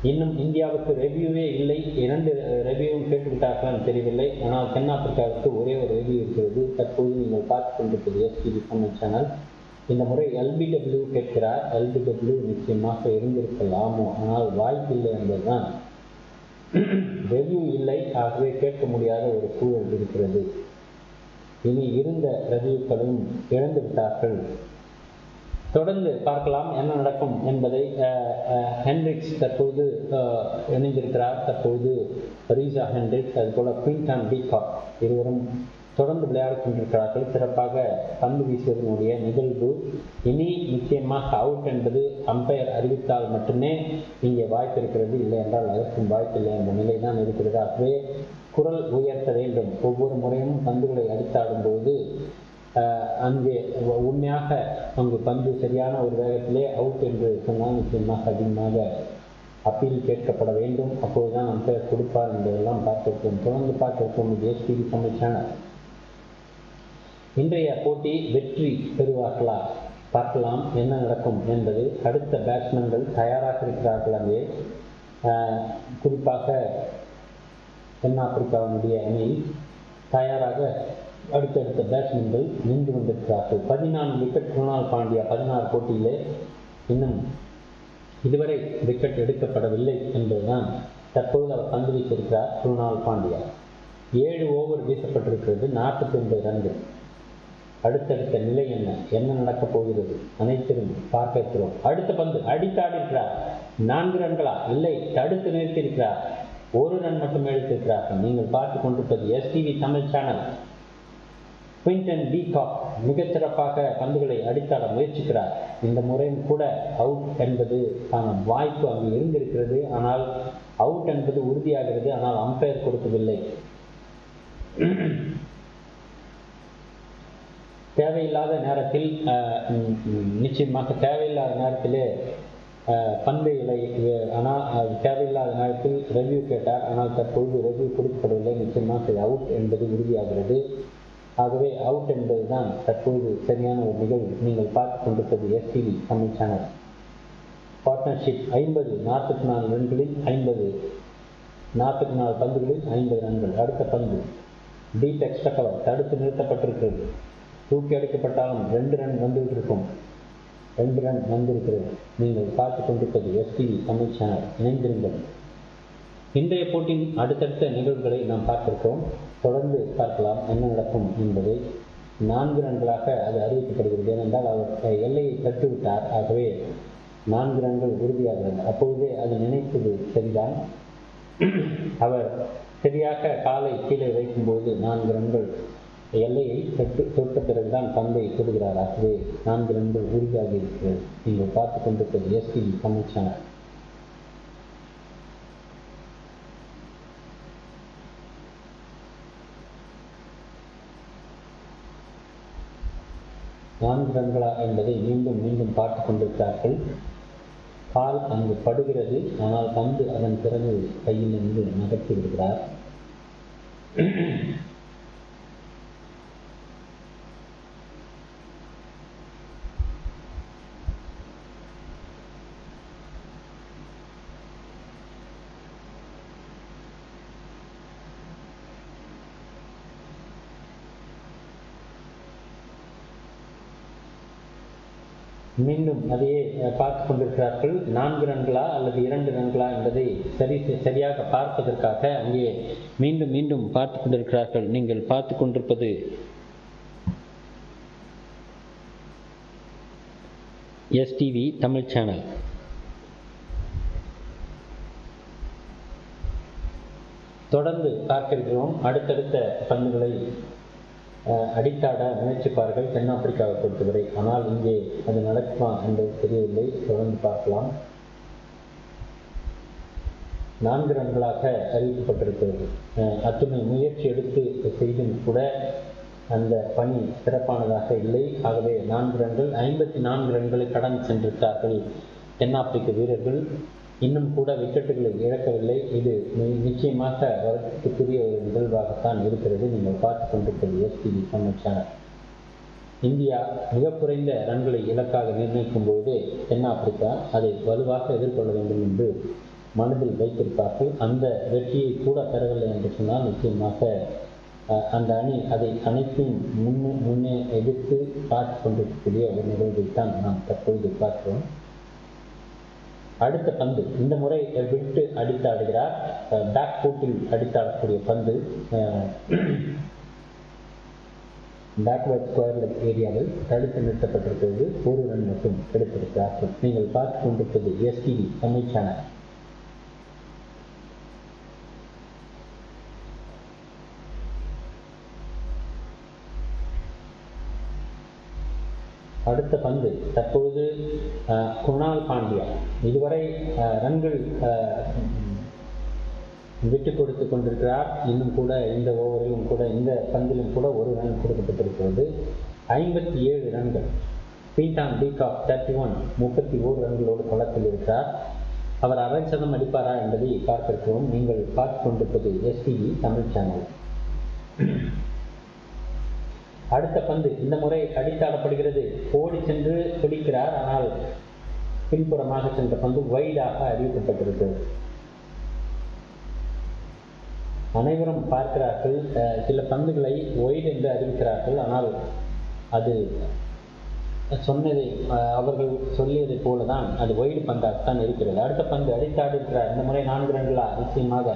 இன்னும் இந்தியாவுக்கு ரெவ்யூவே இல்லை. 2 ரெவ்யூவும் கேட்டுவிட்டார்களான்னு தெரியவில்லை. ஆனால் தென்னாப்பிரிக்காவுக்கு ஒரே ஒரு ரெவ்யூ இருக்கிறது. தற்போது நீங்கள் பார்த்து கொண்டிருப்பது எஸ்டிவி தமிழ் சேனல். இந்த முறை எல்பிடபிள்யூ கேட்கிறார். எல்பிடபிள்யூ நிச்சயமாக இருந்திருக்கலாமோ, ஆனால் வாய்ப்பில்லை என்பதுதான். ரெவ்யூ இல்லை, ஆகவே கேட்க முடியாத ஒரு சூழல் இருக்கிறது. இனி இருந்த ரெவ்யூக்களும் இழந்து விட்டார்கள். தொடர்ந்து பார்க்கலாம் என்ன நடக்கும் என்பதை. ஹென்ரிக்ஸ் தற்போது இணைந்திருக்கிறார். தற்போது ரீசா ஹென்ரிக்ஸ், அதுபோல குயின்டன் பீகாக் இருவரும் தொடர்ந்து விளையாடி கொண்டிருக்கிறார்கள். சிறப்பாக பந்து வீசுவதனுடைய நிகழ்வு. இனி நிச்சயமாக அவுட் என்பது அம்பையர் அறிவித்தால் மட்டுமே இங்கே வாய்ப்பு இருக்கிறது. இல்லை என்றால் அதற்கும் வாய்ப்பில்லை என்ற நிலை தான் இருக்கிறது. ஆகவே குரல் உயர்த்த வேண்டும். ஒவ்வொரு முறையும் பந்துகளை அடித்தாடும் போது அங்கே உண்மையாக அங்கு பந்து சரியான ஒரு வேகத்திலே அவுட் என்று சொன்னால் நிச்சயமாக அதிகமாக அப்பீல் கேட்கப்பட வேண்டும். அப்போதுதான் அம்பையர் கொடுப்பார் என்பதெல்லாம் பார்த்திருக்கோம். தொடர்ந்து பார்த்திருக்கோம். இது எஸ்டிவி தமிழ் சேனல். இன்றைய போட்டி வெற்றி பெறுவார்களா? பார்க்கலாம் என்ன நடக்கும் என்பது. அடுத்த பேட்ஸ்மேன்கள் தயாராக இருக்கிறார்கள். அங்கே குறிப்பாக தென்னாப்பிரிக்காவினுடைய அணி தயாராக அடுத்தடுத்த பேட்ஸ்மேன்கள் நின்று கொண்டிருக்கிறார்கள். 14 விக்கெட் குருணால் பாண்டியா. 16 போட்டியிலே இன்னும் இதுவரை விக்கெட் எடுக்கப்படவில்லை என்பதுதான். தற்போது அவர் பந்து வீசியிருக்கிறார் குருணால் பாண்டியா. 7 ஓவர் வீசப்பட்டிருக்கிறது. 49 ரன்கள். அடுத்தடுத்த நிலை என்ன நடக்கப் போகிறது அனைத்திலும் பார்க்க இருக்கிறோம். அடுத்த பந்து அடித்தாடி இருக்கிறார். 4 ரன்களா? இல்லை, தடுத்து நிறுத்தியிருக்கிறார். 1 ரன் மட்டும் எடுத்திருக்கிறார்கள். நீங்கள் பார்த்து கொண்டிருப்பது STV Tamil channel. Quinton de Kock மிகச்சிறப்பாக பந்துகளை அடித்தாட முயற்சிக்கிறார். இந்த முறையும் கூட அவுட் என்பது வாய்ப்பு அங்கு இருந்திருக்கிறது. ஆனால் அவுட் என்பது உறுதியாகிறது. ஆனால் அம்பையர் கொடுக்கவில்லை. தேவையில்லாத நேரத்தில் நிச்சயமாக தேவையில்லாத நேரத்திலே பந்தை ஆனால் தேவையில்லாத நேரத்தில் ரெவ்யூ கேட்டார். ஆனால் தற்பொழுது ரெவ்யூ கொடுக்கப்படவில்லை. நிச்சயமாக அவுட் என்பது உறுதியாகிறது. ஆகவே அவுட் என்பதுதான் தற்போது சரியான ஒரு நிகழ்வு. நீங்கள் பார்த்து கொண்டிருப்பது எஸ்டிவி தமிழ் சேனல். பார்ட்னர்ஷிப் 50 44 ரன்களில் 50 44 பந்துகளில் 50 ரன்கள். அடுத்த பந்து டீப் எக்ஸ்ட்ரா கவர் தடுத்து நிறுத்தப்பட்டிருக்கிறது. தூக்கி அடிக்கப்பட்டாலும் 2 ரன் வந்துவிட்டிருக்கும். 2 ரன் வந்திருக்கிறது. நீங்கள் பார்த்து கொண்டிருப்பது எஸ்டிவி தமிழ் சேனல். இணைந்திருங்கள். இன்றைய போட்டியின் அடுத்தடுத்த நிகழ்வுகளை நாம் பார்த்திருக்கிறோம். தொடர்ந்து பார்க்கலாம் என்ன நடக்கும் என்பதை. 4 ரன்களாக அது அறிவிக்கப்படுகிறது. ஏனென்றால் அவர் எல்லையை தட்டுவிட்டார். ஆகவே 4 ரன்கள் உறுதியாகிறது. அப்பொழுதே அது நினைத்தது சரிதான். அவர் சரியாக காலை கீழே வைக்கும்போது 4 ரன்கள் எல்லையை தொட்ட பிறகுதான் பந்தை தொடுகிறார். ஆகவே 4 ரன்கள் உறுதியாகி இருக்கிறது. நீங்கள் பார்த்து கொண்டிருப்பது எஸ்டிவி தமிழ் சேனல். நான்கு ரன்களா என்பதை மீண்டும் மீண்டும் பார்த்து கொண்டிருக்கிறார்கள். கால் அங்கு படுகிறது. ஆனால் பந்து அதன் பிறகு கையில் இருந்து நகர்த்தி விடுகிறார். மீண்டும் அதையே பார்த்து கொண்டிருக்கிறார்கள். 4 ரன்களா அல்லது 2 ரன்களா என்பதை சரியாக பார்ப்பதற்காக அங்கே மீண்டும் மீண்டும் பார்த்து கொண்டிருக்கிறார்கள். நீங்கள் பார்த்து கொண்டிருப்பது எஸ்டிவி தமிழ் சேனல். தொடர்ந்து பார்க்கிறோம். அடுத்தடுத்த பந்துகளை அடித்தாட முயற்சிப்பார்கள் தென்னாப்பிரிக்காவை பொறுத்தவரை. ஆனால் இங்கே அது நடக்குமா என்பது தெரியவில்லை. தொடர்ந்து பார்க்கலாம். 4 ரன்களாக அறிவிக்கப்பட்டிருக்கிறது. அத்துணை முயற்சி எடுத்து செய்தும் கூட அந்த பணி சிறப்பானதாக இல்லை. ஆகவே 4 ரன்கள் 54 ரன்களை கடந்து சென்றிருக்கிறார்கள் தென்னாப்பிரிக்க வீரர்கள். இன்னும் கூட விக்கெட்டுகளை இழக்கவில்லை. இது நிச்சயமாக வருத்தத்துக்குரிய ஒரு நிகழ்வாகத்தான் இருக்கிறது. நீங்கள் பார்த்து கொண்டிருப்பது எஸ்டிவி தமிழ் சேனல். இந்தியா மிக குறைந்த ரன்களை இலக்காக நிர்ணயிக்கும் போது தென்னாப்பிரிக்கா அதை வலுவாக எதிர்கொள்ள வேண்டும் என்று மனதில் வைத்திருப்பார்கள். அந்த வெற்றியை கூட பெறவில்லை என்று சொன்னால் நிச்சயமாக அந்த அணி அதை அனைத்தும் முன்னே எதிர்த்து பார்த்து கொண்டிருக்கக்கூடிய ஒரு நிகழ்வைத்தான் நாம் தற்பொழுது பார்க்கிறோம். அடுத்த பந்து இந்த முறை விட்டு அடித்தாடுகிறார். பேக் ஃபுட்டில் அடித்தாடக்கூடிய பந்து பேக்வர்ட் ஸ்கொயர் லெக் ஏரியாவில் தடுத்து நிறுத்தப்பட்டிருக்கிறது. 1 ரன் மட்டும் எடுத்திருக்கிறார்கள். நீங்கள் பார்த்து கொண்டிருப்பது எஸ்டிவி தமிழ் சேனல். அடுத்த பந்து தற்பொழுது குருணால் பாண்டியா இதுவரை ரன்கள் விட்டு கொடுத்து கொண்டிருக்கிறார். இன்னும் கூட இந்த ஓவரிலும் கூட இந்த பந்திலும் கூட 1 ரன் கொடுக்கப்பட்டிருக்கிறது. 57 ரன்கள். குயின்டன் டி காக் 31 ரன்களோடு களத்தில் இருக்கிறார். அவர் அரை சதம் அடிப்பாரா என்பதை பார்க்கிறோம். நீங்கள் பார்த்து கொண்டிருப்பது எஸ்டிவி தமிழ் சேனல். அடுத்த பந்து இந்த முறை அடித்தாடப்படுகிறது. ஓடி சென்று பிடிக்கிறார். ஆனால் பின்புறமாக சென்ற பந்து வைடாக அறிவிக்கப்பட்டிருக்கிறது. அனைவரும் பார்க்கிறார்கள். சில பந்துகளை ஒய்டு என்று அறிவிக்கிறார்கள். ஆனால் அது சொன்னதை அவர்கள் சொல்லியதை போலதான் அது ஒய்டு பந்தாகத்தான் இருக்கிறது. அடுத்த பந்து அடித்தாடி இருக்கிறார். இந்த முறை 4 ரன்களா? நிச்சயமாக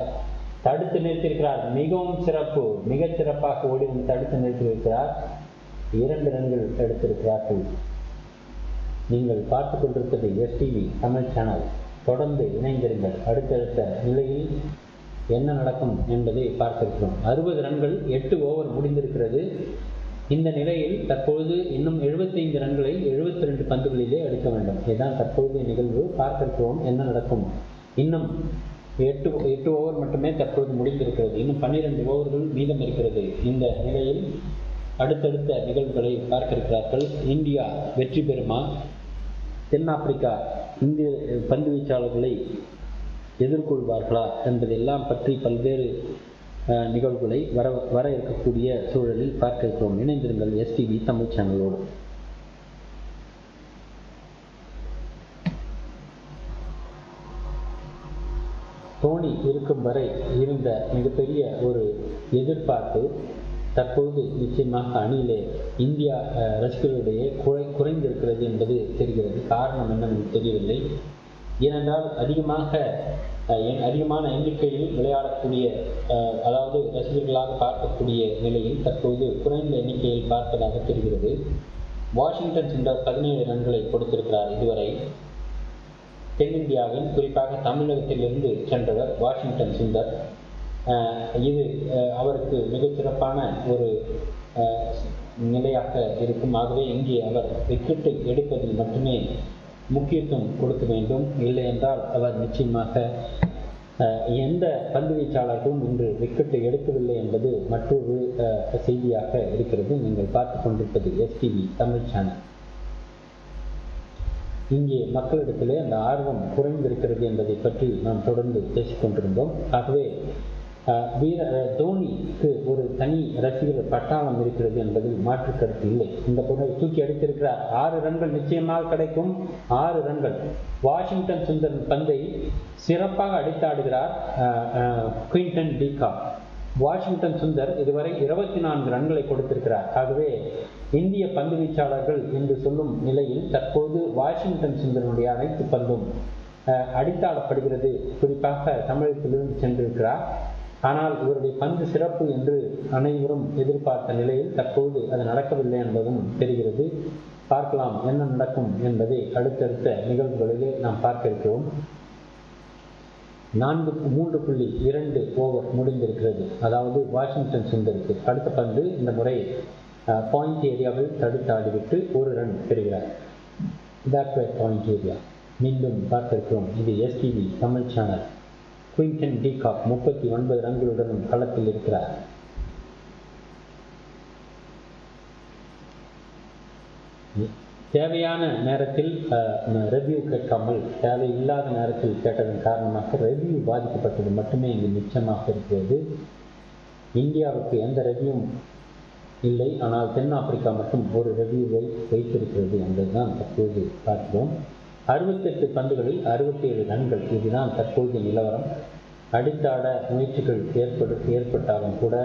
தடுத்து நிறுத்தியிருக்கிறார். மிகவும் சிறப்பு, மிகச் சிறப்பாக ஓடி வந்து தடுத்து நிறுத்தியிருக்கிறார். 2 ரன்கள் எடுத்திருக்கிறார்கள். நீங்கள் பார்த்து கொண்டிருப்பது எஸ்டிவி தமிழ் சேனல். தொடர்ந்து இணைந்திருங்கள். அடுத்தடுத்த நிலையில் என்ன நடக்கும் என்பதை பார்த்திருக்கிறோம். 60 ரன்கள், 8 ஓவர் முடிந்திருக்கிறது. இந்த நிலையில் தற்பொழுது இன்னும் 75 ரன்களை 72 பந்துகளிலே அடிக்க வேண்டும். இதுதான் தற்போதைய நிகழ்வு. பார்க்கிறோம் என்ன நடக்கும். இன்னும் 8 ஓவர் மட்டுமே தற்போது முடிந்திருக்கிறது. இன்னும் 12 ஓவர்கள் மீதம் இருக்கிறது. இந்த நிலையில் அடுத்தடுத்த நிகழ்வுகளை பார்க்க இருக்கிறார்கள். இந்தியா வெற்றி பெறுமா? தென்னாப்பிரிக்கா இந்திய பந்து வீச்சாளர்களை எதிர்கொள்வார்களா என்பதெல்லாம் பற்றி பல்வேறு நிகழ்வுகளை வர இருக்கக்கூடிய சூழலில் பார்க்க இருக்கிறோம். இணைந்திருங்கள் எஸ்டிவி தமிழ் சேனலோடு. தோனி இருக்கும் வரை இருந்த மிகப்பெரிய ஒரு எதிர்பார்ப்பு தற்போது நிச்சயமாக அணியிலே இந்தியா ரசிகர்களுடைய குறைந்திருக்கிறது என்பது தெரிகிறது. காரணம் என்னவென்று தெரியவில்லை. ஏனென்றால் அதிகமான எண்ணிக்கையில் விளையாடக்கூடிய அதாவது ரசிகர்களாக பார்க்கக்கூடிய நிலையில் தற்போது குறைந்த எண்ணிக்கையில் பார்ப்பதாக தெரிகிறது. வாஷிங்டன் சுந்தர் 17 ரன்களை கொடுத்திருக்கிறார் இதுவரை. தென்னிந்தியாவின் குறிப்பாக தமிழகத்திலிருந்து சென்றவர் வாஷிங்டன் சுந்தர். இது அவருக்கு மிகச்சிறப்பான ஒரு நிலையாக இருக்கும். ஆகவே இங்கே அவர் விக்கெட்டு எடுப்பதில் மட்டுமே முக்கியத்துவம் கொடுக்க வேண்டும். இல்லை என்றால் அவர் நிச்சயமாக எந்த பந்து வீச்சாளர்களும் இன்று விக்கெட்டு எடுக்கவில்லை என்பது மற்றொரு செய்தியாக இருக்கிறது. நீங்கள் பார்த்து கொண்டிருப்பது எஸ்டிவி தமிழ் சேனல். இங்கே மக்களிடத்திலே அந்த ஆர்வம் குறைந்திருக்கிறது என்பதை பற்றி நாம் தொடர்ந்து பேசிக்கொண்டிருந்தோம். ஆகவே தோனிக்கு ஒரு தனி ரசிகர் பட்டாளம் இருக்கிறது என்பதில் மாற்று கருத்து இல்லை. இந்த பொருளை தூக்கி அடித்திருக்கிறார். 6 ரன்கள் நிச்சயமாக கிடைக்கும். 6 ரன்கள். வாஷிங்டன் சுந்தர் பந்தை சிறப்பாக அடித்தாடுகிறார் Quinton de Kock. Washington Sundar இதுவரை 24 ரன்களை கொடுத்திருக்கிறார். ஆகவே இந்திய பந்து வீச்சாளர்கள் என்று சொல்லும் நிலையில் தற்போது வாஷிங்டன் சுந்தரனுடைய அனைத்து பந்தும் அடித்தாடப்படுகிறது. குறிப்பாக தமிழகத்திலிருந்து சென்றிருக்கிறார். ஆனால் இவருடைய பந்து சிறப்பு என்று அனைவரும் எதிர்பார்த்த நிலையில் தற்போது அது நடக்கவில்லை என்பதும் தெரிகிறது. பார்க்கலாம் என்ன நடக்கும் என்பதை அடுத்தடுத்த நிகழ்வுகளிலே நாம் பார்க்க இருக்கிறோம். 3.2 ஓவர் முடிந்திருக்கிறது. அதாவது வாஷிங்டன் சுந்தருக்கு அடுத்த பந்து இந்த முறை பாயிண்ட் ஏரியாவில் தடுத்தாடிவிட்டு 1 ரன் பெறுகிறார். Backward point area. மீண்டும் பார்க்க இருக்கிறோம். இது STV Tamil channel. Quinton de Kock 39 ரன்களுடன் களத்தில் இருக்கிறார். தேவையான நேரத்தில் ரெவ்யூ கேட்காமல் தேவையில்லாத நேரத்தில் கேட்டதன் காரணமாக ரெவ்யூ பாதிக்கப்பட்டது மட்டுமே இங்கு நிச்சயமாக இருக்கிறது. இந்தியாவுக்கு எந்த ரெவ்யூவும் இல்லை. ஆனால் தென்னாப்பிரிக்கா மட்டும் ஒரு ரெவ்யூவை வைத்திருக்கிறது என்பதுதான் தற்போது பார்க்கிறோம். 68 பந்துகளில் 67 ரன்கள். இதுதான் தற்போதைய நிலவரம். அடித்தாட முயற்சிகள் ஏற்பட்டாலும் கூட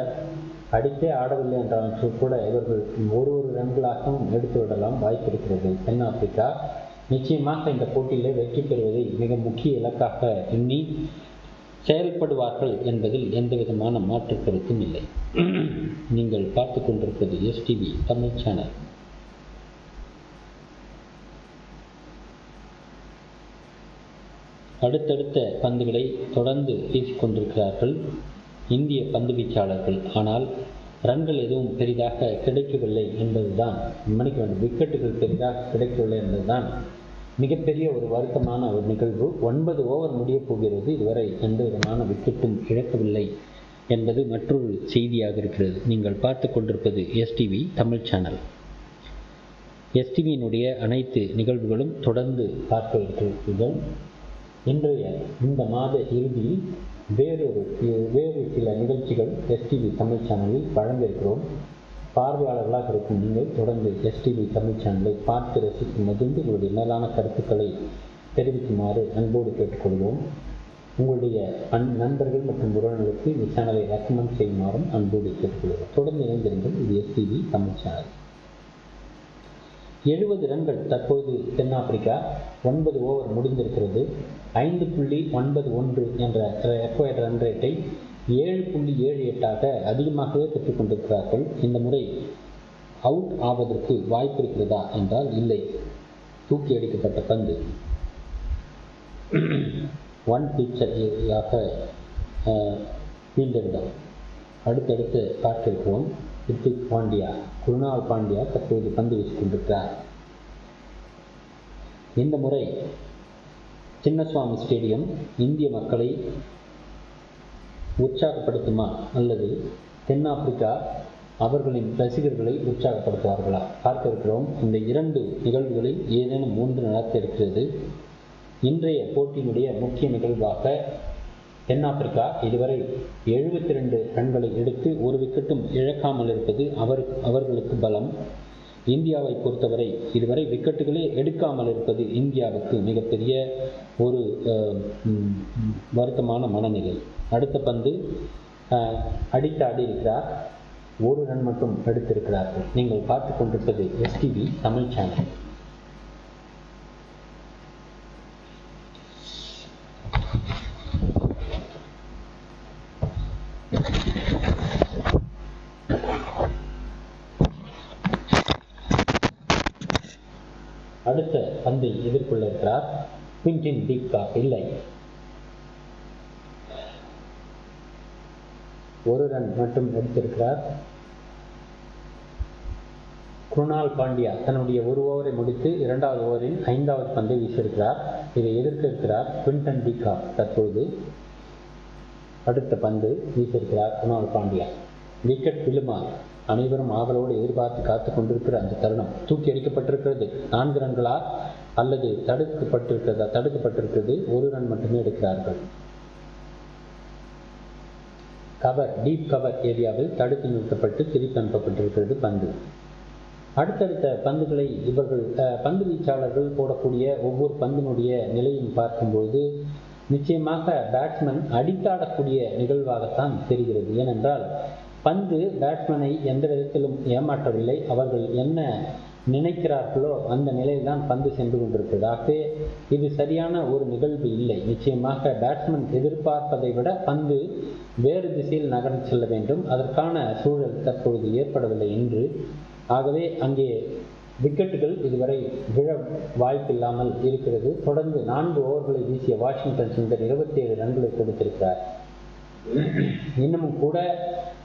அடித்தே ஆடவில்லை என்றாலும் கூட இவர்கள் ஒரு ரன்களாகவும் எடுத்துவிடலாம் வாய்ப்பு இருக்கிறது. தென்னாப்பிரிக்கா நிச்சயமாக இந்த போட்டியிலே வெற்றி பெறுவதை மிக முக்கிய இலக்காக எண்ணி செயல்படுவார்கள் என்பதில் எந்த விதமான மாற்று கருத்தும் இல்லை. நீங்கள் பார்த்து கொண்டிருப்பது எஸ்டிவி தமிழ் சேனல். அடுத்தடுத்த பந்துகளை தொடர்ந்து வீசிக்கொண்டிருக்கிறார்கள் இந்திய பந்து வீச்சாளர்கள். ஆனால் ரன்கள் எதுவும் பெரிதாக கிடைக்கவில்லை என்பதுதான் மன்னிக்க வேண்டும், விக்கெட்டுகள் பெரிதாக கிடைக்கவில்லை என்பதுதான் மிகப்பெரிய ஒரு வருத்தமான ஒரு நிகழ்வு. 9 ஓவர் முடியப் போகிறது. இதுவரை எந்த விதமான விக்கெட்டும் இழக்கவில்லை என்பது மற்றொரு செய்தியாக இருக்கிறது. நீங்கள் பார்த்து கொண்டிருப்பது எஸ்டிவி தமிழ் சேனல். எஸ்டிவியினுடைய அனைத்து நிகழ்வுகளும் தொடர்ந்து பார்க்க இருக்கிறீர்கள். இன்றைய இந்த மாத இறுதியில் வேறு சில நிகழ்ச்சிகள் எஸ்டிவி தமிழ் சேனலில் வழங்க இருக்கிறோம். பார்வையாளர்களாக இருக்கும் நீங்கள் தொடர்ந்து எஸ்டிவி தமிழ் சேனலை பார்த்து ரசிக்கும் மகிழ்ந்து உங்களுடைய மேலான கருத்துக்களை தெரிவிக்குமாறு அன்போடு கேட்டுக்கொள்வோம். உங்களுடைய நண்பர்கள் மற்றும் உறவினர்களுக்கு இந்த சேனலை ரெக்கமெண்ட் செய்யுமாறும் அன்போடு கேட்டுக்கொள்வோம். தொடர்ந்து இணைந்திருங்கள். இது எஸ்டிவி தமிழ் சேனல். 70 ரன்கள் தற்போது தென்னாப்பிரிக்கா. 9 ஓவர் முடிந்திருக்கிறது. 5.91 என்ற ரெக்வயர்ட் ரன் ரேட்டை 7.78 அதிகமாகவே பெற்றுக் கொண்டிருக்கிறார்கள். இந்த முறை அவுட் ஆவதற்கு வாய்ப்பு இருக்கிறதா என்றால் இல்லை. தூக்கி அடிக்கப்பட்ட பந்து ஒன் பிச்சராக மீண்டவிடம். அடுத்தடுத்து பார்க்க இருக்கிறோம். ரித்திக் பாண்டியா, குருணால் பாண்டியா தற்போது பந்து வீசிக் கொண்டிருக்கிறார். இந்த முறை சின்னசுவாமி ஸ்டேடியம் இந்திய மக்களை உற்சாகப்படுத்துமா அல்லது தென்னாப்பிரிக்கா அவர்களின் ரசிகர்களை உற்சாகப்படுத்துவார்களா பார்க்க இருக்கிறோம். இந்த 2 நிகழ்வுகளில் ஏதேனும் 3 நடக்க இருக்கிறது. இன்றைய போட்டியினுடைய முக்கிய நிகழ்வாக தென்னாப்பிரிக்கா இதுவரை 72 ரன்களை எடுத்து ஒரு விக்கெட்டும் இழக்காமல் இருப்பது அவர்களுக்கு பலம். இந்தியாவை பொறுத்தவரை இதுவரை விக்கெட்டுகளே எடுக்காமல் இருப்பது இந்தியாவுக்கு மிகப்பெரிய ஒரு வருத்தமான மனநிலை. அடுத்த பந்து அடித்து ஆடி இருக்கிறார். 1 ரன் மட்டும் எடுத்திருக்கிறார்கள். நீங்கள் பார்த்து கொண்டிருப்பது எஸ்டிவி தமிழ் சேனல். அடுத்த பந்தை எதிர்கொள்ள இருக்கிறார் குவிண்டின் டிகாக். இல்லை, 1 ரன் மட்டும் எடுத்திருக்கிறார். குருணால் பாண்டியா தன்னுடைய 1 ஓவரை முடித்து 2வது ஓவரின் 5வது பந்தை வீசியிருக்கிறார். இதை எதிர்க்க இருக்கிறார் குவிண்டன் டிகாக். தற்போது அடுத்த பந்து வீசியிருக்கிறார் குருணால் பாண்டியா. விக்கெட் விழுமா? அனைவரும் ஆவலோடு எதிர்பார்த்து காத்து கொண்டிருக்கிற அந்த தருணம் தூக்கி அடிக்கப்பட்டிருக்கிறது. 4 ரன்களா அல்லது தடுக்கப்பட்டிருக்கிறது. 1 ரன் மட்டுமே எடுக்கிறார்கள். கவர், டீப் கவர் ஏரியாவில் தடுத்து நிறுத்தப்பட்டு திருப்பி அனுப்பப்பட்டிருக்கிறது பந்து. அடுத்தடுத்த பந்துகளை இவர்கள் பந்து வீச்சாளர்கள் போடக்கூடிய ஒவ்வொரு பந்தினுடைய நிலையும் பார்க்கும்போது நிச்சயமாக பேட்ஸ்மேன் அடித்தாடக்கூடிய நிகழ்வாகத்தான் தெரிகிறது. ஏனென்றால் பந்து பேட்ஸ்மேனை எந்த விதத்திலும் ஏமாற்றவில்லை. அவர்கள் என்ன நினைக்கிறார்களோ அந்த நிலையில்தான் பந்து சென்று கொண்டிருக்கிறது. ஆகவே இது சரியான ஒரு நிகழ்வு இல்லை. நிச்சயமாக பேட்ஸ்மேன் எதிர்பார்ப்பதை விட பந்து வேறு திசையில் நகர்ந்து செல்ல வேண்டும். அதற்கான சூழல் தற்பொழுது ஏற்படவில்லை என்று. ஆகவே அங்கே விக்கெட்டுகள் இதுவரை விழ வாய்ப்பில்லாமல் இருக்கிறது. தொடர்ந்து 4 ஓவர்களை வீசிய வாஷிங்டன் சுந்தர் 27 ரன்களை கொடுத்திருக்கிறார். இன்னமும் கூட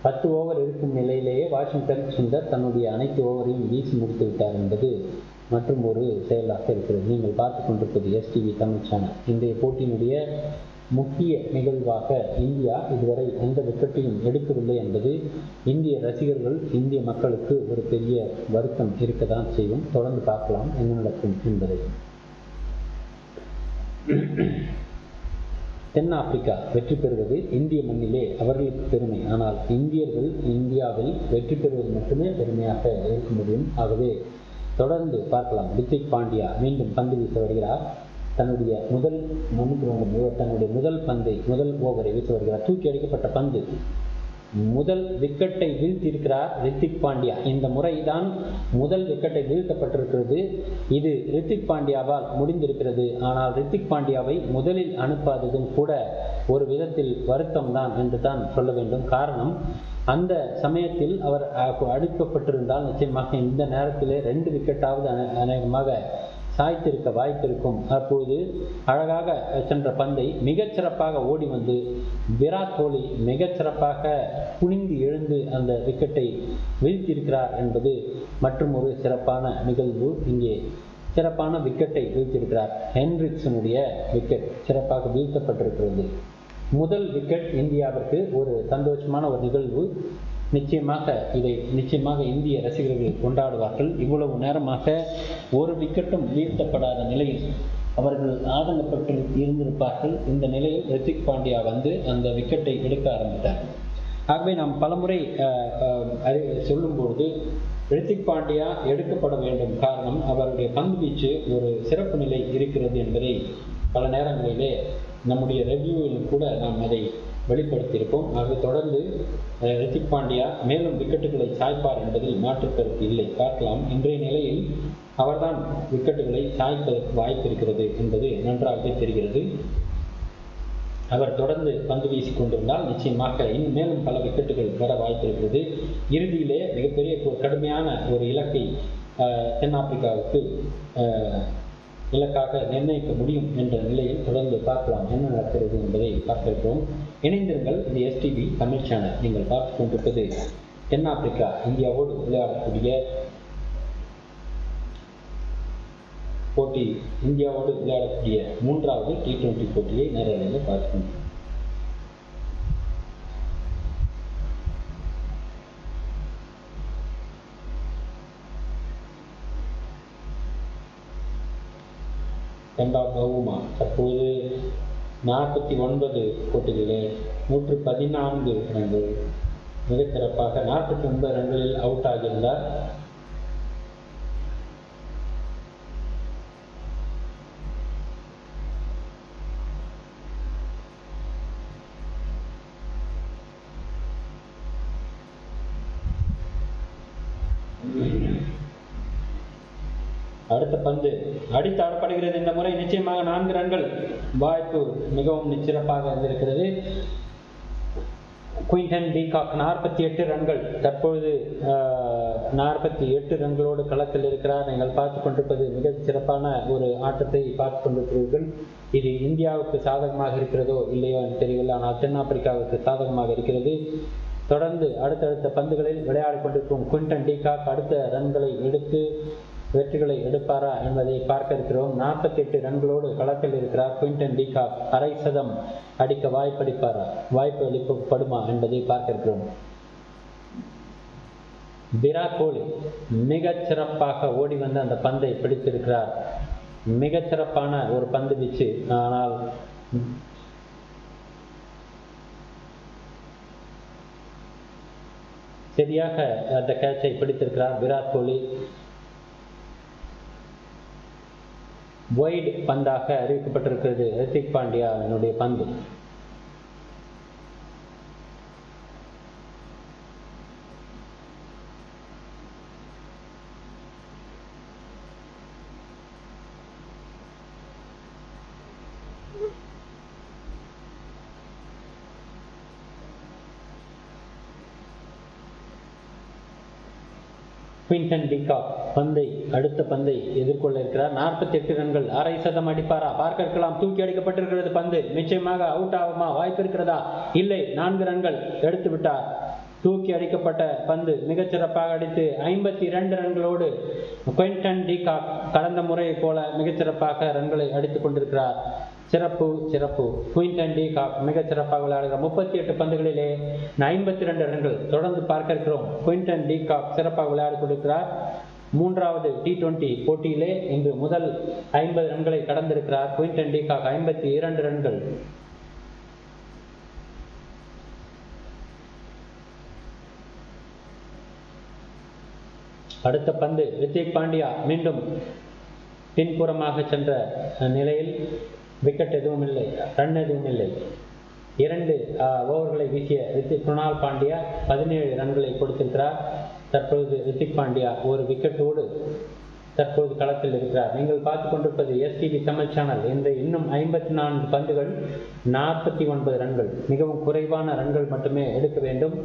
10 ஓவர் இருக்கும் நிலையிலேயே வாஷிங்டன் சுந்தர் தன்னுடைய அனைத்து ஓவரையும் வீசி முடித்து விட்டார் என்பது மற்றும் ஒரு செயலாக இருக்கிறது. நீங்கள் பார்த்து கொண்டிருப்பது எஸ்டிவி தமிழ் சேனல். இன்றைய போட்டியினுடைய முக்கிய நிகழ்வாக இந்தியா இதுவரை எந்த விக்கெட்டையும் எடுக்கவில்லை என்பது இந்திய ரசிகர்கள், இந்திய மக்களுக்கு ஒரு பெரிய வருத்தம் இருக்கத்தான் செய்யும். தொடர்ந்து பார்க்கலாம் என்ன நடக்கும் என்பதை. தென்னாப்பிரிக்கா வெற்றி பெறுவது இந்திய மண்ணிலே அவர்களுக்கு பெருமை. ஆனால் இந்தியர்கள் இந்தியாவில் வெற்றி பெறுவது மட்டுமே பெருமையாக இருக்க முடியும். ஆகவே தொடர்ந்து பார்க்கலாம். ரித்திக் பாண்டியா மீண்டும் பந்து வீச வருகிறார். தன்னுடைய முதல் ஓவரை வீச வருகிறார். தூக்கி அடிக்கப்பட்ட பந்து. முதல் விக்கெட்டை வீழ்த்தியிருக்கிறார் ரித்திக் பாண்டியா. இந்த முறைதான் முதல் விக்கெட்டை வீழ்த்தப்பட்டிருக்கிறது. இது ரித்திக் பாண்டியாவால் முடிந்திருக்கிறது. ஆனால் ரித்திக் பாண்டியாவை முதலில் அனுப்பாததும் கூட ஒரு விதத்தில் வருத்தம்தான் என்று தான் சொல்ல வேண்டும். காரணம், அந்த சமயத்தில் அவர் அடிக்கப்பட்டிருந்தால் நிச்சயமாக இந்த நேரத்திலே 2 விக்கெட்டாவது அநேகமாக சாய்த்திருக்க வாய்ப்பிருக்கும். அப்போது அழகாக சென்ற பந்தை மிகச்சிறப்பாக ஓடி வந்து விராட் கோலி மிகச்சிறப்பாக குனிந்து எழுந்து அந்த விக்கெட்டை வீழ்த்தியிருக்கிறார் என்பது மற்றும் ஒரு சிறப்பான நிகழ்வு. இங்கே சிறப்பான விக்கெட்டை வீழ்த்தியிருக்கிறார். ஹென்ரிக்சனுடைய விக்கெட் சிறப்பாக வீழ்த்தப்பட்டிருக்கிறது. முதல் விக்கெட் இந்தியாவிற்கு ஒரு சந்தோஷமான ஒரு நிகழ்வு. நிச்சயமாக இந்திய ரசிகர்கள் கொண்டாடுவார்கள். இவ்வளவு நேரமாக ஒரு விக்கெட்டும் வீழ்த்தப்படாத நிலையில் அவர்கள் ஆதங்கப்பட்டு இருந்திருப்பார்கள். இந்த நிலையில் ரித்திக் பாண்டியா வந்து அந்த விக்கெட்டை எடுக்க ஆரம்பித்தார். ஆகவே நாம் பலமுறை சொல்லும்பொழுது ரித்திக் பாண்டியா எடுக்கப்பட வேண்டும். காரணம், அவருடைய பந்து வீச்சு ஒரு சிறப்பு நிலை இருக்கிறது என்பதை பல நேரங்களிலே நம்முடைய ரெவ்யூவில் கூட நாம் அதை வெளிப்படுத்தியிருப்போம். ஆகவே தொடர்ந்து ரித்திக் பாண்டியா மேலும் விக்கெட்டுகளை சாய்ப்பார் என்பதில் மாற்றுக்கருத்து இல்லை. பார்க்கலாம், இன்றைய நிலையில் அவர்தான் விக்கெட்டுகளை சாய்ப்பதற்கு வாய்ப்பு இருக்கிறது என்பது நன்றாகவே தெரிகிறது. அவர் தொடர்ந்து பந்து வீசிக் கொண்டிருந்தால் நிச்சயமாக இன்னும் மேலும் பல விக்கெட்டுகள் வர வாய்ப்பு இருக்கிறது. இறுதியிலே மிகப்பெரிய கடுமையான ஒரு இலக்கை தென்னாப்பிரிக்காவுக்கு இலக்காக நிர்ணயிக்க முடியும் என்ற நிலையில் தொடர்ந்து பார்க்கலாம் என்ன நடக்கிறது என்பதை பார்க்கிறோம். இணைந்திருங்கள். இது எஸ்டிவி தமிழ் சேனல். நீங்கள் பார்த்து கொண்டிருப்பது தென்னாப்பிரிக்கா இந்தியாவோடு விளையாடக்கூடிய போட்டி. இந்தியாவோடு விளையாடக்கூடிய 3வது T20 போட்டியை நேரடியாக பார்க்கிறோம். கண்டாபவுமா தற்போது 49 போட்டிகளிலே 114 ரன்கள், மிகச்சிறப்பாக 49 ரன்களில் அவுட் ஆகியிருந்தார். அடுத்த பந்து அடித்தாடப்படுகிறது. இந்த முறை நிச்சயமாக 4 ரன்கள் வாய்ப்பு மிகவும் சிறப்பாக இருந்திருக்கிறது. குயின்டன் டீகாக் 48 ரன்கள், தற்பொழுது 48 ரன்களோடு களத்தில் இருக்கிறார். நீங்கள் பார்த்து கொண்டிருப்பது மிக சிறப்பான ஒரு ஆட்டத்தை பார்த்து கொண்டிருக்கிறீர்கள். இது இந்தியாவுக்கு சாதகமாக இருக்கிறதோ இல்லையோ என்று தெரியவில்லை, ஆனால் தென்னாப்பிரிக்காவுக்கு சாதகமாக இருக்கிறது. தொடர்ந்து அடுத்தடுத்த பந்துகளில் விளையாடி கொண்டிருக்கும் குயின்டன் டீகாக் அடுத்த ரன்களை எடுத்து வெற்றிகளை எடுப்பாரா என்பதை பார்க்க இருக்கிறோம். 48 ரன்களோடு களத்தில் இருக்கிறார் குயின்டன் டீகாக். அரை சதம் அடிக்க வாய்ப்பு அளிக்கப்படுமா என்பதை பார்க்க இருக்கிறோம். விராட் கோலி மிகச் சிறப்பாக ஓடி வந்து அந்த பந்தை பிடித்திருக்கிறார். மிகச்சிறப்பான ஒரு பந்து வீச்சு, ஆனால் சரியாக அந்த கேட்சை பிடித்திருக்கிறார் விராட் கோலி. வைட் பந்தாக அறிவிக்கப்பட்டிருக்கிறது ரித்திக் பாண்டியாவினுடைய பந்து. குயின்டன் டீகாக் அடுத்த பந்தை எதிர்கொள்ள இருக்கிறார். 48 ரன்கள், அரை சதம் அடிப்பாரா? பார்க்க இருக்கலாம். தூக்கி அடிக்கப்பட்டிருக்கிறது பந்து. நிச்சயமாக அவுட் ஆகுமா? வாய்ப்பு இருக்கிறதா? இல்லை, 4 ரன்கள் எடுத்து விட்டார். தூக்கி அடிக்கப்பட்ட பந்து மிகச்சிறப்பாக அடித்து 52 ரன்களோடு குயின்டன் டீகாக் கடந்த முறையை போல மிகச்சிறப்பாக ரன்களை அடித்துக் கொண்டிருக்கிறார். சிறப்பு. குயின்டன் டீகாக் மிகச்சிறப்பாக விளையாடுகிறார். 38 பந்துகளிலே 52 ரன்கள். தொடர்ந்து பார்க்க இருக்கிறோம். குயின்டன் டீகாக் சிறப்பாக விளையாடி கொண்டிருக்கிறார். 3வது T20 போட்டியிலே இன்று முதல் 50 ரன்களை கடந்திருக்கிறார் குயின்டன் டீகாக். 52 ரன்கள். அடுத்த பந்து ரித்திக் பாண்டியா மீண்டும் பின்புறமாக சென்ற நிலையில் விக்கெட் எதுவும் இல்லை, ரன் எதுவும் இல்லை. 2 ஓவர்களை வீசிய குணால் பாண்டியா 17 ரன்களை கொடுத்திருக்கிறார். தற்பொழுது ரித்திக் பாண்டியா ஒரு விக்கெட்டோடு தற்போது களத்தில் இருக்கிறார். நீங்கள் பார்த்து கொண்டிருப்பது எஸ்டிவி தமிழ் சேனல். இந்த இன்னும் 54 பந்துகள் 49 ரன்கள். மிகவும் குறைவான ரன்கள் மட்டுமே எடுக்க வேண்டும்.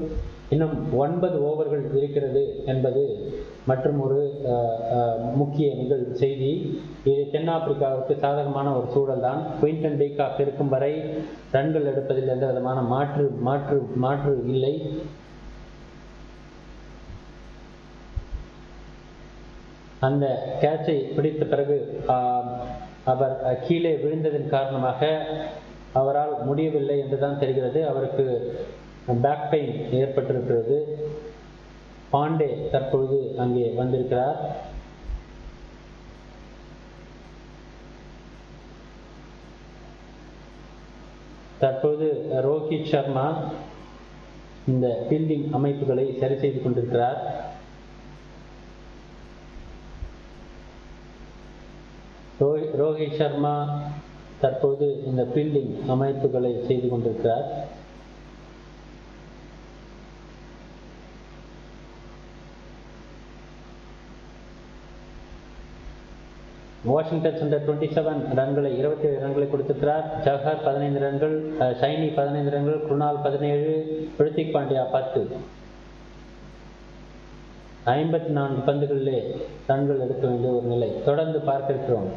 இன்னும் 9 ஓவர்கள் இருக்கிறது என்பது மற்றும் ஒரு முக்கிய செய்தி. இது தென்னாப்பிரிக்காவிற்கு சாதகமான ஒரு சூழல் தான். குயின்டன் டீகாக் இருக்கும் வரை ரன்கள் எடுப்பதில் எந்த விதமான மாற்று இல்லை. அந்த கேட்சை பிடித்த பிறகு அவர் கீழே விழுந்ததன் காரணமாக அவரால் முடியவில்லை என்றுதான் தெரிகிறது. அவருக்கு பேக் பெயின் ஏற்பட்டிருக்கிறது. பாண்டே தற்பொழுது அங்கே வந்திருக்கிறார். தற்போது ரோஹித் சர்மா இந்த ஃபீல்டிங் அமைப்புகளை சரி செய்து கொண்டிருக்கிறார். ரோஹித் சர்மா தற்போது இந்த ஃபீல்டிங் அமைப்புகளை செய்து கொண்டிருக்கிறார். வாஷிங்டன் சுந்தர் 27 ரன்களை 27 ரன்களை கொடுத்திருக்கிறார். ஜவஹர் 15 ரன்கள், சைனி 15 ரன்கள், குருணால் 17, ரித்திக் பாண்டியா 10. 54 பந்துகளிலே ரன்கள் எடுக்க வேண்டிய ஒரு நிலை. தொடர்ந்து பார்க்க இருக்கிறோம்.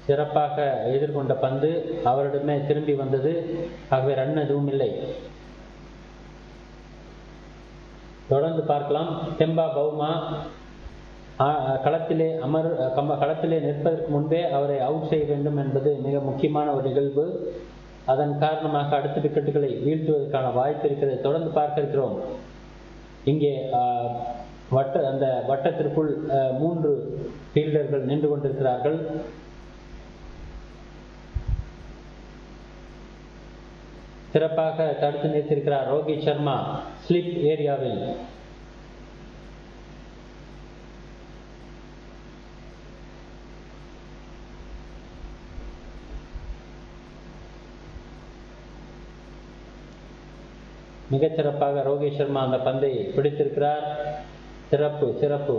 சிறப்பாக எதிர்கொண்ட பந்து அவரிடமே திரும்பி வந்தது. ஆகவே ரன் எதுவும் இல்லை. தொடர்ந்து பார்க்கலாம். தெம்பா பவுமா களத்திலே நிற்பதற்கு முன்பே அவரை அவுட் செய்ய வேண்டும் என்பது மிக முக்கியமான ஒரு நிகழ்வு. அதன் காரணமாக அடுத்த விக்கெட்டுகளை வீழ்த்துவதற்கான வாய்ப்பு இருக்கிறது. தொடர்ந்து பார்க்க இருக்கிறோம். இங்கே அந்த வட்டத்திற்குள் 3 ஃபீல்டர்கள் நின்று கொண்டிருக்கிறார்கள். சிறப்பாக தடுத்து நிறுத்தியிருக்கிறார் ரோஹித் சர்மா ஸ்லிப் ஏரியாவில். மிகச் சிறப்பாக ரோஹித் சர்மா அந்த பந்தை பிடித்திருக்கிறார். சிறப்பு சிறப்பு.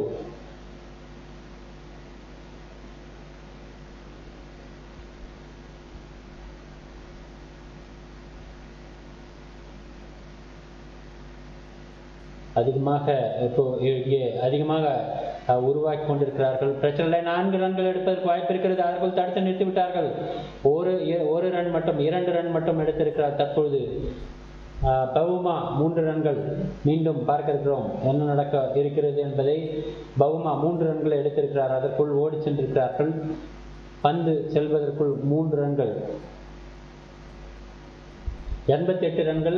அதிகமாக உருவாக்கி கொண்டிருக்கிறார்கள். பிரச்சனை 4 ரன்கள் எடுப்பதற்கு வாய்ப்பு இருக்கிறது. அதற்குள் தடுத்து நிறுத்தி விட்டார்கள். ஒரு ரன் மட்டும் 2 ரன் மட்டும் எடுத்திருக்கிறார். தற்பொழுது பவுமா 3 ரன்கள். மீண்டும் பார்க்க இருக்கிறோம் என்ன நடக்க இருக்கிறது என்பதை. பவுமா 3 ரன்களை எடுத்திருக்கிறார். அதற்குள் ஓடி சென்றிருக்கிறார்கள். பந்து செல்வதற்குள் 3 ரன்கள். 88 ரன்கள்,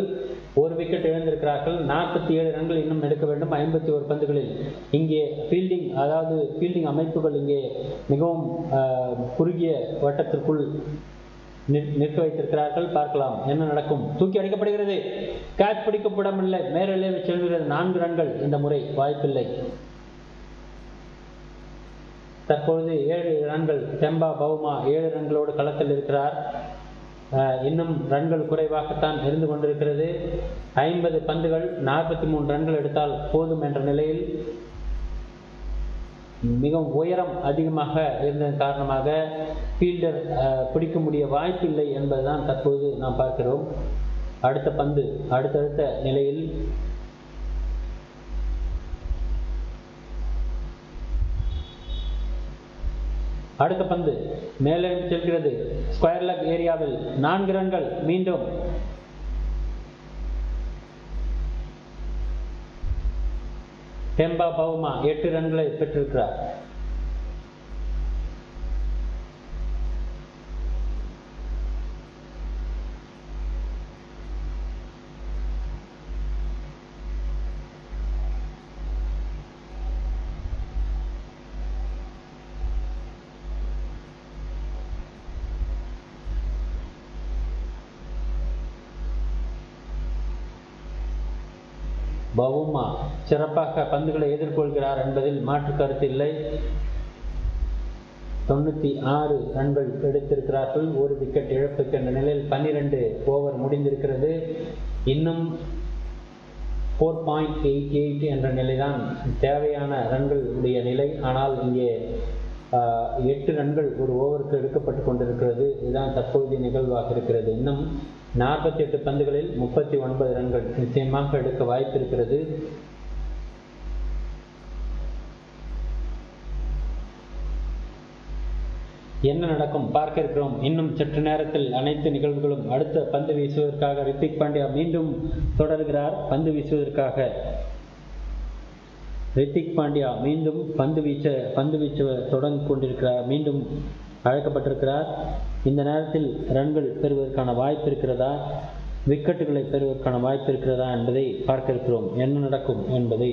1 விக்கெட் இழந்திருக்கிறார்கள். 47 ரன்கள் இன்னும் எடுக்க வேண்டும் 51 பந்துகளில். இங்கே ஃபீல்டிங் அமைப்புகள் இங்கே மிகவும் குறுகிய வட்டத்திற்குள் நிற்க வைத்திருக்கிறார்கள். பார்க்கலாம் என்ன நடக்கும். தூக்கி அடிக்கப்படுகிறது. கேட்ச் பிடிக்கப்படவில்லை. மேலே செல்கிறது. 4 ரன்கள். இந்த முறை வாய்ப்பில்லை. தற்பொழுது 7 ரன்கள். தெம்பா பவுமா 7 ரன்களோடு களத்தில் இருக்கிறார். இன்னும் ரன்கள் குறைவாகத்தான் இருந்து கொண்டிருக்கிறது. 50 பந்துகள் 43 ரன்கள் எடுத்தால் போதும் என்ற நிலையில் மிகவும் உயரம் அதிகமாக இருந்ததன் காரணமாக ஃபீல்டர் பிடிக்க முடிய வாய்ப்பில்லை என்பதுதான் தற்போது நாம் பார்க்கிறோம். அடுத்த பந்து அடுத்தடுத்த நிலையில் அடுத்த பந்து மேலே செல்கிறது. ஸ்கொயர் லெக் ஏரியாவில் 4 ரன்கள். மீண்டும் தெம்பா பவுமா 8 ரன்களை பெற்றிருக்கிறார். பவுமா சிறப்பாக பந்துகளை எதிர்கொள்கிறார் என்பதில் மாற்று கருத்து இல்லை. 96 ரன்கள் எடுத்திருக்கிறார்கள். 1 விக்கெட் இழப்புக்கு என்ற நிலையில் 12 ஓவர் முடிந்திருக்கிறது. இன்னும் 4.88 என்ற நிலைதான் தேவையான ரன்கள் உடைய நிலை. ஆனால் இங்கே 8 ரன்கள் ஒரு ஓவருக்கு எடுக்கப்பட்டு கொண்டிருக்கிறது. இதுதான் தற்போதைய நிகழ்வாக இருக்கிறது. இன்னும் 48 பந்துகளில் 39 ரன்கள் நிச்சயமாக எடுக்க வாய்ப்பு இருக்கிறது. என்ன நடக்கும் பார்க்க இருக்கிறோம். இன்னும் சற்று நேரத்தில் அனைத்து நிகழ்வுகளும். அடுத்த பந்து வீசுவதற்காக ரித்திக் பாண்டியா மீண்டும் தொடர்கிறார். பந்து வீசுவதற்காக ரித்திக் பாண்டியா மீண்டும் பந்து வீச்ச தொடங்கிக் கொண்டிருக்கிறார். மீண்டும் அழைக்கப்பட்டிருக்கிறார். இந்த நேரத்தில் ரன்கள் பெறுவதற்கான வாய்ப்பு இருக்கிறதா, விக்கெட்டுகளை பெறுவதற்கான வாய்ப்பு இருக்கிறதா என்பதை பார்க்க இருக்கிறோம். என்ன நடக்கும் என்பதை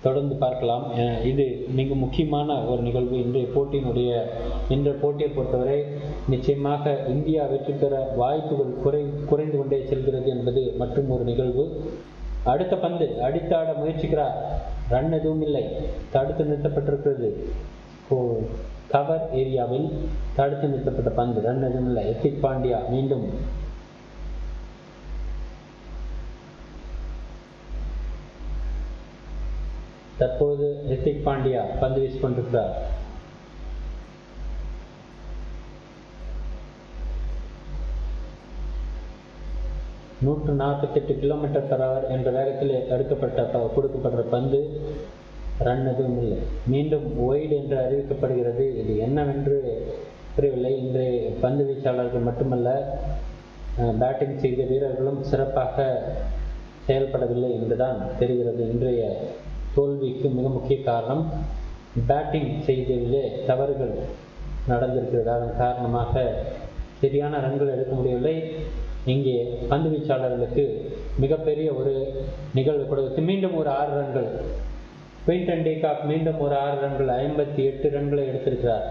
தொடர்ந்து பார்க்கலாம். இது மிக முக்கியமான ஒரு நிகழ்வு. இன்றைய போட்டியை பொறுத்தவரை நிச்சயமாக இந்தியா வெற்றி பெற வாய்ப்புகள் குறைந்து கொண்டே செல்கிறது என்பது மற்றும் ஒரு நிகழ்வு. அடுத்த பந்து அடித்தாட முயற்சிக்கிறார். ரன் எதுவும் இல்லை, தடுத்து நிறுத்தப்பட்டிருக்கிறது. கவர் ஏரியாவில் தடுத்து நிறுத்தப்பட்ட பந்து, ரன் எதுவும் இல்லை. ஹர்திக் பாண்டியா மீண்டும் தற்போது ஹர்திக் பாண்டியா பந்து வீசிக் கொண்டிருக்கிறார். நூற்று 48 km/h என்ற வேகத்தில் கொடுக்கப்பட்ட பந்து, ரன் எதுவும் இல்லை. மீண்டும் ஒய்டு என்று அறிவிக்கப்படுகிறது. இது என்னவென்று புரியவில்லை. இன்றைய பந்து வீச்சாளர்கள் மட்டுமல்ல, பேட்டிங் செய்த வீரர்களும் சிறப்பாக செயல்படவில்லை என்றுதான் தெரிகிறது. இன்றைய தோல்விக்கு மிக முக்கிய காரணம் பேட்டிங் செய்ததிலே தவறுகள் நடந்திருக்கிறது. அதன் காரணமாக சரியான ரன்கள் எடுக்க முடியவில்லை. இங்கே பந்து வீச்சாளர்களுக்கு மிகப்பெரிய ஒரு நிகழ்வு கொடுத்து மீண்டும் ஒரு 6 ரன்கள். குவிண்டன் டி காக் மீண்டும் ஒரு 6 ரன்கள், 58 ரன்களை எடுத்திருக்கிறார்.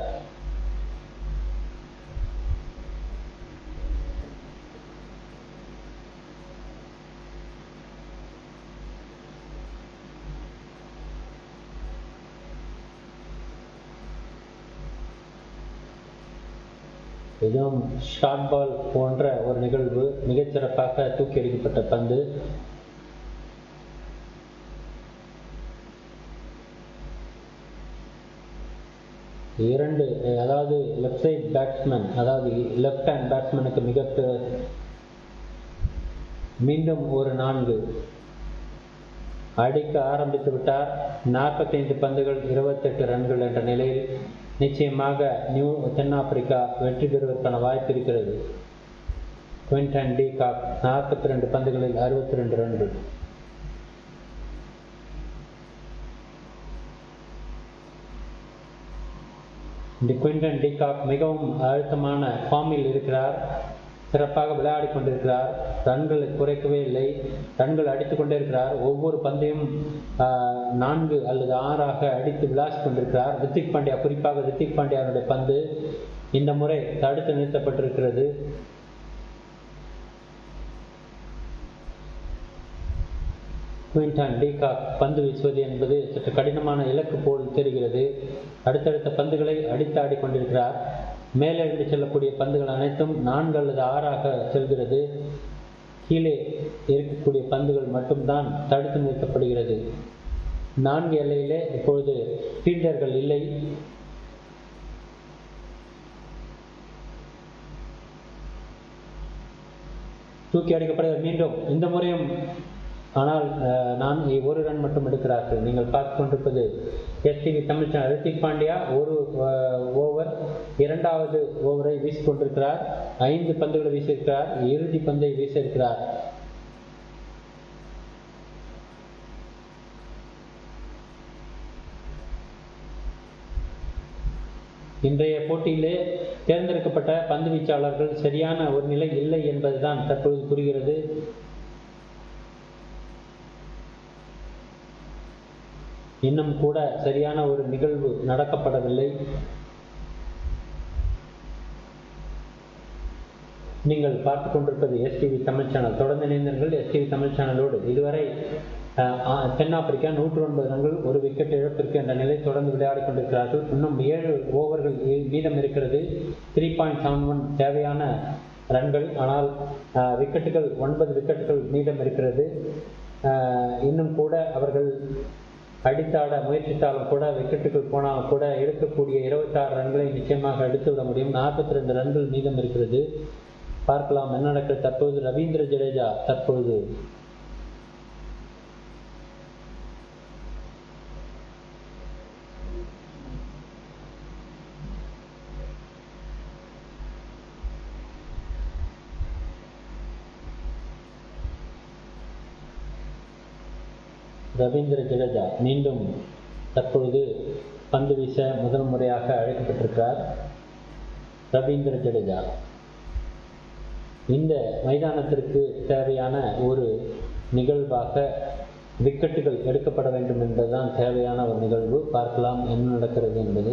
இதுவும் ஷார்ட் பால் போன்ற ஒரு நிகழ்வு. மிகச்சிறப்பாக தூக்கி அடிக்கப்பட்ட பந்து. இரண்டு, அதாவது லெஃப்ட் சைட் பேட்ஸ்மேன், அதாவது லெஃப்ட் ஹேண்ட் பேட்ஸ்மேனுக்கு மீண்டும் ஒரு 4 அடிக்க ஆரம்பித்து விட்டார். 45 பந்துகள் 28 ரன்கள் என்ற நிலையில் நிச்சயமாக தென்னாப்பிரிக்கா வெற்றி பெறுவதற்கான வாய்ப்பு இருக்கிறது. குவிண்டன் டி காக் 42 பந்துகளில் 62 ரன்கள். குவிண்டன் டி காக் மிகவும் அழுத்தமான ஃபார்மில் இருக்கிறார். சிறப்பாக விளையாடி கொண்டிருக்கிறார். ரன்களை குறைக்கவே இல்லை, ரன்கள் அடித்துக் கொண்டே இருக்கிறார். ஒவ்வொரு பந்தையும் 4 அல்லது 6 அடித்து விளாசி கொண்டிருக்கிறார். ஹர்திக் பாண்டியா, குறிப்பாக ஹர்திக் பாண்டியாவுடைய பந்து இந்த முறை தடுத்து நிறுத்தப்பட்டிருக்கிறது. குவிண்டன் டி காக் பந்து வீசுவது என்பது சற்று கடினமான இலக்கு போல் தெரிகிறது. அடுத்தடுத்த பந்துகளை அடித்து ஆடிக்கொண்டிருக்கிறார். மேலெழுந்து செல்லக்கூடிய பந்துகள் அனைத்தும் 4 அல்லது 6 செல்கிறது. கீழே இருக்கக்கூடிய பந்துகள் மட்டும்தான் தடுத்து நிறுத்தப்படுகிறது. 4 எல்லையிலே இப்பொழுது ஃபீல்டர்கள் இல்லை. தூக்கி அடிக்கப்படுகிறது மீண்டும், இந்த முறையும். ஆனால் 1 ரன் மட்டும் எடுக்கிறார்கள். நீங்கள் பார்த்து கொண்டிருப்பது எஸ்டிவி தமிழ் சேனல். ஹர்திக் பாண்டியா ஒரு ஓவர், 2வது ஓவரை வீசிக்கொண்டிருக்கிறார். 5 பந்துகளை வீசியிருக்கிறார். இறுதி பந்தை வீசியிருக்கிறார். இன்றைய போட்டியிலே தேர்ந்தெடுக்கப்பட்ட பந்து வீச்சாளர்கள் சரியான ஒரு நிலை இல்லை என்பதுதான் தற்பொழுது புரிகிறது. இன்னும் கூட சரியான ஒரு நிகழ்வு நடக்கப்படவில்லை. நீங்கள் பார்த்து கொண்டிருப்பது எஸ்டிவி தமிழ் சேனல். தொடர்ந்து இணைந்தீர்கள் எஸ்டிவி தமிழ் சேனலோடு. இதுவரை தென்னாப்பிரிக்கா 109 ரன்கள், 1 விக்கெட் இழப்பிற்கு என்ற நிலை தொடர்ந்து விளையாடி கொண்டிருக்கிறார்கள். இன்னும் 7 ஓவர்கள் மீதம் இருக்கிறது. 3.71 தேவையான ரன்கள். ஆனால் விக்கெட்டுகள் 9 விக்கெட்டுகள் மீதம் இருக்கிறது. இன்னும் கூட அவர்கள் அடித்தாட முயற்சித்தாலும் கூட, விக்கெட்டுகள் போனாலும் கூட எடுக்கக்கூடிய 26 ரன்களை நிச்சயமாக எடுத்துவிட முடியும். 42 ரன்கள் மீதம் இருக்கிறது. பார்க்கலாம் என்ன நடக்கிறது. தற்போது ரவீந்திர ஜடேஜா மீண்டும் தற்பொழுது பந்து வீச முதல் முறையாக அழைக்கப்பட்டிருக்கிறார். ரவீந்திர ஜடேஜா. இந்த மைதானத்திற்கு தேவையான ஒரு நிகழ்வாக விக்கெட்டுகள் எடுக்கப்பட வேண்டும் என்பதுதான் தேவையான ஒரு நிகழ்வு. பார்க்கலாம் என்ன நடக்கிறது என்பது.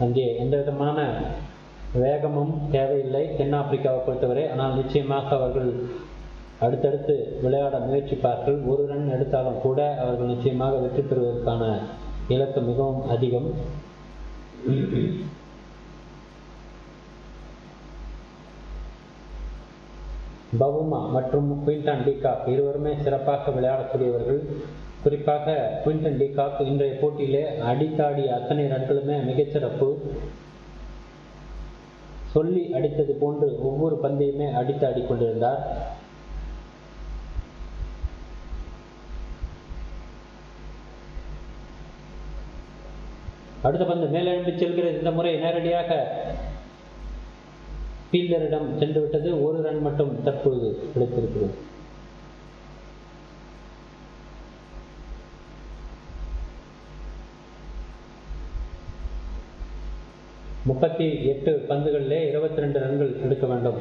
அங்கே எந்த விதமான வேகமும் தேவையில்லை தென்னாப்பிரிக்காவை பொறுத்தவரை. ஆனால் நிச்சயமாக அவர்கள் அடுத்தடுத்து விளையாட முயற்சிப்பார்கள். ஒரு ரன் எடுத்தாலும் கூட அவர்கள் நிச்சயமாக வெற்றி பெறுவதற்கான இலக்கு மிகவும் அதிகம். பவுமா மற்றும் குயின்டன் டிகாக் இருவருமே சிறப்பாக விளையாடக்கூடியவர்கள். குறிப்பாக குயின்டன் டிகாக் இன்றைய போட்டியிலே அடித்தாடிய அத்தனை ரன்களுமே மிகச்சிறப்பு. சொல்லி அடித்தது போன்று ஒவ்வொரு பந்தையுமே அடித்து ஆடிக்கொண்டிருந்தார். அடுத்த பந்து மேலெழும்பி செல்கிறது. இந்த முறை நேரடியாக ஃபீல்டரிடம் சென்றுவிட்டது. ஒரு ரன் மட்டும் தற்பொழுது கிடைத்திருக்கிறது. முப்பத்தி 8 பந்துகளிலே 22 ரன்கள் எடுக்க வேண்டும்.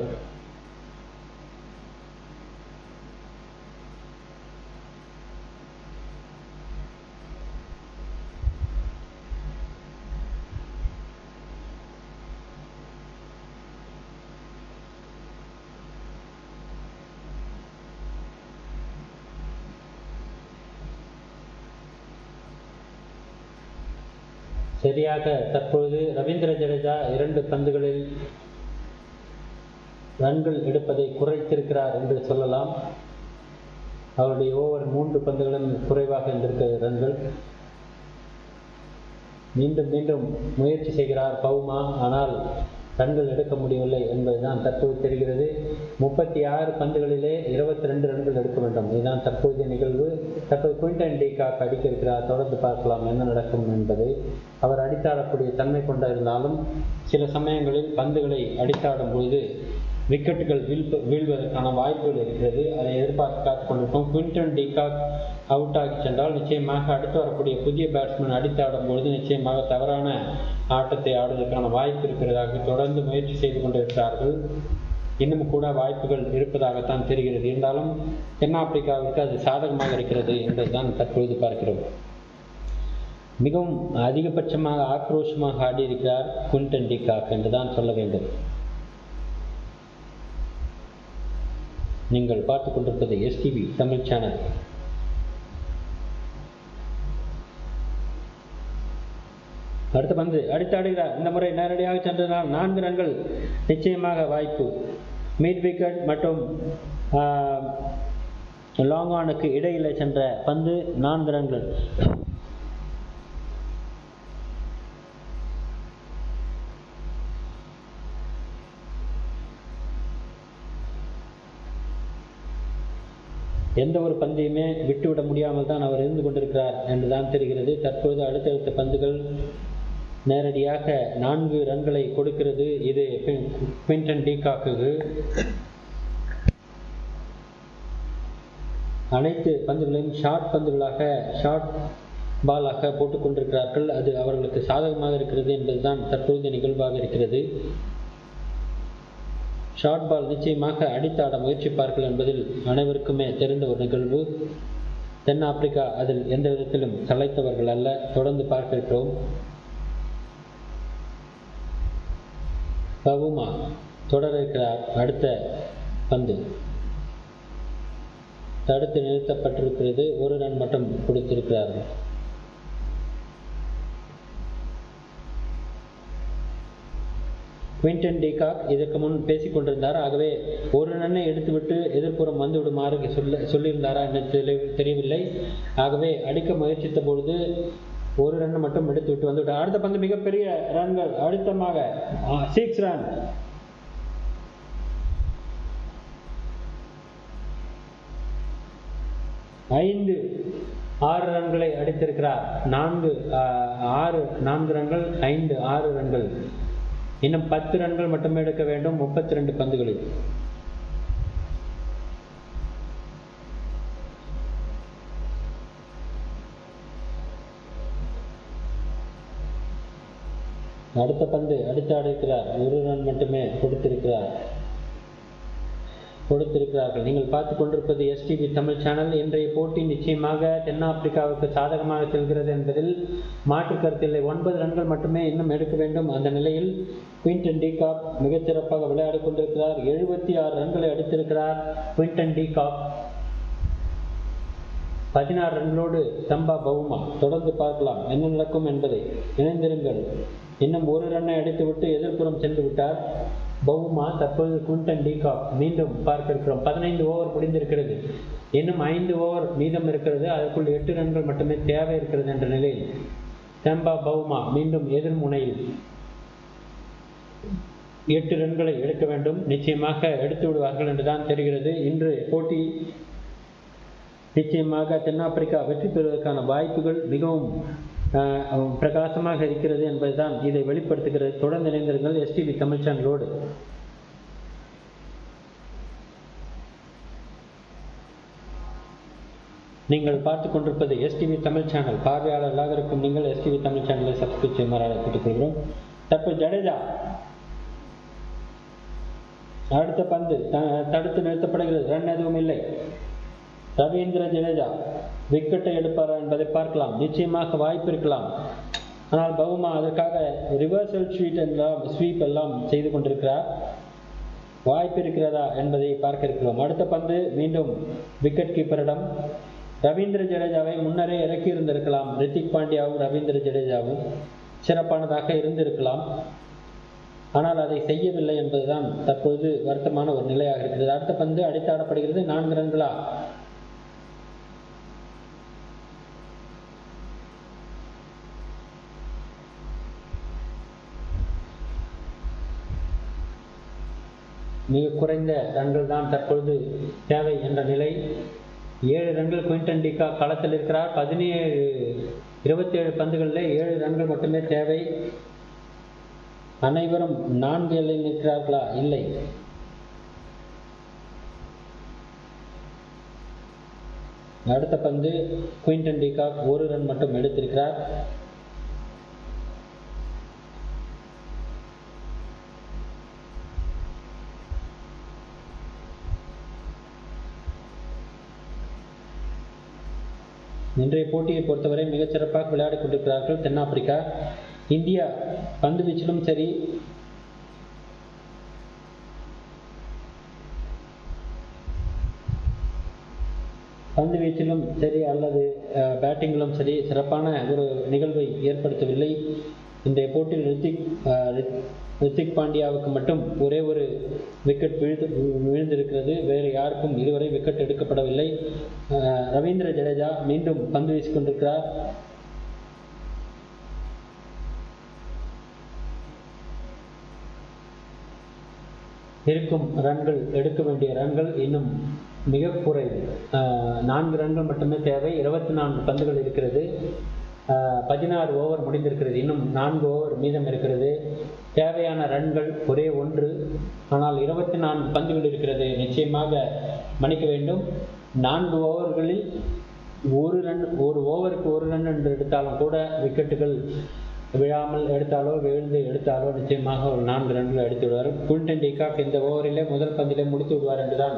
சரியாக தற்பொழுது ரவீந்திர ஜடேஜா 2 பந்துகளில் ரன்கள் எடுப்பதை குறைத்திருக்கிறார் என்று சொல்லலாம். அவருடைய ஓவர் 3 பந்துகளும் குறைவாக இருந்திருக்கிற ரன்கள். மீண்டும் மீண்டும் முயற்சி செய்கிறார் பவுமா, ஆனால் ரன்கள் எடுக்க முடியவில்லை என்பதுதான் தற்போது தெரிகிறது. 36 பந்துகளிலே 22 ரன்கள் எடுக்க வேண்டும். இதுதான் தற்போதைய நிகழ்வு. தற்போது குயின்டன் டிகாக் அடிக்க இருக்கிறார். தொடர்ந்து பார்க்கலாம் என்ன நடக்கும் என்பதை. அவர் அடித்தாடக்கூடிய தன்மை கொண்டிருந்தாலும் சில சமயங்களில் பந்துகளை அடித்தாடும் பொழுது விக்கெட்டுகள் வீழ்வதற்கான வாய்ப்புகள் இருக்கிறது. அதை எதிர்பார்த்து காத்துக் கொண்டிருக்கோம். குயின்டன் டிகாக் அவுட் ஆகி சென்றால் நிச்சயமாக அடுத்து வரக்கூடிய புதிய பேட்ஸ்மேன் அடித்தாடும் பொழுது நிச்சயமாக தவறான ஆட்டத்தை ஆடுவதற்கான வாய்ப்பு இருக்கிறதாக தொடர்ந்து முயற்சி செய்து கொண்டிருக்கிறார்கள். இன்னும் கூட வாய்ப்புகள் இருப்பதாகத்தான் தெரிகிறது. இருந்தாலும் தென்னாப்பிரிக்காவிற்கு அது சாதகமாக இருக்கிறது என்பதுதான் தற்பொழுது பார்க்கிறோம். மிகவும் அதிகபட்சமாக ஆக்ரோஷமாக ஆடியிருக்கிறார் குயின்டன் டிகாக் என்றுதான் சொல்ல வேண்டும். நீங்கள் பார்த்துக் கொண்டிருப்பது எஸ்டிவி தமிழ் சேனல். அடுத்த பந்து அடித்தாடுகிறார். இந்த முறை நேரடியாக சென்றதால் 4 ரன்கள் நிச்சயமாக வாய்ப்பு. மிட் விக்கெட் மற்றும் லாங் ஆனுக்கு இடையில் சென்ற பந்து 4 ரன்கள். எந்த ஒரு பந்தையுமே விட்டுவிட முடியாமல் தான் அவர் இருந்து கொண்டிருக்கிறார் என்றுதான் தெரிகிறது. தற்பொழுது அடுத்தடுத்த பந்துகள் நேரடியாக 4 ரன்களை கொடுக்கிறது. இது குயின்டன் டிகாக்கு. அனைத்து பந்துகளையும் ஷார்ட் பந்துகளாக ஷார்ட் பாலாக போட்டுக் கொண்டிருக்கிறார்கள். அது அவர்களுக்கு சாதகமாக இருக்கிறது என்பதுதான் தற்பொழுது நிகழ்வாக இருக்கிறது. ஷார்ட் பால் நிச்சயமாக அடித்தாட முயற்சிப்பார்கள் என்பதில் அனைவருக்குமே தெரிந்த ஒரு நிகழ்வு. தென்னாப்பிரிக்கா அதில் எந்த விதத்திலும் சளைத்தவர்கள் அல்ல. தொடர்ந்து பார்க்க இருக்கிறோம். பவுமா தொடர இருக்கிறார். அடுத்த பந்து தடுத்து நிறுத்தப்பட்டிருக்கிறது. 1 ரன் மட்டும் கொடுத்திருக்கிறார்கள். குயின்டன் டிகாக் இதற்கு முன் பேசிக் கொண்டிருந்தார். ஆகவே 1 ரன்னை எடுத்துவிட்டு எதிர்ப்புறம் வந்து விடுமாறு சொல்லியிருந்தாரா என்று தெரியவில்லை. ஆகவே அடிக்க முயற்சித்த பொழுது 1 ரன் மட்டும் எடுத்துவிட்டு வந்துவிட்டார். அடுத்த பந்து மிகப்பெரிய ரன்கள். அழுத்தமாக 6 ரன். 6 ரன்களை அடித்திருக்கிறார். 4 ரன்கள் 6 ரன்கள். இன்னும் 10 ரன்கள் மட்டுமே எடுக்க வேண்டும் 32 பந்துகளில். அடுத்த பந்து அடித்து அடிக்கிறார். 1 ரன் மட்டுமே கொடுத்திருக்கிறார்கள். நீங்கள் பார்த்து கொண்டிருப்பது எஸ்டிவி தமிழ் சேனல். இன்றைய போட்டி நிச்சயமாக தென்னாப்பிரிக்காவுக்கு சாதகமாக செல்கிறது என்பதில் மாற்று கருத்தில்லை. 9 ரன்கள் மட்டுமே இன்னும் எடுக்க வேண்டும். அந்த நிலையில் குவிண்டன் டி காக் மிகச்சிறப்பாக விளையாடி கொண்டிருக்கிறார். 76 ரன்களை அடித்திருக்கிறார் Quinton de Kock. 16 ரன்களோடு Thamba Bavuma. தொடர்ந்து பார்க்கலாம் என்ன நடக்கும் என்பதை. இணைந்திருங்கள். இன்னும் 1 ரன்னை அடித்துவிட்டு எதிர்ப்புறம் சென்று விட்டார் பவுமா. தற்போது குவிண்டன் டி காக். மீண்டும் பார்க்க இருக்கிறோம். 15 ஓவர் முடிந்திருக்கிறது. இன்னும் 5 ஓவர் மீதம் இருக்கிறது. அதற்குள் 8 ரன்கள் மட்டுமே தேவை இருக்கிறது என்ற நிலையில் தம்பா பவுமா மீண்டும் எதிர்முனையில் 8 ரன்களை எடுக்க வேண்டும். நிச்சயமாக எடுத்து விடுவார்கள் என்றுதான் தெரிகிறது. இன்று போட்டி நிச்சயமாக தென்னாப்பிரிக்கா வெற்றி பெறுவதற்கான வாய்ப்புகள் மிகவும் பிரகாசமாக இருக்கிறது என்பதுதான் இதை வெளிப்படுத்துகிறது. தொடர்ந்து இணைந்திருங்கள் எஸ்டிவி தமிழ் சேனலோடு. நீங்கள் பார்த்து கொண்டிருப்பது எஸ்டிவி தமிழ் சேனல். பார்வையாளர்களாக இருக்கும் நீங்கள் எஸ்டிவி தமிழ் சேனலை சப்ஸ்கிரைப் செய்யுமாறு கேட்டுக்கொள்கிறோம். தற்போது ஜடேஜா அடுத்த பந்து தடுத்து நிறுத்தப்படுகிறது. ரன் எதுவும் இல்லை. ரவீந்திர ஜடேஜா விக்கெட்டை எடுப்பாரா என்பதை பார்க்கலாம். நிச்சயமாக வாய்ப்பு இருக்கலாம். ஆனால் பவுமா அதற்காக ரிவர்சல் ஸ்வீப் எல்லாம் செய்து கொண்டிருக்கிறார். வாய்ப்பு இருக்கிறதா என்பதை பார்க்க இருக்கிறோம். அடுத்த பந்து மீண்டும் விக்கெட் கீப்பரிடம். ரவீந்திர ஜடேஜாவை முன்னரே இறக்கி இருந்திருக்கலாம். ரித்திக் பாண்டியாவும் ரவீந்திர ஜடேஜாவும் சிறப்பானதாக இருந்திருக்கலாம். ஆனால் அதை செய்யவில்லை என்பதுதான் தற்பொழுது வருத்தமான ஒரு நிலையாக இருக்கிறது. அடுத்த பந்து அடித்தாடப்படுகிறது. 4 ரன்களா? மிக குறைந்த ரன்கள் தான் தற்பொழுது தேவை என்ற நிலை. 7 ரன்கள் குவிண்டன் டி காக் களத்தில் இருக்கிறார். 27 பந்துகளில் 7 ரன்கள் மட்டுமே தேவை. அனைவரும் 4 எல்லையில் நிற்கிறார்களா? இல்லை. அடுத்த பந்து குவிண்டன் டி காக் 1 ரன் மட்டும் எடுத்திருக்கிறார். இன்றைய போட்டியை பொறுத்தவரை மிகச்சிறப்பாக விளையாடி கொண்டிருக்கிறார்கள் தென்னாப்பிரிக்கா. இந்தியா பந்து வீச்சிலும் சரி அல்லது பேட்டிங்கிலும் சரி சிறப்பான ஒரு நிகழ்வை ஏற்படுத்தவில்லை. இன்றைய போட்டியில் ரித்திக் பாண்டியாவுக்கு மட்டும் ஒரே ஒரு விக்கெட் விழுந்திருக்கிறது. வேறு யாருக்கும் இதுவரை விக்கெட் எடுக்கப்படவில்லை. ரவீந்திர ஜடேஜா மீண்டும் பந்து வீசிக் கொண்டிருக்கிறார். இருக்கும் ரன்கள், எடுக்க வேண்டிய ரன்கள் இன்னும் மிக குறைவு. 4 ரன்கள் மட்டுமே தேவை. 24 பந்துகள் இருக்கிறது. 16 ஓவர் முடிந்திருக்கிறது. இன்னும் 4 ஓவர் மீதம் இருக்கிறது. தேவையான ரன்கள் ஒரே 1. ஆனால் 24 பந்துகள் இருக்கிறது. நிச்சயமாக மன்னிக்க வேண்டும். 4 ஓவர்களில் ஒரு ஓவருக்கு 1 ரன் என்று எடுத்தாலும் கூட விக்கெட்டுகள் விழாமல் விழுந்து எடுத்தாலோ நிச்சயமாக ஒரு 4 ரன்கள் அடித்து விடுவார். குவிண்டன் டி காக் இந்த ஓவரிலே முதல் பந்திலே முடித்து விடுவார் என்றுதான்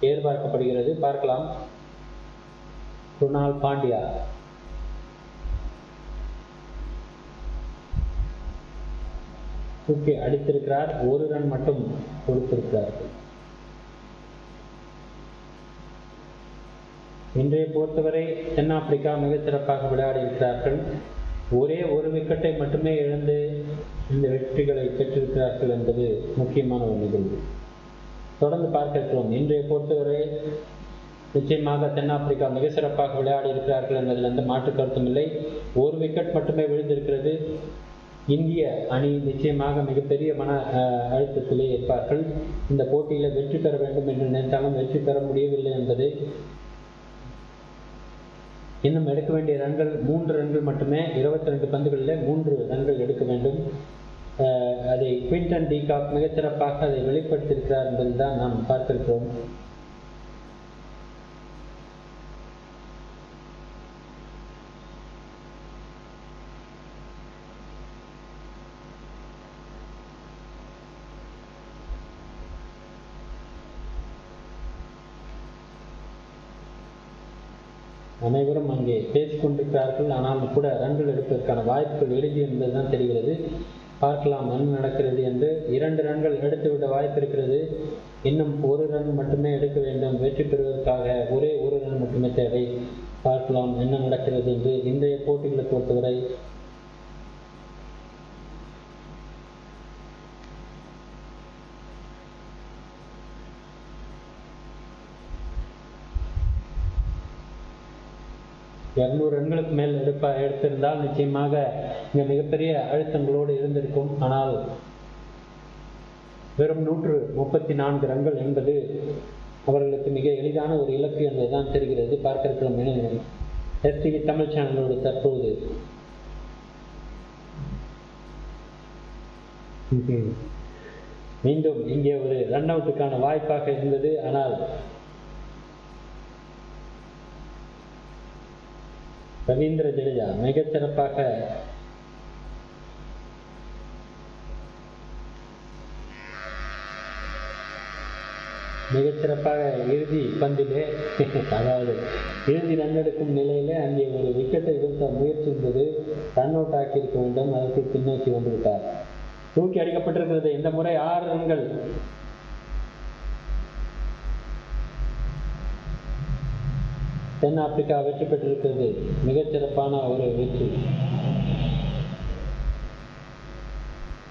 எதிர்பார்க்கப்படுகிறது. பார்க்கலாம். குணால் பாண்டியா தூக்கி அடித்திருக்கிறார். 1 ரன் மட்டும் கொடுத்திருக்கிறார்கள். இன்றைய பொறுத்தவரை தென்னாப்பிரிக்கா மிகச் சிறப்பாக விளையாடி இருக்கிறார்கள். ஒரே ஒரு விக்கெட்டை மட்டுமே இழந்து இந்த வெற்றிகளை பெற்றிருக்கிறார்கள் என்பது முக்கியமான ஒரு நிகழ்வு. தொடர்ந்து பார்க்க இருக்கிறோம். இன்றைய பொறுத்தவரை நிச்சயமாக தென்னாப்பிரிக்கா மிக சிறப்பாக விளையாடி இருக்கிறார்கள் என்பதில் எந்த மாற்று கருத்தும் இல்லை. ஒரு விக்கெட் மட்டுமே விழுந்திருக்கிறது. இந்திய அணி நிச்சயமாக மிகப்பெரிய மன அழுத்தத்திலே இருப்பார்கள். இந்த போட்டியில் வெற்றி பெற வேண்டும் என்று நினைத்தாலும் வெற்றி பெற முடியவில்லை என்பதை இன்னும் எடுக்க வேண்டிய ரன்கள் 3 ரன்கள் மட்டுமே. 22 பந்துகளில் 3 ரன்கள் எடுக்க வேண்டும். அதை குவிண்டன் டீகாக் மிகச்சிறப்பாக அதை வெளிப்படுத்தியிருக்கிறார் என்பதுதான் நாம் பார்த்திருக்கிறோம். அனைவரும் அங்கே பேசிக்கொண்டிருக்கிறார்கள். ஆனாலும் கூட ரன்கள் எடுப்பதற்கான வாய்ப்புகள் எழுதி என்பதுதான் தெரிகிறது. பார்க்கலாம் என்ன நடக்கிறது என்று. 2 ரன்கள் எடுத்துவிட வாய்ப்பு இருக்கிறது. இன்னும் 1 ரன் மட்டுமே எடுக்க வேண்டும். வெற்றி பெறுவதற்காக ஒரே 1 ரன் மட்டுமே தேவை. பார்க்கலாம் என்ன நடக்கிறது என்று. இன்றைய போட்டிகளை பொறுத்தவரை இரநூறு ரன்களுக்கு மேல் எடுத்திருந்தால் நிச்சயமாக இங்கே மிகப்பெரிய அழுத்தங்களோடு இருந்திருக்கும். ஆனால் வெறும் 134 ரன்கள் என்பது அவர்களுக்கு மிக எளிதான ஒரு இலக்கு என்பதுதான் தெரிகிறது. பார்க்க இருக்கிறோம். எஸ்டிவி தமிழ் சேனலோடு தற்போது மீண்டும் இங்கே ஒரு ரன் அவுட்டுக்கான வாய்ப்பாக இருந்தது. ஆனால் ரவீந்திர ஜடேஜா மிகச்சிறப்பாக இறுதி பந்திலே அதாவது இறுதி ரன் எடுக்கும் நிலையிலே அங்கே ஒரு விக்கெட்டை வீழ்த்த முயற்சி இருந்தது. ரன் அவுட் ஆக்கியிருக்க வேண்டும். அதற்கு பின்னோக்கி வந்துவிட்டார். தூக்கி அடிக்கப்பட்டிருக்கிறது. இந்த முறை 6 ரன்கள். தென்னாப்பிரிக்கா வெற்றி பெற்றிருக்கிறது. மிகச்சிறப்பான ஒரு வெற்றி.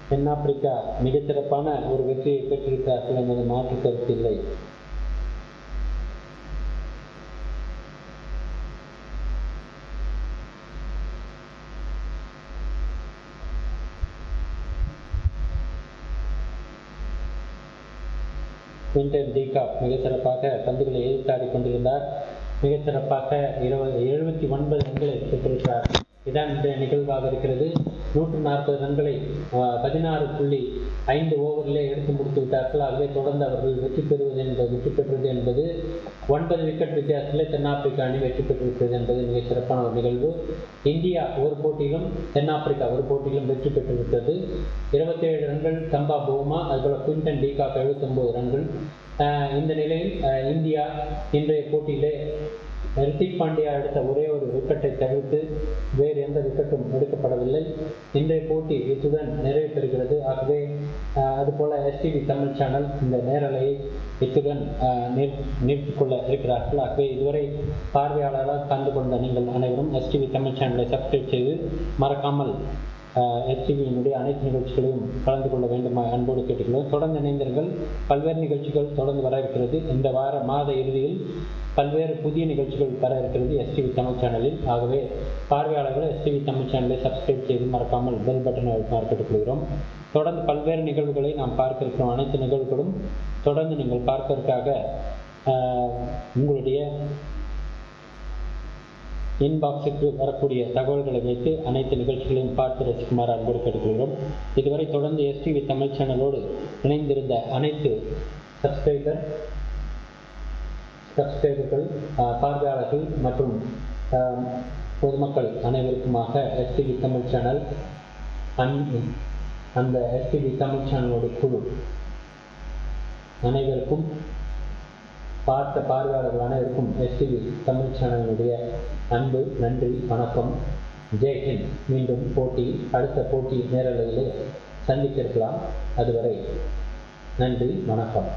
தென்னாப்பிரிக்கா மிகச்சிறப்பான ஒரு வெற்றியை பெற்றிருக்கிறார்கள் என்பது மாற்று கருத்தில்லை. குவிண்டன் டீகாக் மிகச்சிறப்பாக பந்துகளை எதிர்த்தாடி கொண்டிருந்தார். மிகச்சிறப்பாக 79 ரன்களை பெற்றிருக்கிறார். இதான் இன்றைய நிகழ்வாக இருக்கிறது. 140 ரன்களை 16.5 ஓவரிலே எடுத்து முடித்து விட்டார்கள். ஆகவே தொடர்ந்து அவர்கள் வெற்றி பெற்றது என்பது 9 விக்கெட் வித்தியாசத்திலே தென்னாப்பிரிக்கா அணி வெற்றி பெற்றிருக்கிறது என்பது மிகச் சிறப்பான ஒரு நிகழ்வு. இந்தியா ஒரு போட்டியிலும் தென்னாப்பிரிக்கா ஒரு போட்டியிலும் வெற்றி பெற்றிருக்கிறது. 27 ரன்கள் சம்பா பூமா, அதுபோல குவிண்டன் டீகாக் 79 ரன்கள். இந்த நிலையில் இந்தியா இன்றைய போட்டியிலே ரித்திக் பாண்டியா எடுத்த ஒரே ஒரு விக்கெட்டை தவிர்த்து வேறு எந்த விக்கெட்டும் எடுக்கப்படவில்லை. இன்றைய போட்டி இத்துடன் நிறைவு பெறுகிறது. ஆகவே அதுபோல எஸ்டிவி தமிழ் சேனல் இந்த நேரலையை இத்துடன் நிறுத்திக் கொள்ள இருக்கிறார்கள். ஆகவே இதுவரை பார்வையாளராக கலந்து கொண்ட நீங்கள் அனைவரும் எஸ்டிவி தமிழ் சேனலை சப்ஸ்கிரைப் செய்து மறக்காமல் எஸ்டிவியினுடைய அனைத்து நிகழ்ச்சிகளையும் கலந்து கொள்ள வேண்டும் அன்போடு கேட்டுக்கொள்வோம். தொடர்ந்து இணைந்திருங்கள். பல்வேறு நிகழ்ச்சிகள் தொடர்ந்து வர இருக்கிறது. இந்த மாத இறுதியில் பல்வேறு புதிய நிகழ்ச்சிகள் வர இருக்கிறது எஸ்டிவி தமிழ் சேனலில். ஆகவே பார்வையாளர்கள் எஸ்டிவி தமிழ் சேனலை சப்ஸ்கிரைப் செய்து மறக்காமல் பெல் பட்டனை கேட்டுக்கொள்கிறோம். தொடர்ந்து பல்வேறு நிகழ்வுகளை நாம் பார்க்க இருக்கிறோம். அனைத்து நிகழ்வுகளும் தொடர்ந்து நீங்கள் பார்ப்பதற்காக உங்களுடைய இன்பாக்ஸுக்கு வரக்கூடிய தகவல்களை வைத்து அனைத்து நிகழ்ச்சிகளையும் பார்த்து ரசிக்குமாறு அன்போடு கேட்டுக்கொள்கிறோம். இதுவரை தொடர்ந்து எஸ்டிவி தமிழ் சேனலோடு இணைந்திருந்த அனைத்து சப்ஸ்கிரைபர்கள் பார்வையாளர்கள் மற்றும் பொதுமக்கள் அனைவருக்குமாக எஸ்டிவி தமிழ் சேனல் அந்த எஸ்டிவி தமிழ் சேனலோட குழு அனைவருக்கும் பார்த்த பார்வையாளர்கள் அனைவருக்கும் எஸ்டிவி தமிழ் சேனலுடைய அன்பு நன்றி வணக்கம். ஜெய்ஹிந்த். மீண்டும் அடுத்த போட்டி நேரலையிலே சந்தித்திருக்கலாம். அதுவரை நன்றி வணக்கம்.